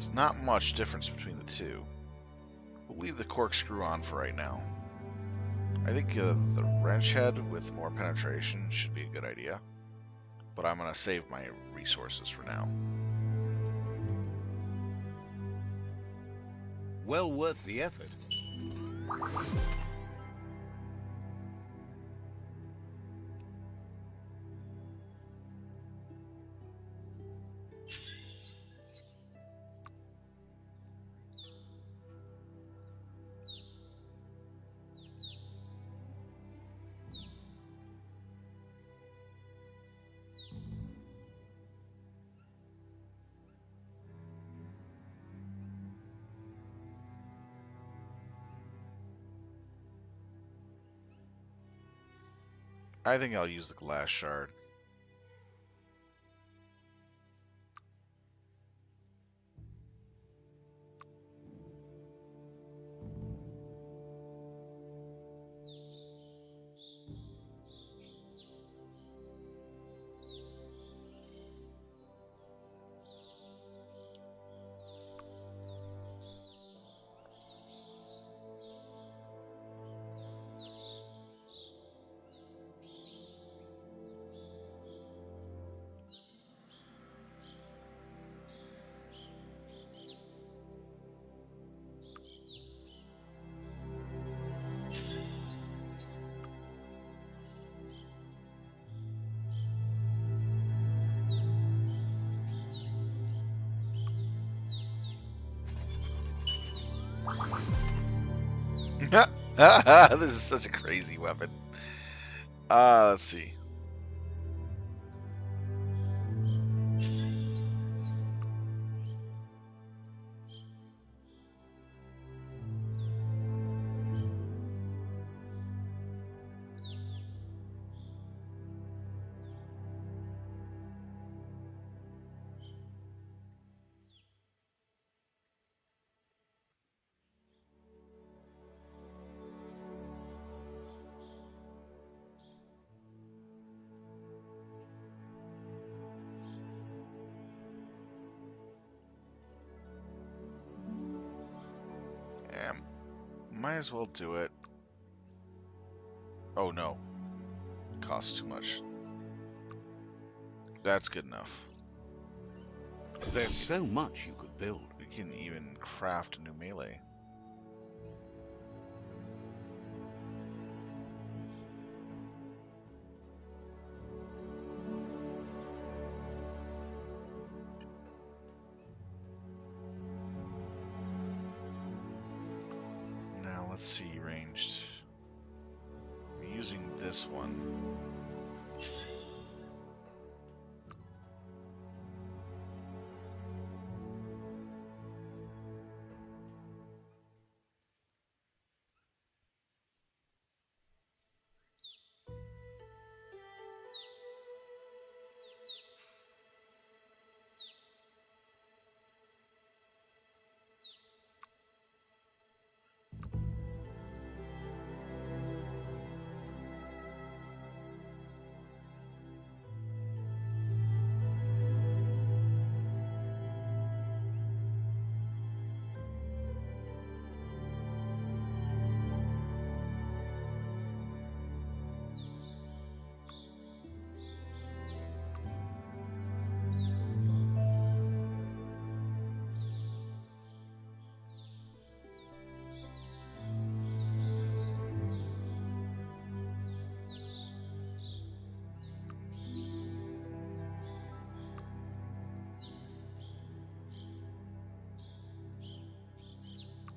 It's not much difference between the two. We'll leave the corkscrew on for right now. I think the wrench head with more penetration should be a good idea, but I'm going to save my resources for now. Well worth the effort. I think I'll use the glass shard. This is such a crazy weapon. Let's see. Might as well do it. Oh no. Costs too much. That's good enough. There's so much you could build. We can even craft a new melee. Now let's see, ranged. We're using this one.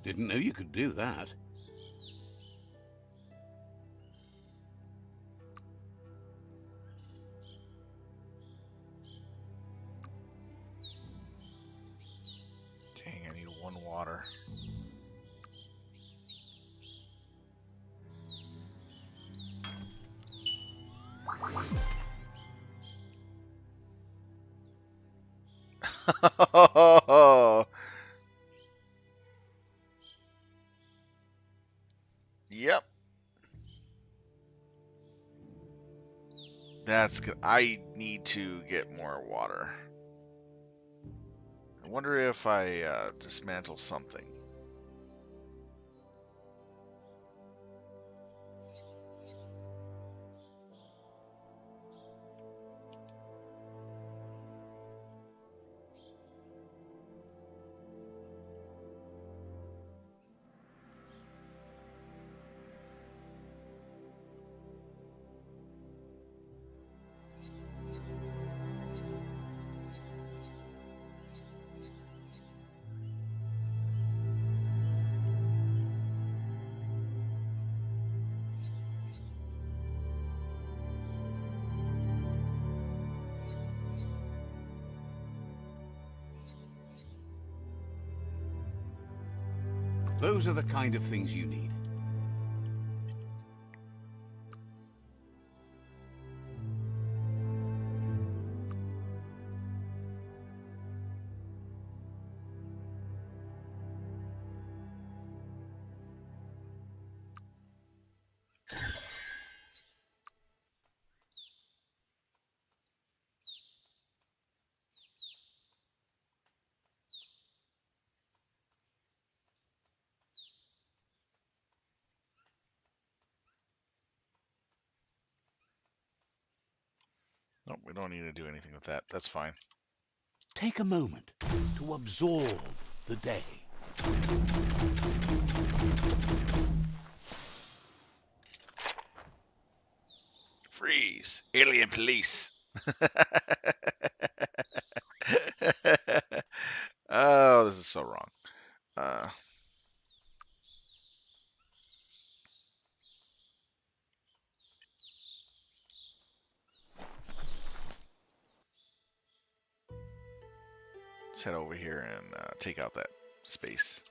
Didn't know you could do that. Dang, I need one water. Yep. That's good. I need to get more water. I wonder if I dismantle something. Those are the kind of things you need. Nope, we don't need to do anything with that. That's fine. Take a moment to absorb the day. Freeze! Alien police! Oh, this is so wrong. Let's head over here and take out that space.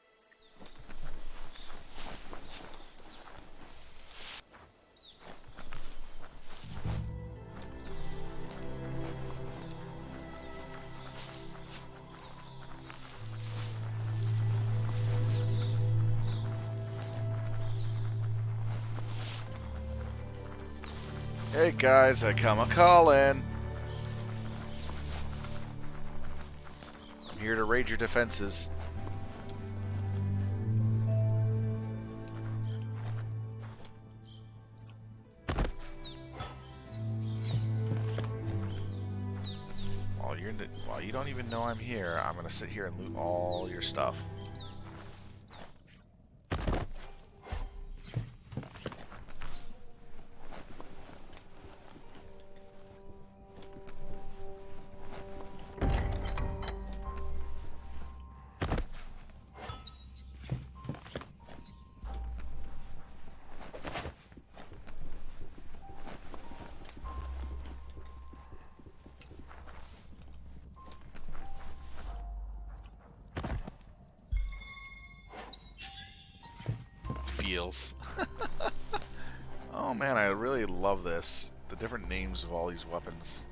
Hey guys, I come a-callin'. I'm here to raid your defenses. While you don't even know I'm here, I'm gonna sit here and loot all your stuff. Feels. Oh man, I really love this. The different names of all these weapons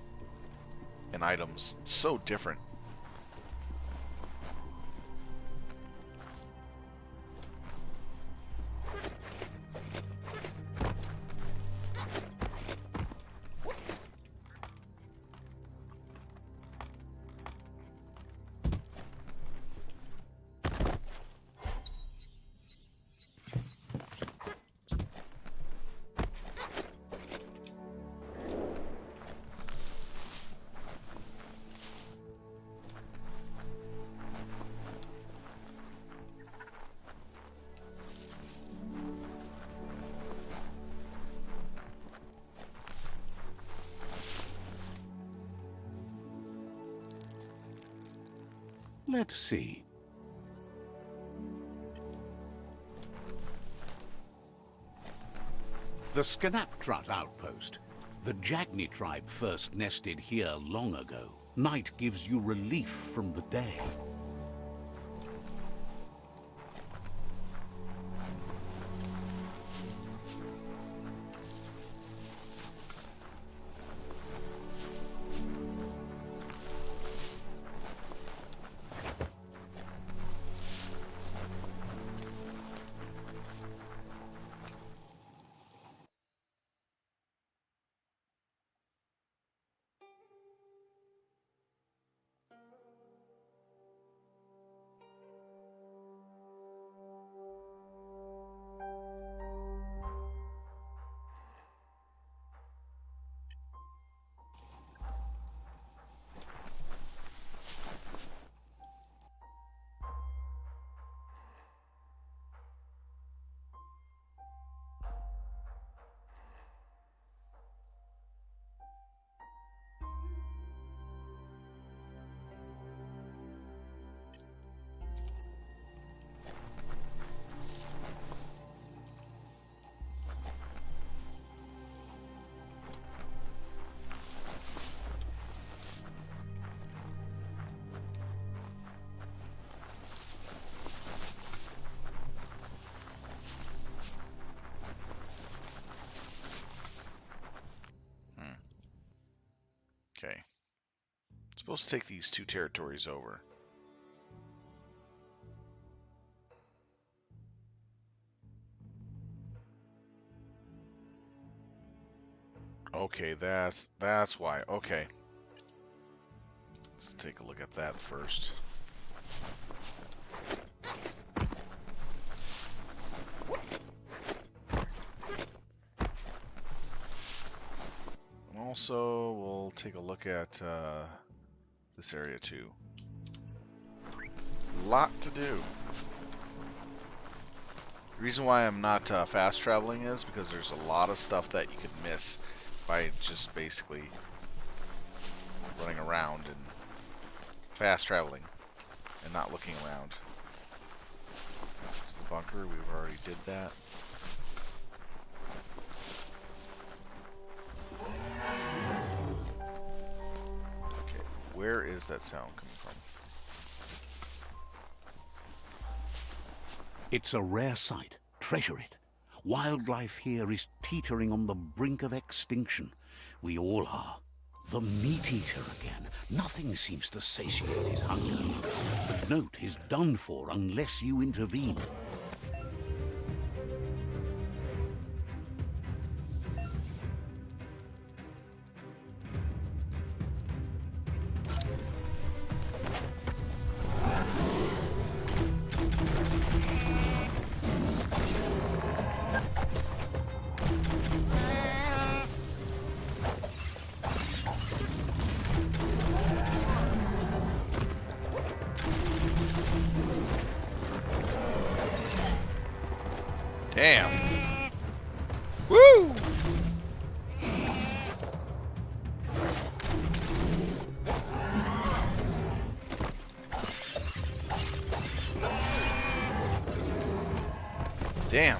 and items. So different. Let's see. The Scanaptrut outpost. The Jagni tribe first nested here long ago. Night gives you relief from the day. Okay. Supposed to take these two territories over. Okay, that's why. Okay. Let's take a look at that first. And also, we'll take a look at this area too. Lot to do. The reason why I'm not fast traveling is because there's a lot of stuff that you could miss by just basically running around and fast traveling and not looking around. This is the bunker. We've already did that. Okay, where is that sound coming from? It's a rare sight. Treasure it. Wildlife here is teetering on the brink of extinction. We all are. The meat-eater again. Nothing seems to satiate his hunger. The note is done for unless you intervene. Damn. Woo! Damn.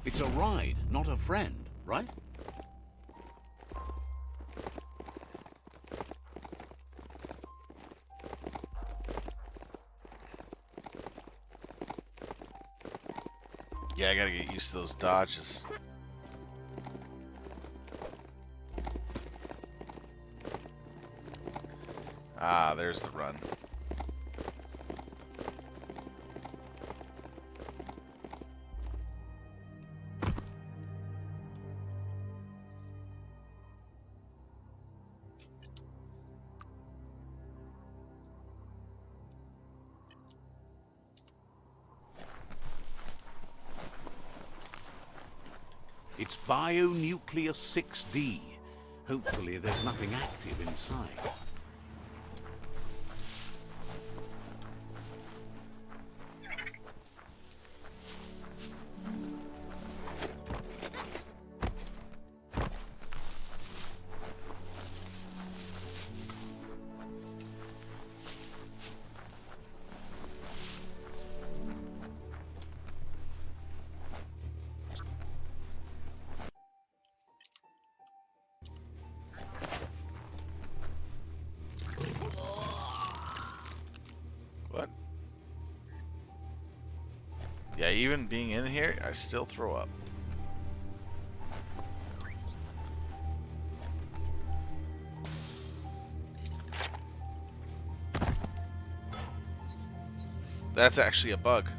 It's a ride, not a friend, right? Yeah, I gotta get used to those dodges. Ah, there's the run. It's Bionuclear 6D. Hopefully there's nothing active inside. What? Yeah, even being in here, I still throw up. That's actually a bug.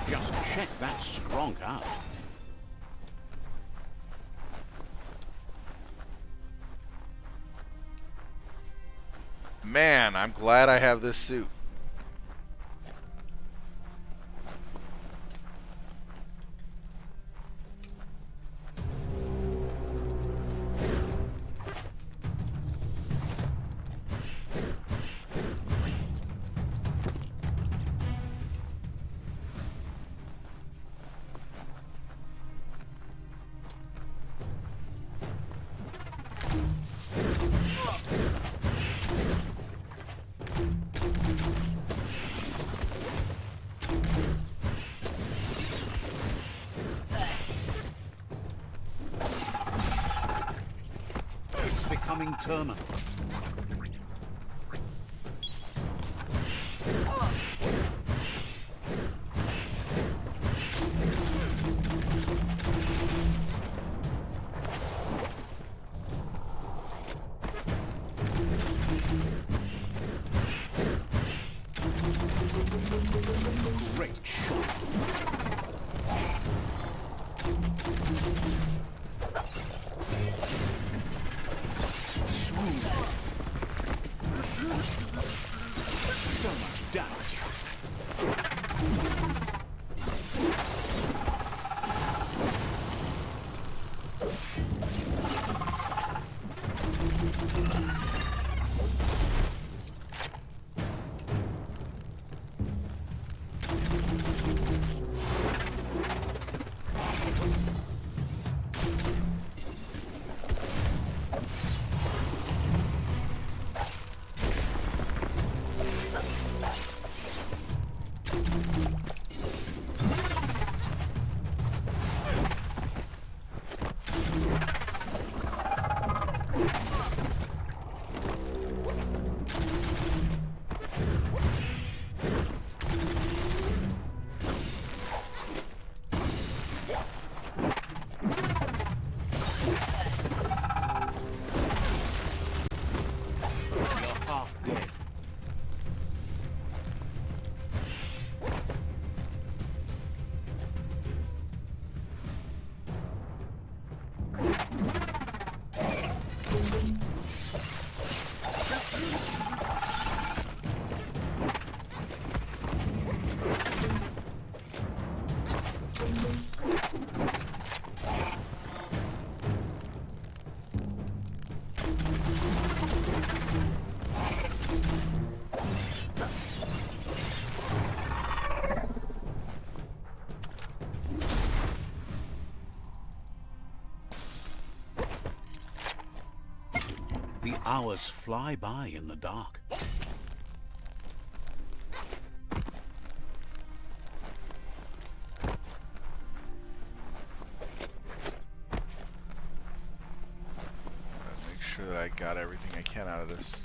Just check that skronk out. Man, I'm glad I have this suit. Becoming terminal. Great shot. Swoon Hours fly by in the dark. Make sure that I got everything I can out of this.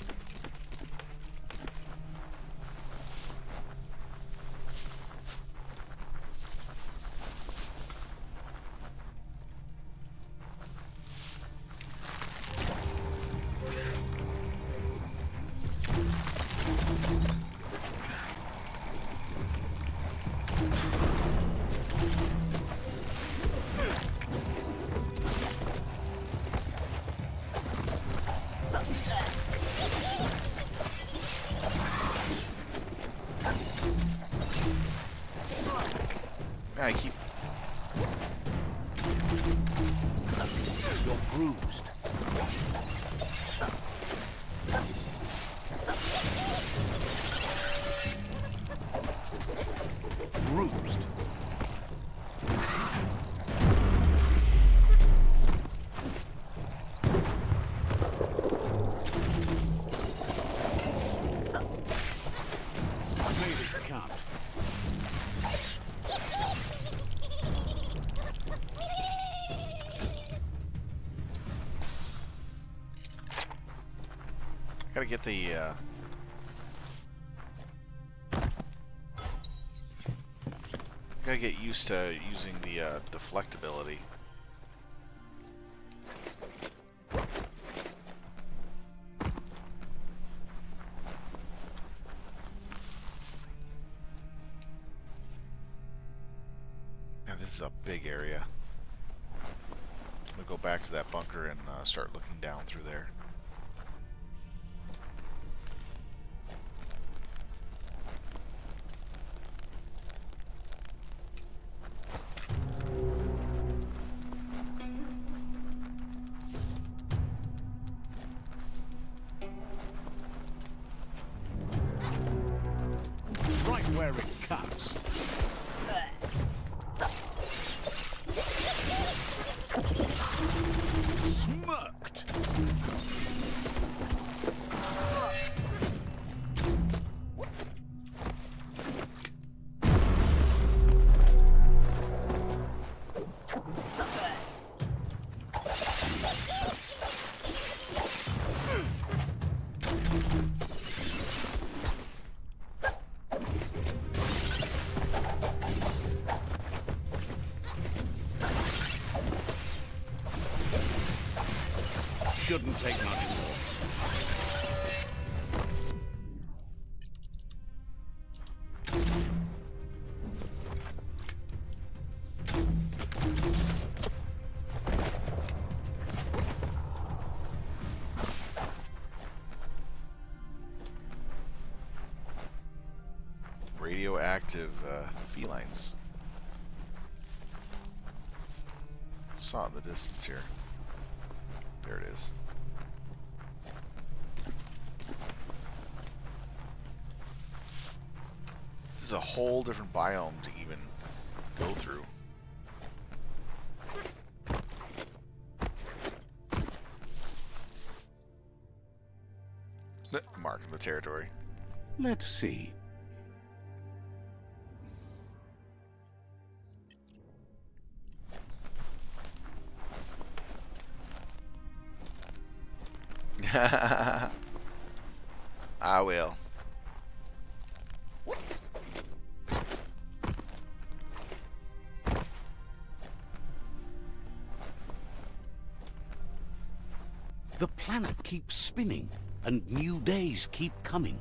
I keep... You're bruised. Bruised. Made it count. Gotta get the, gotta get used to using the, deflectability. Yeah, this is a big area. I'm gonna go back to that bunker and start looking down through there. Right where it cuts. Smirked. Shouldn't take much more. Radioactive felines. Saw it in the distance here. There it is. This is a whole different biome to even go through. Marking the territory. Let's see. I will. The planet keeps spinning, and new days keep coming.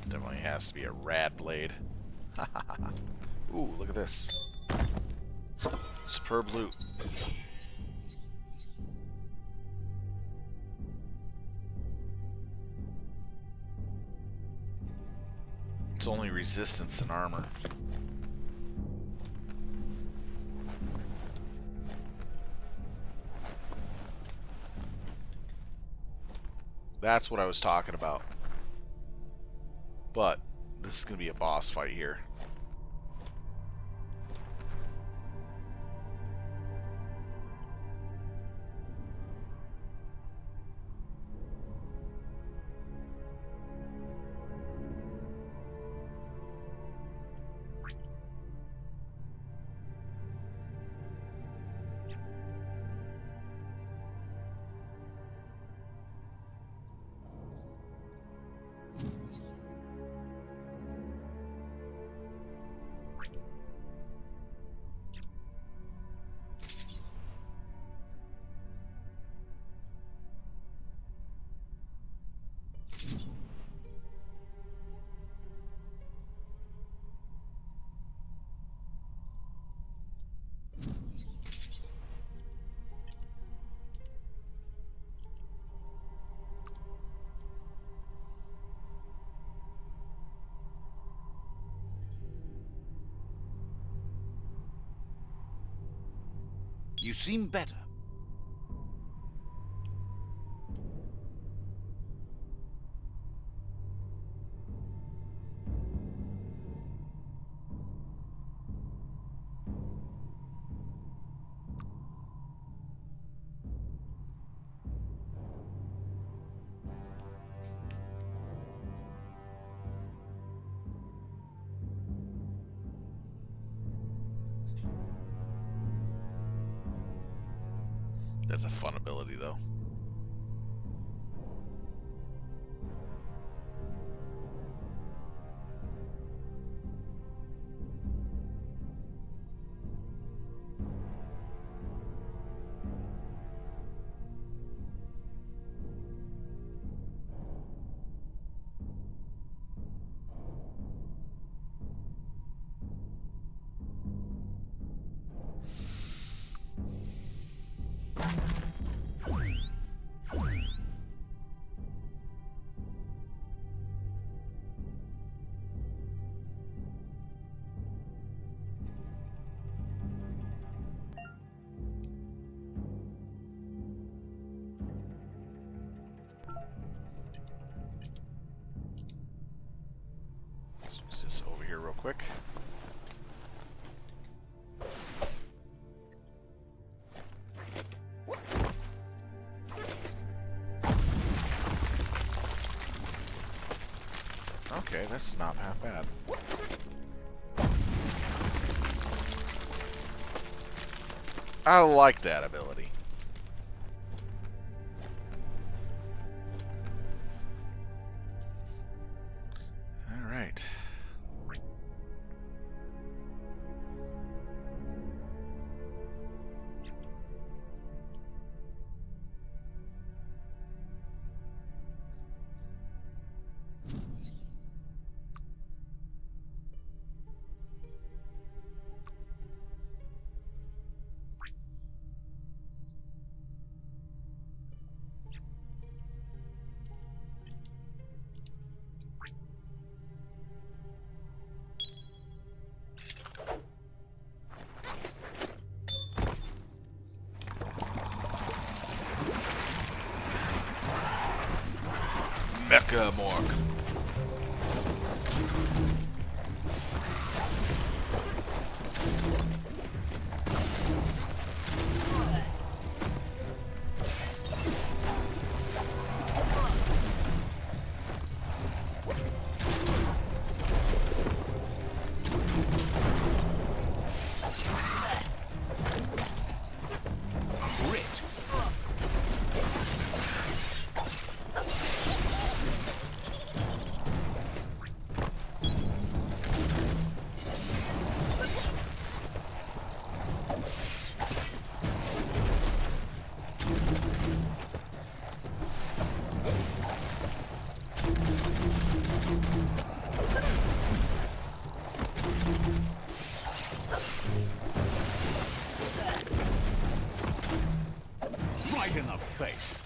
Definitely has to be a rad blade. Ooh, look at this. Superb loot. It's only resistance and armor. That's what I was talking about. But this is going to be a boss fight here. You seem better. That's a fun ability, though. Let's just over here real quick. Okay, that's not half bad. I like that ability. All right. Merc. face.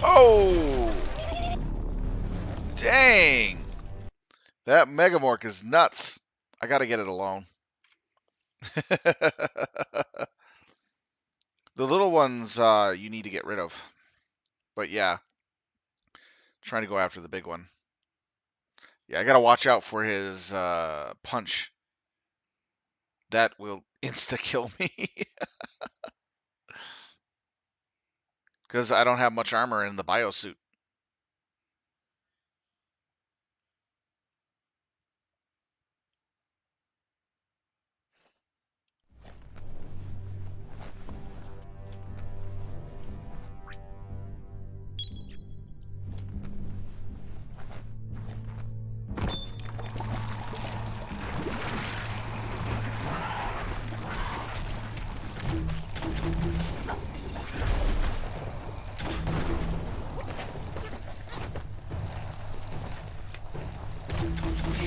Oh! Dang! That Megamorph is nuts. I gotta get it alone. The little ones you need to get rid of. But yeah, trying to go after the big one. Yeah, I gotta watch out for his punch. That will insta-kill me. Because I don't have much armor in the biosuit.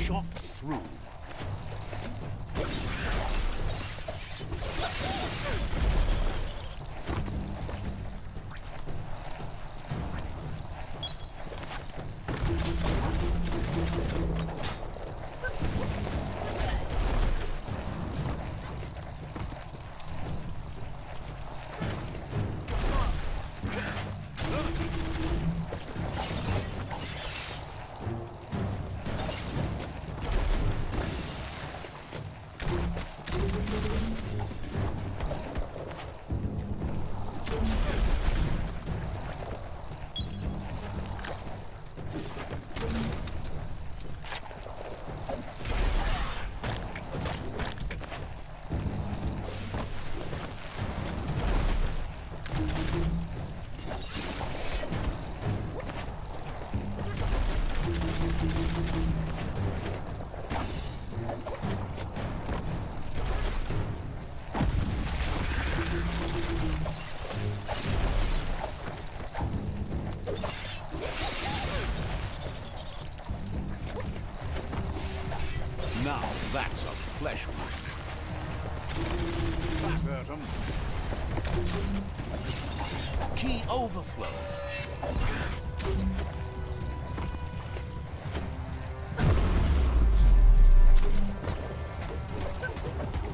Shot through. Now that's a flesh wound. That hurt him. Key overflow.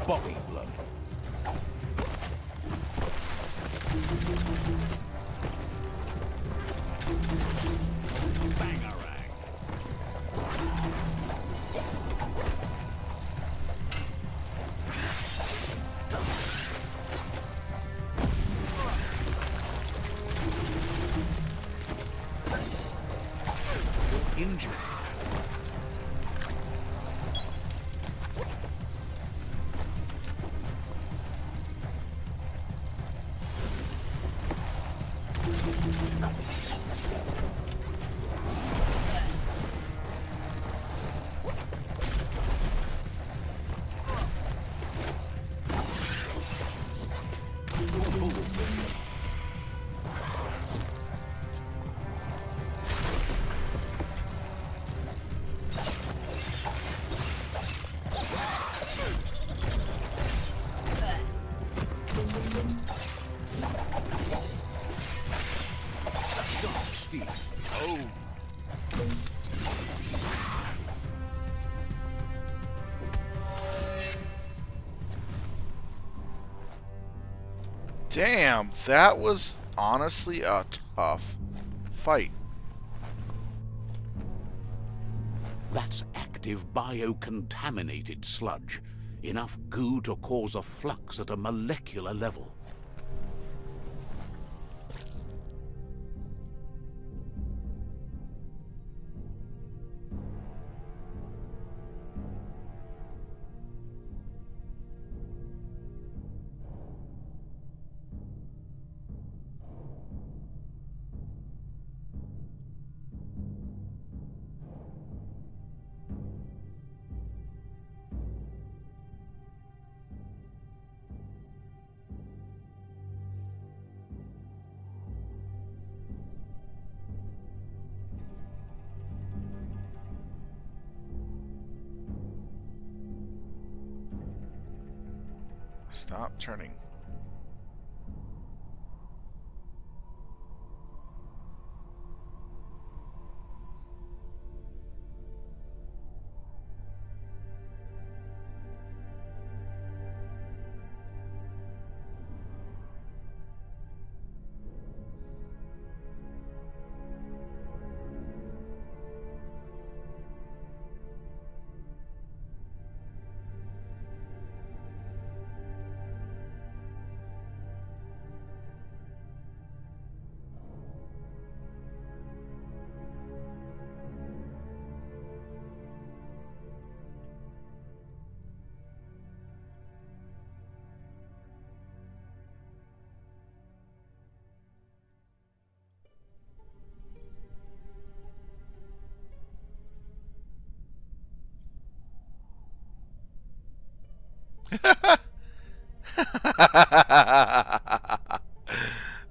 Body blow. Bangarang. Injured. Sharp steel. Oh. Damn, that was honestly a tough fight. That's active biocontaminated sludge. Enough goo to cause a flux at a molecular level. Stop turning.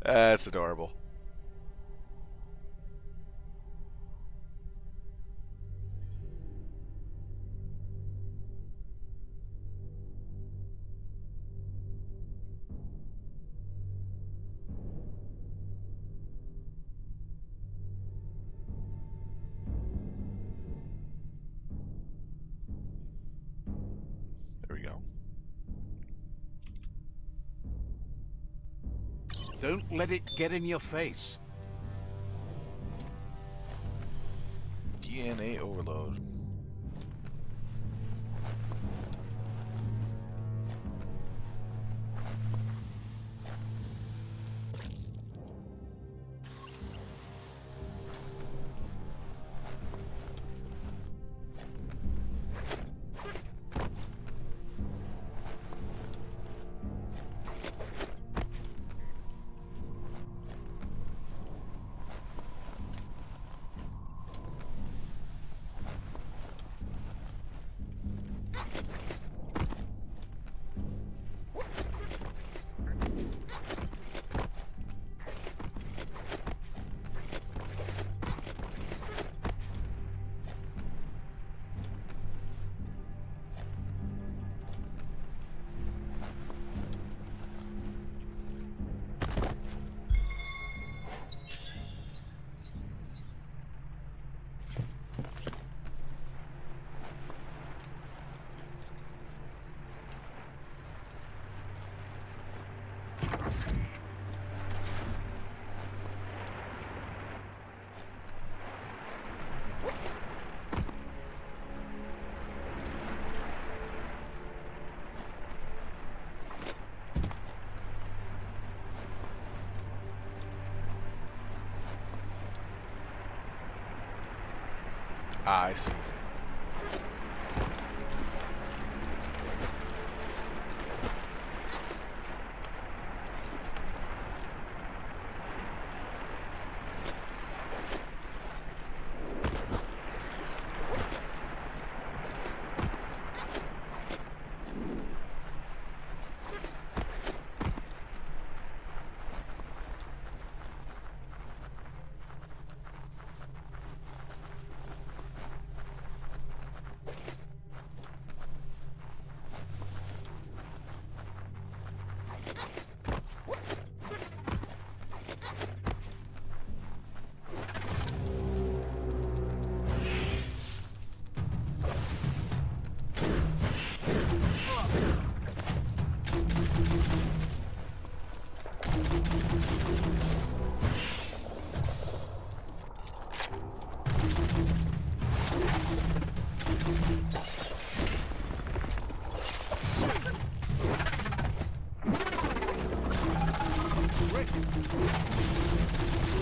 That's adorable. There we go. Don't let it get in your face. DNA overload. I see.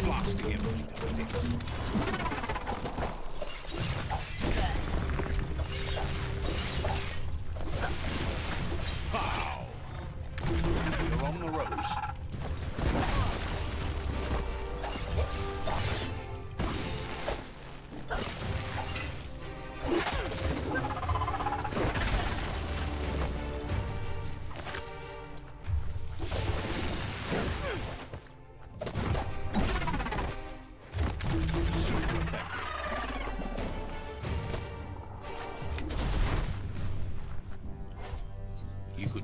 Blasting him into bits. Pow! You're on the ropes. Super effective.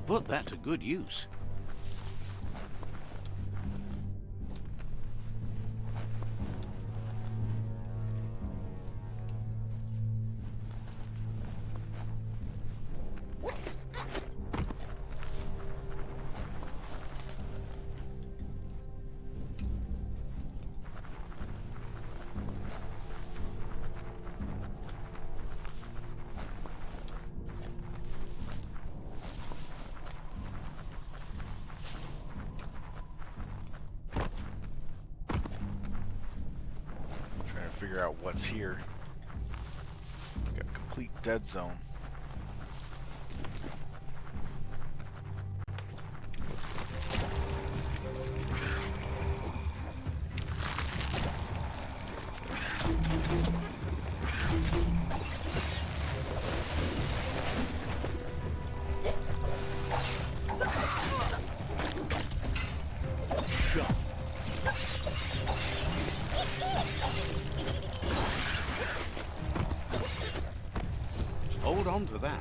put that to good use. Trying to figure out what's here. Got a complete dead zone. Hold on to that.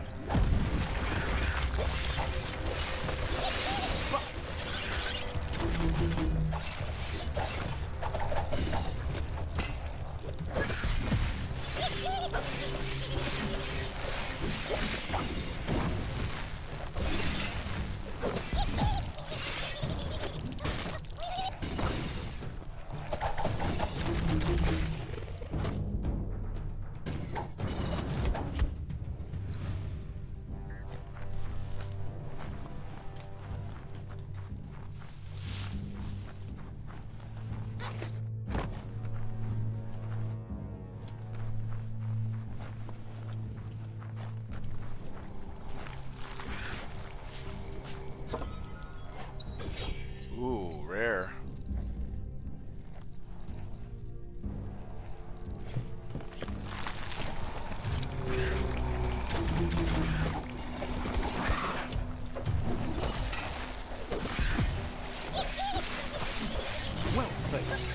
Ooh, rare. Well placed.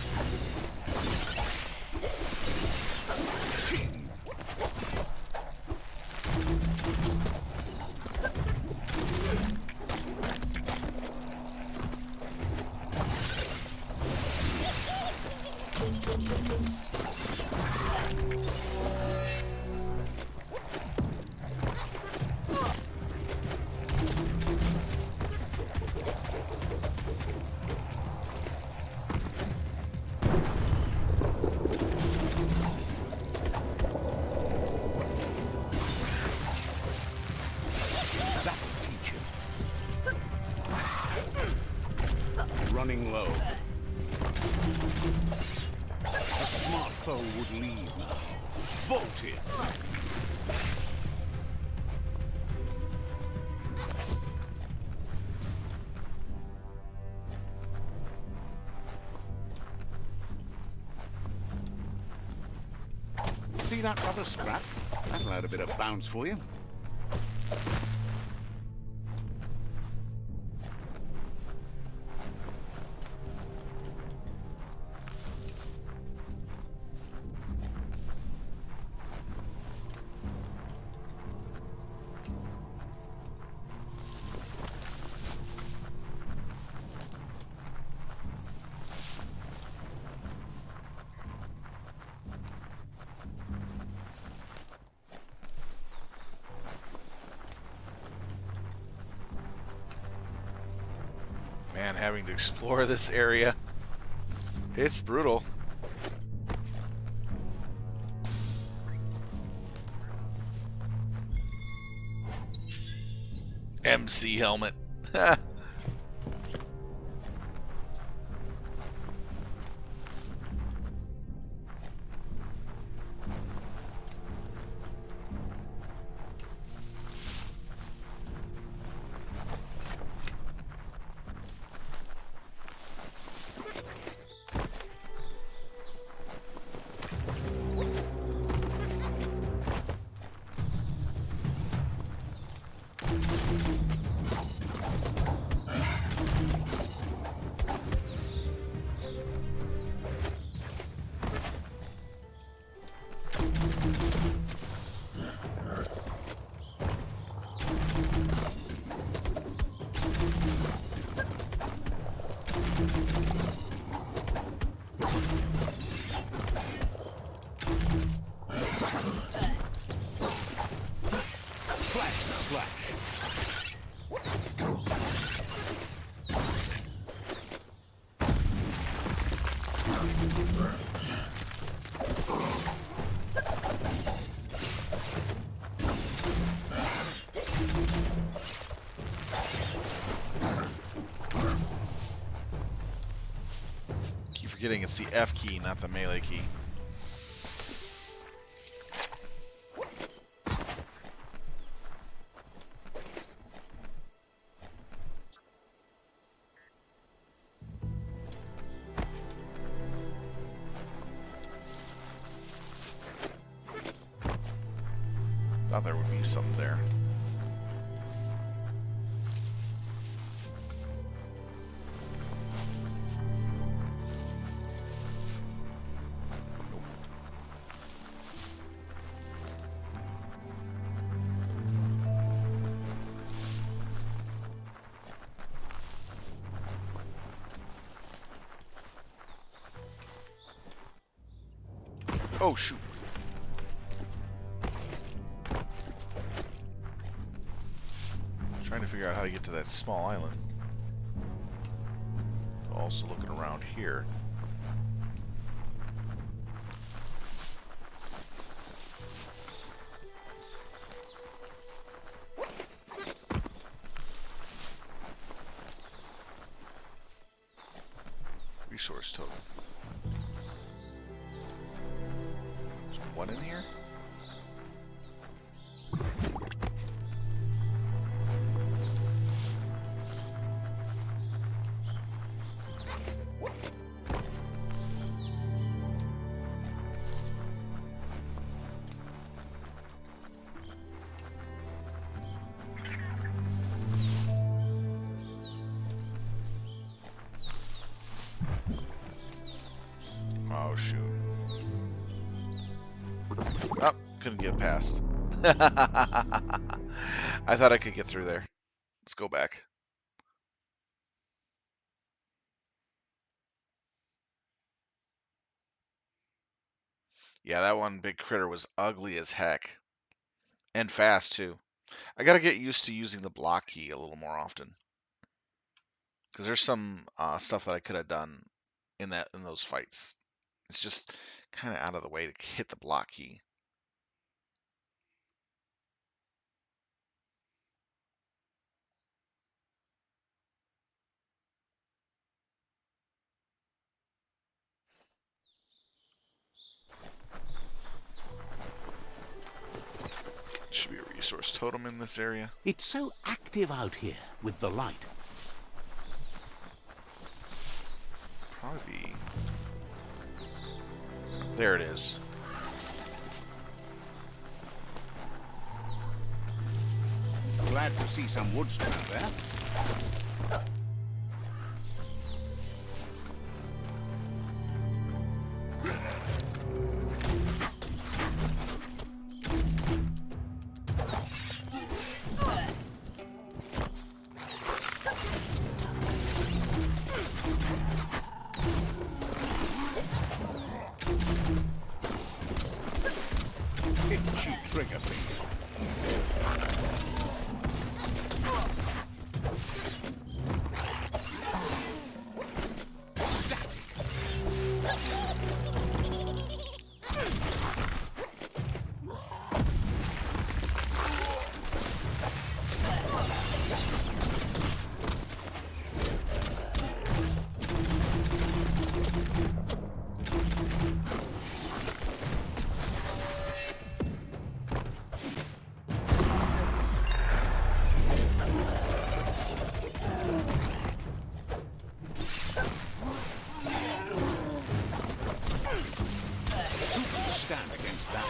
Running low. A smart foe would leave now. Bolted. See that other scrap? That'll add a bit of bounce for you. Man, having to explore this area, it's brutal. MC helmet. slash. Keep forgetting it's the F key, not the melee key. Thought there would be some there. Oh, shoot. Trying to figure out how to get to that small island. Also looking around here. Resource total. There's one in here? Oh, shoot. Oh, couldn't get past. I thought I could get through there. Let's go back. Yeah, that one big critter was ugly as heck. And fast, too. I gotta get used to using the block key a little more often. Because there's some stuff that I could have done in those fights. It's just kind of out of the way to hit the block key. Should be a resource totem in this area. It's so active out here with the light. Probably be... There it is. Glad to see some wood scrap there. Itchy trigger finger. Stand against that.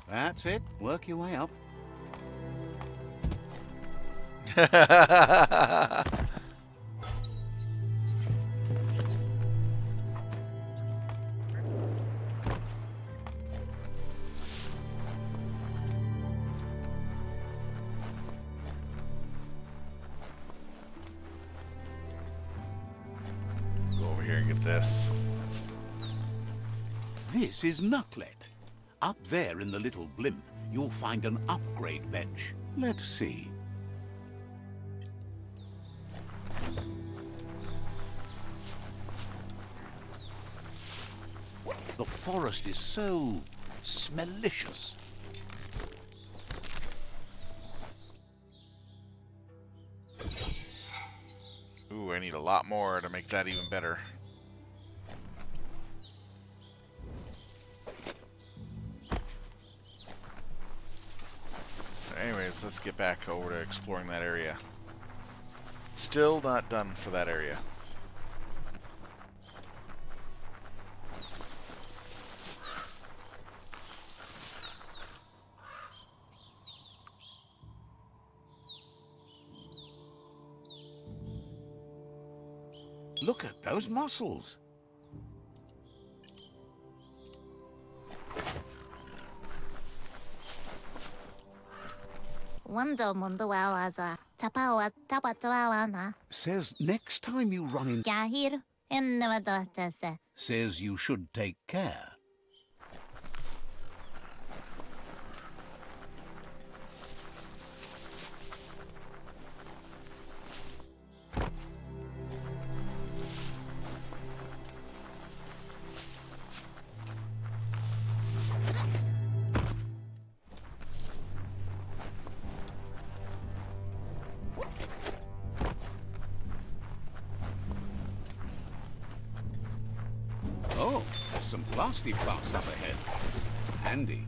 That's it. Work your way up. Look at this. This is Knucklet. Up there in the little blimp, you'll find an upgrade bench. Let's see. The forest is so smellicious. Ooh, I need a lot more to make that even better. Anyways, let's get back over to exploring that area. Still not done for that area. Look at those muscles. Wando munduwa waza. Tapawa tapatuawana. Says next time you run in... Gahir. Ennemadotase. Says you should take care. Oh, there's some plastic plants up ahead. Handy.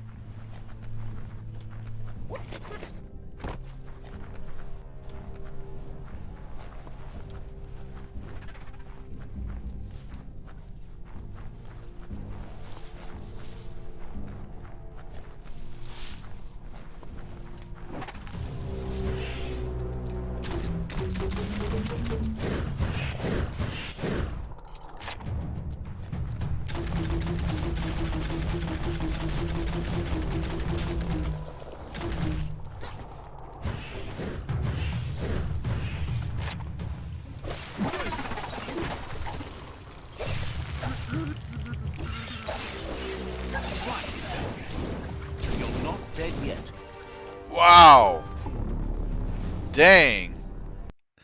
You're not dead yet. Wow! Dang!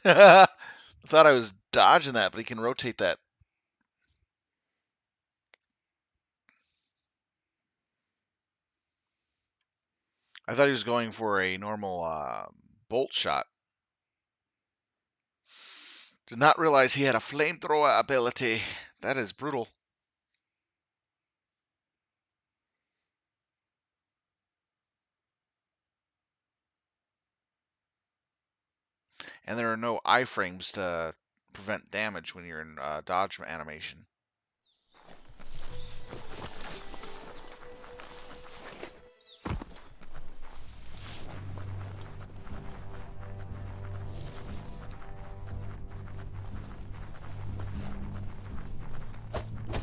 I thought I was dodging that, but he can rotate that. I thought he was going for a normal bolt shot. Did not realize he had a flamethrower ability. That is brutal. And there are no iframes to prevent damage when you're in dodge animation.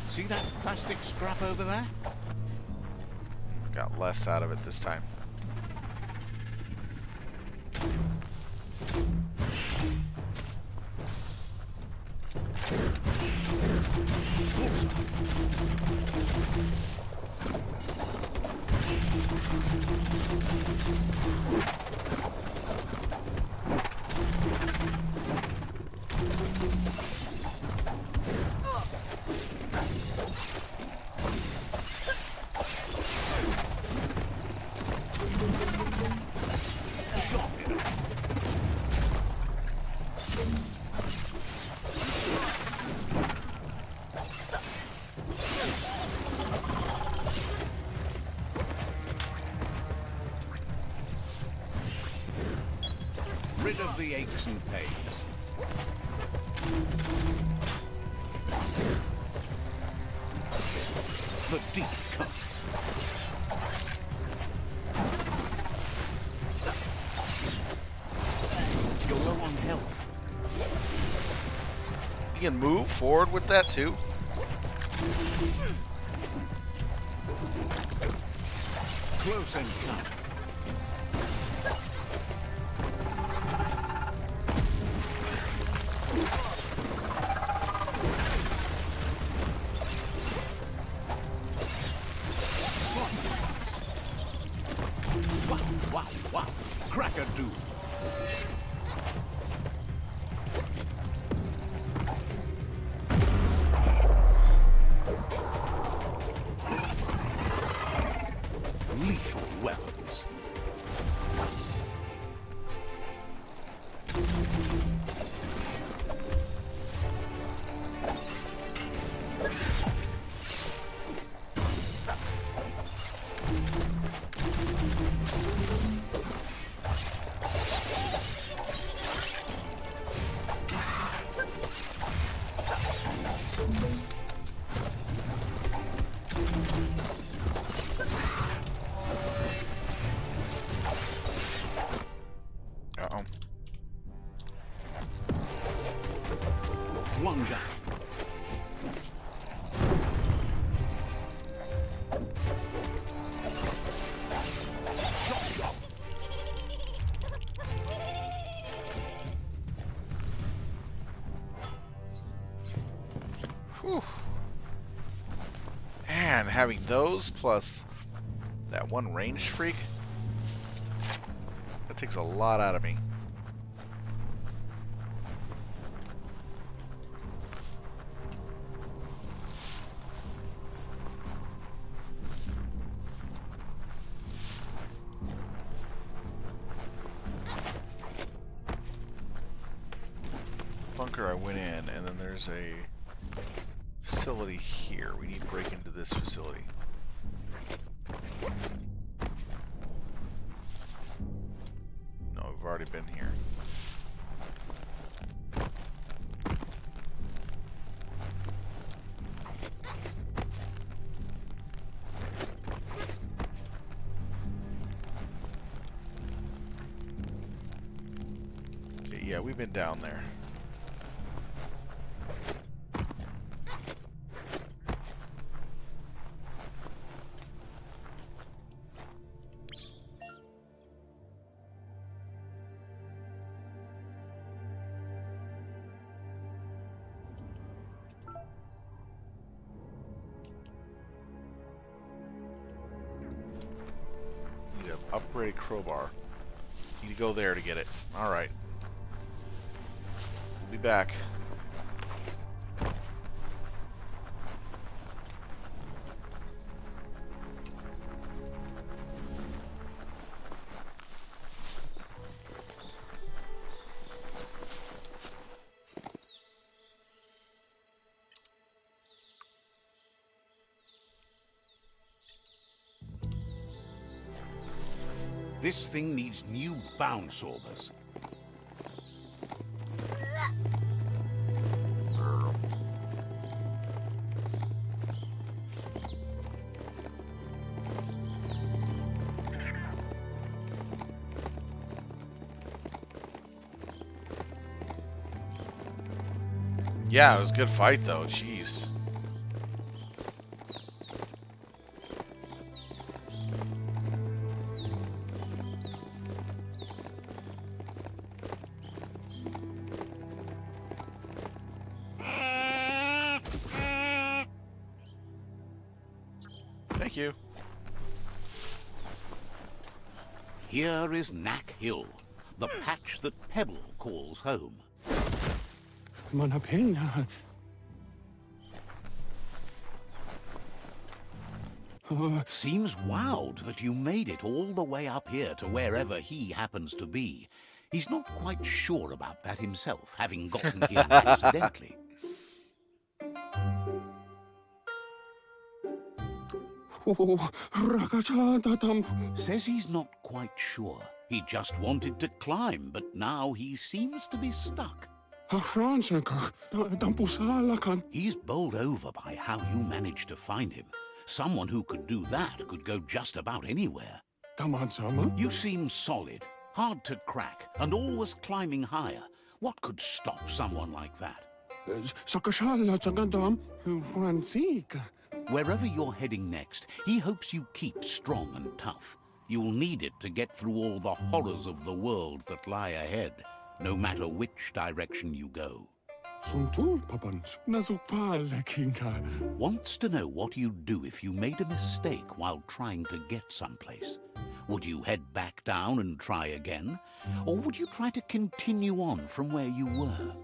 See that plastic scrap over there? Got less out of it this time. Rid of the aches and pains. The deep cut. You're low on health. You can move forward with that too. Close encounter. weapons. Uh-oh. One down. Whew. And having those plus that one ranged freak, that takes a lot out of me. Bunker I went in, and then there's a facility here. We need to break into this facility. No, we've already been here. Okay, yeah, we've been down there. Need an upgraded crowbar. Need to go there to get it. Alright. We'll be back. This thing needs new bounce orbers. Yeah, it was a good fight though. Jeez. Thank you. Here is Knack Hill, the patch that Pebble calls home. Manapena. Seems wowed that you made it all the way up here to wherever he happens to be. He's not quite sure about that himself, having gotten here accidentally. Says he's not quite sure. He just wanted to climb, but now he seems to be stuck. He's bowled over by how you managed to find him. Someone who could do that could go just about anywhere. You seem solid, hard to crack, and always climbing higher. What could stop someone like that? Wherever you're heading next, he hopes you keep strong and tough. You'll need it to get through all the horrors of the world that lie ahead, no matter which direction you go. Wants to know what you'd do if you made a mistake while trying to get someplace. Would you head back down and try again? Or would you try to continue on from where you were?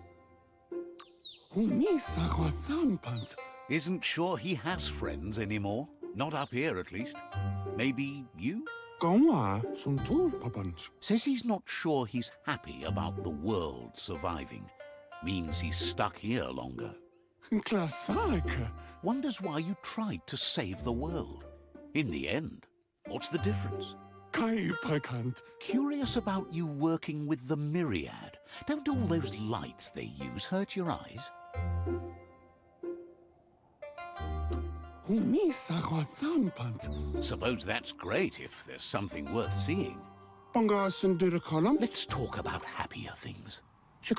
Isn't sure he has friends anymore. Not up here, at least. Maybe you? Says he's not sure he's happy about the world surviving. Means he's stuck here longer. Wonders why you tried to save the world. In the end, what's the difference? Curious about you working with the Myriad. Don't all those lights they use hurt your eyes? Suppose that's great if there's something worth seeing. Let's talk about happier things. He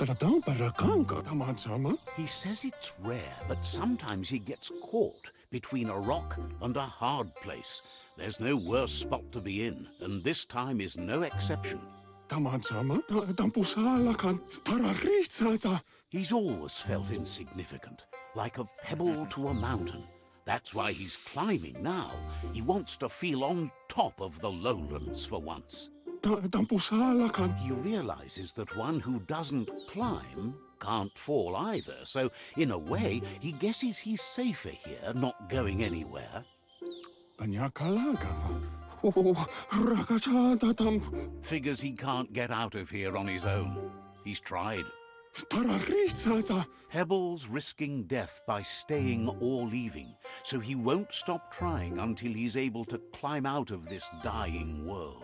says it's rare, but sometimes he gets caught between a rock and a hard place. There's no worse spot to be in, and this time is no exception. He's always felt insignificant, like a pebble to a mountain. That's why he's climbing now. He wants to feel on top of the lowlands for once. He realizes that one who doesn't climb can't fall either, so in a way, he guesses he's safer here, not going anywhere. Figures he can't get out of here on his own. He's tried. Pebbles risking death by staying or leaving, so he won't stop trying until he's able to climb out of this dying world.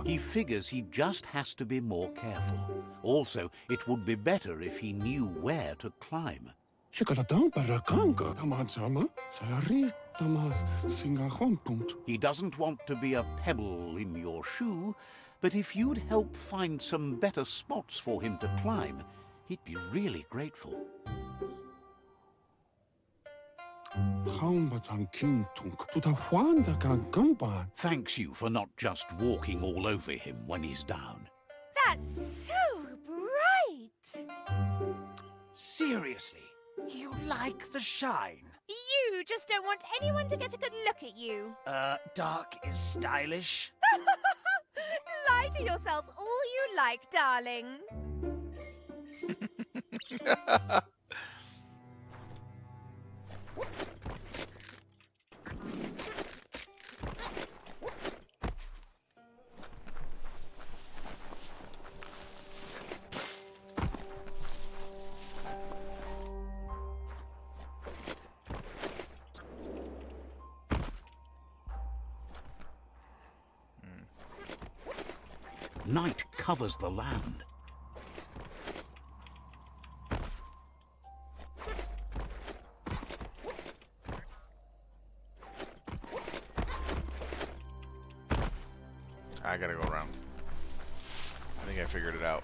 He figures he just has to be more careful. Also, it would be better if he knew where to climb. He doesn't want to be a pebble in your shoe, but if you'd help find some better spots for him to climb, he'd be really grateful. Thanks you for not just walking all over him when he's down. That's so bright! Seriously, you like the shine? You just don't want anyone to get a good look at you. Dark is stylish. Lie to yourself all you like, darling. Night covers the land. I gotta go around. I think I figured it out.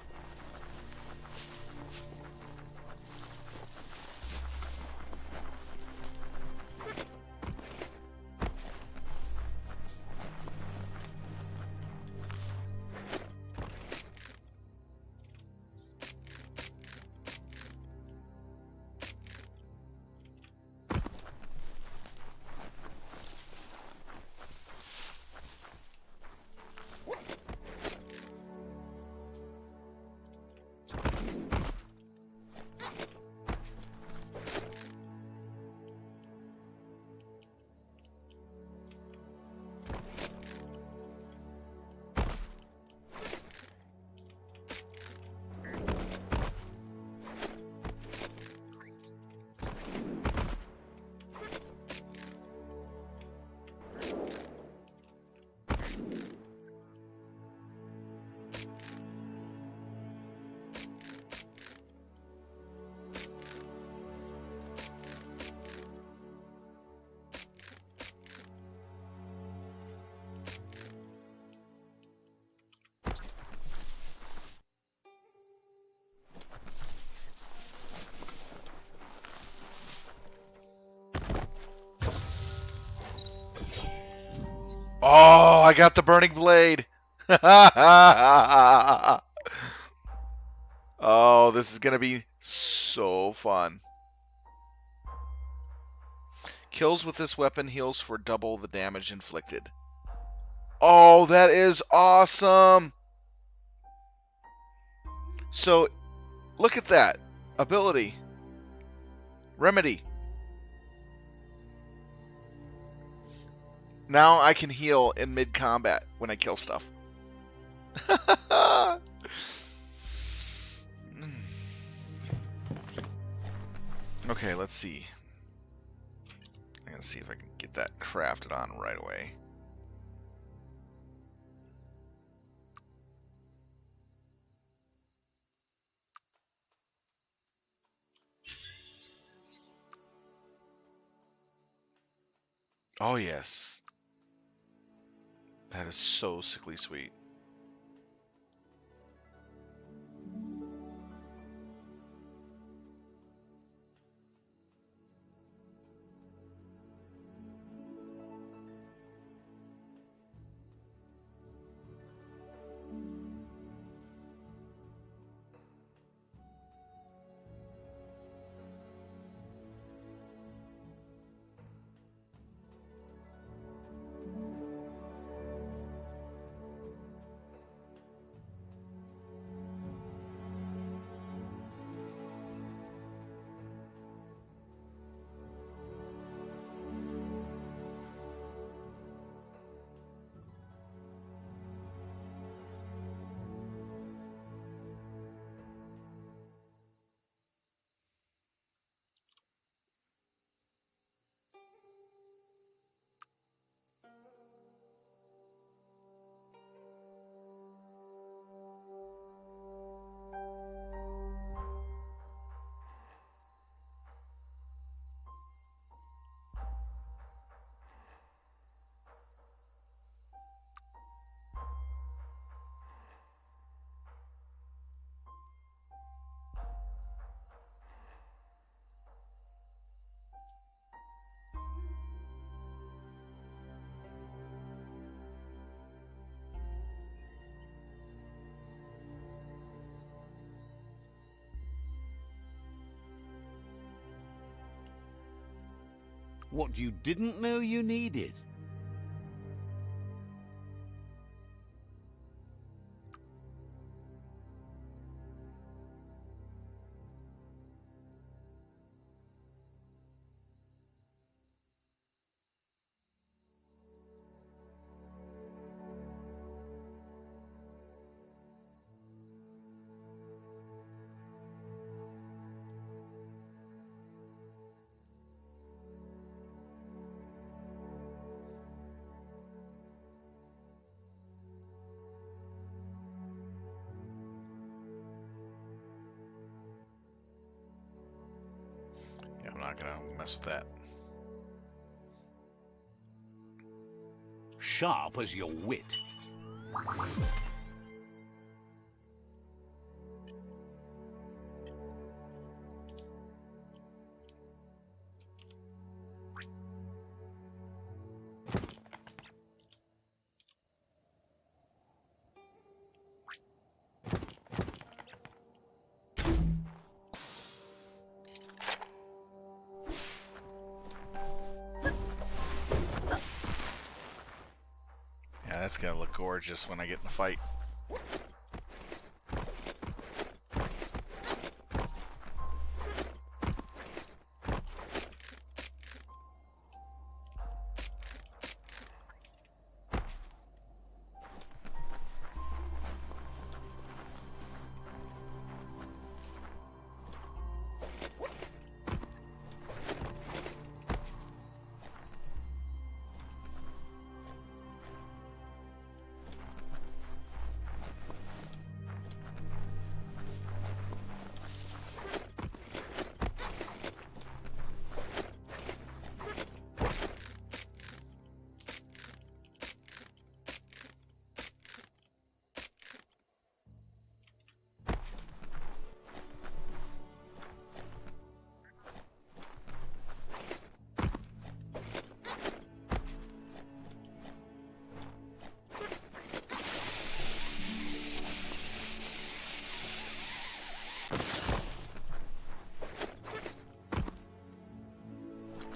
Oh, I got the burning blade. Oh, this is going to be so fun. Kills with this weapon heals for double the damage inflicted. Oh, that is awesome. So, look at that. Ability. Remedy. Now I can heal in mid-combat when I kill stuff. Okay, let's see. I'm gonna see if I can get that crafted on right away. Oh yes. That is so sickly sweet. What you didn't know you needed. Yeah, I'm not gonna mess with that. Sharp as your wit. Yeah, that's gonna look gorgeous when I get in the fight.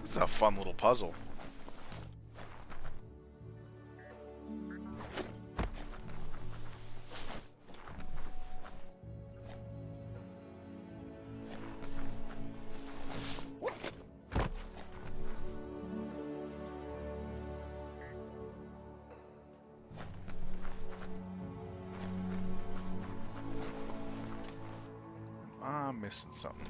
It's a fun little puzzle. missing something.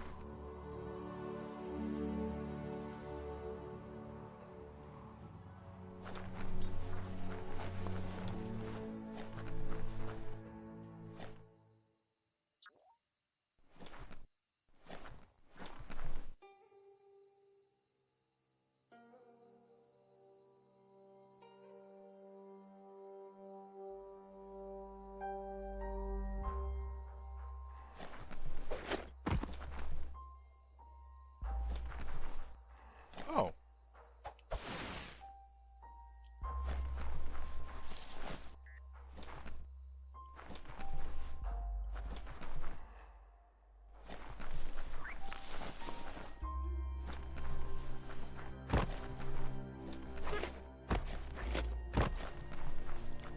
Oh.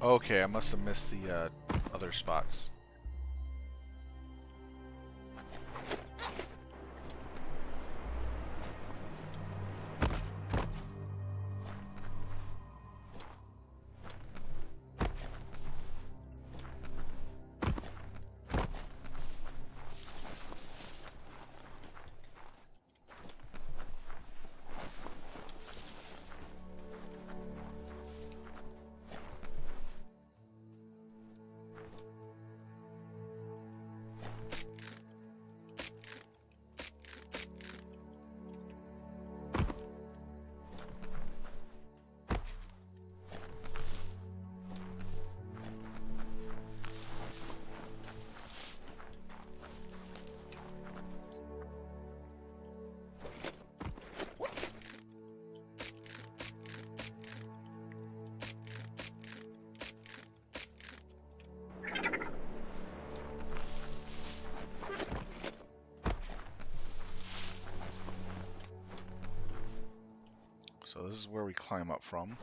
Okay, I must have missed the other spots. So this is where we climb up from.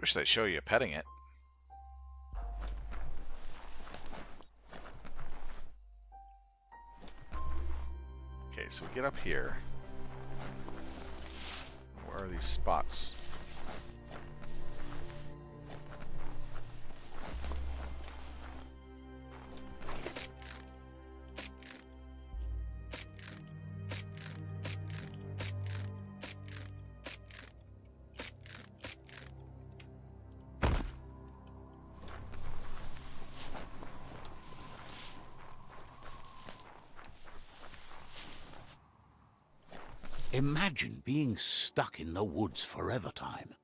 Wish they'd show you petting it. Okay, so we get up here. Where are these spots? Imagine being stuck in the woods forever time.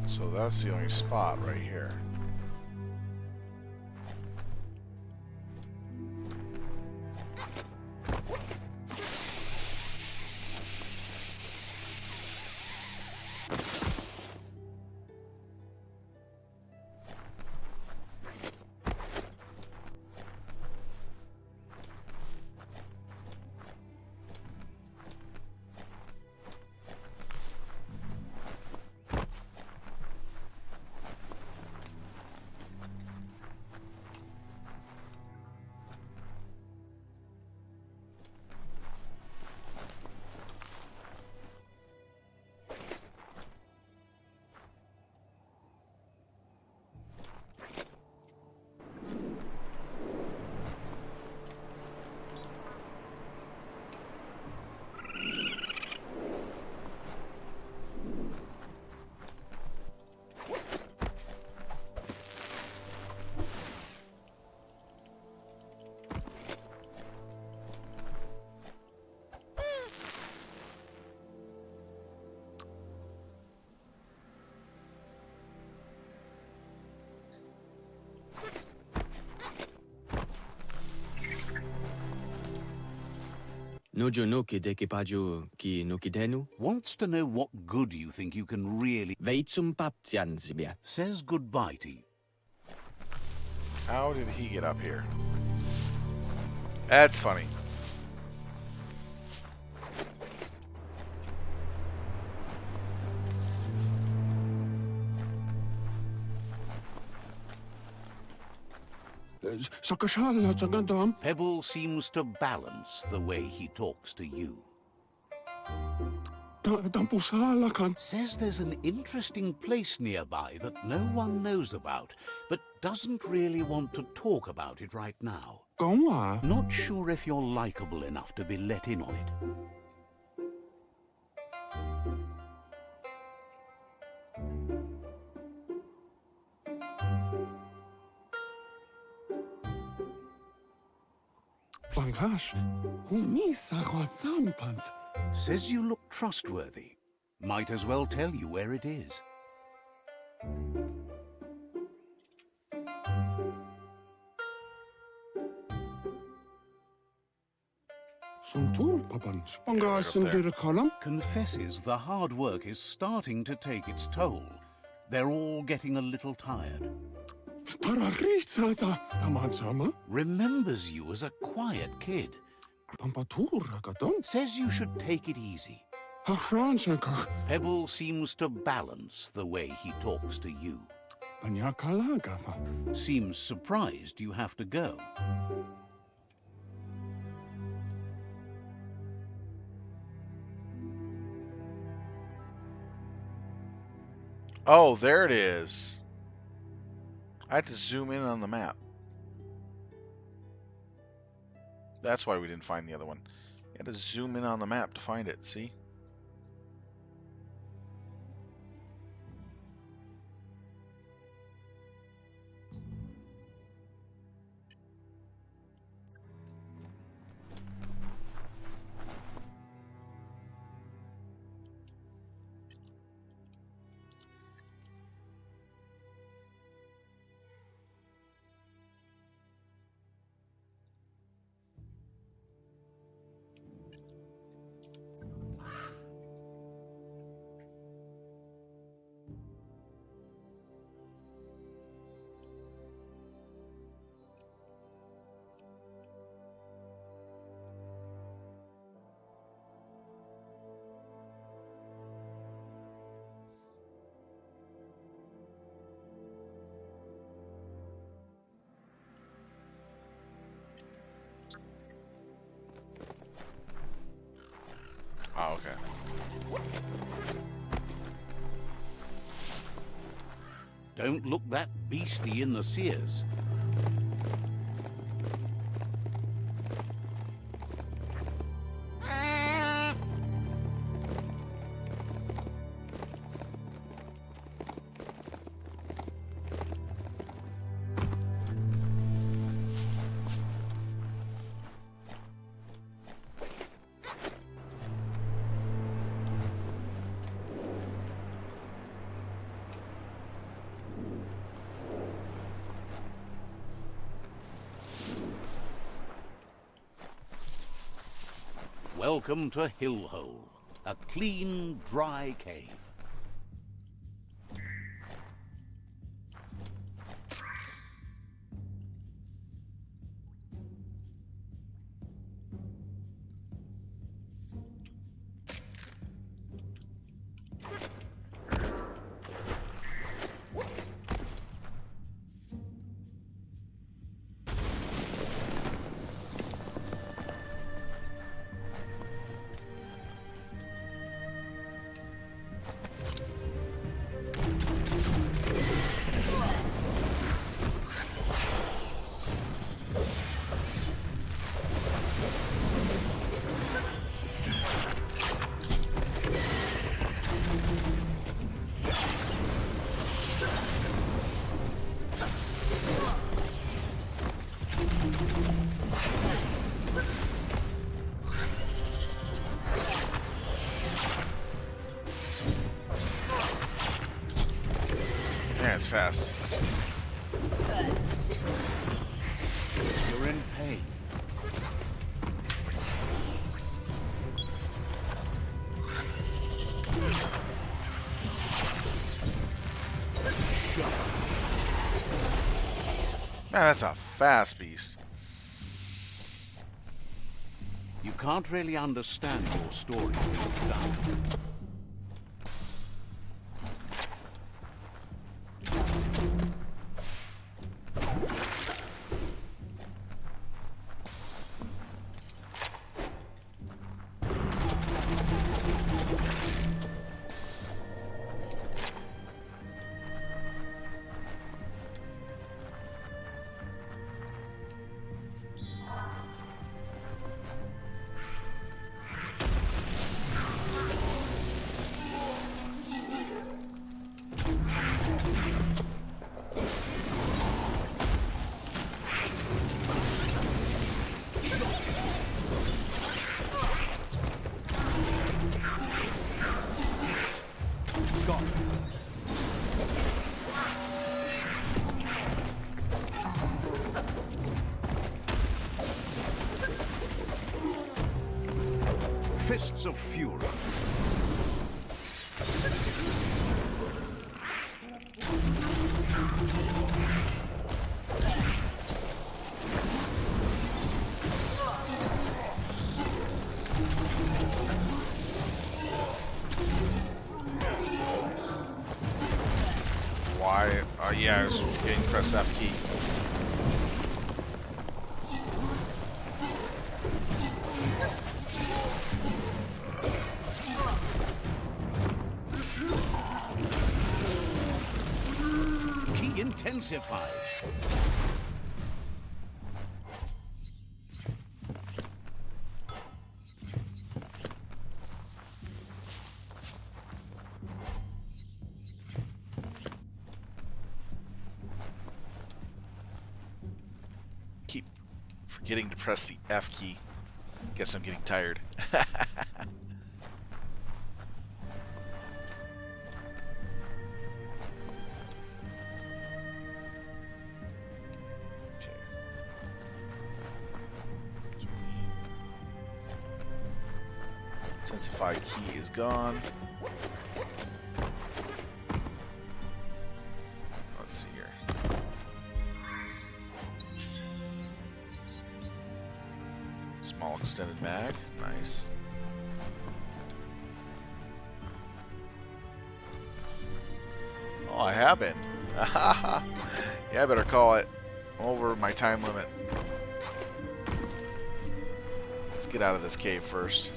So that's the only spot right here. Nojo noki dekipaju ki nokidenu. Wants to know what good you think you can really... Veitsum paptiansibia. Says goodbye to you. How did he get up here? That's funny. Pebble seems to balance the way he talks to you. Says there's an interesting place nearby that no one knows about, but doesn't really want to talk about it right now. Not sure if you're likable enough to be let in on it. Says you look trustworthy. Might as well tell you where it is. Confesses the hard work is starting to take its toll. They're all getting a little tired. Remembers you as a quiet kid. Says you should take it easy. Pebble seems to balance the way he talks to you. Seems surprised you have to go. Oh, there it is. I had to zoom in on the map. That's why we didn't find the other one. You had to zoom in on the map to find it, see? Oh, okay. Don't look that beastly in the sears. Welcome to Hillhole, a clean, dry cave. Yeah, it's fast. You're in pain. Man, that's a fast beast. You can't really understand your story when it's done. Fists of Fury. Why? Yeah, I was getting press F key. Key intensified. Keep forgetting to press the F key. Guess I'm getting tired. Intensify key is gone. Let's see here. Small extended mag, nice. Oh, I have been. Yeah, I better call it over my time limit. Let's get out of this cave first.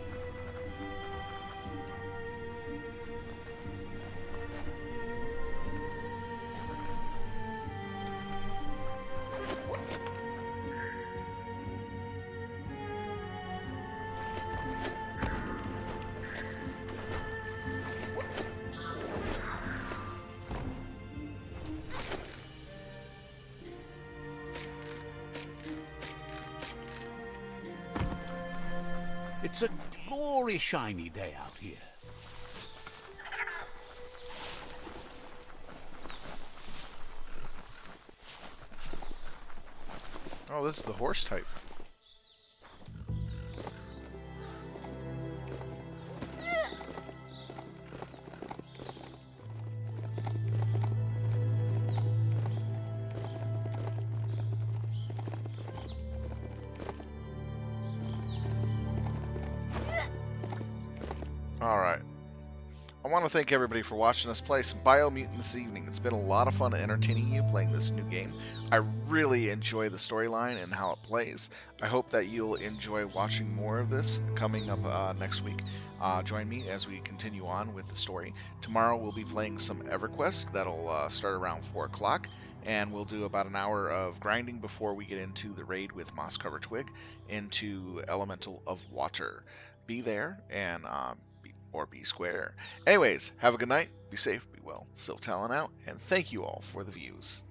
It's a glory shiny day out here. Oh, this is the horse type. Alright. I want to thank everybody for watching us play some Biomutant this evening. It's been a lot of fun entertaining you playing this new game. I really enjoy the storyline and how it plays. I hope that you'll enjoy watching more of this coming up next week. Join me as we continue on with the story. Tomorrow we'll be playing some EverQuest. That'll start around 4 o'clock. And we'll do about an hour of grinding before we get into the raid with Mosscover Twig into Elemental of Water. Be there and be square. Anyways, have a good night, be safe, be well, Silk Talon out, and thank you all for the views.